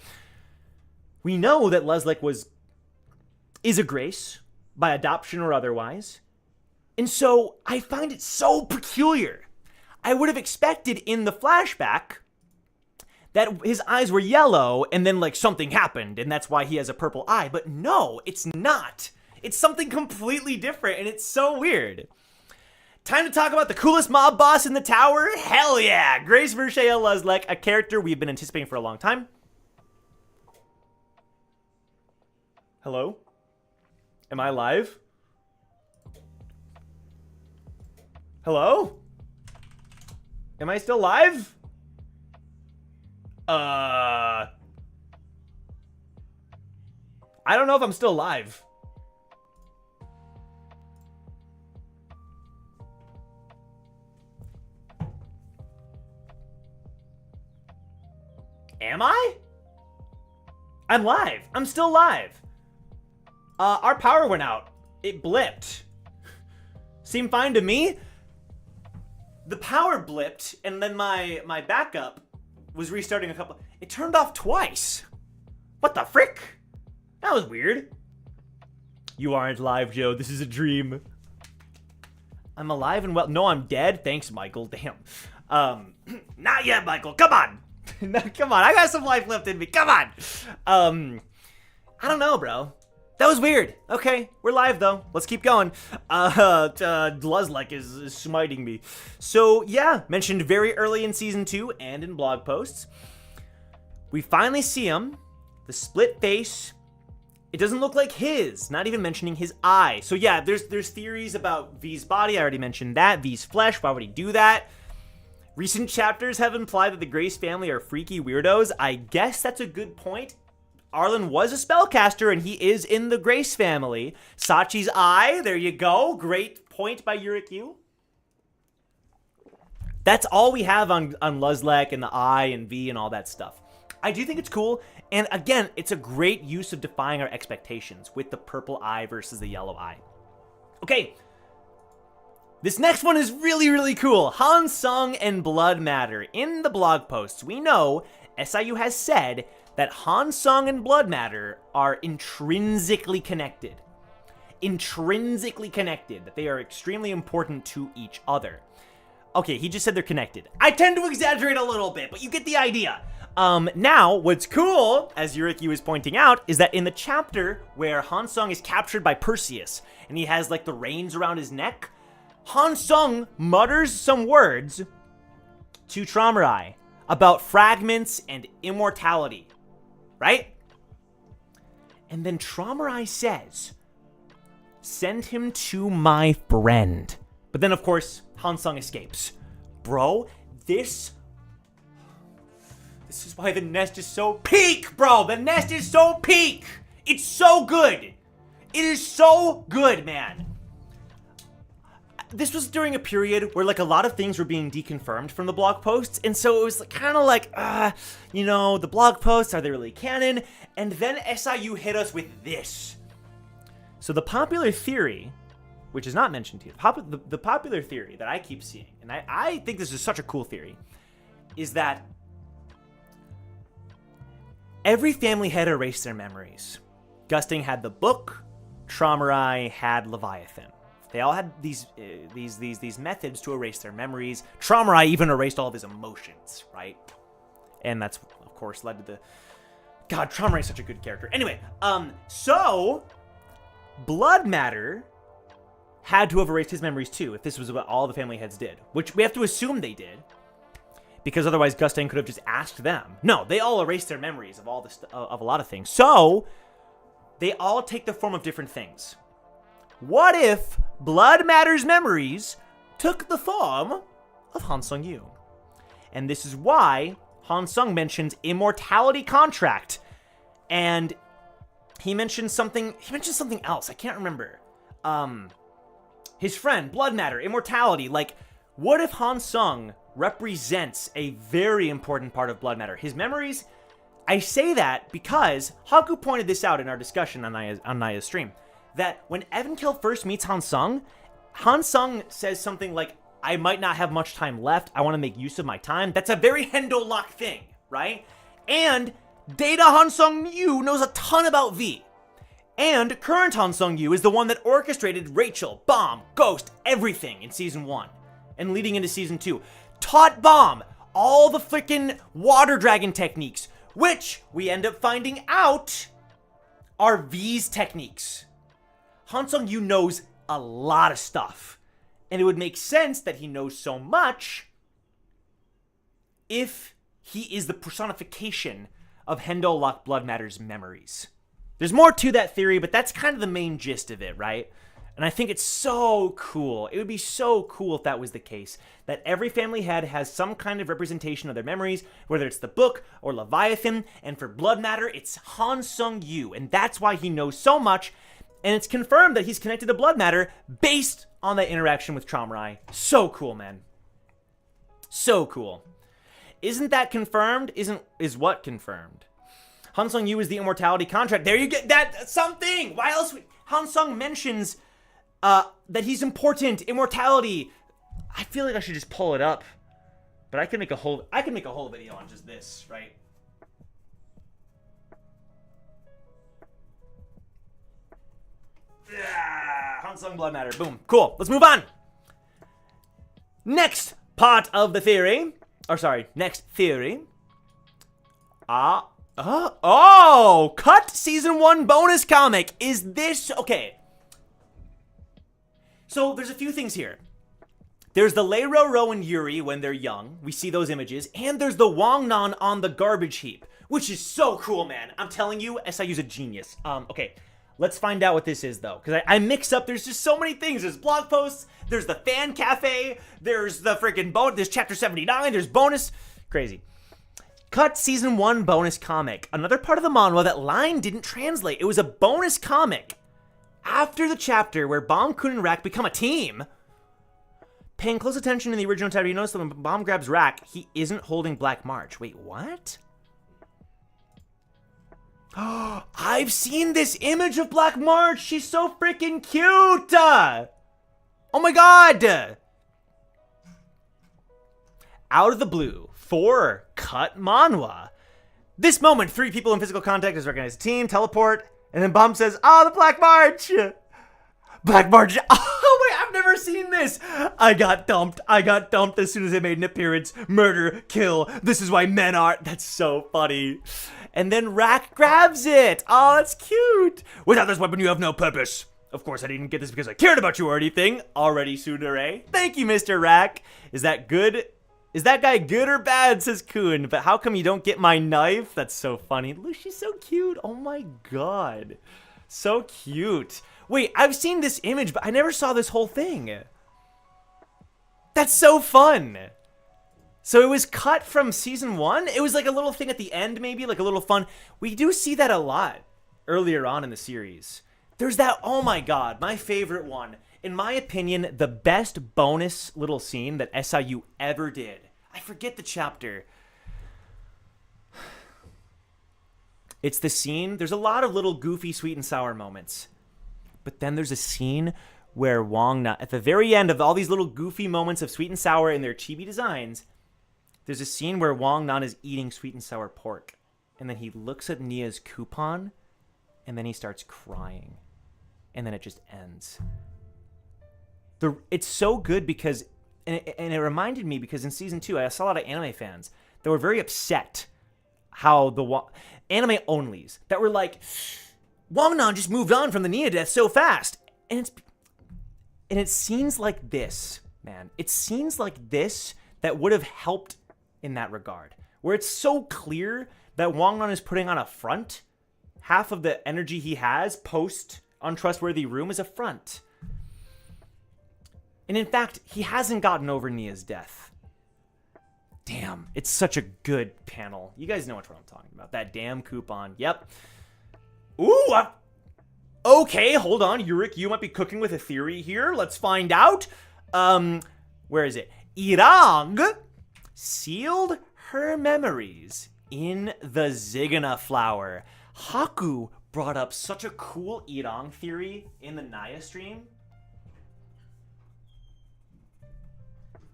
We know that Leslick is a Grace, by adoption or otherwise. And so I find it so peculiar. I would have expected in the flashback that his eyes were yellow and then like something happened and that's why he has a purple eye. But no, it's not. It's something completely different and it's so weird. Time to talk about the coolest mob boss in the tower? Hell yeah! Grace Vershea Leslick, a character we've been anticipating for a long time. Hello? Am I live? Hello? Am I still live? I don't know if I'm still live. Am I? I'm live. I'm still live. Our power went out. It blipped. Seemed fine to me. The power blipped, and then my backup was restarting a couple. It turned off twice. What the frick? That was weird. You aren't live, Joe. This is a dream. I'm alive and well. No, I'm dead. Thanks, Michael. Damn. Not yet, Michael. Come on. No, come on. I got some life left in me. Come on. I don't know, bro. That was weird. Okay, we're live though. Let's keep going. Leslick is smiting me. So yeah, mentioned very early in season 2 and in blog posts. We finally see him. The split face. It doesn't look like his. Not even mentioning his eye. So yeah, there's theories about V's body. I already mentioned that. V's flesh. Why would he do that? Recent chapters have implied that the Grace family are freaky weirdos. I guess that's a good point. Arlen was a spellcaster, and he is in the Grace family. Sachi's eye, there you go. Great point by Yurikyu. That's all we have on Leslick and the eye and V and all that stuff. I do think it's cool, and again, it's a great use of defying our expectations with the purple eye versus the yellow eye. Okay, this next one is really, really cool. Han Sung and Blood Matter. In the blog posts, we know SIU has said that Han Sung and Blood Matter are intrinsically connected. Intrinsically connected. That they are extremely important to each other. Okay, he just said they're connected. I tend to exaggerate a little bit, but you get the idea. Now, what's cool, as Yuriki was pointing out, is that in the chapter where Han Sung is captured by Perseus, and he has like the reins around his neck, Han Sung mutters some words to Traumarai about fragments and immortality. Right? And then Traumarai says, send him to my friend. But then, of course, Han Sung escapes. Bro, this is why the nest is so peak, bro. The nest is so peak. It's so good. It is so good, man. This was during a period where like a lot of things were being deconfirmed from the blog posts, and so it was kind of like, the blog posts, are they really canon? And then SIU hit us with this. So the popular theory, which is not mentioned here, the popular theory that I keep seeing, and I think this is such a cool theory, is that every family had erased their memories. Gusting had the book, Traumarai had Leviathan. They all had these methods to erase their memories. Traumarai even erased all of his emotions, right? And that's, of course, led to the... God, Traumarai is such a good character. Anyway, so... Blood Matter had to have erased his memories too, if this was what all the family heads did. Which we have to assume they did. Because otherwise Gustain could have just asked them. No, they all erased their memories of all this, of a lot of things. So, they all take the form of different things. What if Blood Matter's memories took the form of Han Sung-yu? And this is why Han Sung mentions immortality contract. And he mentioned something else. I can't remember. His friend, Blood Matter, immortality. Like, what if Han Sung represents a very important part of Blood Matter? His memories I say that because Haku pointed this out in our discussion on Naya's stream, that when Evankill first meets Han Sung says something like, I might not have much time left, I want to make use of my time. That's a very Hendo Lock thing, right? And Data Han Sung Yu knows a ton about V. And current Han Sung Yu is the one that orchestrated Rachel, Bomb, Ghost, everything in Season 1 and leading into Season 2. Taught Bomb all the freaking water dragon techniques, which we end up finding out are V's techniques. Han Sung Yu knows a lot of stuff, and it would make sense that he knows so much if he is the personification of Hendo Lock Blood Matter's memories. There's more to that theory, but that's kind of the main gist of it, right? And I think it's so cool. It would be so cool if that was the case, that every family head has some kind of representation of their memories, whether it's the book or Leviathan, and for Blood Matter, it's Han Sung Yu, and that's why he knows so much, and it's confirmed that he's connected to Blood Matter based on that interaction with Traumarai. So cool, man. So cool. Isn't that confirmed? Is what confirmed? Han Sung Yu is the immortality contract. There you get that something. Why else? Han Sung mentions that he's important. Immortality. I feel like I should just pull it up, but I can make a whole video on just this, right? Yeah, Han Sung Blood Matter. Boom. Cool. Let's move on. Next part of the theory. Or sorry, next theory. Cut Season 1 bonus comic. Is this... Okay. So, there's a few things here. There's the Lei Ro and Yuri when they're young. We see those images. And there's the Wang Nan on the garbage heap. Which is so cool, man. I'm telling you, SIU's a genius. Okay. Let's find out what this is, though. Because I mix up... There's just so many things. There's blog posts. There's the fan cafe. There's the freaking... There's chapter 79. There's bonus... Crazy. Cut Season 1 bonus comic. Another part of the manhwa that line didn't translate. It was a bonus comic. After the chapter where Bomb-kun and Rack become a team. Paying close attention in the original chapter, you notice that when Bomb grabs Rack, he isn't holding Black March. Wait, what? I've seen this image of Black March. She's so freaking cute. Oh my god. Out of the blue, for cut manhwa. This moment, 3 people in physical contact is recognized a team, teleport, and then Bomb says, the Black March. Black March. Oh wait, I've never seen this. I got dumped as soon as they made an appearance. Murder, kill. This is why men are. That's so funny. And then Rack grabs it. Oh, that's cute. Without this weapon, you have no purpose. Of course, I didn't get this because I cared about you or anything. Already, Tsundere. Thank you, Mr. Rack. Is that good? Is that guy good or bad, says Kun. But how come you don't get my knife? That's so funny. Look, she's so cute. Oh my god. So cute. Wait, I've seen this image, but I never saw this whole thing. That's so fun. So it was cut from Season 1? It was like a little thing at the end, maybe, like a little fun. We do see that a lot earlier on in the series. There's that, oh my god, my favorite one. In my opinion, the best bonus little scene that SIU ever did. I forget the chapter. It's the scene, there's a lot of little goofy sweet and sour moments. But then there's a scene where Wang Na, at the very end of all these little goofy moments of sweet and sour in their chibi designs, there's a scene where Wang Nan is eating sweet and sour pork. And then he looks at Nia's coupon, and then he starts crying. And then it just ends. It's so good because, and it reminded me because in Season 2, I saw a lot of anime fans that were very upset how the anime onlys that were like, Wang Nan just moved on from the Nia death so fast. And it's scenes like this, man. It's scenes like this that would have helped in that regard. Where it's so clear that Wang Nan is putting on a front. Half of the energy he has post Untrustworthy Room is a front. And in fact, he hasn't gotten over Nia's death. Damn, it's such a good panel. You guys know what I'm talking about. That damn coupon. Yep. Ooh, okay, hold on. Yurik, you might be cooking with a theory here. Let's find out. Where is it? Irang sealed her memories in the Zigana flower. Haku brought up such a cool Irang theory in the Naya stream.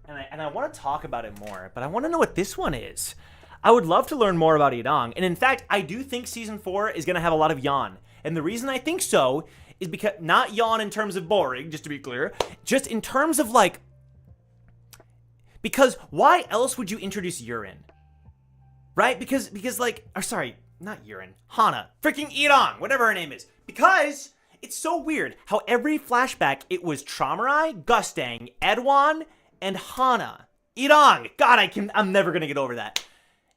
And I want to talk about it more, but I want to know what this one is. I would love to learn more about Irang. And in fact, I do think Season 4 is going to have a lot of yawn. And the reason I think so is because, not yawn in terms of boring, just to be clear, just in terms of like, because why else would you introduce urine? Right? Because like, or sorry, not urine, Hana, freaking Irang, whatever her name is. Because it's so weird how every flashback it was Traumarai, Gustang, Edwan, and Hana. Irang, God, I'm never gonna get over that.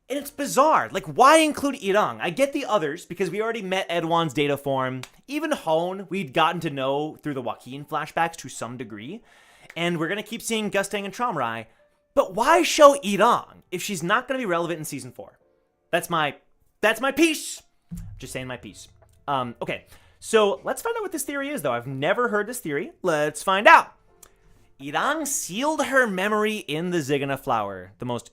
And it's bizarre. Like, why include Irang? I get the others because we already met Edwan's data form. Even Hone, we'd gotten to know through the Joaquin flashbacks to some degree. And we're gonna keep seeing Gustang and Traumarai. But why show Irang if she's not gonna be relevant in Season 4? That's my piece. Just saying my piece. Okay, so let's find out what this theory is, though. I've never heard this theory. Let's find out. Irang sealed her memory in the Zigana flower. The most...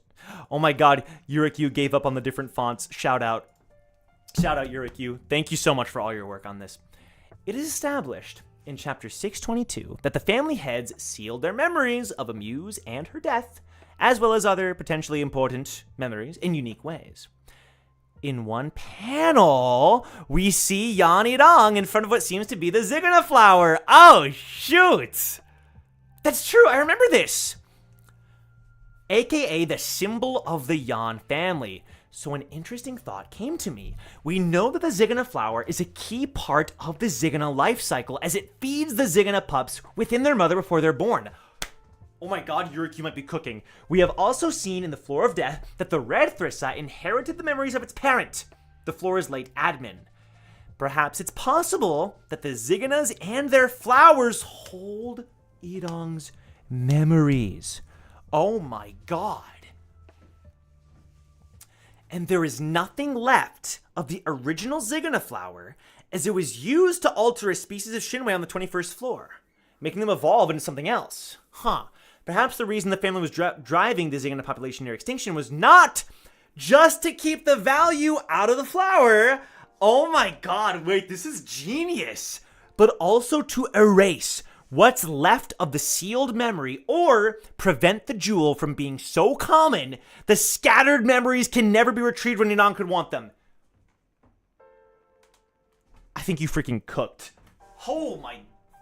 Oh my god, Yurikyu gave up on the different fonts. Shout out. Shout out, Yurikyu. Thank you so much for all your work on this. It is established in chapter 622 that the family heads sealed their memories of Amuse and her death, as well as other potentially important memories in unique ways. In one panel, we see Yan Irang in front of what seems to be the Zigana flower. Oh, shoot! That's true, I remember this! AKA the symbol of the Yan family. So an interesting thought came to me. We know that the Zigana flower is a key part of the Zigana life cycle as it feeds the Zigana pups within their mother before they're born. Oh my god, Yurikyu might be cooking. We have also seen in the Floor of Death that the Red Thrissa inherited the memories of its parent, the Flora's late admin. Perhaps it's possible that the Ziganas and their flowers hold Irang's memories. Oh my god. And there is nothing left of the original Zigana flower as it was used to alter a species of Shinwei on the 21st floor, making them evolve into something else. Huh. Perhaps the reason the family was driving the Zigana population near extinction was not just to keep the value out of the flower. Oh my god, wait, this is genius. But also to erase what's left of the sealed memory or prevent the jewel from being so common the scattered memories can never be retrieved when Inan could want them. I think you freaking cooked. Oh my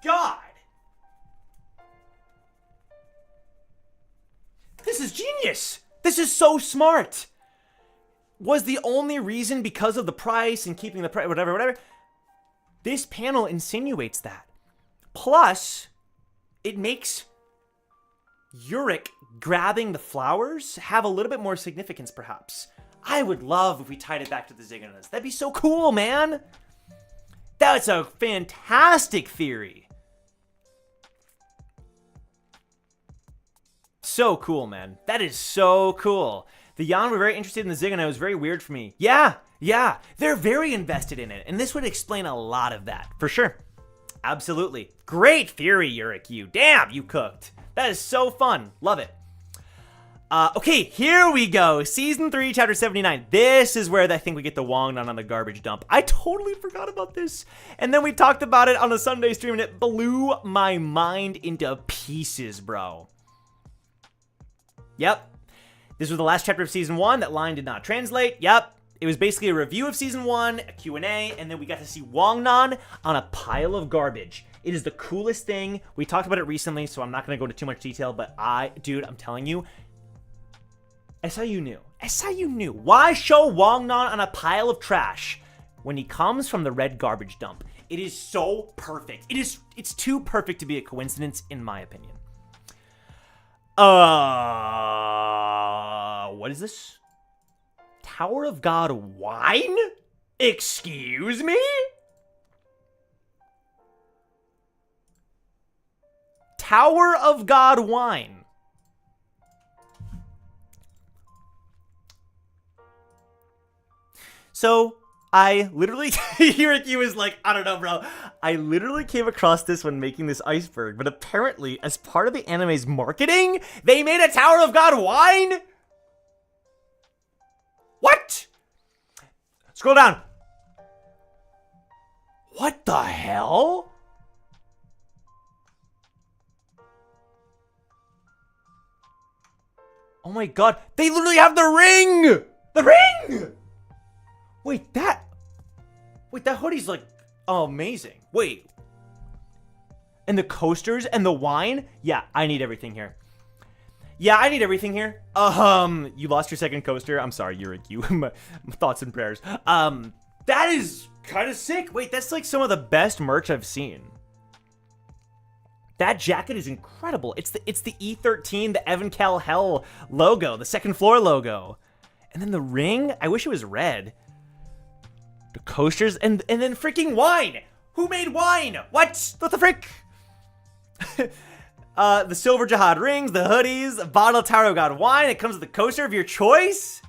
god. This is genius. This is so smart. Was the only reason because of the price and keeping the price, whatever. This panel insinuates that. Plus, it makes Yurik grabbing the flowers have a little bit more significance, perhaps. I would love if we tied it back to the Ziganas. That'd be so cool, man. That's a fantastic theory. So cool, man. That is so cool. The Yan were very interested in the Zigana. It was very weird for me. Yeah. They're very invested in it. And this would explain a lot of that, for sure. Absolutely. Great theory, Yurikyu. Damn, you cooked. That is so fun. Love it. Okay, here we go. Season 3, Chapter 79. This is where I think we get the Wongnan on the garbage dump. I totally forgot about this. And then we talked about it on a Sunday stream, and it blew my mind into pieces, bro. Yep. This was the last chapter of Season 1. That line did not translate. Yep. It was basically a review of Season 1, a Q&A, and then we got to see Wongnan on a pile of garbage. It is the coolest thing. We talked about it recently, so I'm not going to go into too much detail, but dude, I'm telling you, SIU knew. Why show Wongnan on a pile of trash when he comes from the red garbage dump? It is so perfect. It's too perfect to be a coincidence, in my opinion. What is this? Tower of God wine? Excuse me? Tower of God wine. So, I literally, Yuriki was like, I don't know, bro. I literally came across this when making this iceberg, but apparently, as part of the anime's marketing, they made a Tower of God wine? What? Scroll down. What the hell? Oh my god. They literally have the ring! The ring! Wait, that hoodie's like amazing. Wait. And the coasters and the wine? Yeah, I need everything here. Yeah, I need everything here. You lost your second coaster. I'm sorry, Yurik. You, my thoughts and prayers. That is kind of sick. Wait, that's like some of the best merch I've seen. That jacket is incredible. It's the E13, the Evan Cal Hell logo, the second floor logo. And then the ring, I wish it was red. The coasters, and then freaking wine. Who made wine? What the frick? The silver jihad rings, the hoodies, a bottle of Tower of God wine. It comes with the coaster of your choice.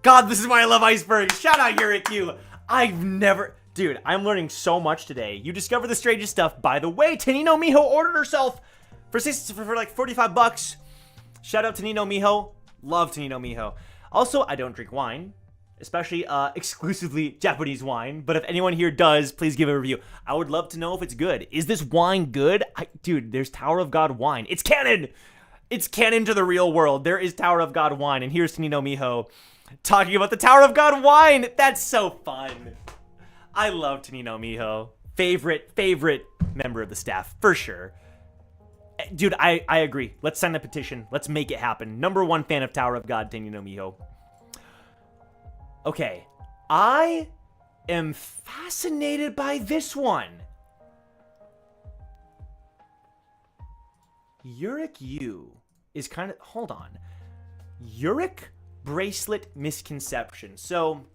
God, this is why I love Iceberg. Shout out Yurik, you. Dude, I'm learning so much today. You discover the strangest stuff. By the way, Tanino Miho ordered herself for like 45 bucks. Shout out Tanino Miho. Love Tanino Miho. Also, I don't drink wine, especially exclusively Japanese wine. But if anyone here does, please give a review. I would love to know if it's good. Is this wine good? Dude, there's Tower of God wine. It's canon. It's canon to the real world. There is Tower of God wine. And here's Tanino Miho talking about the Tower of God wine. That's so fun. I love Tanino Miho. Favorite member of the staff, for sure. Dude, I agree. Let's sign a petition. Let's make it happen. #1 fan of Tower of God, Tanino Miho. Okay. I am fascinated by this one. Yurik Yu is kind of... Hold on. Yurik bracelet misconception. So...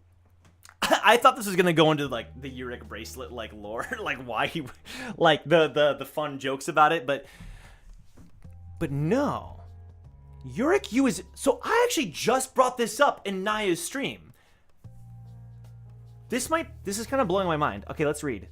I thought this was gonna go into like the Yurik bracelet like lore, like why he, like the fun jokes about it, but no. Yurik Yu is... So I actually just brought this up in Naya's stream. This is kind of blowing my mind. Okay, let's read.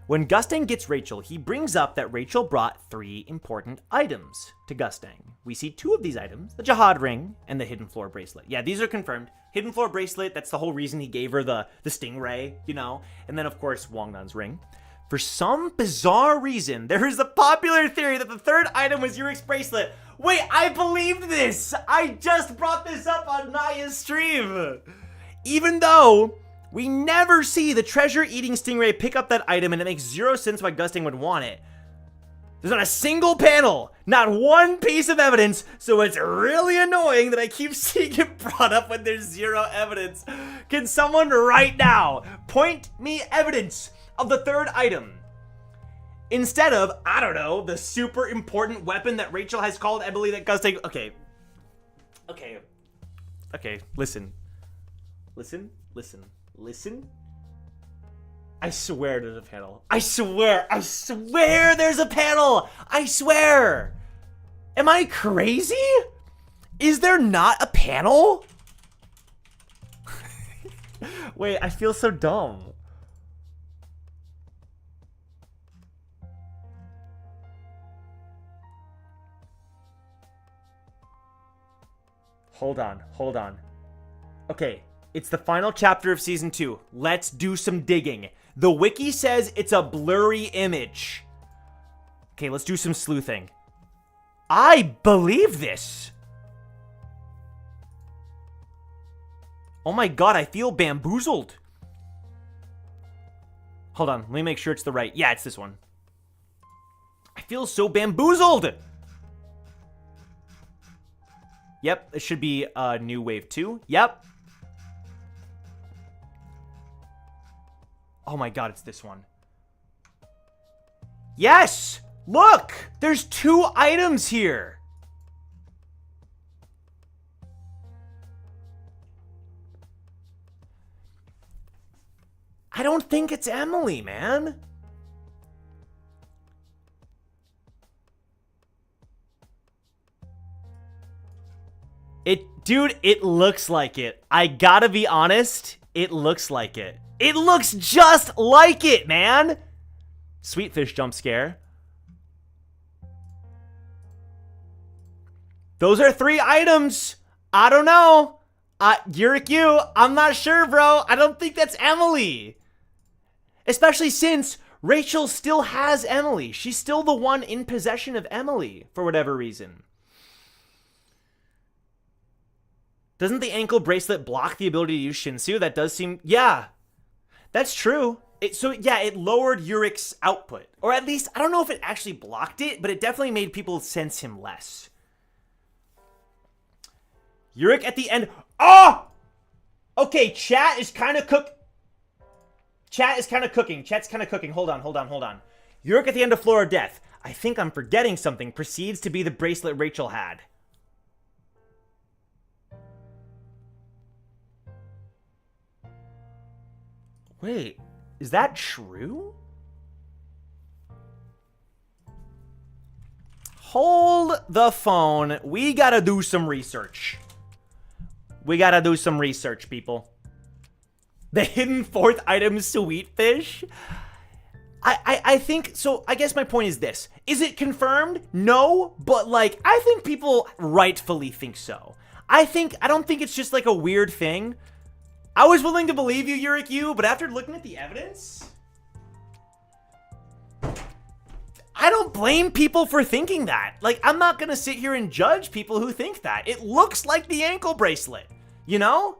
When Gustang gets Rachel, he brings up that Rachel brought 3 important items to Gustang. We see 2 of these items, the Jihad ring and the Hidden Floor bracelet. Yeah, these are confirmed. Hidden Floor bracelet, that's the whole reason he gave her the stingray, you know? And then, of course, Wongnan's ring. For some bizarre reason, there is a popular theory that the 3rd item was Yurik's bracelet. Wait, I believed this! I just brought this up on Naya's stream! Even though... we never see the treasure-eating stingray pick up that item, and it makes 0 sense why Gustang would want it. There's not a single panel, not one piece of evidence, so it's really annoying that I keep seeing it brought up when there's 0 evidence. Can someone right now point me evidence of the 3rd item? Instead of, I don't know, the super important weapon that Rachel has called Emily that Gustang... Okay, listen. I swear there's a panel. I swear there's a panel. I swear. Am I crazy? Is there not a panel? Wait, I feel so dumb. Hold on. Okay. It's the final chapter of Season 2. Let's do some digging. The wiki says it's a blurry image. Okay, let's do some sleuthing. I believe this. Oh my god, I feel bamboozled. Hold on, let me make sure it's the right... Yeah, it's this one. I feel so bamboozled. Yep, it should be New Wave 2. Yep. Oh my god, it's this one. Yes! Look! There's 2 items here! I don't think it's Emily, man. Dude, it looks like it. I gotta be honest, it looks like it. It looks just like it, man! Sweet fish jump scare. Those are 3 items. I don't know. Yurikyu, I'm not sure, bro. I don't think that's Emily. Especially since Rachel still has Emily. She's still the one in possession of Emily, for whatever reason. Doesn't the ankle bracelet block the ability to use Shinsu? That does seem... Yeah, that's true. It lowered Yurik's output. Or at least, I don't know if it actually blocked it, but it definitely made people sense him less. Yurik at the end... Oh! Okay, chat is kind of Chat is kind of cooking. Chat's kind of cooking. Hold on. Yurik at the end of Floor of Death. I think I'm forgetting something. Proceeds to be the bracelet Rachel had. Wait, is that true? Hold the phone. We gotta do some research. People. The hidden fourth item, sweet fish. I think, so I guess my point is this. Is it confirmed? No, but like, I think people rightfully think so. I don't think it's just like a weird thing. I was willing to believe you, Yurikyu, but after looking at the evidence, I don't blame people for thinking that. Like, I'm not gonna sit here and judge people who think that. It looks like the ankle bracelet, you know?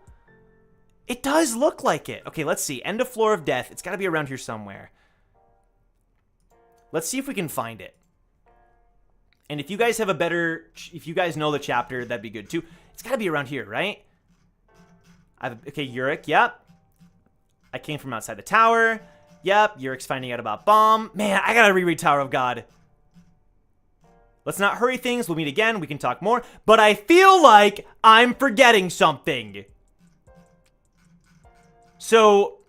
It does look like it. Okay, let's see. End of Floor of Death. It's gotta be around here somewhere. Let's see if we can find it. And if you guys have if you guys know the chapter, that'd be good too. It's gotta be around here, right? Okay, Yurik, yep. I came from outside the tower. Yep, Yurik's finding out about Bomb. Man, I gotta reread Tower of God. Let's not hurry things. We'll meet again. We can talk more. But I feel like I'm forgetting something. So,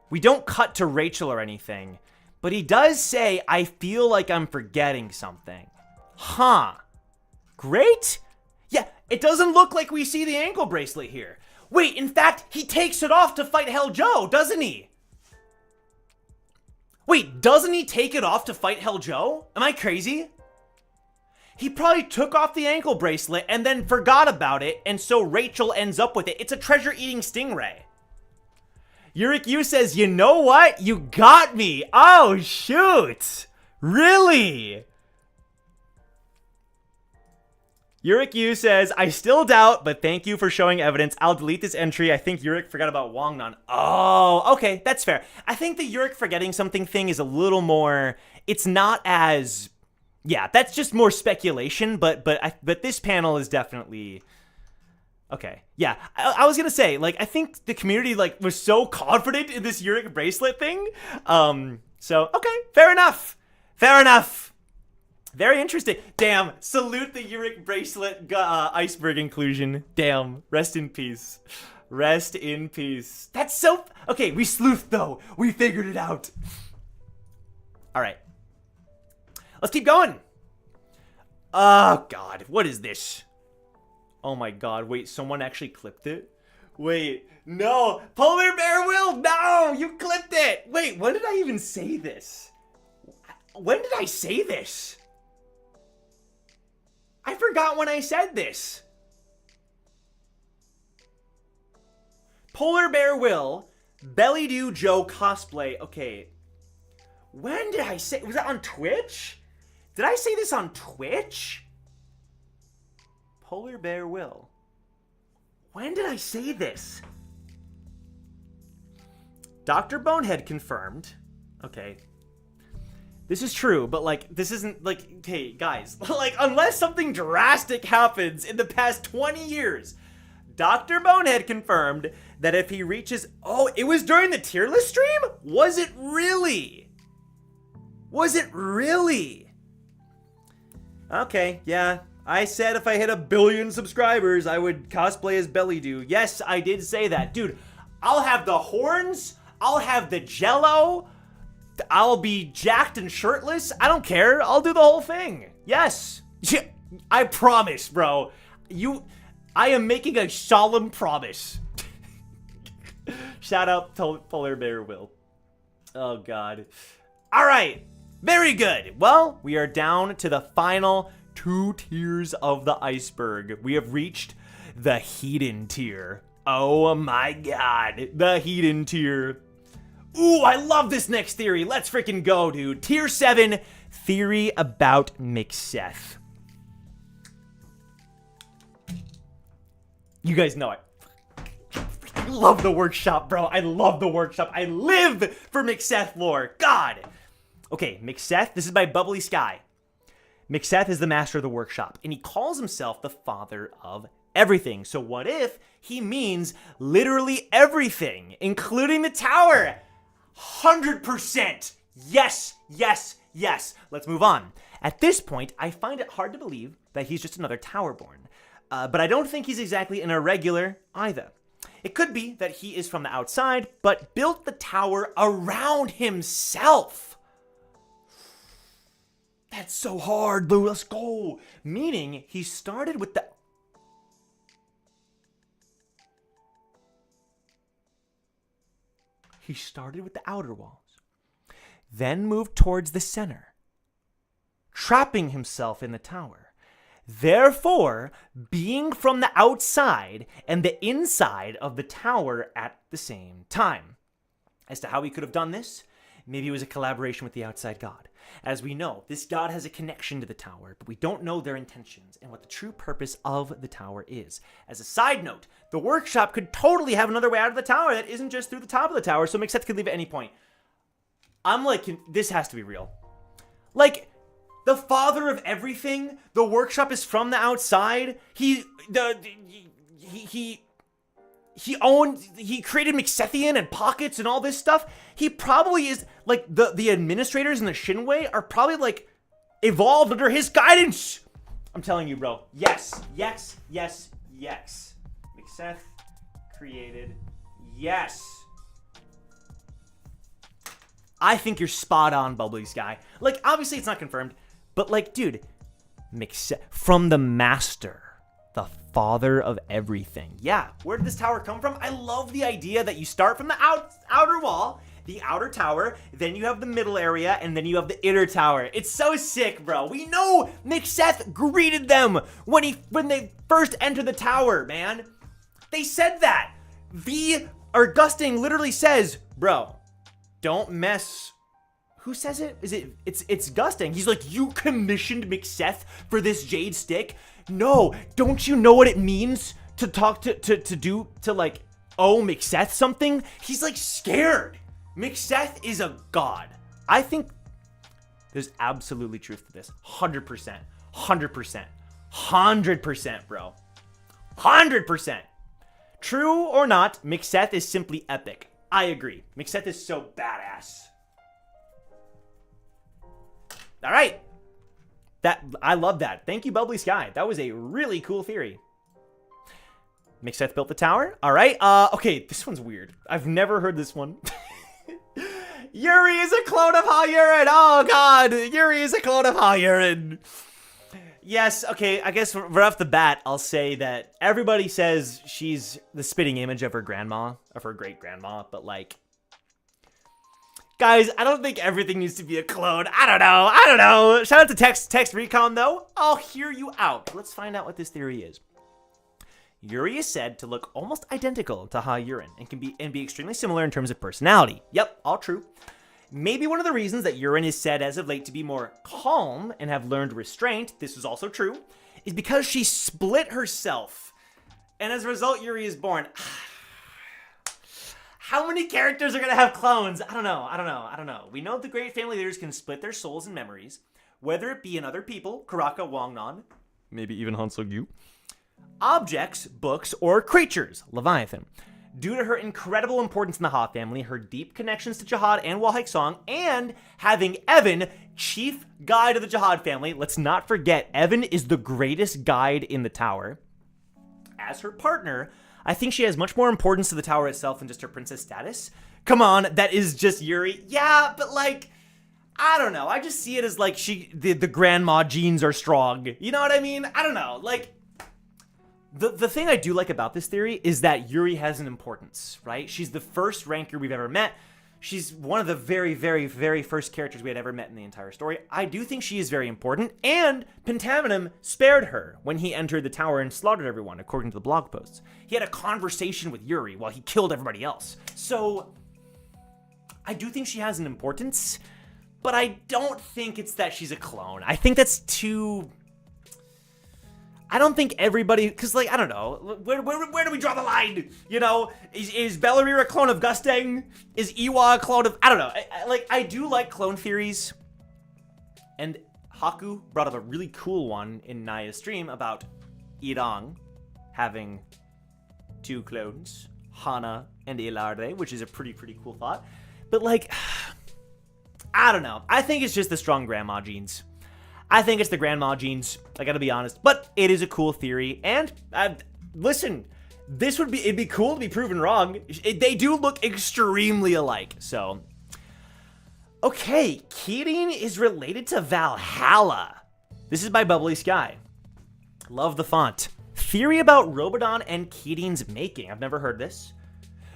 we don't cut to Rachel or anything. But he does say, I feel like I'm forgetting something. Huh. Great. Yeah, it doesn't look like we see the ankle bracelet here. Wait, in fact, he takes it off to fight Hell Joe, doesn't he? Wait, doesn't he take it off to fight Hell Joe? Am I crazy? He probably took off the ankle bracelet and then forgot about it, and so Rachel ends up with it. It's a treasure-eating stingray. Yurikyu says, you know what? You got me. Oh, shoot. Really? Yurikyu says, I still doubt, but thank you for showing evidence. I'll delete this entry. I think Yurik forgot about Wangnan. Oh, okay, that's fair. I think the Yurik forgetting something thing is a little more, it's not as, yeah, that's just more speculation, but this panel is definitely, okay. Yeah, I was gonna say, like, I think the community, like, was so confident in this Yurik bracelet thing. So, okay, fair enough. Very interesting. Damn, salute the Yurik bracelet Iceberg inclusion. Damn, rest in peace. Rest in peace. That's so... Okay, we sleuthed though. We figured it out. All right. Let's keep going. Oh, God. What is this? Oh, my God. Wait, someone actually clipped it? Wait, no. Polar Bear Will, no! You clipped it! Wait, when did I even say this? When did I say this? I forgot when I said this. Polar Bear Will, Belly Do Joe cosplay. Okay. When did I say? Was that on Twitch? Did I say this on Twitch? Polar Bear Will. When did I say this? Dr. Bonehead confirmed. Okay. This is true, but, like, this isn't, like, hey, guys, like, unless something drastic happens in the past 20 years, Dr. Bonehead confirmed that if he reaches, oh, it was during the tier list stream? Was it really? Was it really? Okay, yeah, I said if I hit 1 billion subscribers, I would cosplay as Belly Do. Yes, I did say that. Dude, I'll have the horns, I'll have the jello, I'll be jacked and shirtless. I don't care. I'll do the whole thing. Yes. I promise, bro. I am making a solemn promise. Shout out to Polar Bear Will. Oh, God. All right. Very good. Well, we are down to the final 2 tiers of the iceberg. We have reached the Hedon tier. Oh my god, the Hedon tier. Ooh, I love this next theory. Let's freaking go, dude. Tier 7, theory about Mixeth. You guys know it. I love the workshop, bro. I love the workshop. I live for Mixeth lore. God. Okay, Mixeth, this is by Bubbly Sky. Mixeth is the master of the workshop, and he calls himself the father of everything. So what if he means literally everything, including the tower? 100%. Yes, yes, yes. Let's move on. At this point, I find it hard to believe that he's just another Towerborn. But I don't think he's exactly an irregular either. It could be that he is from the outside, but built the tower around himself. That's so hard, Lou. Let's go. Meaning, he started with the... He started with the outer walls, then moved towards the center, trapping himself in the tower. Therefore, being from the outside and the inside of the tower at the same time. As to how he could have done this, maybe it was a collaboration with the outside god. As we know, this god has a connection to the tower, but we don't know their intentions and what the true purpose of the tower is. As a side note, the workshop could totally have another way out of the tower that isn't just through the top of the tower, so Mixeth could leave at any point. I'm like, this has to be real. Like, the father of everything, the workshop is from the outside. He created Mixethian and pockets and all this stuff. He probably is, like, the administrators in the Shinwei are probably, like, evolved under his guidance. I'm telling you, bro. Yes, yes, yes, yes. Mixeth created, yes. I think you're spot on, Bubbly Sky. Like, obviously it's not confirmed, but, like, dude, from the master, the father of everything. Yeah, where did this tower come from? I love the idea that you start from the outer wall, the outer tower, then you have the middle area, and then you have the inner tower. It's so sick, bro. We know Mixeth greeted them when they first entered the tower, man. They said that. Gusting literally says, bro, don't mess. Who says it? It's Gusting. He's like, you commissioned Mixeth for this jade stick? No, don't you know what it means to talk to like, oh, Mixeth something? He's like scared. Mixeth is a god. I think there's absolutely truth to this. 100%. 100%. 100%, bro. 100%. True or not, Mixeth is simply epic. I agree. Mixeth is so badass. All right. I love that. Thank you, Bubbly Sky. That was a really cool theory. Mixeth built the tower. All right. Okay, this one's weird. I've never heard this one. Yuri is a clone of Hayurin. Oh, God. Yuri is a clone of Hayurin. Yes, okay, I guess right off the bat, I'll say that everybody says she's the spitting image of her grandma, of her great-grandma, but, like, guys, I don't think everything needs to be a clone. I don't know. Shout out to Text Recon, though. I'll hear you out. Let's find out what this theory is. Yuri is said to look almost identical to Hayurin and be extremely similar in terms of personality. Yep, all true. Maybe one of the reasons that Yurin is said as of late to be more calm and have learned restraint, this is also true, is because she split herself. And as a result, Yuri is born. How many characters are going to have clones? I don't know. We know the great family leaders can split their souls and memories, whether it be in other people, Karaka, Wangnan, maybe even Han Seo-gyu, objects, books, or creatures, Leviathan. Due to her incredible importance in the Ha family, her deep connections to Jihad and Walhaik Song, and having Evan, chief guide of the Jihad family, let's not forget, Evan is the greatest guide in the tower. As her partner, I think she has much more importance to the tower itself than just her princess status. Come on, that is just Yuri. Yeah, but like, I don't know. I just see it as like the grandma genes are strong. You know what I mean? I don't know. Like, The thing I do like about this theory is that Yuri has an importance, right? She's the first ranker we've ever met. She's one of the very, very, very first characters we had ever met in the entire story. I do think she is very important, and Pentaminum spared her when he entered the tower and slaughtered everyone, according to the blog posts. He had a conversation with Yuri while he killed everybody else. So, I do think she has an importance, but I don't think it's that she's a clone. I think that's too... I don't think everybody, because, like, I don't know, where do we draw the line? You know, is Bellarire a clone of Gustang? Is Iwa a clone of, I don't know. I do like clone theories, and Haku brought up a really cool one in Naya's stream about Irang having 2 clones, Hana and Ilarde, which is a pretty cool thought. But, like, I don't know. I think it's just the strong grandma genes. I think it's the grandma genes, I gotta be honest. But it is a cool theory, and listen, it'd be cool to be proven wrong. They do look extremely alike, so. Okay, Kirin is related to Valhalla. This is by Bubbly Sky. Love the font. Theory about Robodon and Kirin's making. I've never heard this.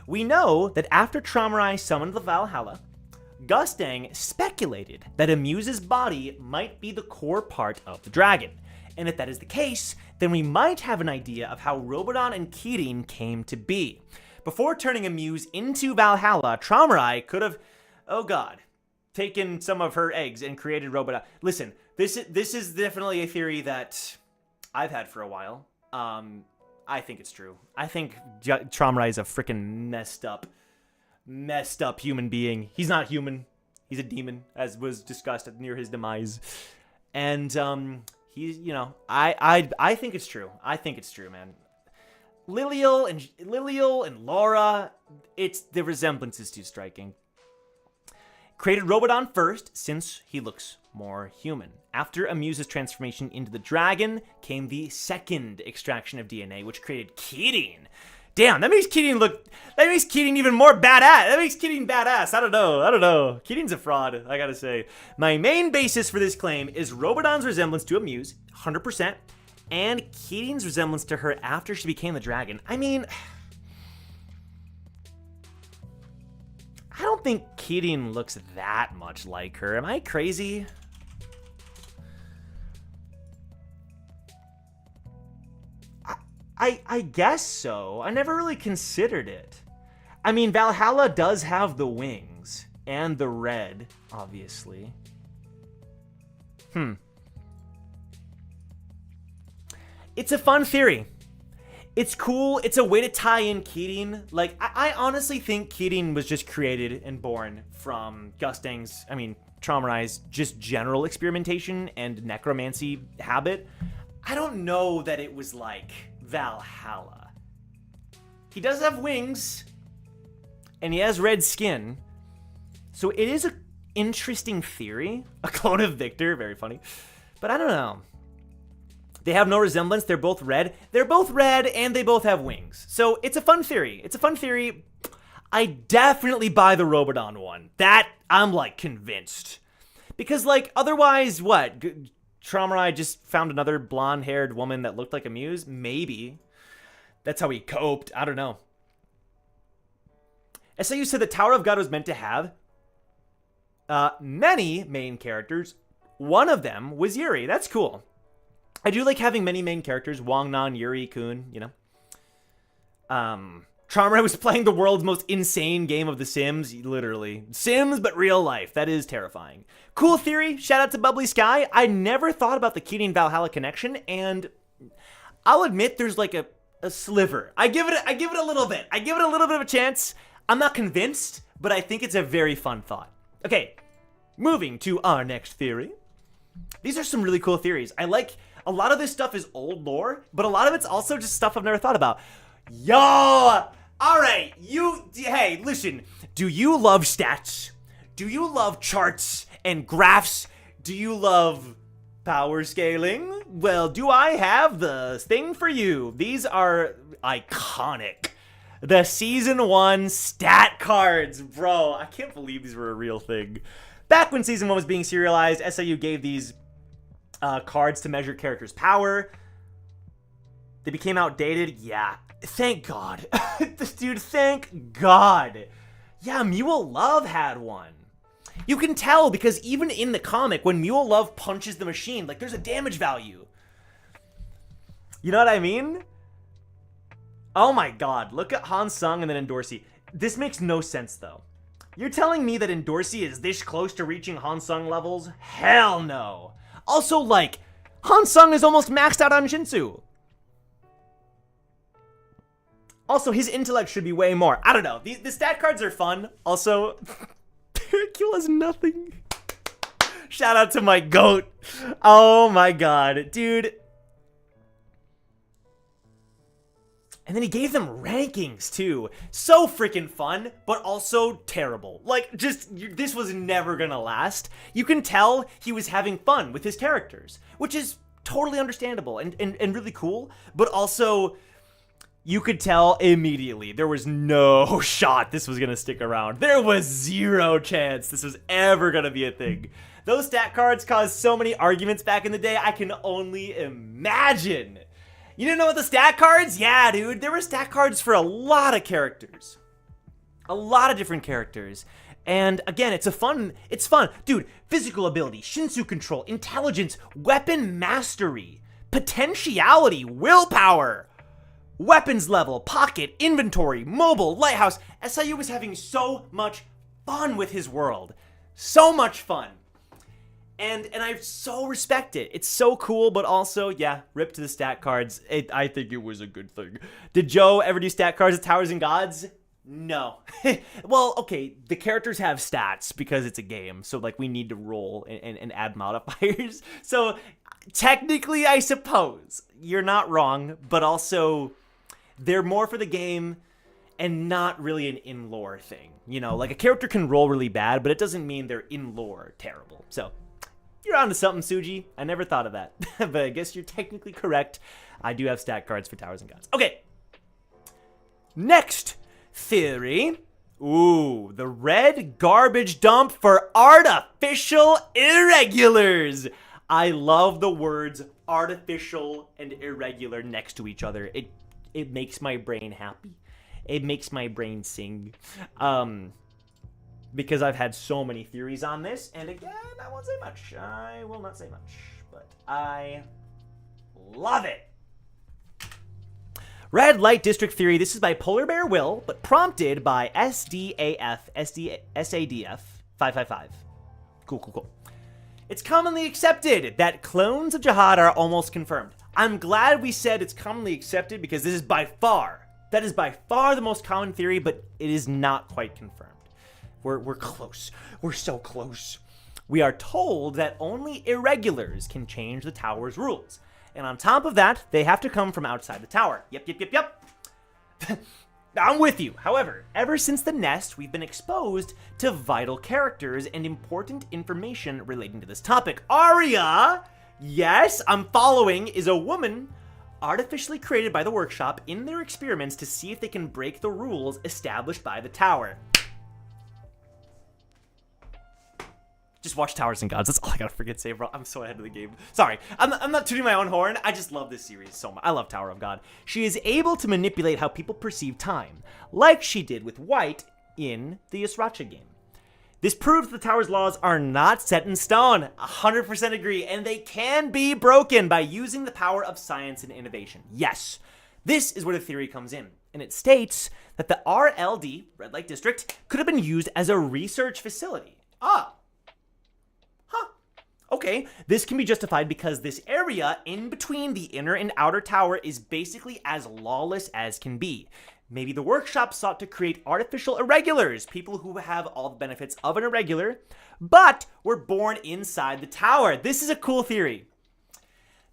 We know that after Traumarai summoned the Valhalla, Gustang speculated that Amuse's body might be the core part of the dragon. And if that is the case, then we might have an idea of how Robodon and Kirin came to be. Before turning Amuse into Valhalla, Traumarai could have, oh god, taken some of her eggs and created Robodon. Listen, this is definitely a theory that I've had for a while. I think it's true. I think Traumarai is a freaking messed up human being. He's not human. He's a demon, as was discussed near his demise. And he's, you know, I think it's true. I think it's true, man. Lilial and Laura, the resemblance is too striking. Created Robodon first, since he looks more human. After Amuse's transformation into the dragon came the second extraction of DNA, which created Kirin. Damn, that makes Kirin even more badass. That makes Kirin badass. I don't know. Kirin's a fraud, I gotta say. My main basis for this claim is Robodon's resemblance to Amuse, 100%, and Kirin's resemblance to her after she became the dragon. I mean, I don't think Kirin looks that much like her. Am I crazy? I guess so. I never really considered it. I mean, Valhalla does have the wings and the red, obviously. It's a fun theory. It's cool. It's a way to tie in Kirin. Like, I honestly think Kirin was just created and born from Gustang's, Traumarai's just general experimentation and necromancy habit. I don't know that it was like Valhalla. He does have wings, and he has red skin, so it is an interesting theory. A clone of Victor, very funny. But I don't know. They have no resemblance. They're both red. And they both have wings. So it's a fun theory. I definitely buy the Robodon one. That, I'm, like, convinced. Because, like, otherwise, what? Traumarai just found another blonde-haired woman that looked like a Muse? Maybe. That's how he coped. I don't know. SAU said the Tower of God was meant to have many main characters. One of them was Yuri. That's cool. I do like having many main characters. Wangnan, Yuri, Kun, you know. Traumarai was playing the world's most insane game of The Sims. Literally. Sims, but real life. That is terrifying. Cool theory. Shout out to Bubbly Sky. I never thought about the Kirin Valhalla connection, and I'll admit there's like a sliver. I give it a little bit. I give it a little bit of a chance. I'm not convinced, but I think it's a very fun thought. Okay, moving to our next theory. These are some really cool theories. I like, a lot of this stuff is old lore, but a lot of it's also just stuff I've never thought about. Yo! Alright, hey, listen. Do you love stats? Do you love charts and graphs? Do you love power scaling? Well, do I have the thing for you? These are iconic. The Season 1 stat cards. Bro, I can't believe these were a real thing. Back when Season 1 was being serialized, SIU gave these cards to measure characters' power. They became outdated. Yeah. Thank God. Dude, thank God. Yeah, Mule Love had one. You can tell because even in the comic, when Mule Love punches the machine, like there's a damage value. You know what I mean? Oh my god, look at Han Sung and then Endorsi. This makes no sense though. You're telling me that Endorsi is this close to reaching Han Sung levels? Hell no. Also, like, Han Sung is almost maxed out on Shinsu. Also, his intellect should be way more. I don't know. The stat cards are fun. Also, Pericule has nothing. Shout out to my goat. Oh my god. Dude. And then he gave them rankings, too. So freaking fun, but also terrible. Like, just, this was never gonna last. You can tell he was having fun with his characters, which is totally understandable and really cool, but also, you could tell immediately there was no shot this was gonna stick around. There was zero chance this was ever gonna be a thing. Those stat cards caused so many arguments back in the day, I can only imagine. You didn't know what the stat cards? Yeah, dude. There were stat cards for a lot of characters. A lot of different characters. And again, it's fun. Dude, physical ability, Shinsu control, intelligence, weapon mastery, potentiality, willpower, weapons level, pocket, inventory, mobile, lighthouse. SIU was having so much fun with his world. So much fun. And I so respect it. It's so cool, but also, yeah, rip to the stat cards. I think it was a good thing. Did Joe ever do stat cards at Towers and Gods? No. Well, okay, the characters have stats because it's a game, so, like, we need to roll and add modifiers. So, technically, I suppose, you're not wrong, but also, they're more for the game and not really an in-lore thing. You know, like, a character can roll really bad, but it doesn't mean they're in-lore terrible. So, you're onto something, Suji. I never thought of that. But I guess you're technically correct. I do have stat cards for Towers and Gods. Okay. Next theory. Ooh, the red garbage dump for artificial irregulars. I love the words artificial and irregular next to each other. It makes my brain happy. It makes my brain sing. Because I've had so many theories on this, and again, I won't say much. I will not say much, but I love it. Red Light District Theory. This is by Polar Bear Will, but prompted by SADF 555. Cool. It's commonly accepted that clones of Jihad are almost confirmed. I'm glad we said it's commonly accepted because this is by far the most common theory, but it is not quite confirmed. We're close. We're so close. We are told that only irregulars can change the tower's rules. And on top of that, they have to come from outside the tower. Yep. I'm with you. However, ever since the nest, we've been exposed to vital characters and important information relating to this topic. Arya, yes, I'm following, is a woman artificially created by the workshop in their experiments to see if they can break the rules established by the tower. Just watch Towers and Gods. That's all I gotta forget say, bro. I'm so ahead of the game. Sorry. I'm not tooting my own horn. I just love this series so much. I love Tower of God. She is able to manipulate how people perceive time, like she did with White in the Yusracha game. This proves the Tower's laws are not set in stone. 100% agree. And they can be broken by using the power of science and innovation. Yes. This is where the theory comes in. And it states that the RLD, Red Light District, could have been used as a research facility. Okay, this can be justified because this area in between the inner and outer tower is basically as lawless as can be. Maybe the workshop sought to create artificial irregulars, people who have all the benefits of an irregular, but were born inside the tower. This is a cool theory.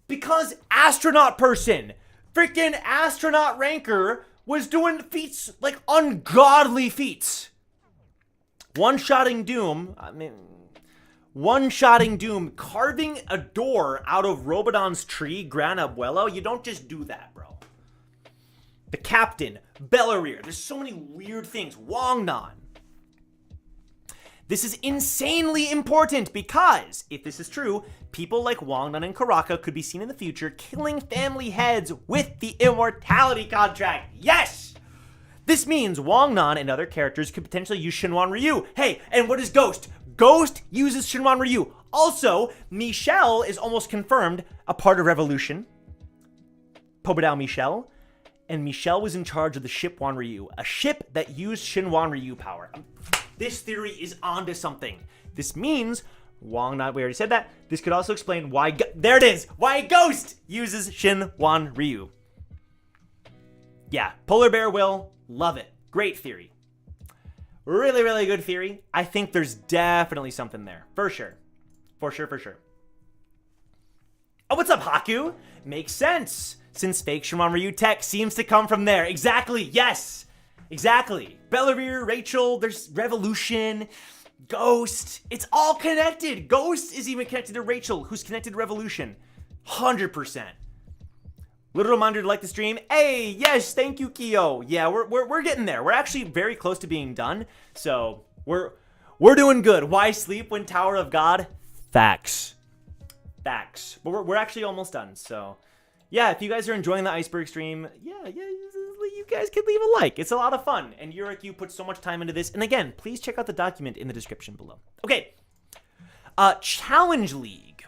Because astronaut person, freaking astronaut ranker, was doing feats, like ungodly feats. One-shotting Doom, carving a door out of Robodon's tree, Gran Abuelo. You don't just do that, bro. The captain, Bellerear. There's so many weird things. Wongnan. This is insanely important because, if this is true, people like Wongnan and Karaka could be seen in the future killing family heads with the immortality contract. Yes! This means Wang Nan and other characters could potentially use Shinwan Ryu. Hey, and what is Ghost? Ghost uses Shinwan Ryu. Also, Michelle is almost confirmed a part of Revolution. Pobedao Michelle. And Michelle was in charge of the ship Wan Ryu, a ship that used Shinwan Ryu power. This theory is onto something. This means Wang Nan, we already said that. This could also explain why, there it is, why Ghost uses Shinwan Ryu. Yeah, Polar Bear will love it. Great theory. Really, really good theory. I think there's definitely something there. For sure. For sure, for sure. Oh, what's up, Haku? Makes sense, since fake Shinwan Ryu tech seems to come from there. Exactly, yes! Exactly. Bellavere, Rachel, there's Revolution, Ghost. It's all connected. Ghost is even connected to Rachel, who's connected to Revolution. 100%. Little reminder to like the stream. Hey, yes, thank you, Kyo. Yeah, we're getting there. We're actually very close to being done. So we're doing good. Why sleep when Tower of God? Facts. Facts. But we're actually almost done. So yeah, if you guys are enjoying the Iceberg stream, yeah, you guys can leave a like. It's a lot of fun. And Yurik, put so much time into this. And again, please check out the document in the description below. Okay. Challenge League.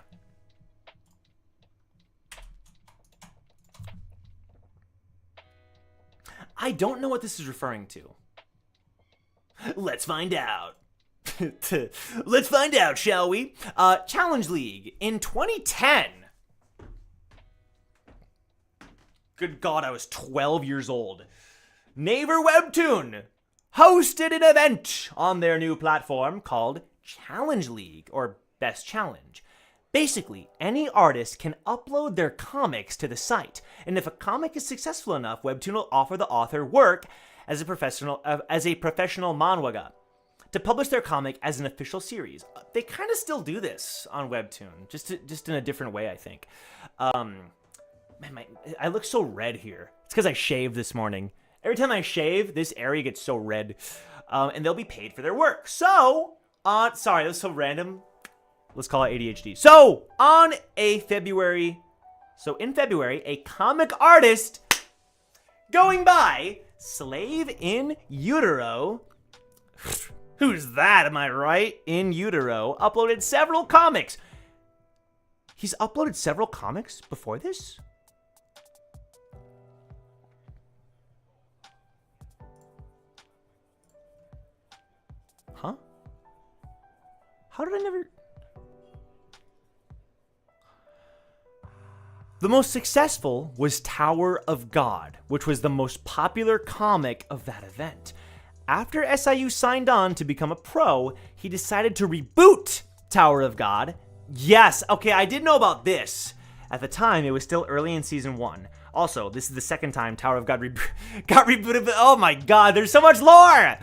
I don't know what this is referring to. Let's find out. Let's find out, shall we? Challenge League in 2010. Good God, I was 12 years old. Naver Webtoon hosted an event on their new platform called Challenge League, or Best Challenge. Basically, any artist can upload their comics to the site, and if a comic is successful enough, Webtoon will offer the author work as a professional manhwaga to publish their comic as an official series. They kind of still do this on Webtoon, just in a different way, I think. Man, I look so red here. It's because I shaved this morning. Every time I shave, this area gets so red, and they'll be paid for their work. So, sorry, that was so random. Let's call it ADHD. So, in February, a comic artist going by Slave in Utero, who's that, am I right? In Utero, uploaded several comics. He's uploaded several comics before this? Huh? How did I never... The most successful was Tower of God, which was the most popular comic of that event. After SIU signed on to become a pro, he decided to reboot Tower of God. Yes, okay, I did know about this. At the time, it was still early in Season 1. Also, this is the second time Tower of God got rebooted, but oh my god, there's so much lore!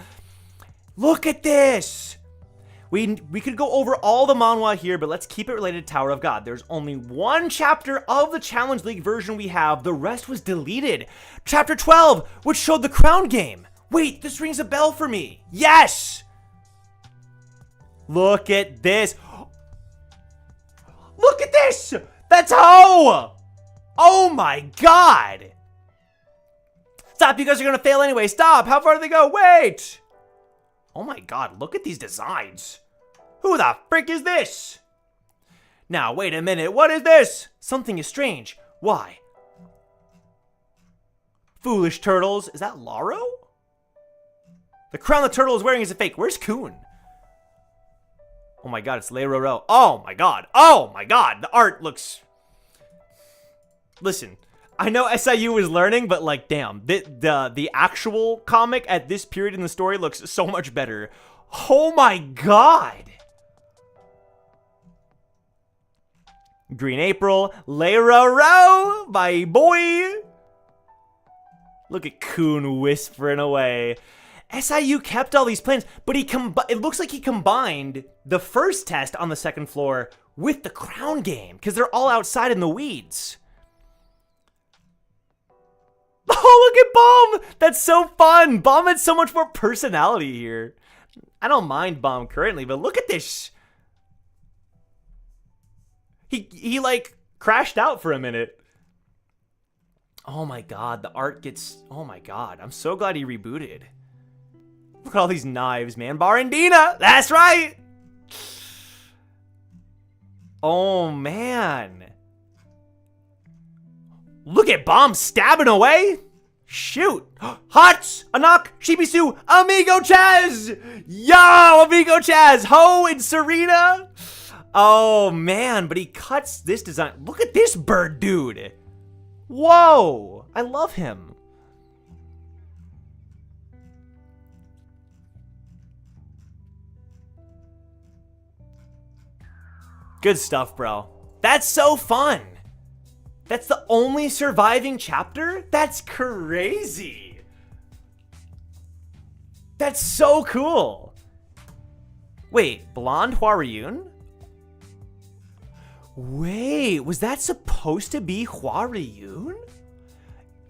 Look at this! We could go over all the manhwa here, but let's keep it related to Tower of God. There's only one chapter of the Challenge League version we have. The rest was deleted. Chapter 12, which showed the crown game. Wait, this rings a bell for me. Yes! Look at this. Look at this! That's Ho! Oh my god! Stop, you guys are gonna fail anyway. Stop! How far do they go? Wait! Oh my god, look at these designs. Who the frick is this? Now, wait a minute, what is this? Something is strange. Why? Foolish turtles. Is that Laro? The crown the turtle is wearing is a fake. Where's Kun? Oh my god, it's Leiroro. Oh my god. Oh my god. The art looks... Listen, I know SIU was learning, but like, damn, the actual comic at this period in the story looks so much better. Oh my god! Green April, Leiroro, my boy! Look at Kun whispering away. SIU kept all these plans, but it looks like he combined the first test on the second floor with the crown game, because they're all outside in the weeds. Oh, look at Bomb! That's so fun! Bomb had so much more personality here. I don't mind Bomb currently, but look at this. He like crashed out for a minute. Oh my god, the art gets... Oh my god, I'm so glad he rebooted. Look at all these knives, man. Barandina! That's right! Oh, man. Look at Bomb stabbing away. Shoot. Hots, Anak, Shibisu, Amigo Chaz! Yo, Amigo Chaz! Ho and Serena! Oh, man, but he cuts this design. Look at this bird dude. Whoa, I love him. Good stuff, bro. That's so fun. That's the only surviving chapter? That's crazy. That's so cool. Wait, Blonde Hwaryun? Wait, was that supposed to be Hwaryun?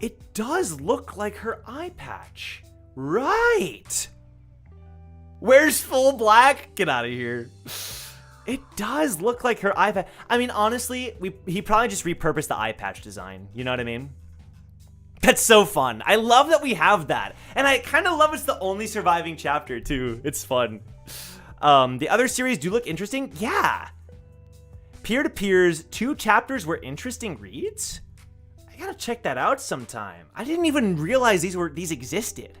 It does look like her eye patch. Right. Where's full black? Get out of here. It does look like her eye patch. I mean, honestly, he probably just repurposed the eye patch design. You know what I mean? That's so fun. I love that we have that. And I kind of love it's the only surviving chapter, too. It's fun. The other series do look interesting. Yeah. Peer-to-Peers, 2 chapters were interesting reads? I gotta check that out sometime. I didn't even realize these existed.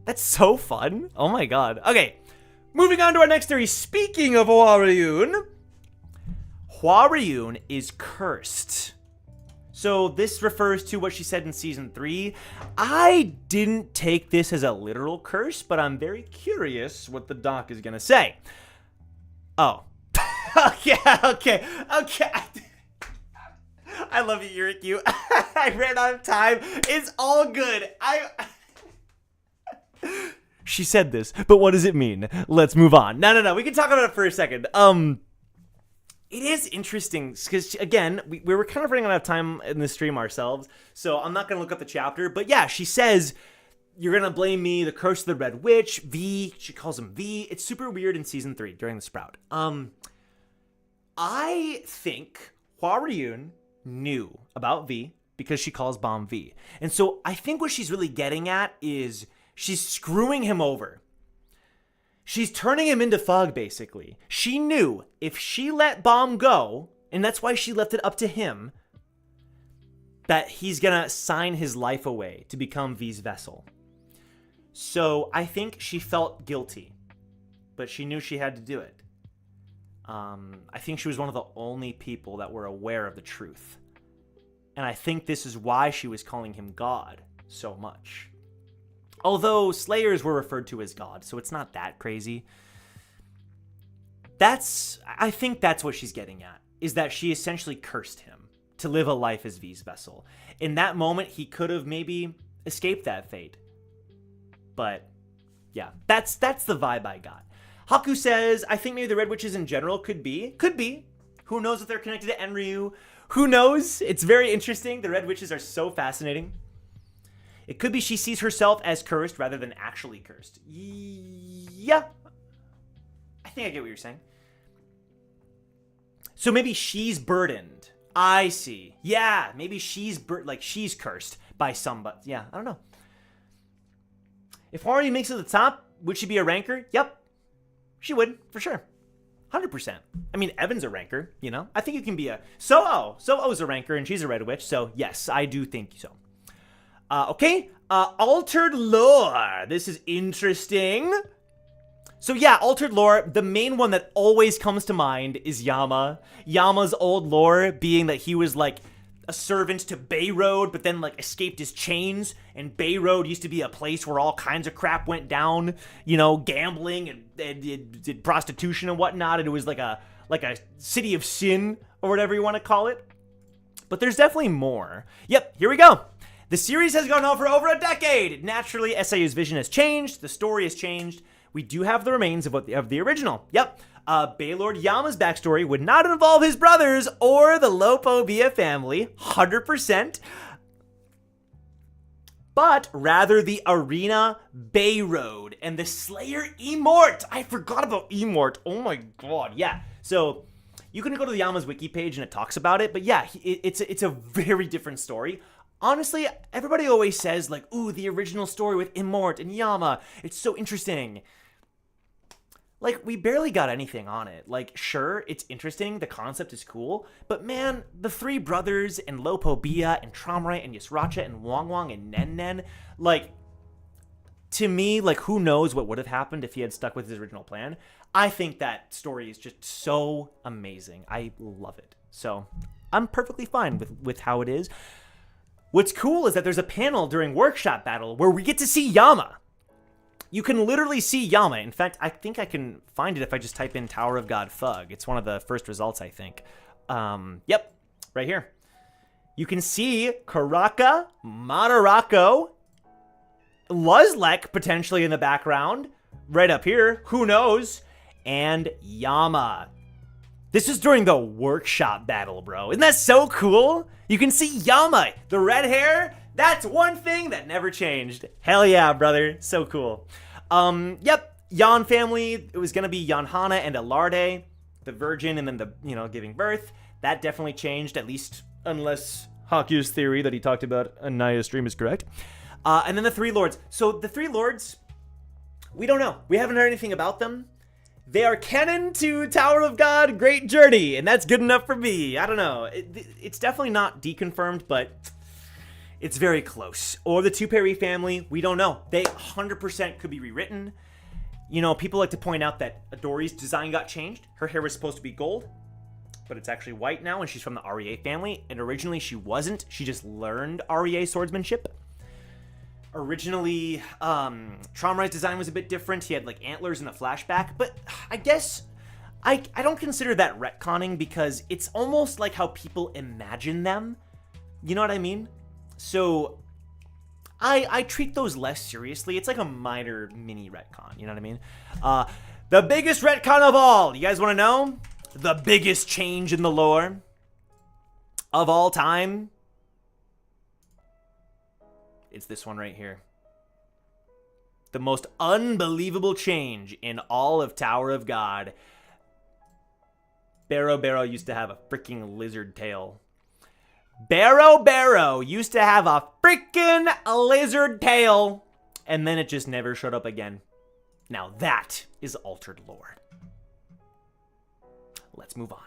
That's so fun. Oh my god. Okay. Moving on to our next theory. Speaking of Hwaryun, Hwaryun is cursed. So this refers to what she said in season 3. I didn't take this as a literal curse, but I'm very curious what the doc is gonna say. Oh. okay. I love you, Yuriku. I ran out of time. It's all good. She said this, but what does it mean? Let's move on. No. We can talk about it for a second. It is interesting because, again, we were kind of running out of time in the stream ourselves, so I'm not going to look up the chapter. But yeah, she says, you're going to blame me, the curse of the Red Witch, V. She calls him V. It's super weird in season 3 during the Sprout. I think Hwaryun knew about V because she calls Bomb V. And so I think what she's really getting at is she's screwing him over. She's turning him into Fog, basically. She knew if she let Bomb go, and that's why she left it up to him, that he's gonna sign his life away to become V's vessel. So I think she felt guilty, but she knew she had to do it. I think she was one of the only people that were aware of the truth. And I think this is why she was calling him God so much. Although Slayers were referred to as God, so it's not that crazy. I think that's what she's getting at, is that she essentially cursed him to live a life as V's vessel. In that moment, he could have maybe escaped that fate. But yeah, that's the vibe I got. Haku says, I think maybe the Red Witches in general could be. Who knows if they're connected to Enryu? Who knows? It's very interesting. The Red Witches are so fascinating. It could be she sees herself as cursed rather than actually cursed. Yeah. I think I get what you're saying. So maybe she's burdened. I see. Yeah, maybe she's she's cursed by somebody. Yeah, I don't know. If Hwaryun makes it to the top, would she be a ranker? Yep. She would, for sure. 100%. I mean, Evan's a ranker, you know? I think you can be a... So'o's a ranker, and she's a Red Witch, so yes, I do think so. Okay, Altered Lore. This is interesting. So yeah, Altered Lore, the main one that always comes to mind is Yama. Yama's old lore being that he was like a servant to Bay Road, but then like escaped his chains, and Bay Road used to be a place where all kinds of crap went down, you know, gambling and prostitution and whatnot, and it was like a city of sin, or whatever you want to call it. But there's definitely more. Yep, here we go. The series has gone on for over a decade. Naturally, SIU's vision has changed. The story has changed. We do have the remains of the original. Yep. Baylord Yama's backstory would not involve his brothers or the Lopobia family, 100%. But rather the Arena Bay Road and the Slayer Emort. I forgot about Emort. Oh my god, yeah. So you can go to the Yama's wiki page and it talks about it. But yeah, it's a very different story. honestly, everybody always says, like, ooh, the original story with Immort and Yama, it's so interesting. Like, we barely got anything on it. Like, sure, it's interesting, the concept is cool, but man, the three brothers and Lopobia and Tramrai and Yusracha and Wong Wong and Nen Nen, like, to me, like, who knows what would have happened if he had stuck with his original plan. I think that story is just so amazing. I love it. So, I'm perfectly fine with how it is. What's cool is that there's a panel during Workshop Battle where we get to see Yama. You can literally see Yama. In fact, I think I can find it if I just type in Tower of God Thug. It's one of the first results, I think. Yep, right here. You can see Karaka, Madarako, Luzlek potentially in the background. Right up here, who knows? And Yama. This is during the Workshop Battle, bro. Isn't that so cool? You can see Yama, the red hair. That's one thing that never changed. Hell yeah, brother. So cool. Yep, Yan family. It was going to be Yanhana and Alarde, the virgin, and then the, giving birth. That definitely changed, at least unless Haku's theory that he talked about Anaya's dream is correct. And then the Three Lords. So the Three Lords, we don't know. We haven't heard anything about them. They are canon to Tower of God, Great Journey, and that's good enough for me. I don't know. It's definitely not deconfirmed, but it's very close. Or the Two-Perry family, we don't know. They 100% could be rewritten. People like to point out that Adori's design got changed. Her hair was supposed to be gold, but it's actually white now, and she's from the REA family. And originally she wasn't. She just learned REA swordsmanship. Originally, Tramrai's design was a bit different. He had like antlers in a flashback, but I guess I don't consider that retconning because it's almost like how people imagine them. You know what I mean? So I treat those less seriously. It's like a minor mini retcon. You know what I mean? The biggest retcon of all. You guys want to know? The biggest change in the lore of all time. It's this one right here. The most unbelievable change in all of Tower of God. Barrow used to have a freaking lizard tail. Barrow used to have a freaking lizard tail. And then it just never showed up again. Now that is altered lore. Let's move on.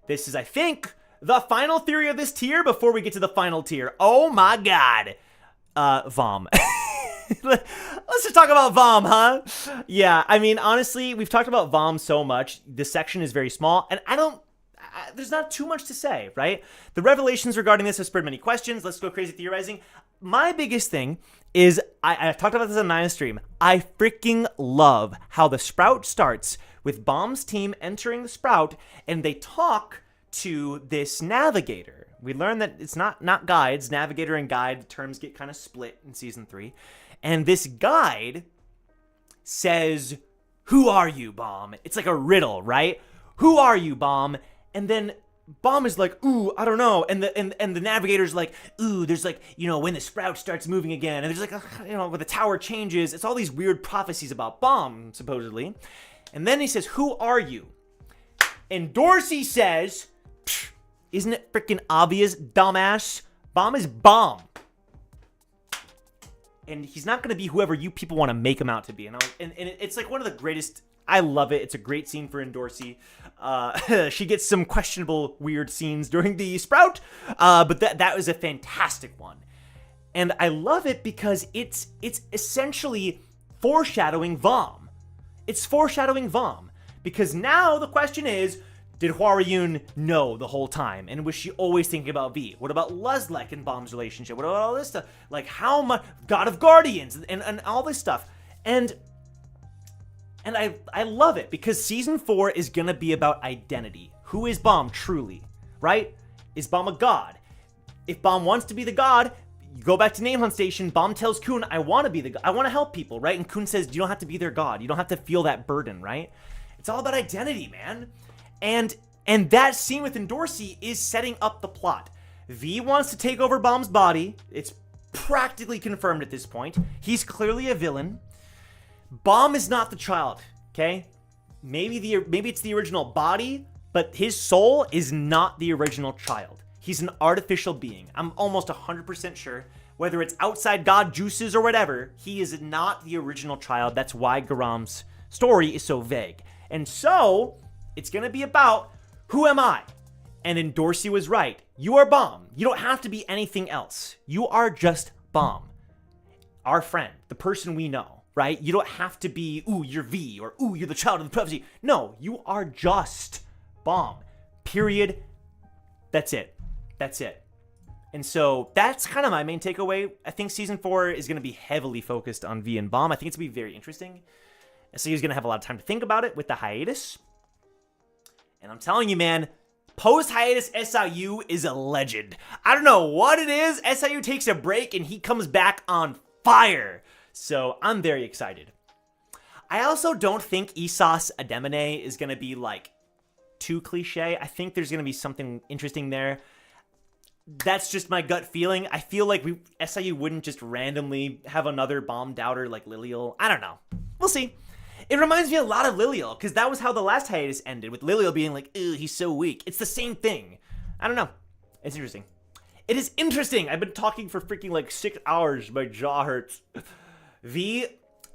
This is, I think, the final theory of this tier before we get to the final tier. Oh my god. Vom. Let's just talk about Vom, huh? Yeah, I mean, honestly, we've talked about Vom so much. This section is very small, and there's not too much to say, right? The revelations regarding this have spurred many questions. Let's go crazy theorizing. My biggest thing is, I talked about this on Naya's stream. I freaking love how the Sprout starts with Bomb's team entering the Sprout, and they talk to this navigator. We learn that it's not guides. Navigator and guide, the terms get kind of split in season 3. And this guide says, "Who are you, Bomb?" It's like a riddle, right? "Who are you, Bomb?" And then Bomb is like, "Ooh, I don't know." And the navigator's like, "Ooh, there's like, when the Sprout starts moving again." And there's like, when the tower changes. It's all these weird prophecies about Bomb, supposedly. And then he says, "Who are you?" And Dorsey says, "Isn't it freaking obvious, dumbass? Bomb is Bomb. And he's not going to be whoever you people want to make him out to be." And it's like one of the greatest. I love it. It's a great scene for Dorsey. She gets some questionable, weird scenes during the Sprout, but that was a fantastic one. And I love it because it's essentially foreshadowing Vom. It's foreshadowing Vom. Because now the question is, did Hwaryun know the whole time? And was she always thinking about V? What about Luzlek and Bomb's relationship? What about all this stuff? Like how much God of Guardians and all this stuff. And I love it because season 4 is gonna be about identity. Who is Bomb truly? Right? Is Bomb a god? If Bomb wants to be the god, you go back to Name Hunt Station, Bomb tells Kun, "I want to be the god. I want to help people," right? And Kun says, "You don't have to be their god. You don't have to feel that burden," right? It's all about identity, man. And that scene with Dorsey is setting up the plot. V wants to take over Bomb's body. It's practically confirmed at this point. He's clearly a villain. Bomb is not the child, okay? Maybe it's the original body, but his soul is not the original child. He's an artificial being. I'm almost 100% sure. Whether it's outside God juices or whatever, he is not the original child. That's why Garam's story is so vague. And so, it's going to be about, who am I? And Dorsey was right. You are Bomb. You don't have to be anything else. You are just Bomb. Our friend, the person we know, right? You don't have to be, ooh, you're V, or ooh, you're the child of the prophecy. No, you are just Bomb. Period. That's it. That's it. And so that's kind of my main takeaway. I think season 4 is going to be heavily focused on V and Bomb. I think it's going to be very interesting. So he's going to have a lot of time to think about it with the hiatus. And I'm telling you, man, post-hiatus SIU is a legend. I don't know what it is. SIU takes a break and he comes back on fire. So I'm very excited. I also don't think Isos Ademone is going to be like too cliche. I think there's going to be something interesting there. That's just my gut feeling. I feel like SIU wouldn't just randomly have another bomb doubter like Lilial. I don't know. We'll see. It reminds me a lot of Lilial, because that was how the last hiatus ended, with Lilial being like, ew, he's so weak. It's the same thing. I don't know. It's interesting. It is interesting. I've been talking for freaking like 6 hours. My jaw hurts. V.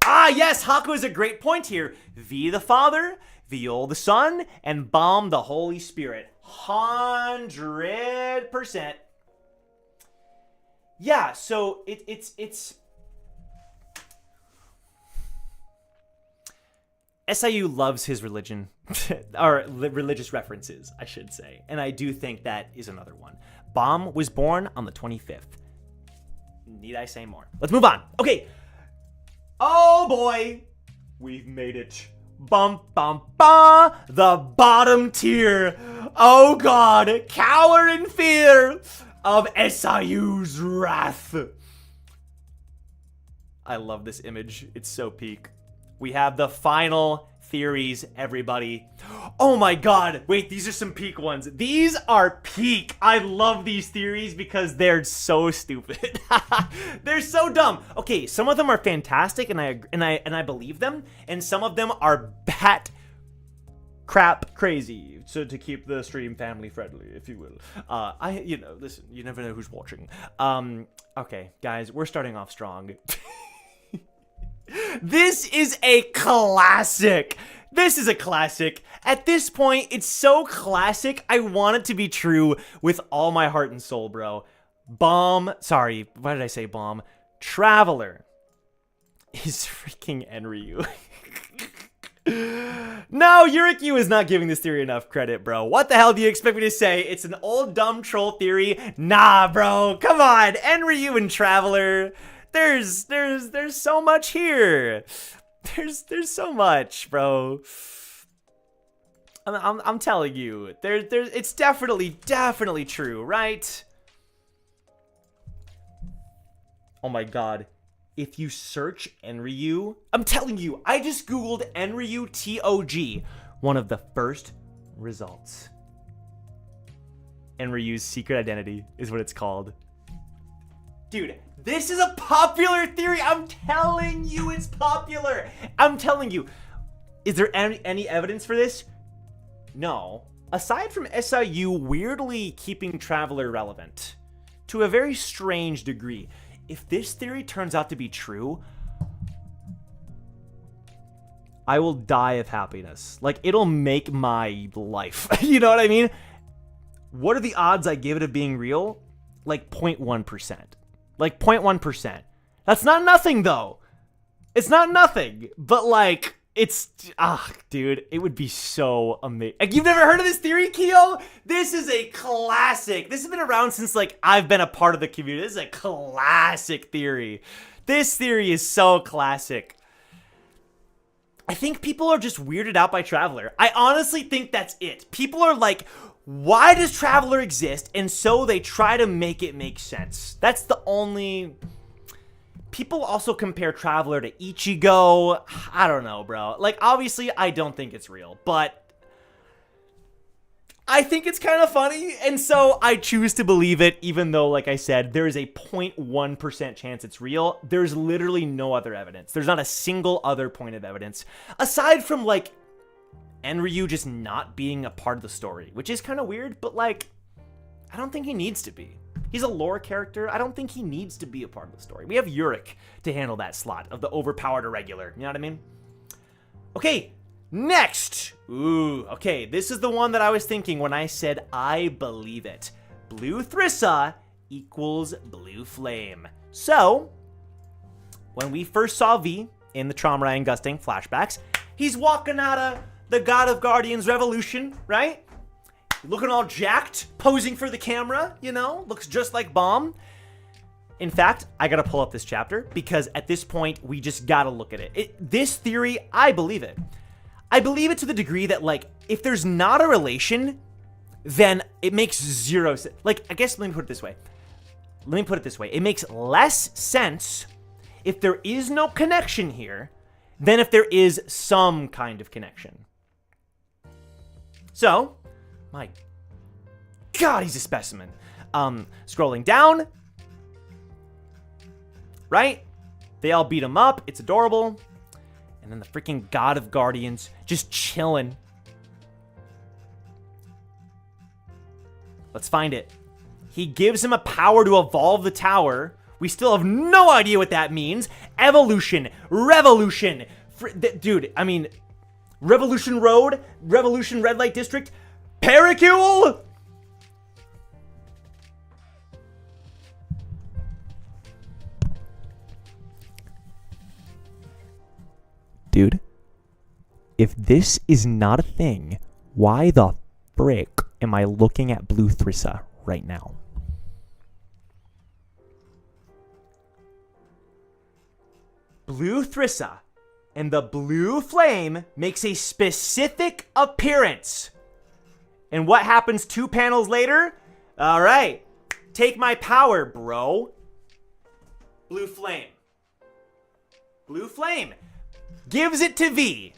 Ah, yes, Haku is a great point here. V the Father, Viol the Son, and Bomb the Holy Spirit. 100%. Yeah, so it's SIU loves his religion, or religious references, I should say. And I do think that is another one. Bomb was born on the 25th. Need I say more? Let's move on. Okay. Oh boy. We've made it. Bum, bum, ba. The bottom tier. Oh god. Cower in fear of SIU's wrath. I love this image. It's so peak. We have the final theories, everybody. Oh my god. Wait, these are some peak ones. These are peak. I love these theories because they're so stupid. They're so dumb. Okay, some of them are fantastic and I believe them, and some of them are bat crap crazy. So to keep the stream family friendly, if you will. Listen, you never know who's watching. Okay, guys, we're starting off strong. This is a classic. This is a classic. At this point, it's so classic, I want it to be true with all my heart and soul, bro. Sorry, why did I say Bomb? Traveler is freaking Enryu. No, Yurikyu is not giving this theory enough credit, bro. What the hell do you expect me to say? It's an old dumb troll theory. Nah, bro. Come on. Enryu and Traveler. There's so much here. There's so much, bro. I'm telling you, it's definitely true, right? Oh my god. If you search Enryu, I'm telling you, I just googled Enryu TOG, one of the first results. Enryu's secret identity is what it's called. Dude, this is a popular theory. I'm telling you it's popular. I'm telling you. Is there any evidence for this? No. Aside from SIU weirdly keeping Traveler relevant to a very strange degree, if this theory turns out to be true, I will die of happiness. Like, it'll make my life. You know what I mean? What are the odds I give it of being real? Like 0.1%. Like 0.1%. That's not nothing though. It's not nothing, but like dude, it would be so amazing. Like, you've never heard of this theory, Keo? This is a classic. This has been around since like I've been a part of the community. This is a classic theory. This theory is so classic. I think people are just weirded out by Traveler. I honestly think that's it. People are like, why does Traveler exist? And so they try to make it make sense. That's the only... People also compare Traveler to Ichigo. I don't know, bro. Like, obviously, I don't think it's real, but I think it's kind of funny, and so I choose to believe it, even though, like I said, there is a 0.1% chance it's real. There's literally no other evidence. There's not a single other point of evidence, aside from, like, Enryu just not being a part of the story, which is kind of weird, but like, I don't think he needs to be. He's a lore character. I don't think he needs to be a part of the story. We have Yurik to handle that slot of the overpowered irregular. You know what I mean? Okay, next. Ooh, okay, this is the one that I was thinking when I said I believe it. Blue Thrissa equals Blue Flame. So, when we first saw V in the Trauma and Gusting flashbacks, he's walking out of the God of Guardians Revolution, right? Looking all jacked, posing for the camera, you know? Looks just like Bomb. In fact, I gotta pull up this chapter because at this point, we just gotta look at it. This theory, I believe it. I believe it to the degree that, like, if there's not a relation, then it makes zero sense. Like, I guess let me put it this way. It makes less sense if there is no connection here than if there is some kind of connection. So, my God, he's a specimen. Scrolling down, right? They all beat him up. It's adorable. And then the freaking God of Guardians just chilling. Let's find it. He gives him a power to evolve the tower. We still have no idea what that means. Evolution, revolution. Dude, I mean, Revolution Road, Revolution Red Light District, Pericule? Dude, if this is not a thing, why the frick am I looking at Blue Thrissa right now? Blue Thrissa and the Blue Flame makes a specific appearance. And what happens 2 panels later? All right, take my power, bro. Blue Flame. Blue Flame gives it to V.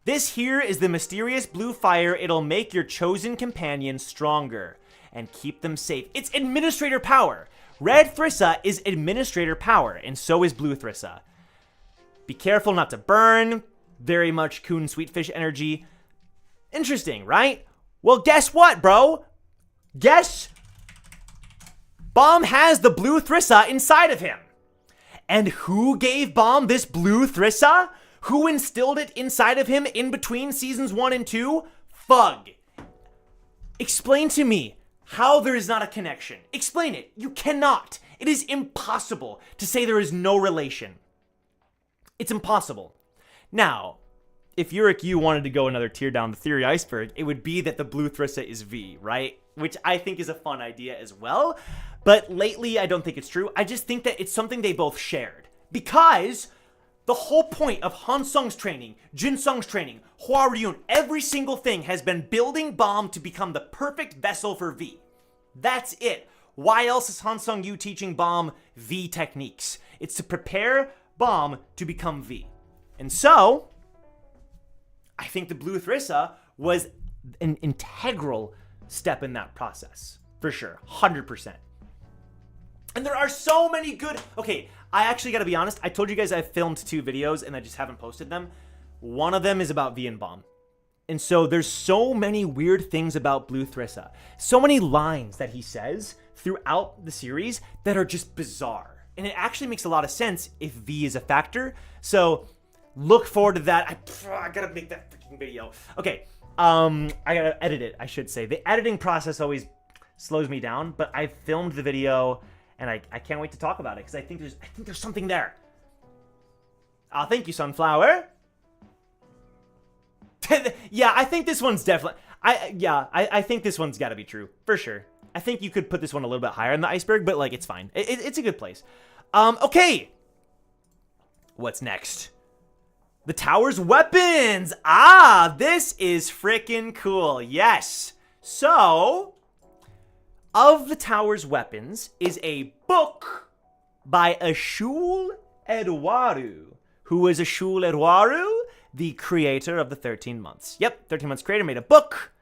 This here is the mysterious blue fire. It'll make your chosen companion stronger and keep them safe. It's administrator power. Red Thrissa is administrator power, and so is Blue Thrissa. Be careful not to burn. Very much Coon Sweetfish energy. Interesting, right? Well, guess what, bro? Guess Bomb has the Blue Thrissa inside of him. And who gave Bomb this Blue Thrissa? Who instilled it inside of him in between seasons 1 and 2? Fug. Explain to me how there is not a connection. Explain it. You cannot. It is impossible to say there is no relation. It's impossible. Now, if Yurik Yu wanted to go another tier down the theory iceberg, it would be that the Blue Thrissa is V, right? Which I think is a fun idea as well. But lately, I don't think it's true. I just think that it's something they both shared. Because the whole point of Han Sung's training, Jin Sung's training, Hua Ryun, every single thing has been building Bomb to become the perfect vessel for V. That's it. Why else is Han Sung Yu teaching Bomb V techniques? It's to prepare Bomb to become V. And so, I think the Blue Thrissa was an integral step in that process. For sure. 100%. And there are so many good... Okay, I actually gotta be honest. I told you guys I filmed 2 videos and I just haven't posted them. One of them is about V and Bomb. And so there's so many weird things about Blue Thrissa. So many lines that he says throughout the series that are just bizarre. And it actually makes a lot of sense if V is a factor. So look forward to that. I gotta make that freaking video. Okay, I gotta edit it, I should say. The editing process always slows me down, but I filmed the video and I can't wait to talk about it because I think there's something there. Thank you, Sunflower. Yeah, I think this one's definitely... I think this one's gotta be true, for sure. I think you could put this one a little bit higher in the iceberg, but like, it's fine. It's a good place. Okay. What's next? The tower's weapons. This is freaking cool. Yes. So, of the tower's weapons is a book by Ashul Edwaru. Who is Ashul Edwaru? The creator of the 13 Months. Yep, 13 Months creator made a book.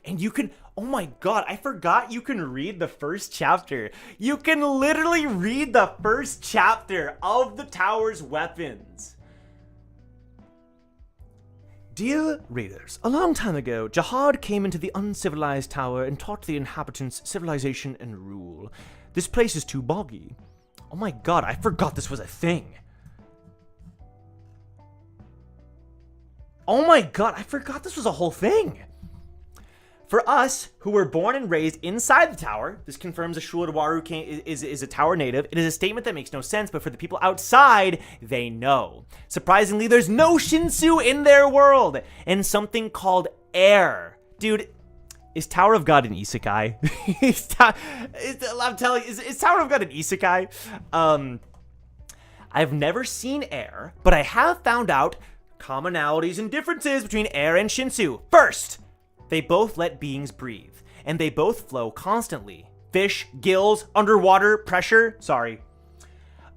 And you can, oh my God, I forgot you can read the first chapter. You can literally read the first chapter of the tower's weapons. Dear readers, a long time ago, Jihad came into the uncivilized tower and taught the inhabitants civilization and rule. This place is too boggy. Oh my god, I forgot this was a thing. Oh my god, I forgot this was a whole thing. For us, who were born and raised inside the tower, this confirms Ashura is a tower native. It is a statement that makes no sense, but for the people outside, they know. Surprisingly, there's no Shinsu in their world, and something called air. Dude, is Tower of God an isekai? I'm telling you, is Tower of God an isekai? I've never seen air, but I have found out commonalities and differences between air and Shinsu. First, they both let beings breathe, and they both flow constantly. Fish, gills, underwater, pressure, sorry.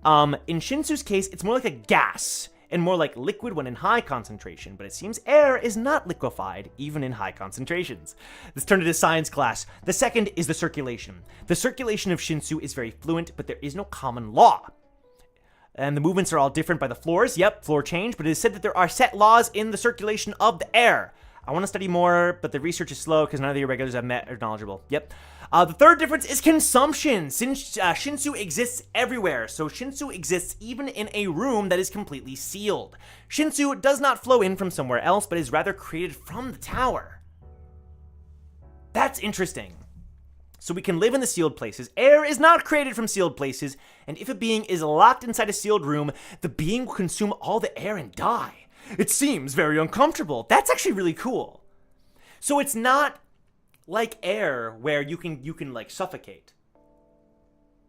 In Shinsu's case, it's more like a gas, and more like liquid when in high concentration, but it seems air is not liquefied, even in high concentrations. This turned into science class. The second is the circulation. The circulation of Shinsu is very fluent, but there is no common law. And the movements are all different by the floors. Yep, floor change, but it is said that there are set laws in the circulation of the air. I want to study more, but the research is slow because none of the irregulars I've met are knowledgeable. Yep. The third difference is consumption. Since Shinsu exists everywhere, so Shinsu exists even in a room that is completely sealed. Shinsu does not flow in from somewhere else, but is rather created from the tower. That's interesting. So we can live in the sealed places. Air is not created from sealed places, and if a being is locked inside a sealed room, the being will consume all the air and die. It seems very uncomfortable. That's actually really cool. So it's not like air where you can like suffocate.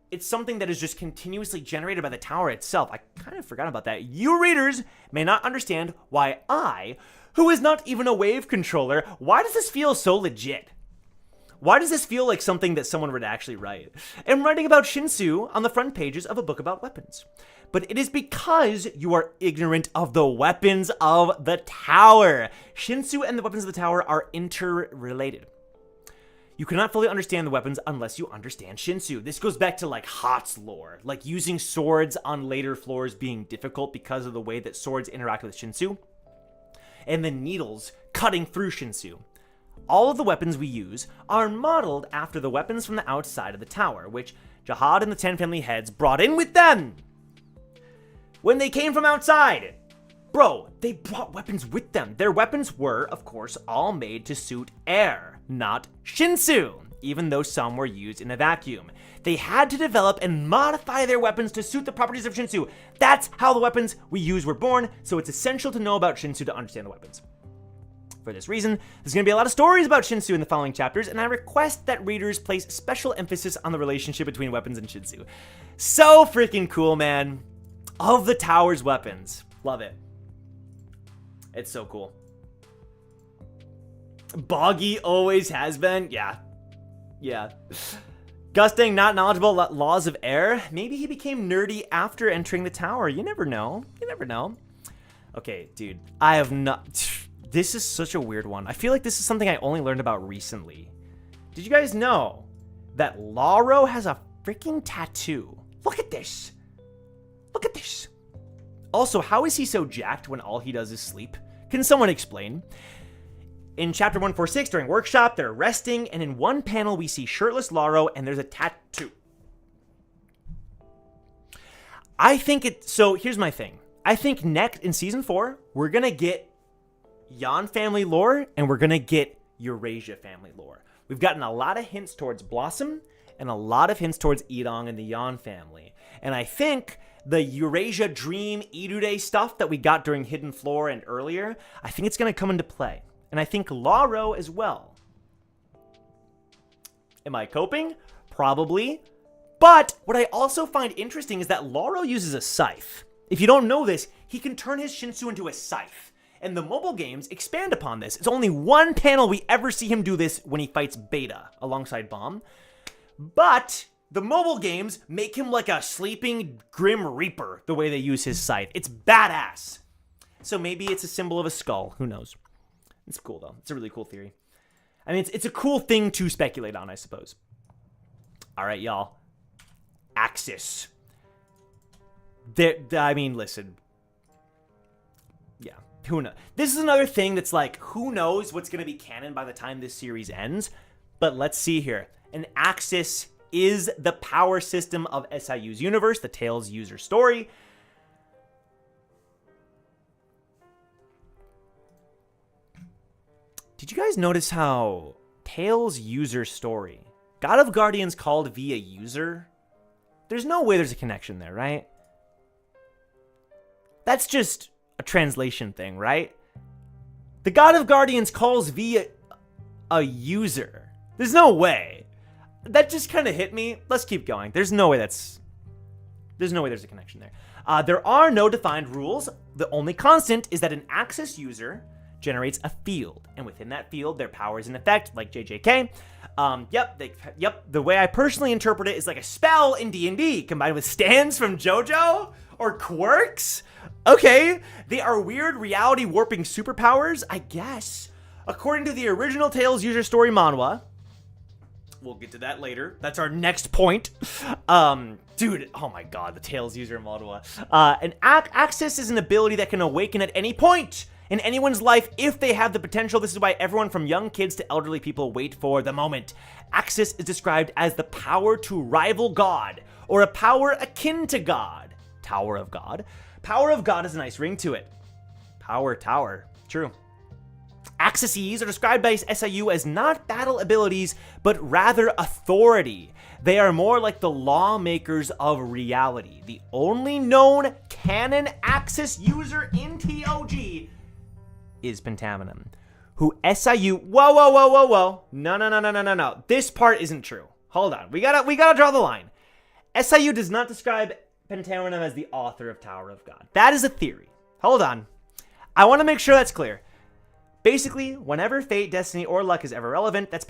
It's something that is just continuously generated by the tower itself. I kind of forgot about that. You readers may not understand why I, who is not even a wave controller, why does this feel so legit? Why does this feel like something that someone would actually write? I'm writing about Shinsu on the front pages of a book about weapons. But it is because you are ignorant of the weapons of the tower. Shinsu and the weapons of the tower are interrelated. You cannot fully understand the weapons unless you understand Shinsu. This goes back to like Hot's lore, like using swords on later floors being difficult because of the way that swords interact with Shinsu, and the needles cutting through Shinsu. All of the weapons we use are modeled after the weapons from the outside of the tower, which Jihad and the 10 family heads brought in with them when they came from outside. Bro, they brought weapons with them. Their weapons were, of course, all made to suit air, not Shinsu, even though some were used in a vacuum. They had to develop and modify their weapons to suit the properties of Shinsu. That's how the weapons we use were born, so it's essential to know about Shinsu to understand the weapons. For this reason, there's going to be a lot of stories about Shinsu in the following chapters, and I request that readers place special emphasis on the relationship between weapons and Shinsu. So freaking cool, man. Of the tower's weapons. Love it. It's so cool. Boggy always has been. Yeah. Gusting, not knowledgeable laws of air. Maybe he became nerdy after entering the tower. You never know. Okay, dude. I have not... This is such a weird one. I feel like this is something I only learned about recently. Did you guys know that Lauro has a freaking tattoo? Look at this. Also, how is he so jacked when all he does is sleep? Can someone explain? In chapter 146, during workshop, they're resting, and in one panel, we see shirtless Lauro, and there's a tattoo. So here's my thing. I think next, in season 4, we're gonna get Yan family lore, and we're gonna get Eurasia family lore. We've gotten a lot of hints towards Blossom, and a lot of hints towards Irong and the Yan family. And I think the Eurasia Dream Irude stuff that we got during Hidden Floor and earlier, I think it's going to come into play. And I think Lauro as well. Am I coping? Probably. But what I also find interesting is that Lauro uses a scythe. If you don't know this, he can turn his Shinsu into a scythe. And the mobile games expand upon this. It's only one panel we ever see him do this when he fights Beta alongside Bomb. But the mobile games make him like a sleeping Grim Reaper, the way they use his scythe. It's badass. So maybe it's a symbol of a skull. Who knows? It's cool, though. It's a really cool theory. I mean, it's a cool thing to speculate on, I suppose. All right, y'all. Axis. Listen. Yeah. who knows? This is another thing that's like, who knows what's going to be canon by the time this series ends? But let's see here. An axis is the power system of SIU's universe, the Tails user story. Did you guys notice how Tails user story, God of Guardians called via user? There's no way there's a connection there, right? That's just a translation thing, right? The God of Guardians calls via a user. There's no way. That just kind of hit me. Let's keep going. There's no way there's a connection there. There are no defined rules. The only constant is that an Axis user generates a field, and within that field, their power is in effect, like JJK. The way I personally interpret it is like a spell in D&D combined with stands from JoJo or quirks. Okay, they are weird reality warping superpowers, I guess. According to the original Tails user story manhwa, we'll get to that later. That's our next point. Dude, oh my god, the Tails user manhwa. An Axis is an ability that can awaken at any point in anyone's life if they have the potential. This is why everyone from young kids to elderly people wait for the moment. Axis is described as the power to rival God, or a power akin to God. Tower of God. Power of God has a nice ring to it. Power tower. True. Axises are described by SIU as not battle abilities, but rather authority. They are more like the lawmakers of reality. The only known canon Axis user in TOG is Pentaminum, who SIU. Whoa. No. This part isn't true. Hold on. We gotta draw the line. SIU does not describe Pentaminum as the author of Tower of God. That is a theory. Hold on. I want to make sure that's clear. Basically, whenever fate, destiny, or luck is ever relevant, that's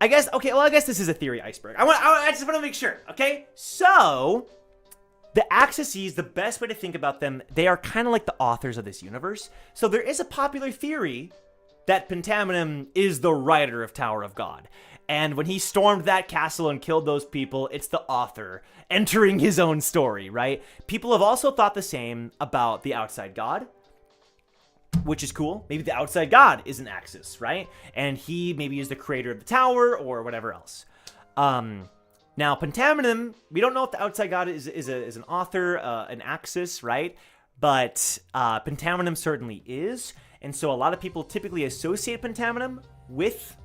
I guess this is a theory, Iceberg. I just want to make sure, okay? So, the Axises, the best way to think about them, they are kind of like the authors of this universe. So there is a popular theory that Pentaminum is the writer of Tower of God. And when he stormed that castle and killed those people, it's the author entering his own story, right? People have also thought the same about the Outside God, which is cool. Maybe the Outside God is an Axis, right? And he maybe is the creator of the tower or whatever else. Now, Pentaminum, we don't know if the Outside God is an author, an Axis, right? But Pentaminum certainly is. And so a lot of people typically associate Pentaminum with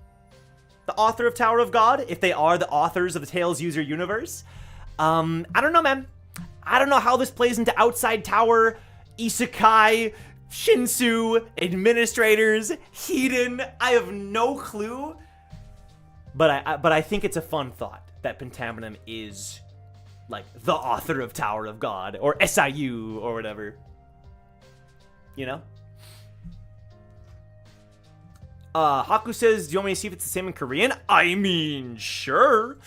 the author of Tower of God, if they are the authors of the Tails user universe. I don't know, man. I don't know how this plays into Outside Tower, Isekai, Shinsu, administrators, Hedon. I have no clue. But I think it's a fun thought that Pentaminum is like the author of Tower of God or SIU or whatever. You know? Haku says, do you want me to see if it's the same in Korean? I mean, sure.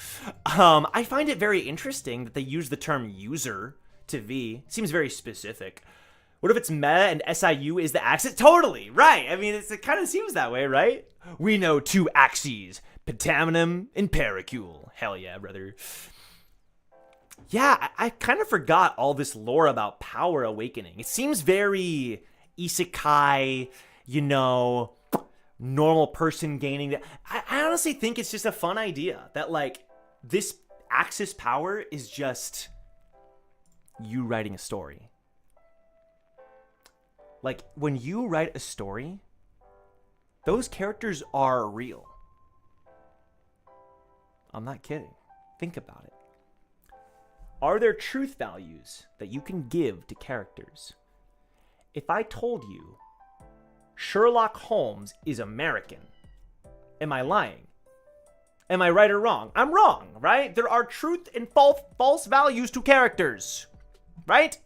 I find it very interesting that they use the term user to V. Seems very specific. What if it's meta and SIU is the axis? Totally, right. I mean, it kind of seems that way, right? We know two axes, Pentaminum and Paracule. Hell yeah, brother. Yeah, I kind of forgot all this lore about power awakening. It seems very isekai, you know, normal person gaining that. I honestly think it's just a fun idea that, like, this axis power is just you writing a story. Like, when you write a story, those characters are real. I'm not kidding. Think about it. Are there truth values that you can give to characters? If I told you Sherlock Holmes is American, am I lying? Am I right or wrong? I'm wrong, right? There are truth and false values to characters, right?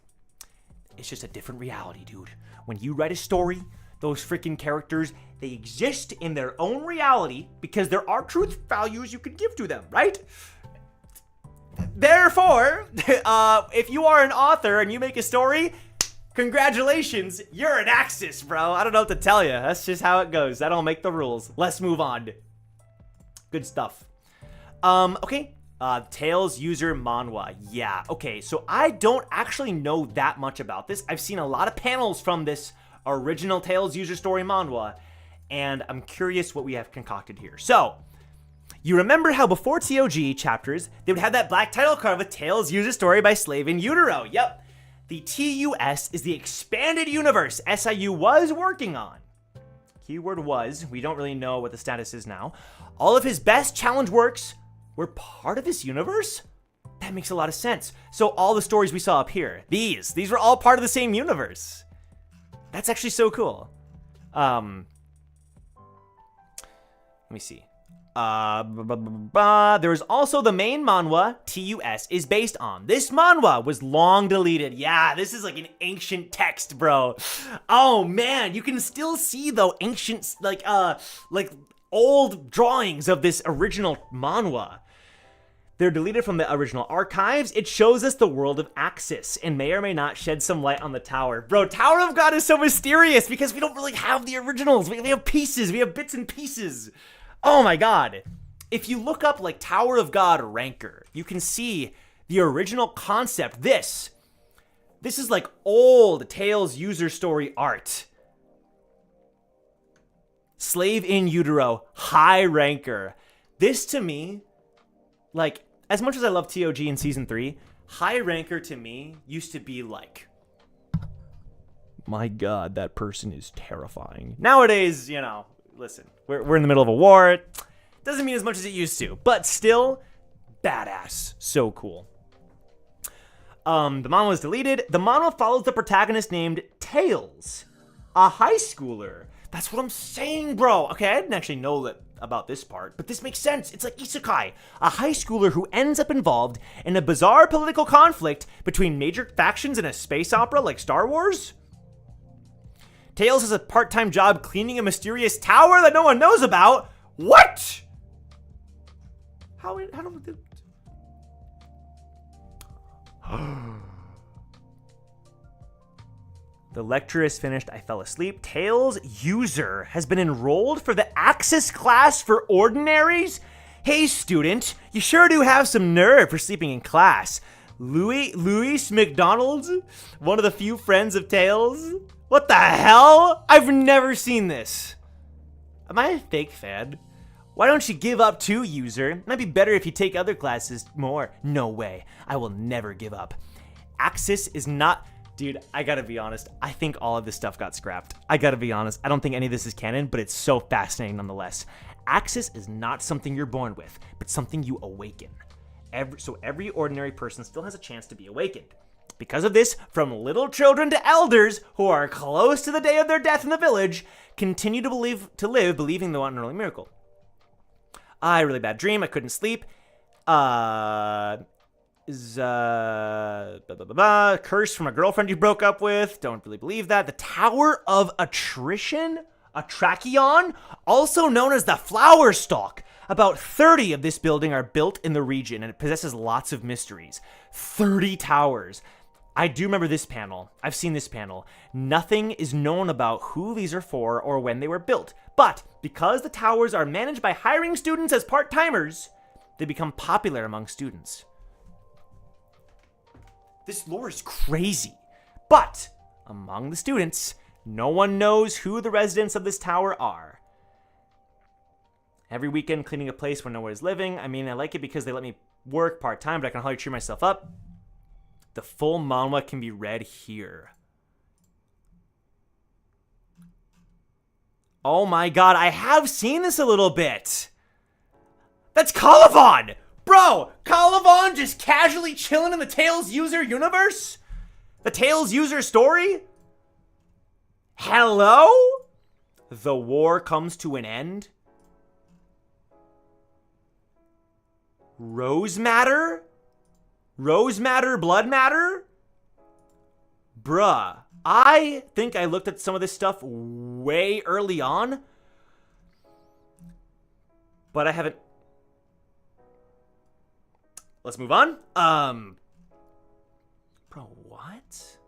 It's just a different reality, dude. When you write a story, those freaking characters, they exist in their own reality because there are truth values you can give to them, right? Therefore, if you are an author and you make a story, congratulations, you're an Axis, bro. I don't know what to tell you. That's just how it goes. That'll make the rules. Let's move on. Good stuff. Okay. Tails user manhwa. Yeah, okay. So I don't actually know that much about this. I've seen a lot of panels from this original Tales user story manhwa, and I'm curious what we have concocted here. So, you remember how before TOG chapters, they would have that black title card with Tales user story by Slave in Utero. Yep. The TUS is the expanded universe SIU was working on. Keyword was, we don't really know what the status is now. All of his best challenge works were part of this universe? That makes a lot of sense. So all the stories we saw up here, these were all part of the same universe. That's actually so cool. Let me see. There was also the main manhwa TUS is based on. This manhwa was long deleted. Yeah, this is like an ancient text, bro. Oh man, you can still see though ancient like old drawings of this original manhwa. They're deleted from the original archives. It shows us the world of Axis and may or may not shed some light on the tower. Bro, Tower of God is so mysterious because we don't really have the originals. We have pieces. We have bits and pieces. Oh my god. If you look up like Tower of God Ranker, you can see the original concept. This is like old Tales user story art. Slave in Utero, High Ranker. This to me, like, as much as I love TOG in Season 3, High Ranker to me used to be like, my god, that person is terrifying. Nowadays, you know, listen, we're in the middle of a war. Doesn't mean as much as it used to, but still, badass. So cool. The manhwa was deleted. The manhwa follows the protagonist named Tails, a high schooler. That's what I'm saying, bro. Okay, I didn't actually know that about this part, but this makes sense. It's like isekai, a high schooler who ends up involved in a bizarre political conflict between major factions in a space opera like Star Wars. Tails has a part-time job cleaning a mysterious tower that no one knows about. What? How do The lecture is finished. I fell asleep. Tails user has been enrolled for the Axis class for ordinaries. Hey student, you sure do have some nerve for sleeping in class. Louis McDonald, one of the few friends of Tails. What the hell? I've never seen this. Am I a fake fan? Why don't you give up too, user? Might be better if you take other classes more. No way. I will never give up. Axis is not... Dude, I gotta be honest. I think all of this stuff got scrapped. I gotta be honest. I don't think any of this is canon, but it's so fascinating nonetheless. Axis is not something you're born with, but something you awaken. So every ordinary person still has a chance to be awakened. Because of this, from little children to elders who are close to the day of their death in the village, continue to live believing the one and only miracle. I had a really bad dream. I couldn't sleep. Curse from a girlfriend you broke up with. Don't really believe that. The Tower of Attrition? Atrachion? Also known as the Flower Stalk. About 30 of this building are built in the region, and it possesses lots of mysteries. 30 towers. I do remember this panel. I've seen this panel. Nothing is known about who these are for or when they were built. But because the towers are managed by hiring students as part-timers, they become popular among students. This lore is crazy. But among the students, no one knows who the residents of this tower are. Every weekend cleaning a place where no one is living. I mean, I like it because they let me work part-time, but I can hardly cheer myself up. The full manhwa can be read here. Oh my god, I have seen this a little bit. That's Caliban! Bro, Caliban just casually chilling in the Tales user universe? The Tales user story? Hello? The war comes to an end? Rose matter? Rose matter, blood matter? Bruh, I think I looked at some of this stuff way early on, but I haven't. Let's move on. Bro, what?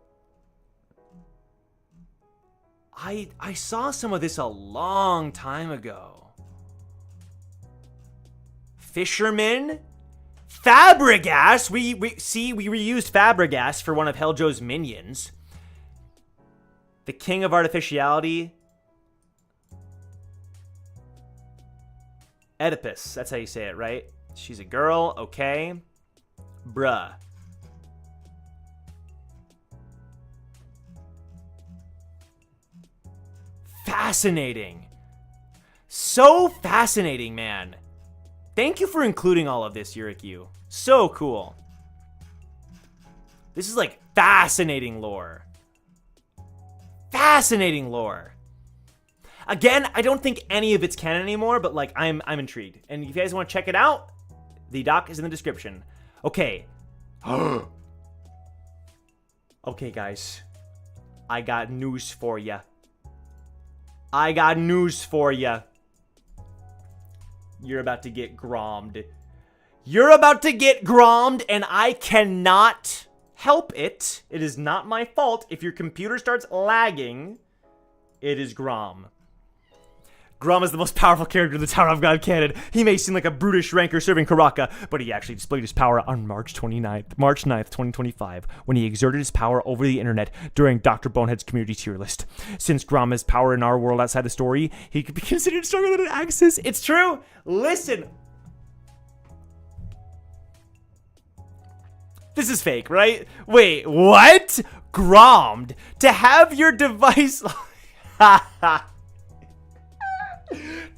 I saw some of this a long time ago. Fisherman? Fabregas! We reused Fabregas for one of Heljo's minions. The king of artificiality. Oedipus. That's how you say it, right? She's a girl. Okay. Bruh. Fascinating. So fascinating, man. Thank you for including all of this, Yurikyu. So cool. This is like fascinating lore. Fascinating lore. Again, I don't think any of it's canon anymore, but like I'm intrigued. And if you guys want to check it out, the doc is in the description. Okay. Okay, guys. I got news for ya. I got news for ya. You're about to get grommed. You're about to get grommed, and I cannot help it. It is not my fault. If your computer starts lagging, it is Grom. Grom is the most powerful character in the Tower of God canon. He may seem like a brutish ranker serving Karaka, but he actually displayed his power on March 9th, 2025, when he exerted his power over the internet during Dr. Bonehead's community tier list. Since Grom has power in our world outside the story, he could be considered stronger than an Axis. It's true. Listen. This is fake, right? Wait, what? Grommed to have your device...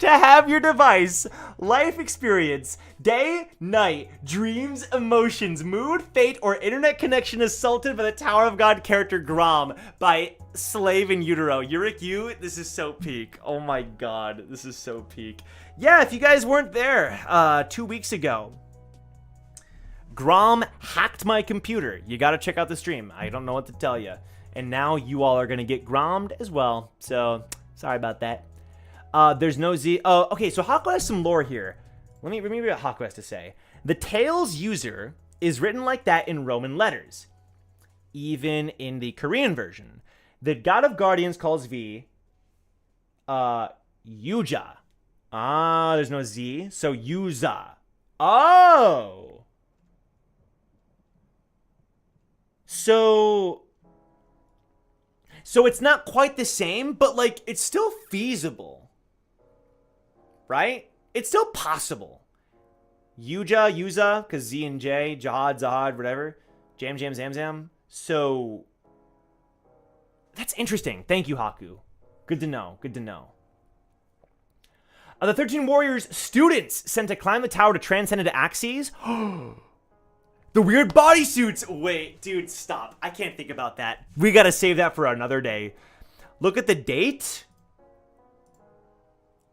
To have your device, life experience, day, night, dreams, emotions, mood, fate, or internet connection assaulted by the Tower of God character Grom by Slave in Utero. Yurikyu, this is so peak. Oh my god, this is so peak. Yeah, if you guys weren't there 2 weeks ago, Grom hacked my computer. You gotta check out the stream. I don't know what to tell you. And now you all are gonna get Grommed as well. So, sorry about that. There's no Z. Oh, okay, so Haku has some lore here. Let me read what Haku has to say. The Tails user is written like that in Roman letters, even in the Korean version. The god of guardians calls V, Yuja. Ah, there's no Z, so Yuza. Oh! So it's not quite the same, but like, it's still feasible. Right? It's still possible. Yuja, Yuza, because Z and J, Jihad, Zahad, whatever. Jam, Jam, Zam, Zam. So, that's interesting. Thank you, Haku. Good to know. Good to know. The 13 Warriors students sent to climb the tower to transcend into Axes. The weird bodysuits. Wait, dude, stop. I can't think about that. We gotta save that for another day. Look at the date.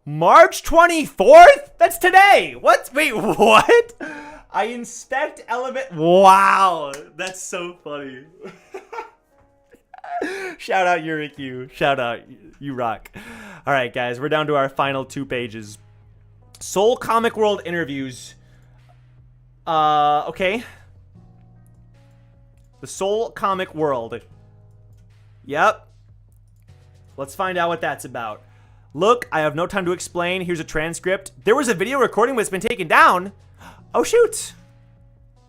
March 24th? That's today. What? Wait, what? I inspect element. Wow. That's so funny. Shout out Yurikyu. Shout out. You rock. All right, guys. We're down to our final 2 pages. Soul Comic World interviews. Okay. The Soul Comic World. Yep. Let's find out what that's about. Look, I have no time to explain. Here's a transcript. There was a video recording, but it's been taken down. Oh, shoot.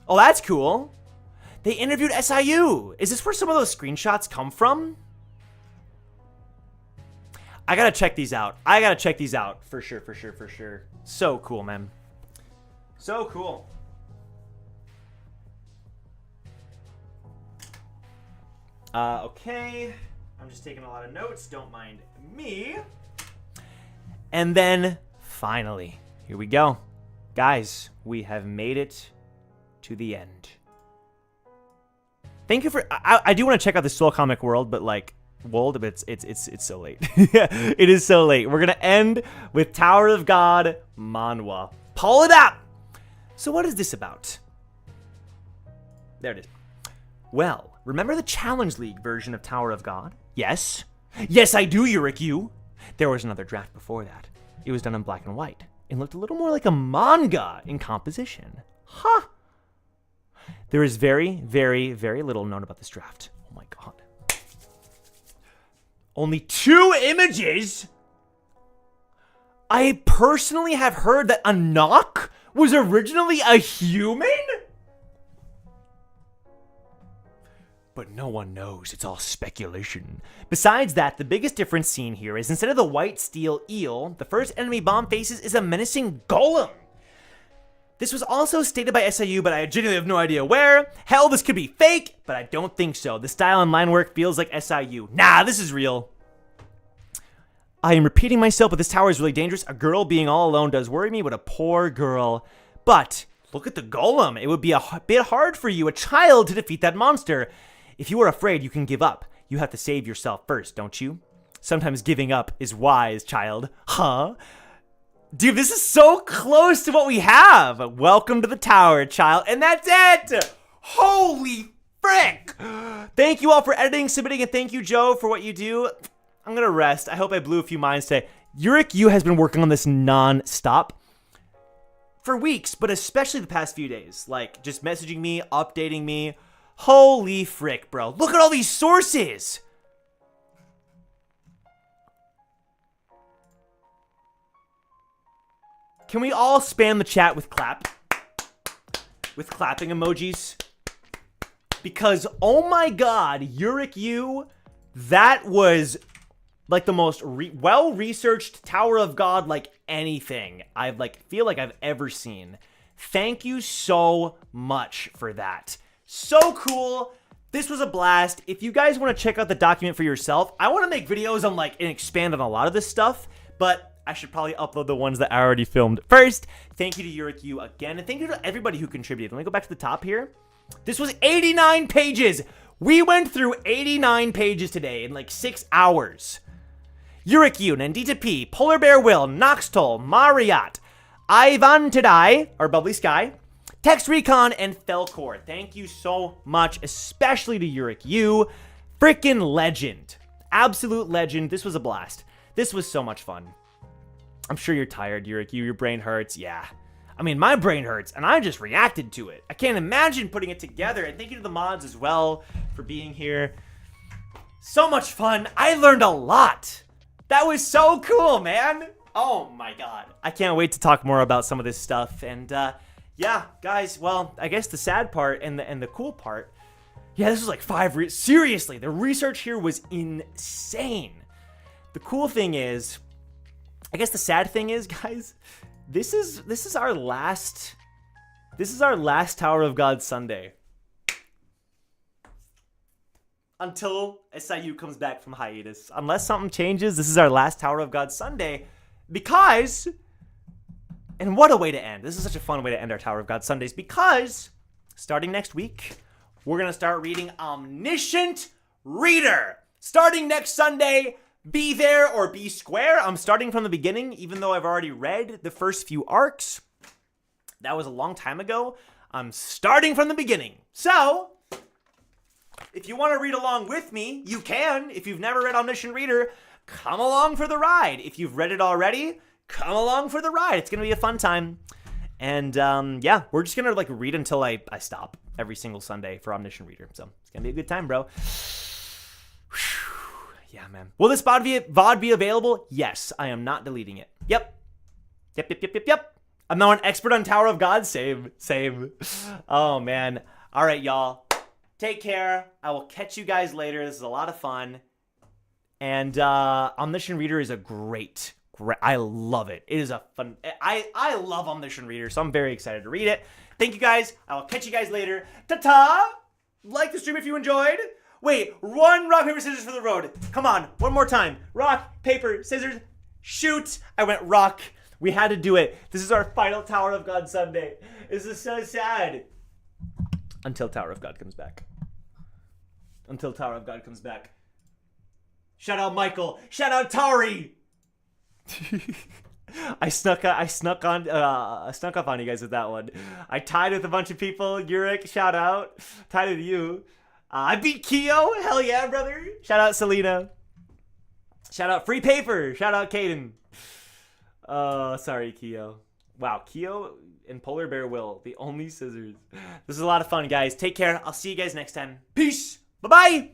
Oh, that's cool. They interviewed SIU. Is this where some of those screenshots come from? I gotta check these out. I gotta check these out. For sure, for sure, for sure. So cool, man. So cool. Okay. I'm just taking a lot of notes. Don't mind me. And then, finally, here we go. Guys, we have made it to the end. Thank you for... I do want to check out the Soul Comic World, but like... World, but it's so late. It is so late. We're going to end with Tower of God manhwa. Pull it up! So what is this about? There it is. Well, remember the Challenge League version of Tower of God? Yes. Yes, I do, Yurikyu. There was another draft before that. It was done in black and white. It looked a little more like a manga in composition. Huh. There is very, very, very little known about this draft. Oh my god. Only 2 images? I personally have heard that Anak was originally a human? but no one knows. It's all speculation. Besides that, the biggest difference seen here is instead of the white steel eel, the first enemy Bomb faces is a menacing golem. This was also stated by SIU, but I genuinely have no idea where. Hell, this could be fake, but I don't think so. The style and line work feels like SIU. Nah, this is real. I am repeating myself, but this tower is really dangerous. A girl being all alone does worry me, but a poor girl. But look at the golem. It would be a bit hard for you, a child, to defeat that monster. If you are afraid, you can give up. You have to save yourself first, don't you? Sometimes giving up is wise, child. Huh? Dude, this is so close to what we have. Welcome to the tower, child. And that's it. Holy frick. Thank you all for editing, submitting, and thank you, Joe, for what you do. I'm going to rest. I hope I blew a few minds today. Yurik Yu has been working on this non-stop for weeks, but especially the past few days. Like, just messaging me, updating me. Holy frick, bro. Look at all these sources. Can we all spam the chat with clap? With clapping emojis? Because, oh my god, Yurik Yu, that was like the most well-researched Tower of God like anything I've feel like I've ever seen. Thank you so much for that. So cool. This was a blast. If you guys want to check out the document for yourself, I want to make videos on and expand on a lot of this stuff, but I should probably upload the ones that I already filmed first. Thank you to Yurik Yu again, and thank you to everybody who contributed. Let me go back to the top here. This was 89 pages. We went through 89 pages today in 6 hours. Yurik Yu, Nandita P, Polar Bear Will, Noxtol, Mariat, Ivan Tadai, our Bubbly Sky, Text Recon, and Felcor. Thank you so much, especially to Yurik Yu. Freaking legend. Absolute legend. This was a blast. This was so much fun. I'm sure you're tired, Yurik Yu. Your brain hurts. Yeah. I mean, my brain hurts, and I just reacted to it. I can't imagine putting it together. And thank you to the mods as well for being here. So much fun. I learned a lot. That was so cool, man. Oh my god. I can't wait to talk more about some of this stuff. And yeah, guys, well, I guess the sad part and the cool part, yeah, this was like seriously, the research here was insane. The cool thing is, I guess the sad thing is, guys, this is our last Tower of God Sunday. Until SIU comes back from hiatus. Unless something changes, this is our last Tower of God Sunday. Because, and what a way to end. This is such a fun way to end our Tower of God Sundays. Because, starting next week, we're going to start reading Omniscient Reader. Starting next Sunday, be there or be square. I'm starting from the beginning, even though I've already read the first few arcs. That was a long time ago. I'm starting from the beginning. So, if you want to read along with me, you can. If you've never read Omniscient Reader, come along for the ride. If you've read it already, come along for the ride. It's going to be a fun time. And yeah, we're just going to read until I stop every single Sunday for Omniscient Reader. So it's going to be a good time, bro. Yeah, man. Will this VOD be available? Yes, I am not deleting it. Yep. I'm now an expert on Tower of God. Same. Oh, man. All right, y'all. Take care. I will catch you guys later. This is a lot of fun. And Omniscient Reader is a great, I love it. It is a fun, I love Omniscient Reader, so I'm very excited to read it. Thank you guys. I will catch you guys later. Ta-ta! Like the stream if you enjoyed. Wait, one rock, paper, scissors for the road. Come on, one more time. Rock, paper, scissors, shoot. I went rock. We had to do it. This is our final Tower of God Sunday. This is so sad. Until Tower of God comes back. Until Tower of God comes back. Shout out Michael. Shout out Tari. I snuck up on you guys with that one. I tied with a bunch of people. Yurik, shout out. Tied with you. I beat Keo. Hell yeah, brother. Shout out Selena. Shout out Free Paper. Shout out Caden. Sorry, Keo. Wow, Keo and Polar Bear Will, the only scissors. This is a lot of fun, guys. Take care. I'll see you guys next time. Peace. Bye-bye.